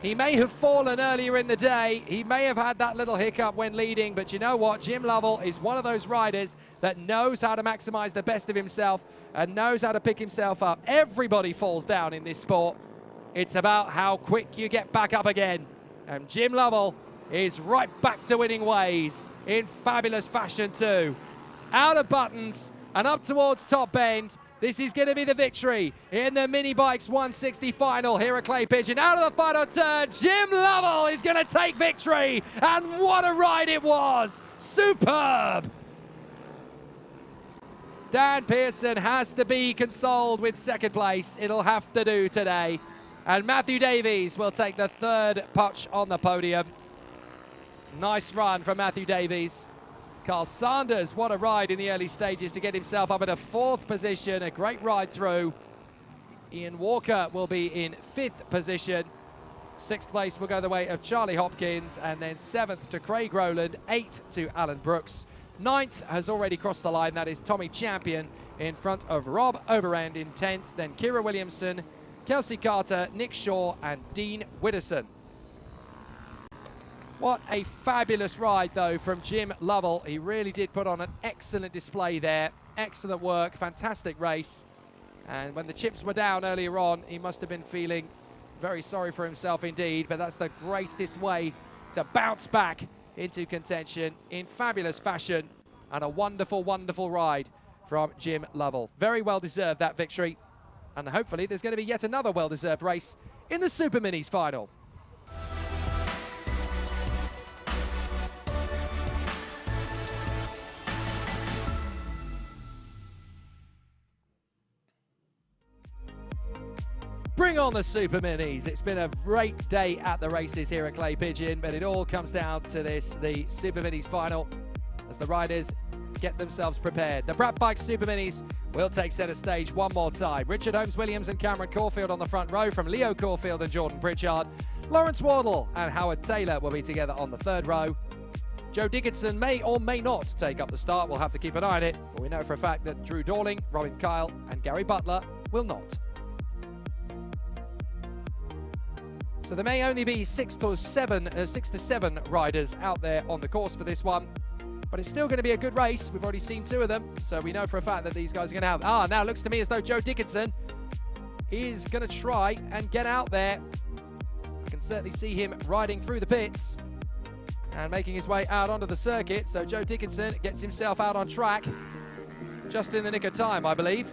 S1: He may have fallen earlier in the day. He may have had that little hiccup when leading, but you know what? Jim Lovell is one of those riders that knows how to maximize the best of himself and knows how to pick himself up. Everybody falls down in this sport. It's about how quick you get back up again. And Jim Lovell is right back to winning ways in fabulous fashion too. Out of buttons and up towards top bend. This is going to be the victory in the Minibikes 160 final here at Clay Pigeon. Out of the final turn, Jim Lovell is going to take victory. And what a ride it was. Superb. Dan Pearson has to be consoled with 2nd place. It'll have to do today. And Matthew Davies will take the 3rd punch on the podium. Nice run from Matthew Davies. Carl Sanders, what a ride in the early stages to get himself up at a 4th position. A great ride through. Ian Walker will be in 5th position. 6th place will go the way of Charlie Hopkins, and then 7th to Craig Rowland, 8th to Alan Brooks. 9th has already crossed the line. That is Tommy Champion in front of Rob Overend in 10th. Then Kira Williamson, Kelsey Carter, Nick Shaw, and Dean Widdowson. What a fabulous ride, though, from Jim Lovell. He really did put on an excellent display there. Excellent work, fantastic race. And when the chips were down earlier on, he must have been feeling very sorry for himself indeed, but that's the greatest way to bounce back into contention in fabulous fashion. And a wonderful, wonderful ride from Jim Lovell. Very well deserved, that victory. And hopefully there's going to be yet another well-deserved race in the Super Minis final. Bring on the Super Minis. It's been a great day at the races here at Clay Pigeon, but it all comes down to this, the Super Minis final, as the riders get themselves prepared. The Brad Bike Super Minis will take centre stage one more time. Richard Holmes-Williams and Cameron Caulfield on the front row from Leo Caulfield and Jordan Pritchard. Lawrence Wardle and Howard Taylor will be together on the 3rd row. Joe Dickinson may or may not take up the start. We'll have to keep an eye on it, but we know for a fact that Drew Dorling, Robin Kyle and Gary Butler will not. So there may only be 6 to 7 riders out there on the course for this one, but it's still going to be a good race. We've already seen 2 of them, so we know for a fact that these guys are going to have... now it looks to me as though Joe Dickinson is going to try and get out there. I can certainly see him riding through the pits and making his way out onto the circuit. So Joe Dickinson gets himself out on track just in the nick of time, I believe.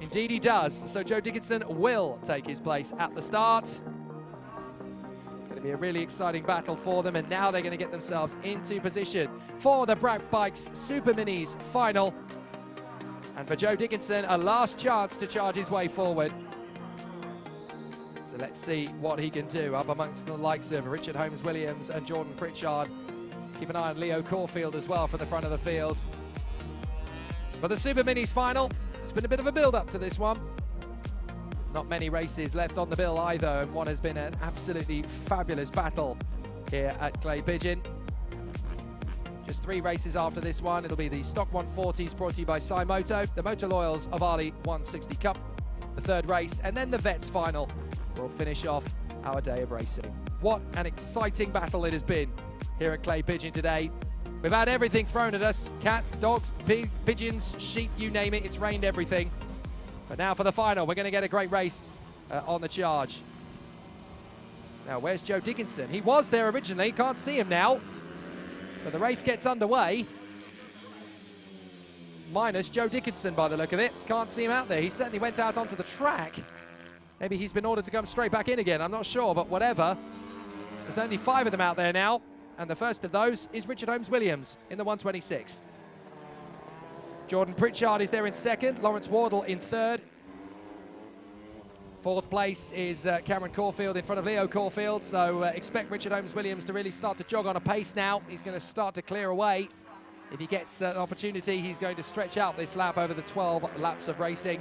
S1: Indeed he does. So Joe Dickinson will take his place at the start. It's going to be a really exciting battle for them, and now they're going to get themselves into position for the Bragg Bikes Super Minis final. And for Joe Dickinson, a last chance to charge his way forward. So let's see what he can do up amongst the likes of Richard Holmes-Williams and Jordan Pritchard. Keep an eye on Leo Caulfield as well for the front of the field. But the Super Minis final, it's been a bit of a build-up to this one. Not many races left on the bill either, and one has been an absolutely fabulous battle here at Clay Pigeon. Just 3 races after this one. It'll be the Stock 140s brought to you by Supermoto, the Motor Loyals Ovalie 160 Cup, the 3rd race, and then the Vets final will finish off our day of racing. What an exciting battle it has been here at Clay Pigeon today. We've had everything thrown at us: cats, dogs, pigeons, sheep, you name it. It's rained everything. But now for the final, we're going to get a great race on the charge. Now, where's Joe Dickinson? He was there originally, can't see him now. But the race gets underway. Minus Joe Dickinson by the look of it. Can't see him out there. He certainly went out onto the track. Maybe he's been ordered to come straight back in again. I'm not sure, but whatever. There's only 5 of them out there now. And the first of those is Richard Holmes-Williams in the 126. Jordan Pritchard is there in 2nd. Lawrence Wardle in 3rd. 4th place is Cameron Caulfield in front of Leo Caulfield. So expect Richard Holmes-Williams to really start to jog on a pace now. He's going to start to clear away. If he gets an opportunity, he's going to stretch out this lap over the 12 laps of racing.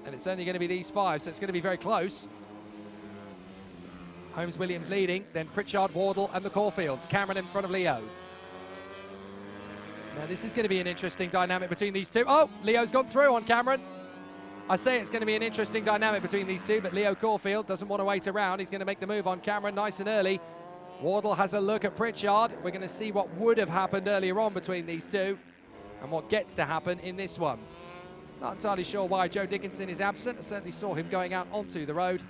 S1: And it's only going to be these 5, so it's going to be very close. Holmes-Williams leading, then Pritchard, Wardle, and the Caulfields. Cameron in front of Leo. Now this is going to be an interesting dynamic between these two. Oh, Leo's gone through on Cameron. I say it's going to be an interesting dynamic between these two, but Leo Caulfield doesn't want to wait around. He's going to make the move on Cameron nice and early. Wardle has a look at Pritchard. We're going to see what would have happened earlier on between these two and what gets to happen in this one. Not entirely sure why Joe Dickinson is absent. I certainly saw him going out onto the road.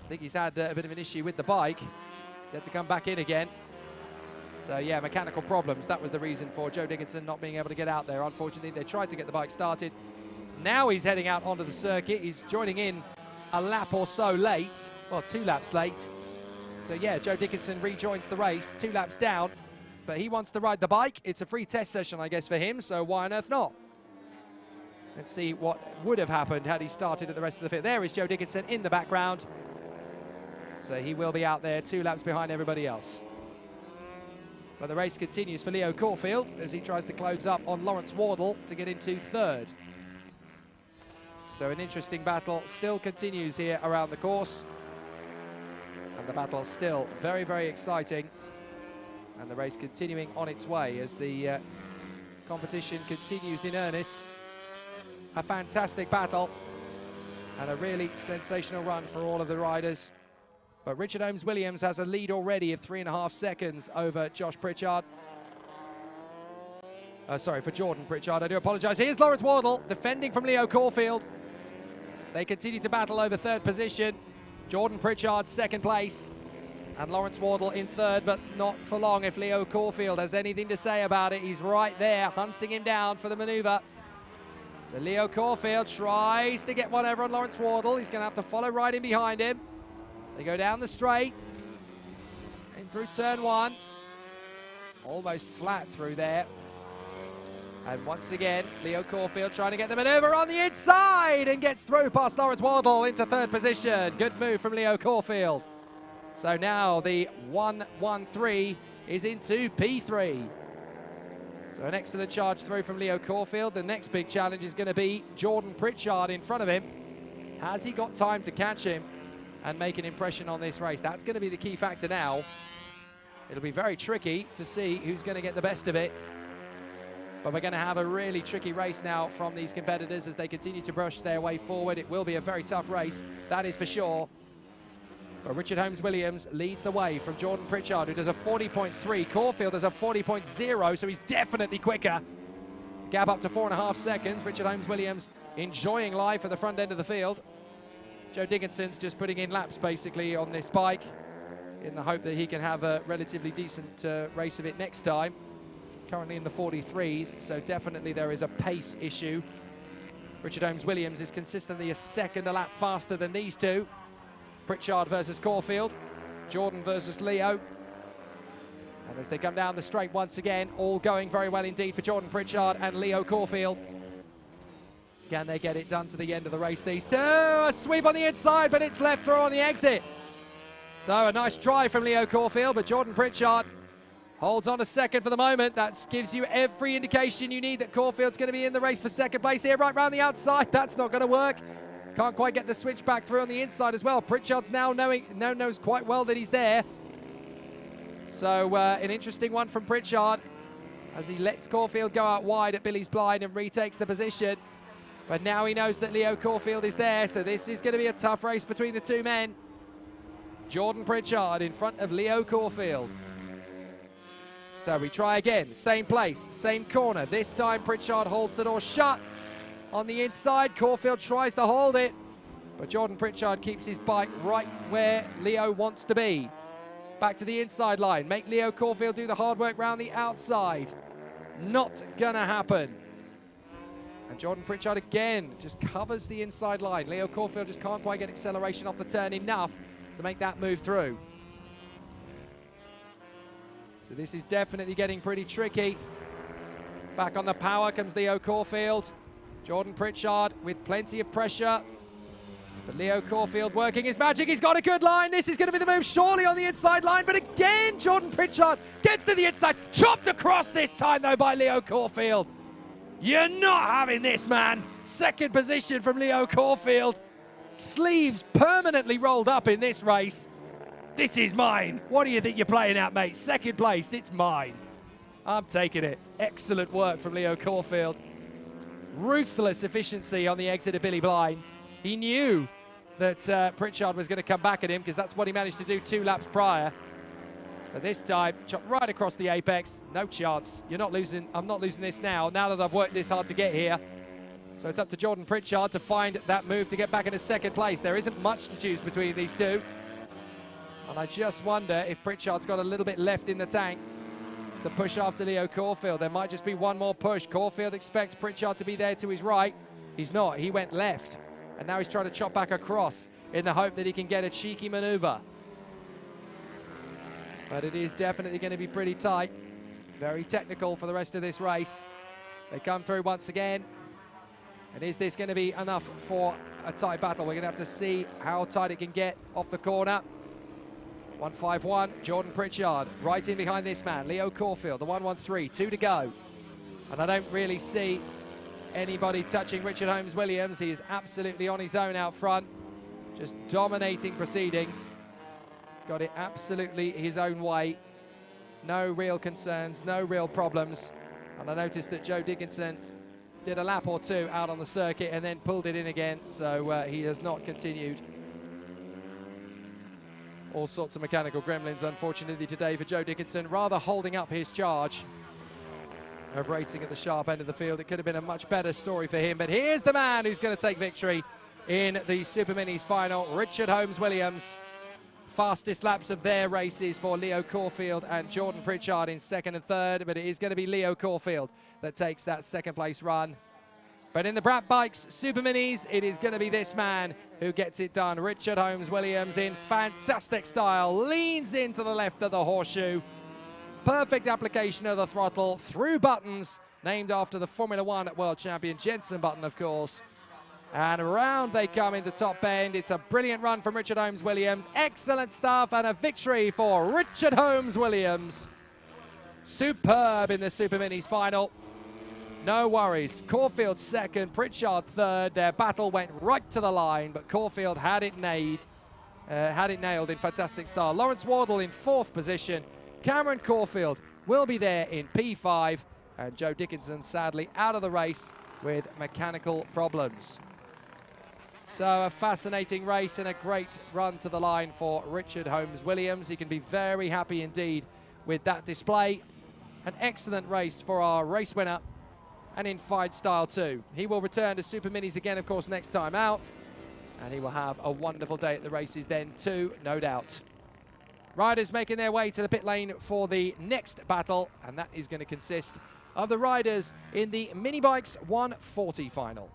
S1: I think he's had a bit of an issue with the bike. He's had to come back in again. So yeah, mechanical problems. That was the reason for Joe Dickinson not being able to get out there. Unfortunately, they tried to get the bike started. Now he's heading out onto the circuit. He's joining in a lap or so late. Well, 2 laps late. So yeah, Joe Dickinson rejoins the race, 2 laps down. But he wants to ride the bike. It's a free test session, I guess, for him. So why on earth not? Let's see what would have happened had he started at the rest of the field. There is Joe Dickinson in the background. So he will be out there 2 laps behind everybody else. But the race continues for Leo Caulfield as he tries to close up on Lawrence Wardle to get into 3rd. So an interesting battle still continues here around the course. And the battle still very, very exciting. And the race continuing on its way as the competition continues in earnest. A fantastic battle and a really sensational run for all of the riders. But Richard Holmes-Williams has a lead already of 3.5 seconds over Josh Pritchard. Sorry, for Jordan Pritchard, I do apologise. Here's Lawrence Wardle defending from Leo Caulfield. They continue to battle over 3rd position. Jordan Pritchard 2nd place. And Lawrence Wardle in 3rd, but not for long if Leo Caulfield has anything to say about it. He's right there, hunting him down for the manoeuvre. So Leo Caulfield tries to get one over on Lawrence Wardle. He's going to have to follow right in behind him. They go down the straight. In through turn 1. Almost flat through there. And once again, Leo Caulfield trying to get the manoeuvre on the inside and gets through past Lawrence Wardle into 3rd position. Good move from Leo Caulfield. So now the 113 is into P3. So an excellent charge through from Leo Caulfield. The next big challenge is going to be Jordan Pritchard in front of him. Has he got time to catch him and make an impression on this race? That's going to be the key factor now. It'll be very tricky to see who's going to get the best of it. But we're going to have a really tricky race now from these competitors as they continue to brush their way forward. It will be a very tough race, that is for sure. But Richard Holmes-Williams leads the way from Jordan Pritchard, who does a 40.3. Caulfield does a 40.0, so he's definitely quicker. Gap up to 4.5 seconds. Richard Holmes-Williams enjoying life at the front end of the field. Joe Dickinson's just putting in laps basically on this bike in the hope that he can have a relatively decent race of it next time. Currently in the 43s, so definitely there is a pace issue. Richard Holmes-Williams is consistently a second a lap faster than these two. Pritchard versus Caulfield, Jordan versus Leo. And as they come down the straight once again, all going very well indeed for Jordan Pritchard and Leo Caulfield. Can they get it done to the end of the race, these two? A sweep on the inside, but it's left through on the exit. So a nice try from Leo Caulfield, but Jordan Pritchard holds on a second for the moment. That gives you every indication you need that Caulfield's going to be in the race for second place here, right round the outside. That's not going to work. Can't quite get the switch back through on the inside as well. Pritchard's now knows quite well that he's there. So an interesting one from Pritchard as he lets Caulfield go out wide at Billy's blind and retakes the position. But now he knows that Leo Caulfield is there, so this is going to be a tough race between the two men. Jordan Pritchard in front of Leo Caulfield. So we try again, same place, same corner. This time Pritchard holds the door shut on the inside. Caulfield tries to hold it, but Jordan Pritchard keeps his bike right where Leo wants to be. Back to the inside line, make Leo Caulfield do the hard work round the outside. Not gonna happen. And Jordan Pritchard again just covers the inside line. Leo Caulfield just can't quite get acceleration off the turn enough to make that move through. So this is definitely getting pretty tricky. Back on the power comes Leo Caulfield. Jordan Pritchard with plenty of pressure. But Leo Caulfield working his magic. He's got a good line. This is going to be the move surely on the inside line. But again, Jordan Pritchard gets to the inside. Chopped across this time, though, by Leo Caulfield. You're not having this, man. Second position from Leo Caulfield. Sleeves permanently rolled up in this race. This is mine. What do you think you're playing at, mate? Second place, it's mine. I'm taking it. Excellent work from Leo Caulfield. Ruthless efficiency on the exit of Billy Blind. He knew that Pritchard was going to come back at him because that's what he managed to do 2 laps prior. But this time, chopped right across the apex. No chance. You're not losing. I'm not losing this now that I've worked this hard to get here. So it's up to Jordan Pritchard to find that move to get back into second place. There isn't much to choose between these two. And I just wonder if Pritchard's got a little bit left in the tank to push after Leo Caulfield. There might just be one more push. Caulfield expects Pritchard to be there to his right. He's not. He went left. And now he's trying to chop back across in the hope that he can get a cheeky maneuver. But it is definitely going to be pretty tight. Very technical for the rest of this race. They come through once again. And is this going to be enough for a tight battle? We're going to have to see how tight it can get off the corner. 151, Jordan Pritchard, right in behind this man, Leo Caulfield, the 113, 2 to go. And I don't really see anybody touching Richard Holmes-Williams. He is absolutely on his own out front, just dominating proceedings. He's got it absolutely his own way. No real concerns, no real problems. And I noticed that Joe Dickinson did a lap or 2 out on the circuit and then pulled it in again, so he has not continued. All sorts of mechanical gremlins, unfortunately, today for Joe Dickinson, rather holding up his charge of racing at the sharp end of the field. It could have been a much better story for him, but here's the man who's going to take victory in the Super Minis final, Richard Holmes-Williams. Fastest laps of their races for Leo Caulfield and Jordan Pritchard in second and third, but it is going to be Leo Caulfield that takes that second place run. But in the Brat Bikes Super Minis, it is going to be this man who gets it done. Richard Holmes-Williams in fantastic style, leans into the left of the horseshoe. Perfect application of the throttle, through buttons, named after the Formula One world champion, Jenson Button, of course. And around they come in the top end. It's a brilliant run from Richard Holmes-Williams. Excellent stuff and a victory for Richard Holmes-Williams. Superb in the Super Minis final. No worries. Caulfield second, Pritchard third. Their battle went right to the line, but Caulfield had it nailed in fantastic style. Lawrence Wardle in fourth position. Cameron Caulfield will be there in P5, and Joe Dickinson sadly out of the race with mechanical problems. So a fascinating race and a great run to the line for Richard Holmes-Williams. He can be very happy indeed with that display. An excellent race for our race winner, and in Fight Style 2. He will return to Super Minis again, of course, next time out. And he will have a wonderful day at the races then too, no doubt. Riders making their way to the pit lane for the next battle, and that is going to consist of the riders in the Minibikes 140 final.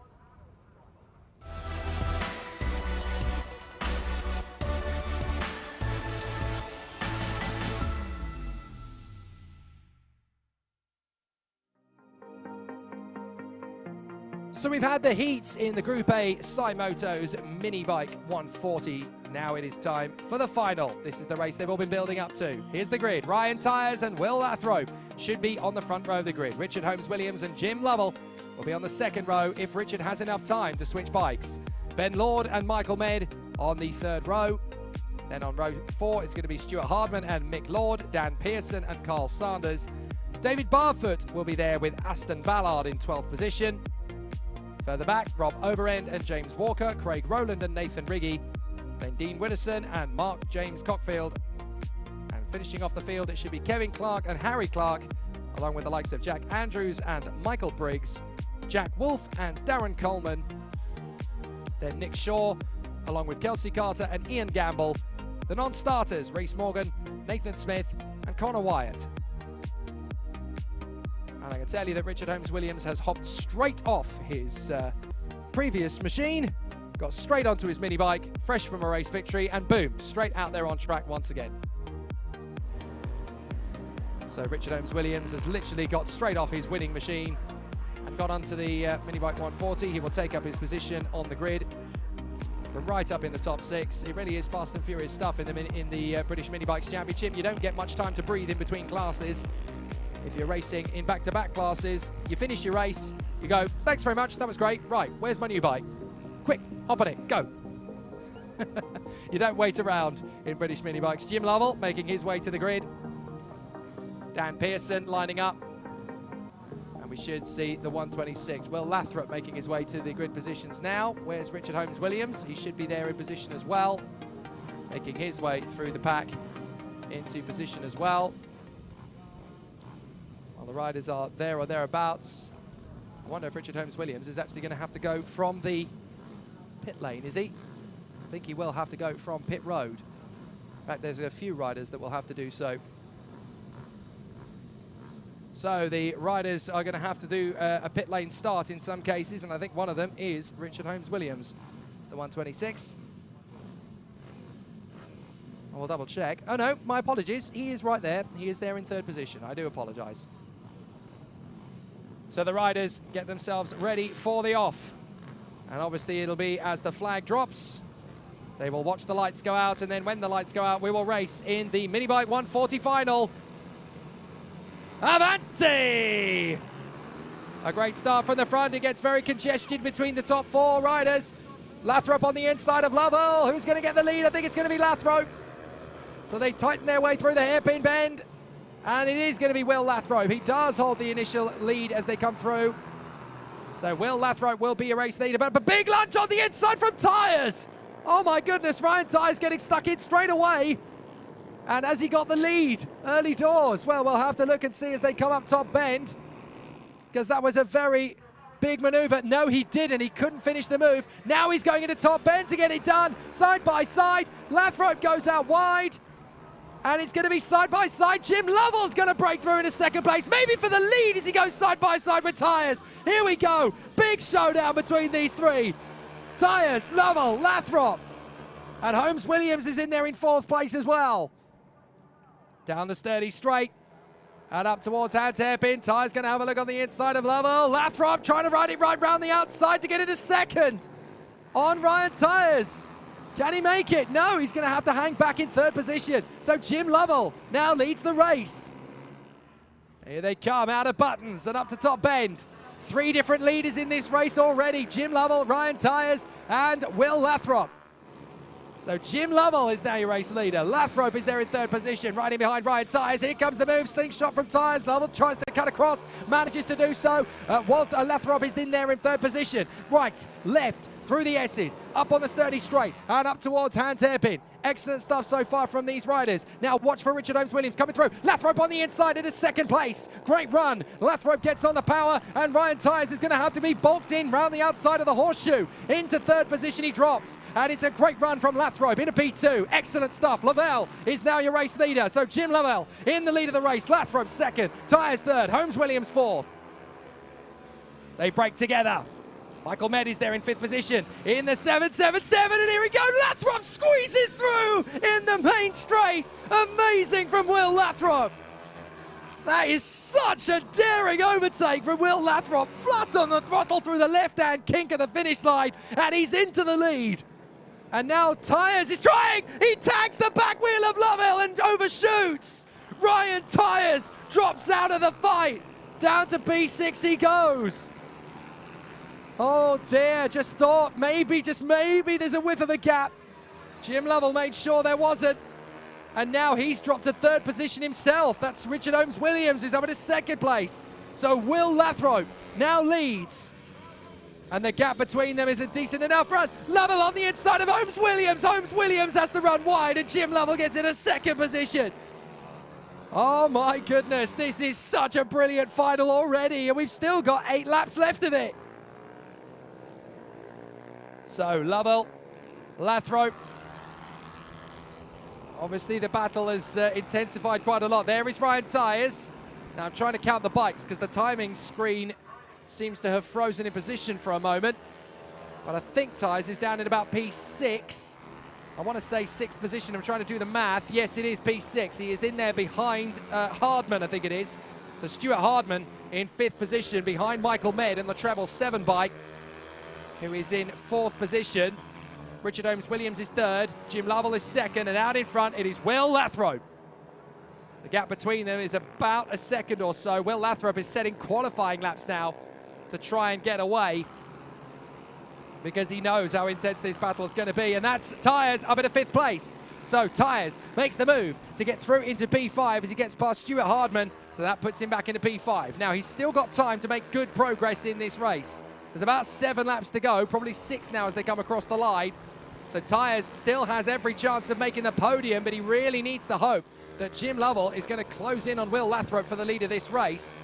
S1: So we've had the heats in the Group A Supermoto's Minibike 140. Now it is time for the final. This is the race they've all been building up to. Here's the grid. Ryan Tyres and Will Lathrope should be on the front row of the grid. Richard Holmes-Williams and Jim Lovell will be on the second row if Richard has enough time to switch bikes. Ben Lord and Michael Med on the third row. Then on row 4, it's going to be Stuart Hardman and Mick Lord, Dan Pearson and Carl Sanders. David Barfoot will be there with Aston Ballard in 12th position. Further back, Rob Overend and James Walker, Craig Rowland and Nathan Riggy, then Dean Widdowson and Mark James Cockfield. And finishing off the field, it should be Kevin Clark and Harry Clark, along with the likes of Jack Andrews and Michael Briggs, Jack Wolf and Darren Coleman, then Nick Shaw, along with Kelsey Carter and Ian Gamble. The non-starters, Reese Morgan, Nathan Smith and Connor Wyatt. And I can tell you that Richard Holmes-Williams has hopped straight off his previous machine, got straight onto his mini bike, fresh from a race victory, and boom, straight out there on track once again. So Richard Holmes-Williams has literally got straight off his winning machine and got onto the Minibike 140. He will take up his position on the grid from right up in the top 6. It really is fast and furious stuff in the British Minibikes Championship. You don't get much time to breathe in between classes. If you're racing in back-to-back classes, you finish your race, you go, thanks very much, that was great. Right, where's my new bike? Quick, hop on it, go. You don't wait around in British Minibikes. Jim Lovell making his way to the grid. Dan Pearson lining up. And we should see the 126. Will Lathrop making his way to the grid positions now. Where's Richard Holmes-Williams? He should be there in position as well. Making his way through the pack into position as well. While the riders are there or thereabouts. I wonder if Richard Holmes-Williams is actually going to have to go from the pit lane, is he? I think he will have to go from pit road. In fact, there's a few riders that will have to do so. So the riders are going to have to do a pit lane start in some cases, and I think one of them is Richard Holmes-Williams, the 126. I will double check. Oh no, my apologies. He is right there. He is there in third position. I do apologize. So the riders get themselves ready for the off. And obviously it'll be as the flag drops. They will watch the lights go out, and then when the lights go out, we will race in the Minibike 140 final. Avanti! A great start from the front. It gets very congested between the top 4 riders. Lathrop on the inside of Lovell. Who's going to get the lead? I think it's going to be Lathrop. So they tighten their way through the hairpin bend. And it is going to be Will Lathrop. He does hold the initial lead as they come through. So Will Lathrop will be a race leader. But a big lunge on the inside from Tyres. Oh my goodness, Ryan Tyres getting stuck in straight away. And has he got the lead early doors? Well, we'll have to look and see as they come up top bend, because that was a very big maneuver. No, he didn't. He couldn't finish the move. Now he's going into top bend to get it done. Side by side. Lathrop goes out wide. And it's going to be side by side. Jim Lovell's going to break through into second place. Maybe for the lead as he goes side by side with Tyres. Here we go. Big showdown between these 3. Tyres, Lovell, Lathrop. And Holmes-Williams is in there in 4th place as well. Down the sturdy straight and up towards Hans Hairpin. Tyres going to have a look on the inside of Lovell. Lathrop trying to ride it right round the outside to get into second on Ryan Tyres. Can he make it? No, he's going to have to hang back in 3rd position. So Jim Lovell now leads the race. Here they come out of Buttons and up to top bend. 3 different leaders in this race already. Jim Lovell, Ryan Tyres and Will Lathrop. So Jim Lovell is now your race leader. Lathrop is there in 3rd position, riding behind Ryan Tyres. Here comes the move, slingshot from Tyres. Lovell tries to cut across, manages to do so. Lathrop is in there in third position. Right, left, through the S's, up on the sturdy straight, and up towards Hans Hairpin. Excellent stuff so far from these riders. Now watch for Richard Holmes-Williams coming through. Lathrop on the inside into second place. Great run. Lathrop gets on the power, and Ryan Tyers is going to have to be bulked in round the outside of the horseshoe. Into third position he drops, and it's a great run from Lathrop into P2. Excellent stuff. Lavelle is now your race leader. So Jim Lavelle in the lead of the race. Lathrop second, Tyers third, Holmes-Williams fourth. They break together. Michael Med is there in fifth position in the 777, and here we go. Lathrop squeezes through in the main straight. Amazing from Will Lathrop. That is such a daring overtake from Will Lathrop. Flat on the throttle through the left-hand kink of the finish line, and he's into the lead. And now Tyers is trying. He tags the back wheel of Lovell and overshoots. Ryan Tyers drops out of the fight. Down to P6 he goes. Oh dear, just thought maybe, just maybe there's a whiff of a gap. Jim Lovell made sure there wasn't. And now he's dropped to third position himself. That's Richard Holmes-Williams who's up in his second place. So Will Lathrop now leads. And the gap between them isn't decent enough. Run, Lovell on the inside of Holmes-Williams. Holmes-Williams has to run wide, and Jim Lovell gets in a second position. Oh my goodness, this is such a brilliant final already, and we've still got 8 laps left of it. So Lovell, Lathrop. Obviously the battle has intensified quite a lot. There is Ryan Tyers. Now I'm trying to count the bikes because the timing screen seems to have frozen in position for a moment. But I think Tyers is down in about P6. I want to say 6th position. I'm trying to do the math. Yes, it is P6. He is in there behind Hardman, I think it is. So Stuart Hardman in 5th position behind Michael Med and the Treble 7 bike, who is in 4th position. Richard Holmes-Williams is 3rd. Jim Lovell is 2nd. And out in front, it is Will Lathrop. The gap between them is about a second or so. Will Lathrop is setting qualifying laps now to try and get away, because he knows how intense this battle is going to be. And that's Tyers up in a 5th place. So Tyers makes the move to get through into P5 as he gets past Stuart Hardman. So that puts him back into P5. Now he's still got time to make good progress in this race. There's about 7 laps to go, probably 6 now as they come across the line. So Tyers still has every chance of making the podium, but he really needs to hope that Jim Lovell is going to close in on Will Lathrop for the lead of this race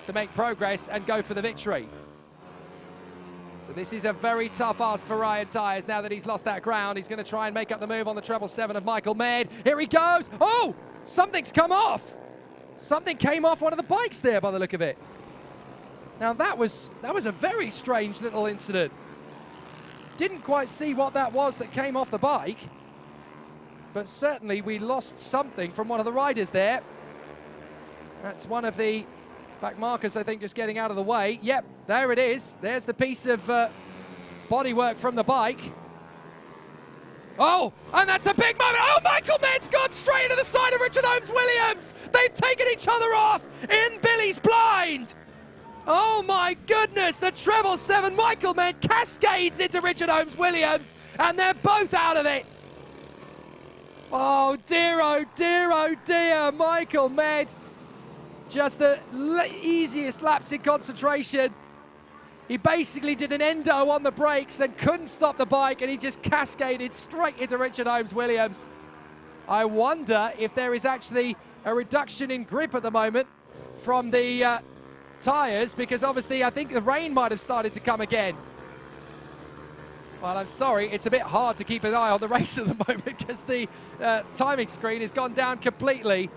S1: to make progress and go for the victory. So this is a very tough ask for Ryan Tyers now that he's lost that ground. He's going to try and make up the move on the treble 7 of Michael Med. Here he goes. Oh, something's come off. Something came off one of the bikes there by the look of it. Now that was a very strange little incident. Didn't quite see what that was that came off the bike, but certainly we lost something from one of the riders there. That's one of the back markers, I think, just getting out of the way. Yep, there it is. There's the piece of bodywork from the bike. Oh, and that's a big moment. Oh, Michael Med's gone straight into the side of Richard Holmes-Williams. They've taken each other off in Billy's blind. Oh my goodness, the treble 7 Michael Med cascades into Richard Holmes-Williams, and they're both out of it. Oh dear, Michael Med. Just the easiest lapse in concentration. He basically did an endo on the brakes and couldn't stop the bike, and he just cascaded straight into Richard Holmes-Williams. I wonder if there is actually a reduction in grip at the moment from the Tyres, because obviously I think the rain might have started to come again. Well, I'm sorry, it's a bit hard to keep an eye on the race at the moment because the timing screen has gone down completely.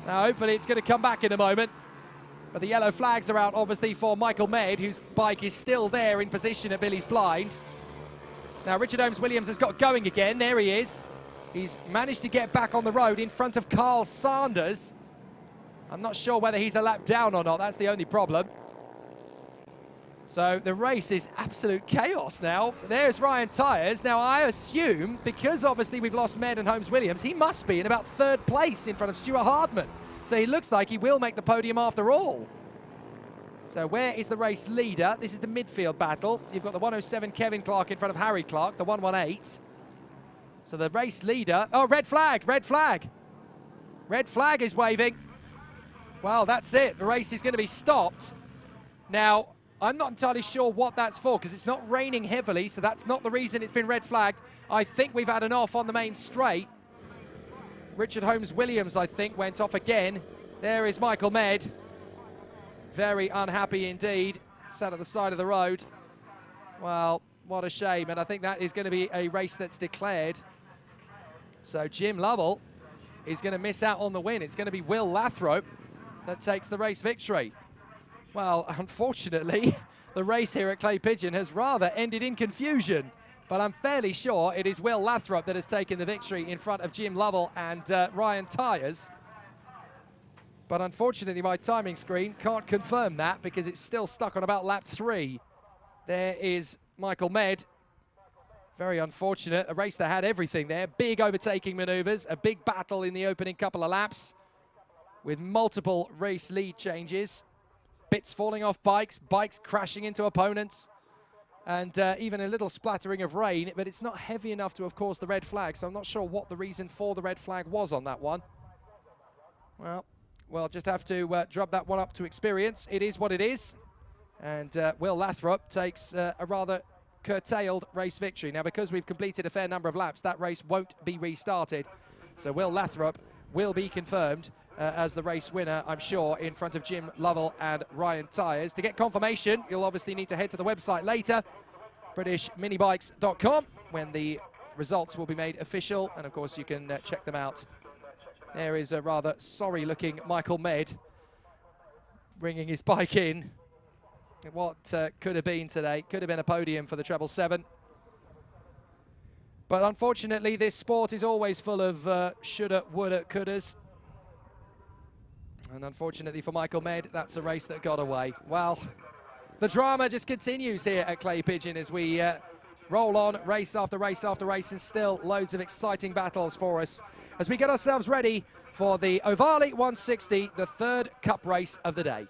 S1: Now hopefully it's going to come back in a moment. But the yellow flags are out obviously for Michael Med, whose bike is still there in position at Billy's blind. Now Richard Holmes-Williams has got going again, there he is. He's managed to get back on the road in front of Carl Sanders. I'm not sure whether he's a lap down or not, that's the only problem. So the race is absolute chaos now. There's Ryan Tyers. Now I assume, because obviously we've lost Med and Holmes-Williams, he must be in about 3rd place in front of Stuart Hardman. So he looks like he will make the podium after all. So where is the race leader? This is the midfield battle. You've got the 107 Kevin Clark in front of Harry Clark, the 118. So the race leader, oh, red flag, red flag. Red flag is waving. Well, that's it. The race is going to be stopped. Now, I'm not entirely sure what that's for because it's not raining heavily, so that's not the reason it's been red flagged. I think we've had an off on the main straight. Richard Holmes-Williams, I think, went off again. There is Michael Med. Very unhappy indeed. Sat at the side of the road. Well, what a shame. And I think that is going to be a race that's declared. So Jim Lovell is going to miss out on the win. It's going to be Will Lathrop that takes the race victory. Well, unfortunately, the race here at Clay Pigeon has rather ended in confusion. But I'm fairly sure it is Will Lathrop that has taken the victory in front of Jim Lovell and Ryan Tyers. But unfortunately, my timing screen can't confirm that because it's still stuck on about lap 3. There is Michael Med. Very unfortunate. A race that had everything there. Big overtaking maneuvers, a big battle in the opening couple of laps with multiple race lead changes. Bits falling off bikes, bikes crashing into opponents, and even a little splattering of rain, but it's not heavy enough to have caused the red flag, so I'm not sure what the reason for the red flag was on that one. Well, we'll just have to drop that one up to experience. It is what it is, and Will Lathrop takes a rather curtailed race victory. Now, because we've completed a fair number of laps, that race won't be restarted, so Will Lathrop will be confirmed as the race winner, I'm sure, in front of Jim Lovell and Ryan Tyers. To get confirmation, you'll obviously need to head to the website later, BritishMinibikes.com, when the results will be made official, and of course you can check them out. There is a rather sorry-looking Michael Med bringing his bike in. What could have been today, could have been a podium for the Treble 7. But unfortunately, this sport is always full of shoulda, woulda, couldas. And unfortunately for Michael Med, that's a race that got away. Well, the drama just continues here at Clay Pigeon as we roll on race after race after race, and still loads of exciting battles for us as we get ourselves ready for the Ovalie 160, the third cup race of the day.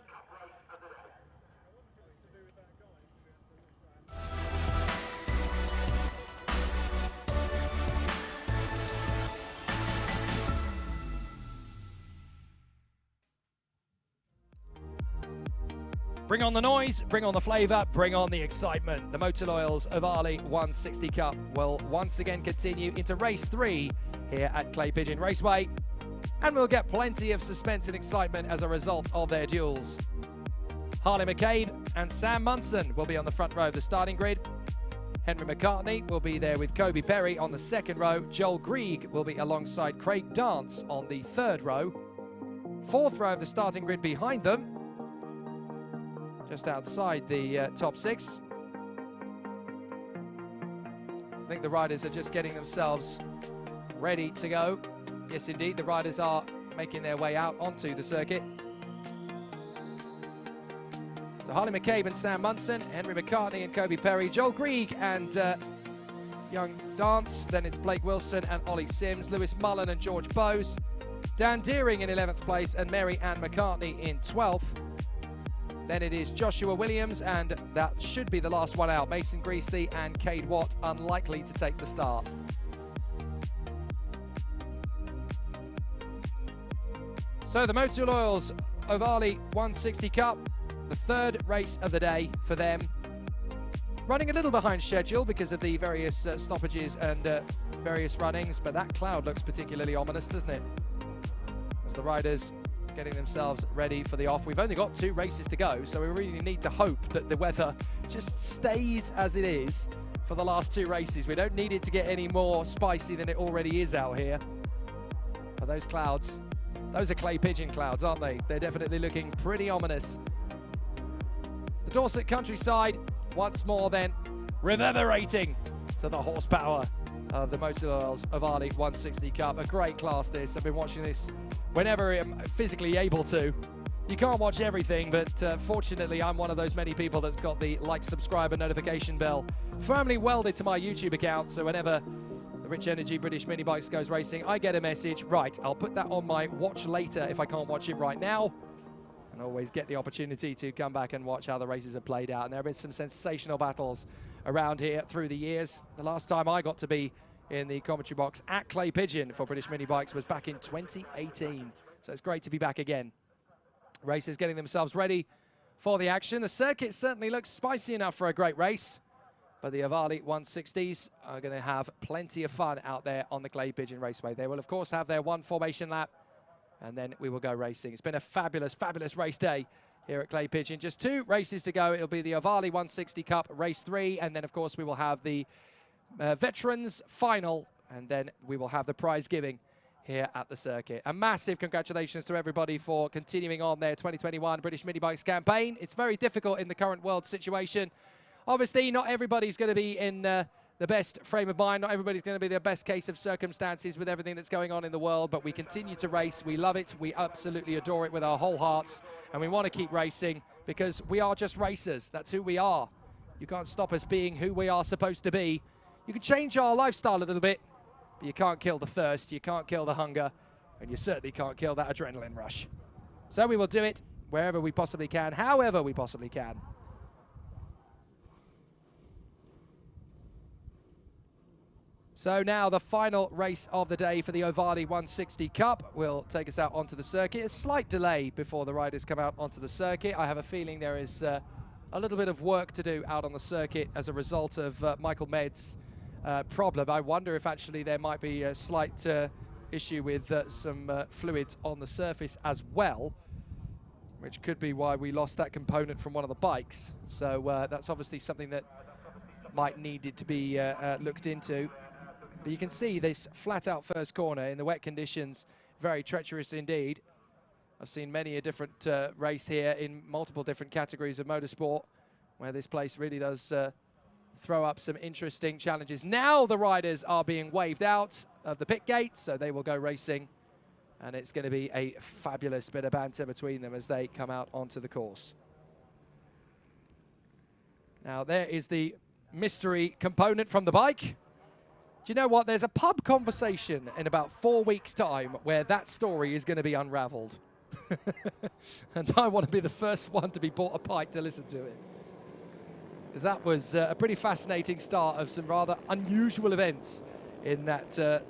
S1: Bring on the noise, bring on the flavour, bring on the excitement. The Motor Oil's Ovalie 160 Cup will once again continue into race 3 here at Clay Pigeon Raceway. And we'll get plenty of suspense and excitement as a result of their duels. Harley McCabe and Sam Munson will be on the front row of the starting grid. Henry McCartney will be there with Kobe Perry on the second row. Joel Grieg will be alongside Craig Dance on the third row. Fourth row of the starting grid behind them, just outside the top 6. I think the riders are just getting themselves ready to go. Yes, indeed, the riders are making their way out onto the circuit. So Harley McCabe and Sam Munson, Henry McCartney and Kobe Perry, Joel Grieg and Young Dance. Then it's Blake Wilson and Ollie Sims, Lewis Mullen and George Bowes, Dan Deering in 11th place and Mary Ann McCartney in 12th. Then it is Joshua Williams, and that should be the last one out. Mason Greasley and Cade Watt unlikely to take the start. So the Motor Oil's Ovalie 160 Cup, the third race of the day for them. Running a little behind schedule because of the various stoppages and various runnings, but that cloud looks particularly ominous, doesn't it? As the riders getting themselves ready for the off. We've only got 2 races to go, so we really need to hope that the weather just stays as it is for the last 2 races. We don't need it to get any more spicy than it already is out here. But those clouds, those are Clay Pigeon clouds, aren't they? They're definitely looking pretty ominous. The Dorset countryside, once more then, reverberating to the horsepower of the Motor Oil's Ovalie 160 Cup. A great class this. I've been watching this whenever I'm physically able to. You can't watch everything, but fortunately I'm one of those many people that's got the like, subscribe and notification bell firmly welded to my YouTube account, so whenever the Rich Energy British Minibikes goes racing, I get a message, right, I'll put that on my watch later if I can't watch it right now, and always get the opportunity to come back and watch how the races have played out. And there have been some sensational battles around here through the years. The last time I got to be in the commentary box at Clay Pigeon for British Minibikes was back in 2018. So it's great to be back again. Racers getting themselves ready for the action. The circuit certainly looks spicy enough for a great race, but the Ovalie 160s are going to have plenty of fun out there on the Clay Pigeon Raceway. They will, of course, have their one formation lap, and then we will go racing. It's been a fabulous, fabulous race day here at Clay Pigeon. Just 2 races to go. It'll be the Ovalie 160 Cup Race 3, and then, of course, we will have the Veterans Final, and then we will have the prize giving here at the circuit. A massive congratulations to everybody for continuing on their 2021 British Minibikes campaign. It's very difficult in the current world situation. Obviously, not everybody's going to be in the best frame of mind. Not everybody's going to be the best case of circumstances with everything that's going on in the world, but we continue to race. We love it. We absolutely adore it with our whole hearts, and we want to keep racing because we are just racers. That's who we are. You can't stop us being who we are supposed to be. You can change our lifestyle a little bit, but you can't kill the thirst, you can't kill the hunger, and you certainly can't kill that adrenaline rush. So we will do it wherever we possibly can, however we possibly can. So now the final race of the day for the Ovalie 160 Cup will take us out onto the circuit. A slight delay before the riders come out onto the circuit. I have a feeling there is a little bit of work to do out on the circuit as a result of Michael Med's problem. I wonder if actually there might be a slight issue with some fluids on the surface as well, which could be why we lost that component from one of the bikes. So that's obviously something that might need to be looked into. But you can see this flat out first corner in the wet conditions, very treacherous indeed. I've seen many a different race here in multiple different categories of motorsport where this place really does throw up some interesting challenges. Now the riders are being waved out of the pit gate, so they will go racing, and it's going to be a fabulous bit of banter between them as they come out onto the course. Now there is the mystery component from the bike. Do you know what? There's a pub conversation in about 4 weeks' time where that story is going to be unraveled. And I want to be the first one to be bought a pint to listen to it. Because that was a pretty fascinating start of some rather unusual events in that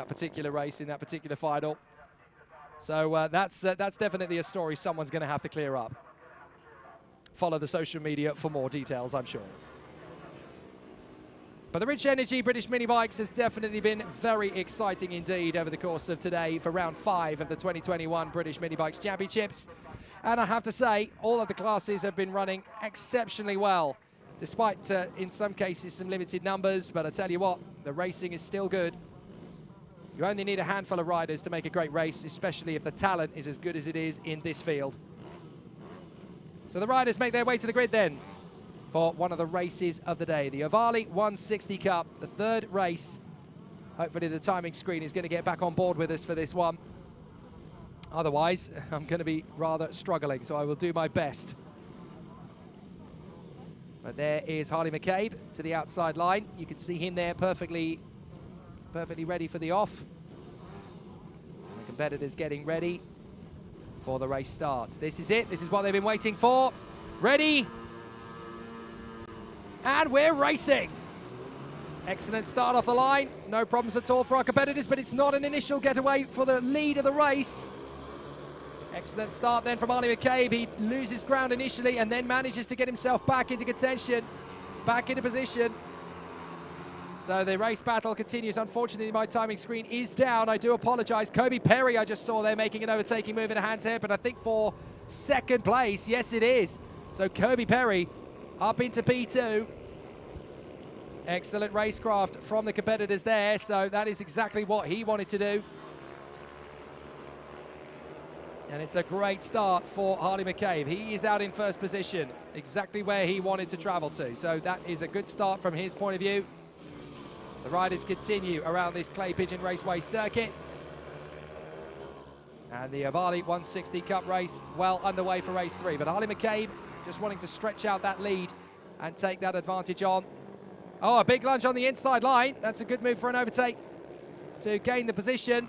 S1: particular race, in that particular final. So that's definitely a story someone's going to have to clear up. Follow the social media for more details, I'm sure. But the Rich Energy British Minibikes has definitely been very exciting indeed over the course of today for round 5 of the 2021 British Minibikes Championships. And I have to say, all of the classes have been running exceptionally well, despite, in some cases, some limited numbers. But I tell you what, the racing is still good. You only need a handful of riders to make a great race, especially if the talent is as good as it is in this field. So the riders make their way to the grid then for one of the races of the day, the Ovalie 160 Cup, the 3rd race. Hopefully the timing screen is going to get back on board with us for this one. Otherwise, I'm going to be rather struggling, so I will do my best. But there is Harley McCabe to the outside line. You can see him there perfectly ready for the off. The competitors getting ready for the race start. This is it. This is what they've been waiting for. Ready. And we're racing. Excellent start off the line. No problems at all for our competitors, but it's not an initial getaway for the lead of the race. Excellent start then from Harley McCabe. He loses ground initially and then manages to get himself back into contention, back into position. So the race battle continues. Unfortunately, my timing screen is down. I do apologize. Kobe Perry, I just saw there making an overtaking move in a hand's hair, but I think for 2nd place. Yes, it is. So Kobe Perry up into P2. Excellent racecraft from the competitors there. So that is exactly what he wanted to do. And it's a great start for Harley McCabe. He is out in 1st position, exactly where he wanted to travel to. So that is a good start from his point of view. The riders continue around this Clay Pigeon Raceway circuit. And the Ovalie 160 Cup race well underway for race 3. But Harley McCabe just wanting to stretch out that lead and take that advantage on. Oh, a big lunge on the inside line. That's a good move for an overtake to gain the position.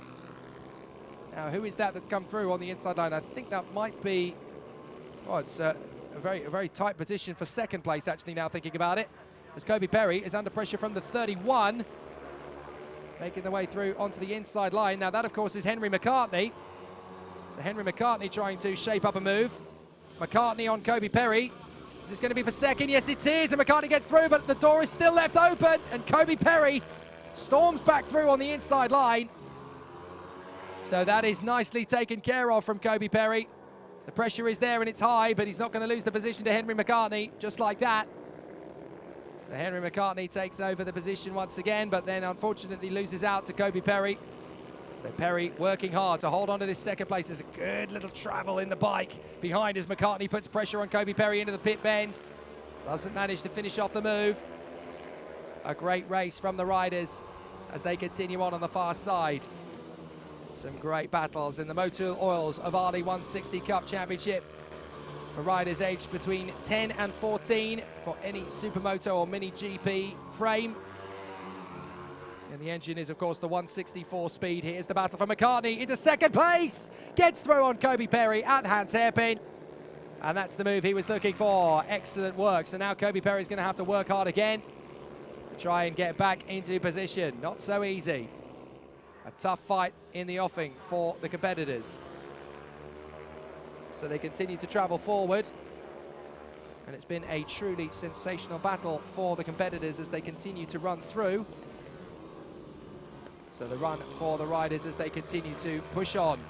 S1: Now, who is that that's come through on the inside line? I think that might be, well, it's a very tight position for 2nd place, actually, now thinking about it. As Kobe Perry is under pressure from the 31, making the way through onto the inside line. Now, that, of course, is Henry McCartney. So Henry McCartney trying to shape up a move. McCartney on Kobe Perry. Is this going to be for second? Yes, it is. And McCartney gets through, but the door is still left open. And Kobe Perry storms back through on the inside line. So that is nicely taken care of from Kobe Perry. The pressure is there and it's high, but he's not going to lose the position to Henry McCartney, just like that. So Henry McCartney takes over the position once again, but then unfortunately loses out to Kobe Perry. So Perry working hard to hold on to this second place. There's a good little travel in the bike behind as McCartney puts pressure on Kobe Perry into the pit bend. Doesn't manage to finish off the move. A great race from the riders as they continue on the far side. Some great battles in the Motor Oil's Ovalie 160 Cup Championship for riders aged between 10 and 14 for any Supermoto or Mini GP frame. And the engine is, of course, the 164 speed. Here's the battle for McCartney into second place. Gets through on Kobe Perry at Hans Hairpin. And that's the move he was looking for. Excellent work. So now Kobe Perry's going to have to work hard again to try and get back into position. Not so easy. A tough fight in the offing for the competitors. So they continue to travel forward. And it's been a truly sensational battle for the competitors as they continue to run through. So the run for the riders as they continue to push on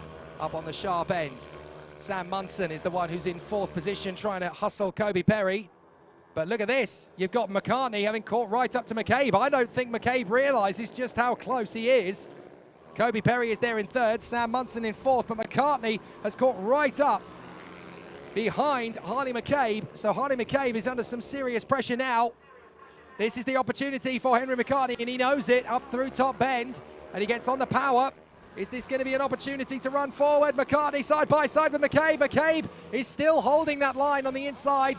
S1: up on the sharp end. Sam Munson is the one who's in fourth position trying to hustle Kobe Perry. But look at this. You've got McCartney having caught right up to McCabe. I don't think McCabe realises just how close he is. Kobe Perry is there in third, Sam Munson in fourth, but McCartney has caught right up behind Harley McCabe. So Harley McCabe is under some serious pressure now. This is the opportunity for Henry McCartney, and he knows it, up through top bend, and he gets on the power. Is this going to be an opportunity to run forward? McCartney side by side with McCabe. McCabe is still holding that line on the inside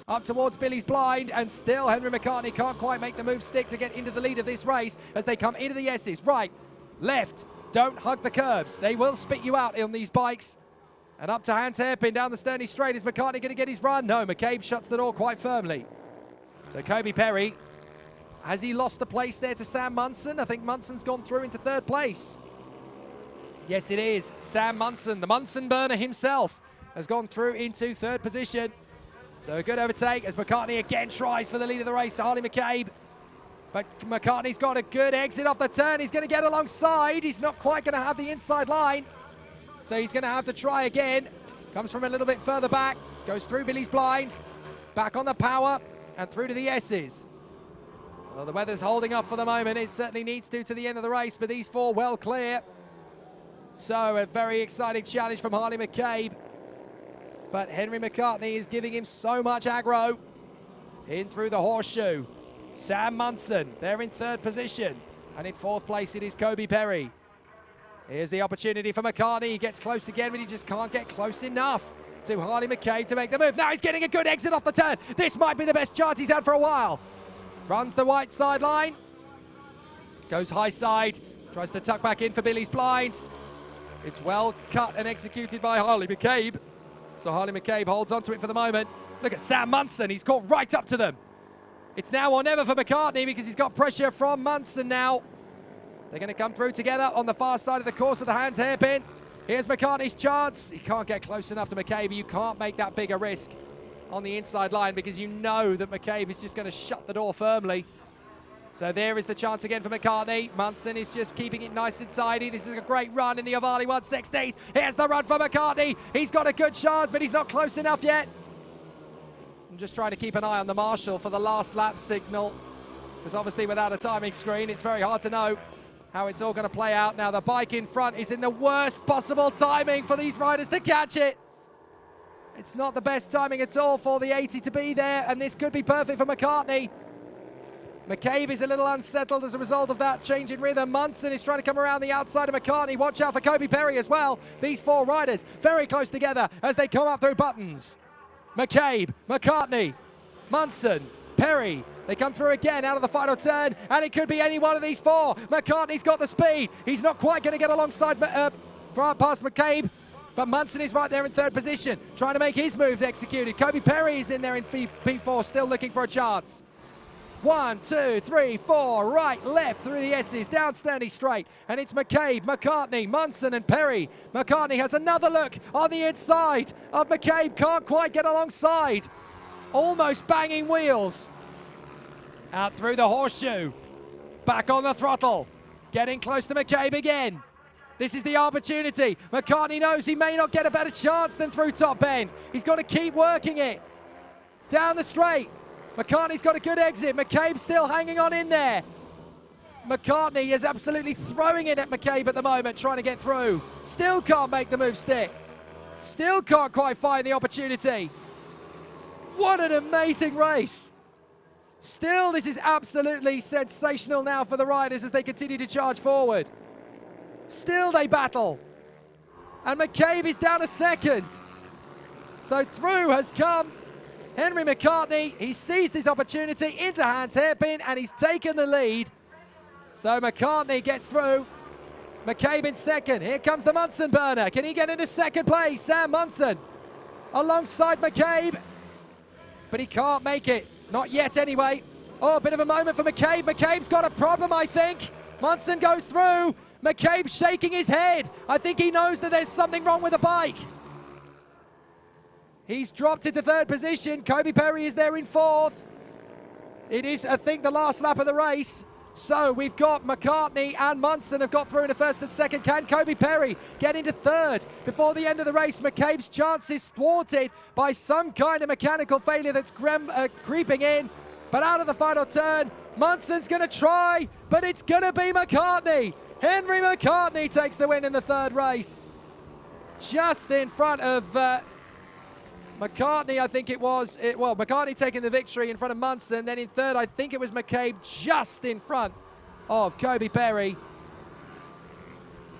S1: up towards Billy's blind, and still Henry McCartney can't quite make the move stick to get into the lead of this race as they come into the S's. Right, left, don't hug the curbs. They will spit you out on these bikes. And up to Hans Hairpin down the Sterney Straight. Is McCartney going to get his run? No, McCabe shuts the door quite firmly. So Kobe Perry, has he lost the place there to Sam Munson? I think Munson's gone through into third place. Yes, it is. Sam Munson, the Munson burner himself, has gone through into third position. So a good overtake as McCartney again tries for the lead of the race, Harley McCabe. But McCartney's got a good exit off the turn. He's going to get alongside. He's not quite going to have the inside line. So he's going to have to try again. Comes from a little bit further back. Goes through Billy's blind. Back on the power and through to the S's. Well, the weather's holding up for the moment. It certainly needs to the end of the race, but these four well clear. So a very exciting challenge from Harley McCabe. But Henry McCartney is giving him so much aggro. In through the horseshoe. Sam Munson, they're in third position. And in fourth place, it is Kobe Perry. Here's the opportunity for McCartney. He gets close again, but he just can't get close enough to Harley McCabe to make the move. Now he's getting a good exit off the turn. This might be the best chance he's had for a while. Runs the white sideline. Goes high side. Tries to tuck back in for Billy's blind. It's well cut and executed by Harley McCabe. So Harley McCabe holds onto it for the moment. Look at Sam Munson. He's caught right up to them. It's now or never for McCartney because he's got pressure from Munson now. They're going to come through together on the far side of the course of the Hans Hairpin. Here's McCartney's chance. He can't get close enough to McCabe. You can't make that big a risk on the inside line because you know that McCabe is just going to shut the door firmly. So there is the chance again for McCartney. Munson is just keeping it nice and tidy. This is a great run in the Ovalie 160s. Here's the run for McCartney. He's got a good chance, but he's not close enough yet. I'm just trying to keep an eye on the marshal for the last lap signal, because obviously without a timing screen, it's very hard to know how it's all going to play out. Now the bike in front is in the worst possible timing for these riders to catch it. It's not the best timing at all for the 80 to be there, and this could be perfect for McCartney. McCabe is a little unsettled as a result of that change in rhythm. Munson is trying to come around the outside of McCartney. Watch out for Kobe Perry as well. These four riders very close together as they come up through buttons. McCabe, McCartney, Munson, Perry. They come through again out of the final turn, and it could be any one of these four. McCartney's got the speed. He's not quite going to get alongside past McCabe, but Munson is right there in third position, trying to make his move executed. Kobe Perry is in there in P4, still looking for a chance. 1, 2, 3, 4, right, left through the S's, down Sterney straight, and it's McCabe, McCartney, Munson and Perry. McCartney has another look on the inside of McCabe, can't quite get alongside. Almost banging wheels. Out through the horseshoe, back on the throttle, getting close to McCabe again. This is the opportunity. McCartney knows he may not get a better chance than through top bend. He's got to keep working it. Down the straight. McCartney's got a good exit. McCabe still hanging on in there. McCartney is absolutely throwing it at McCabe at the moment, trying to get through. Still can't make the move stick. Still can't quite find the opportunity. What an amazing race. Still, this is absolutely sensational now for the riders as they continue to charge forward. Still they battle. And McCabe is down a second. So through has come Henry McCartney. He seized his opportunity into Hans Hairpin and he's taken the lead. So McCartney gets through. McCabe in second. Here comes the Munson burner. Can he get into second place? Sam Munson alongside McCabe. But he can't make it. Not yet anyway. Oh, a bit of a moment for McCabe. McCabe's got a problem, I think. Munson goes through. McCabe shaking his head. I think he knows that there's something wrong with the bike. He's dropped into third position. Kobe Perry is there in fourth. It is, I think, the last lap of the race. So we've got McCartney and Munson have got through into first and second. Can Kobe Perry get into third before the end of the race? McCabe's chances thwarted by some kind of mechanical failure that's creeping in. But out of the final turn, Munson's going to try, but it's going to be McCartney. Henry McCartney takes the win in the third race. Just in front of McCartney, I think it was. Well, McCartney taking the victory in front of Munson. Then in third, I think it was McCabe just in front of Kobe Perry.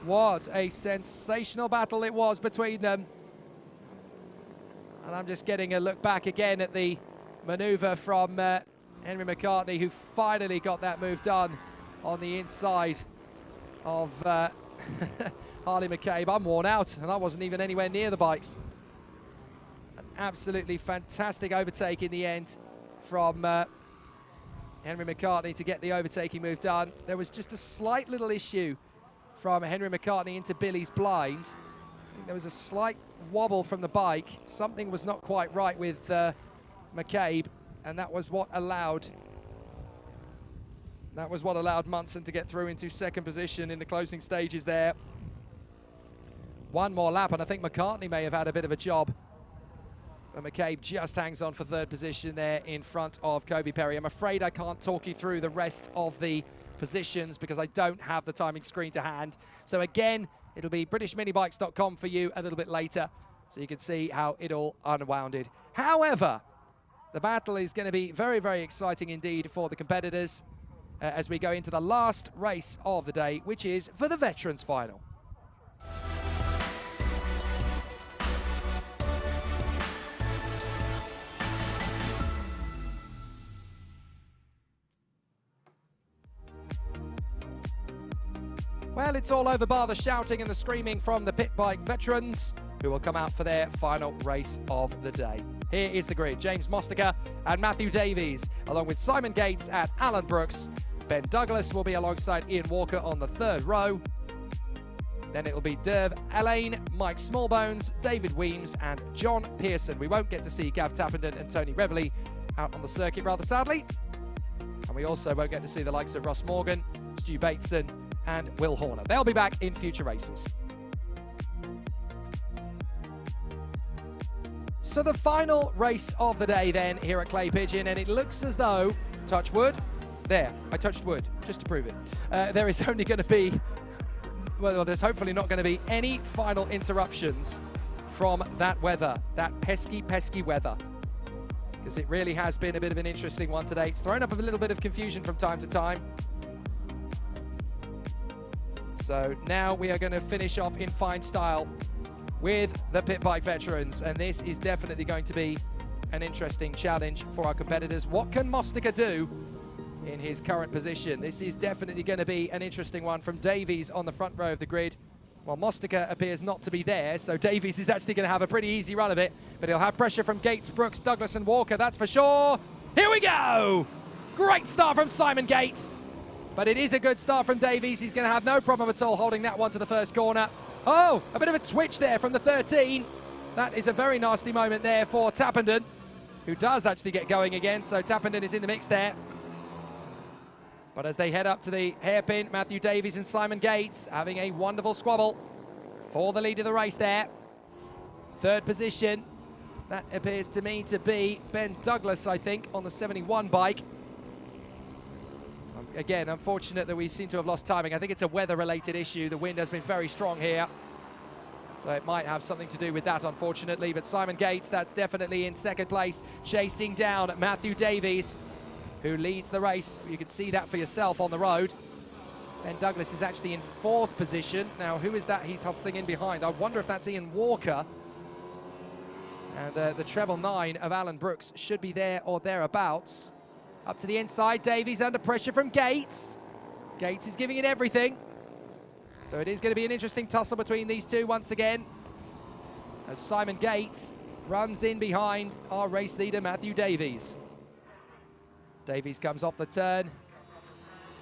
S1: What a sensational battle it was between them. And I'm just getting a look back again at the maneuver from Henry McCartney, who finally got that move done on the inside of Harley McCabe. I'm worn out, and I wasn't even anywhere near the bikes. An absolutely fantastic overtake in the end from Henry McCartney to get the overtaking move done. There was just a slight little issue from Henry McCartney into Billy's blind. I think there was a slight wobble from the bike. Something was not quite right with McCabe, and that was what allowed Munson to get through into second position in the closing stages there. One more lap, and I think McCartney may have had a bit of a job. But McCabe just hangs on for third position there in front of Kobe Perry. I'm afraid I can't talk you through the rest of the positions because I don't have the timing screen to hand. So again, it'll be BritishMinibikes.com for you a little bit later, so you can see how it all unwounded. However, the battle is going to be very, very exciting indeed for the competitors as we go into the last race of the day, which is for the Veterans Final. Well, it's all over bar the shouting and the screaming from the pit bike veterans, who will come out for their final race of the day. Here is the grid. James Mostiker and Matthew Davies, along with Simon Gates and Alan Brooks. Ben Douglas will be alongside Ian Walker on the third row. Then it'll be Derv Elaine, Mike Smallbones, David Weems and John Pearson. We won't get to see Gav Tappenden and Tony Reveley out on the circuit, rather sadly. And we also won't get to see the likes of Ross Morgan, Stu Bateson and Will Horner. They'll be back in future races. So the final race of the day then here at Clay Pigeon, and it looks as though, touch wood, there, I touched wood, just to prove it. There is only going to be, well, there's hopefully not going to be any final interruptions from that weather, that pesky, pesky weather. Because it really has been a bit of an interesting one today. It's thrown up a little bit of confusion from time to time. So now we are going to finish off in fine style with the pit bike veterans, and this is definitely going to be an interesting challenge for our competitors. What can Mostiker do in his current position? This is definitely going to be an interesting one from Davies on the front row of the grid. Well, Mostiker appears not to be there, so Davies is actually going to have a pretty easy run of it, but he'll have pressure from Gates, Brooks, Douglas and Walker, that's for sure. Here we go! Great start from Simon Gates. But it is a good start from Davies. He's going to have no problem at all holding that one to the first corner. Oh, a bit of a twitch there from the 13. That is a very nasty moment there for Tappenden, who does actually get going again. So Tappenden is in the mix there. But as they head up to the hairpin, Matthew Davies and Simon Gates having a wonderful squabble for the lead of the race there. Third position, that appears to me to be Ben Douglas, I think, on the 71 bike. Again, unfortunate that we seem to have lost timing. I think it's a weather-related issue. The wind has been very strong here. So it might have something to do with that, unfortunately. But Simon Gates, that's definitely in second place, chasing down Matthew Davies, who leads the race. You can see that for yourself on the road. Ben Douglas is actually in fourth position. Now, who is that he's hustling in behind? I wonder if that's Ian Walker. And the treble 9 of Alan Brooks should be there or thereabouts. Up to the inside, Davies under pressure from Gates. Gates is giving it everything. So it is going to be an interesting tussle between these two once again, as Simon Gates runs in behind our race leader, Matthew Davies. Davies comes off the turn,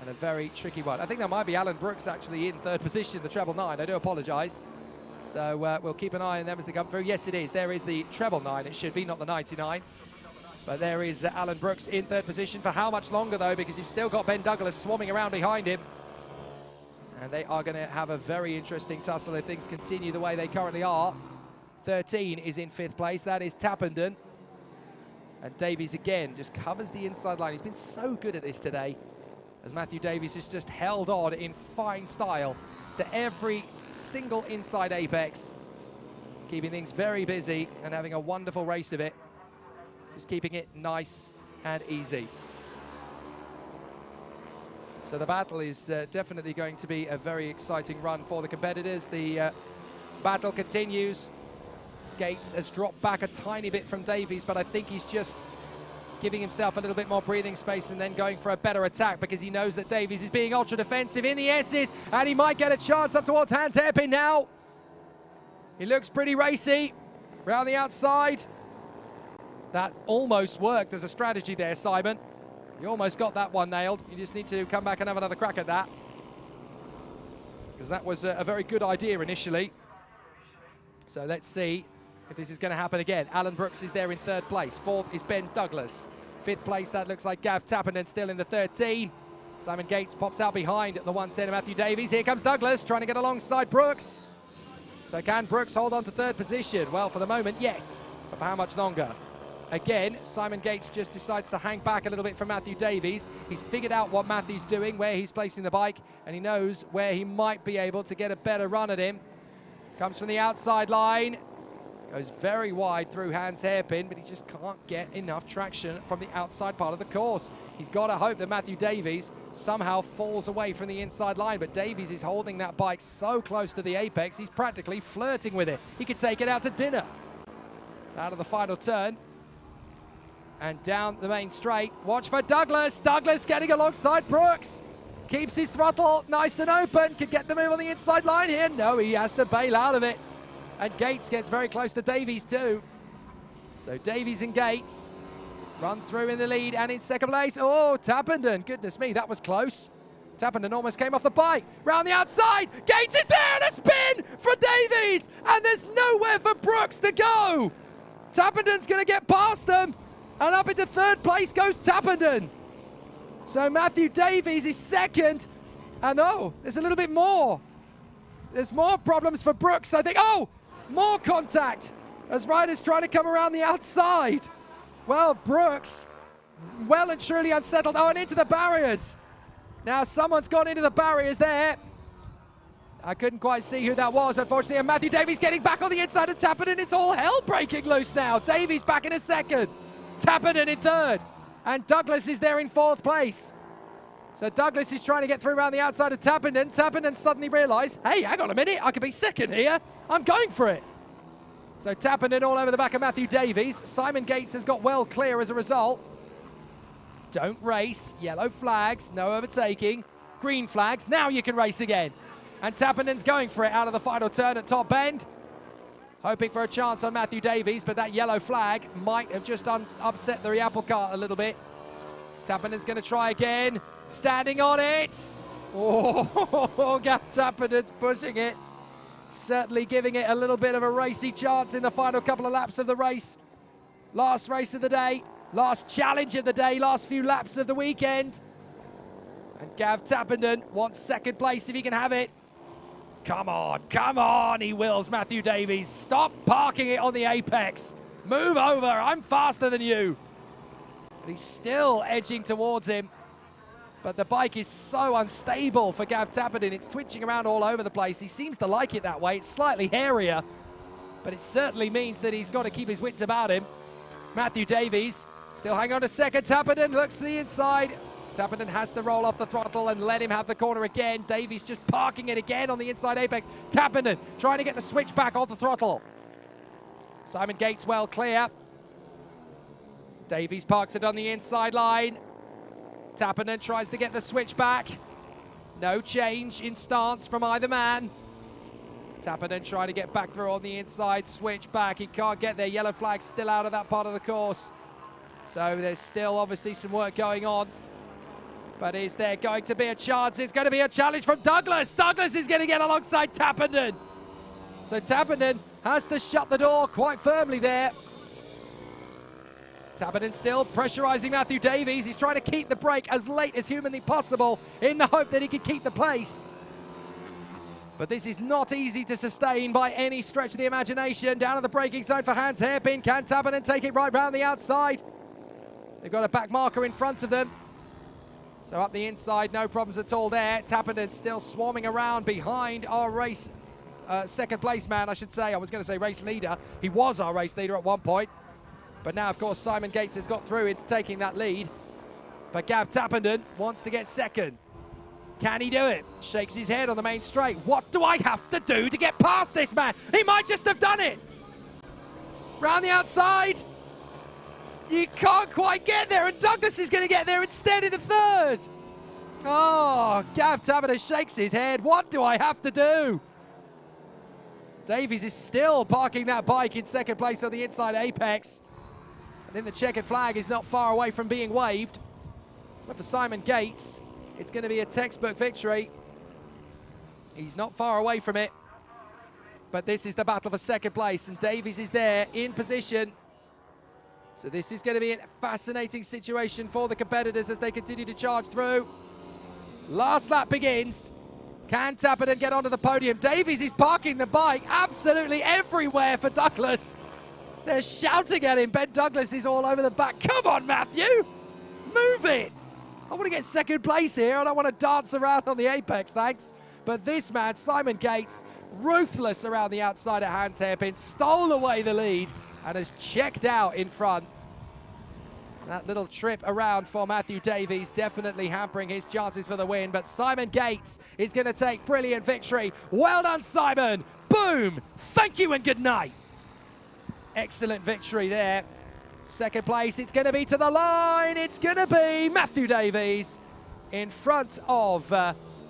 S1: and a very tricky one. I think that might be Alan Brooks actually in third position, the treble 9. I do apologise. So we'll keep an eye on them as they come through. Yes, it is. There is the treble 9. It should be, not the 99. But there is Alan Brooks in third position. For how much longer, though, because you've still got Ben Douglas swarming around behind him. And they are going to have a very interesting tussle if things continue the way they currently are. 13 is in fifth place. That is Tappenden. And Davies, again, just covers the inside line. He's been so good at this today, as Matthew Davies has just held on in fine style to every single inside apex, keeping things very busy and having a wonderful race of it. Just keeping it nice and easy. So the battle is definitely going to be a very exciting run for the competitors. The battle continues. Gates has dropped back a tiny bit from Davies, but I think he's just giving himself a little bit more breathing space and then going for a better attack, because he knows that Davies is being ultra defensive in the S's, and he might get a chance up towards Hans Hairpin now. He looks pretty racy round the outside. That almost worked as a strategy there, Simon. You almost got that one nailed. You just need to come back and have another crack at that, because that was a very good idea initially. So let's see if this is going to happen again. Alan Brooks is there in third place. Fourth is Ben Douglas. Fifth place, that looks like Gav Tappenden still in the 13. Simon Gates pops out behind at the 110 of Matthew Davies. Here comes Douglas trying to get alongside Brooks. So can Brooks hold on to third position? Well, for the moment, yes. But for how much longer? Again, Simon Gates just decides to hang back a little bit from Matthew Davies. He's figured out what Matthew's doing, where he's placing the bike, and he knows where he might be able to get a better run at him. Comes from the outside line. Goes very wide through Hans Hairpin, but he just can't get enough traction from the outside part of the course. He's got to hope that Matthew Davies somehow falls away from the inside line, but Davies is holding that bike so close to the apex, he's practically flirting with it. He could take it out to dinner. Out of the final turn. And down the main straight. Watch for Douglas. Douglas getting alongside Brooks. Keeps his throttle nice and open. Could get the move on the inside line here. No, he has to bail out of it. And Gates gets very close to Davies too. So Davies and Gates run through in the lead and in second place. Oh, Tappenden. Goodness me, that was close. Tappenden almost came off the bike. Round the outside. Gates is there and a spin for Davies. And there's nowhere for Brooks to go. Tappenden's going to get past them. And up into third place goes Tappenden. So Matthew Davies is second. And oh, there's a little bit more. There's more problems for Brooks, I think. Oh, more contact as riders trying to come around the outside. Well, Brooks, well and truly unsettled. Oh, and into the barriers. Now someone's gone into the barriers there. I couldn't quite see who that was, unfortunately. And Matthew Davies getting back on the inside of Tappenden. It's all hell breaking loose now. Davies back in a second. Tappenden in third. And Douglas is there in fourth place. So Douglas is trying to get through around the outside of Tappenden. Tappenden suddenly realised, hey, hang on a minute, I could be second here. I'm going for it. So Tappenden all over the back of Matthew Davies. Simon Gates has got well clear as a result. Don't race. Yellow flags, no overtaking. Green flags, now you can race again. And Tappenden's going for it out of the final turn at top end. Hoping for a chance on Matthew Davies, but that yellow flag might have just upset the apple cart a little bit. Tappinen's going to try again. Standing on it. Oh, Gav Tappinen's pushing it. Certainly giving it a little bit of a racy chance in the final couple of laps of the race. Last race of the day. Last challenge of the day. Last few laps of the weekend. And Gav Tappinen wants second place if he can have it. Come on, he wills Matthew Davies. Stop parking it on the apex. Move over, I'm faster than you. And he's still edging towards him. But the bike is so unstable for Gav Tappinen. It's twitching around all over the place. He seems to like it that way. It's slightly hairier, but it certainly means that he's got to keep his wits about him. Matthew Davies still hanging on to second. Tappinen looks to the inside. Tappinen has to roll off the throttle and let him have the corner again. Davies just parking it again on the inside apex. Tappinen trying to get the switch back off the throttle. Simon Gates well clear. Davies parks it on the inside line. Tappinen tries to get the switch back. No change in stance from either man. Tappinen trying to get back through on the inside, switch back. He can't get there. Yellow flag still out of that part of the course. So there's still obviously some work going on. But is there going to be a chance? It's going to be a challenge from Douglas. Douglas is going to get alongside Tappinen. So Tappinen has to shut the door quite firmly there. Tappinen still pressurizing Matthew Davies. He's trying to keep the brake as late as humanly possible in the hope that he can keep the pace. But this is not easy to sustain by any stretch of the imagination. Down in the braking zone for Hans Hairpin. Can Tappinen take it right round the outside? They've got a back marker in front of them. So up the inside, no problems at all there. Tappinen still swarming around behind our race second place man, I should say. I was going to say race leader. He was our race leader at one point. But now, of course, Simon Gates has got through into taking that lead. But Gav Tappinen wants to get second. Can he do it? Shakes his head on the main straight. What do I have to do to get past this man? He might just have done it. Round the outside. You can't quite get there, and Douglas is going to get there instead in a third. Oh, Gav Tappinen shakes his head. What do I have to do? Davies is still parking that bike in second place on the inside apex. I think the checkered flag is not far away from being waved. But for Simon Gates, it's going to be a textbook victory. He's not far away from it. But this is the battle for second place, and Davies is there in position. So this is going to be a fascinating situation for the competitors as they continue to charge through. Last lap begins. Can Tappinen get onto the podium? Davies is parking the bike absolutely everywhere for Douglas. They're shouting at him. Ben Douglas is all over the back. Come on, Matthew. Move it. I want to get second place here. I don't want to dance around on the apex, thanks. But this man, Simon Gates, ruthless around the outside at Hans Hairpin, stole away the lead and has checked out in front. That little trip around for Matthew Davies definitely hampering his chances for the win, but Simon Gates is going to take brilliant victory. Well done, Simon. Boom. Thank you and good night. Excellent victory there. Second place, it's going to be to the line. It's going to be Matthew Davies in front of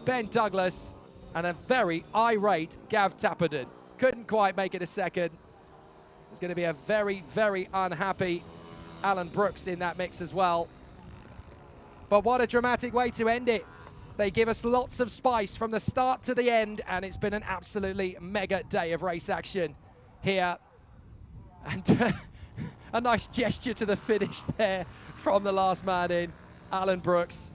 S1: Ben Douglas and a very irate Gav Tappinen. Couldn't quite make it a second. There's going to be a very, very unhappy Alan Brooks in that mix as well. But what a dramatic way to end it. They give us lots of spice from the start to the end, and it's been an absolutely mega day of race action here. And a nice gesture to the finish there from the last man in, Alan Brooks.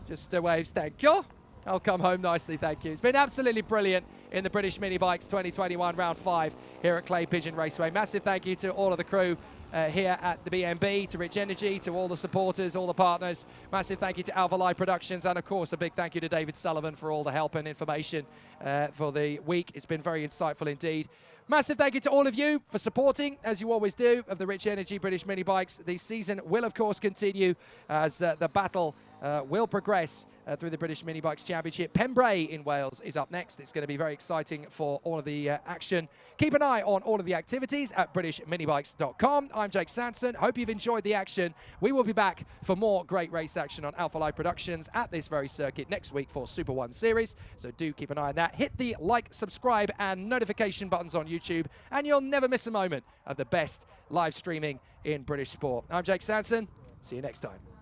S1: Just a waves, thank you. I'll come home nicely, thank you. It's been absolutely brilliant in the British Minibikes 2021 Round 5 here at Clay Pigeon Raceway. Massive thank you to all of the crew here at the BNB, to Rich Energy, to all the supporters, all the partners. Massive thank you to Ovalie Productions, and of course a big thank you to David Sullivan for all the help and information for the week. It's been very insightful indeed. Massive thank you to all of you for supporting, as you always do, of the Rich Energy British Minibikes. The season will, of course, continue as the battle will progress through the British Minibikes Championship. Pembrey in Wales is up next. It's going to be very exciting for all of the action. Keep an eye on all of the activities at BritishMinibikes.com. I'm Jake Sanson. Hope you've enjoyed the action. We will be back for more great race action on Alpha Live Productions at this very circuit next week for Super 1 Series. So do keep an eye on that. Hit the like, subscribe, and notification buttons on YouTube, and you'll never miss a moment of the best live streaming in British sport. I'm Jake Sanson. See you next time.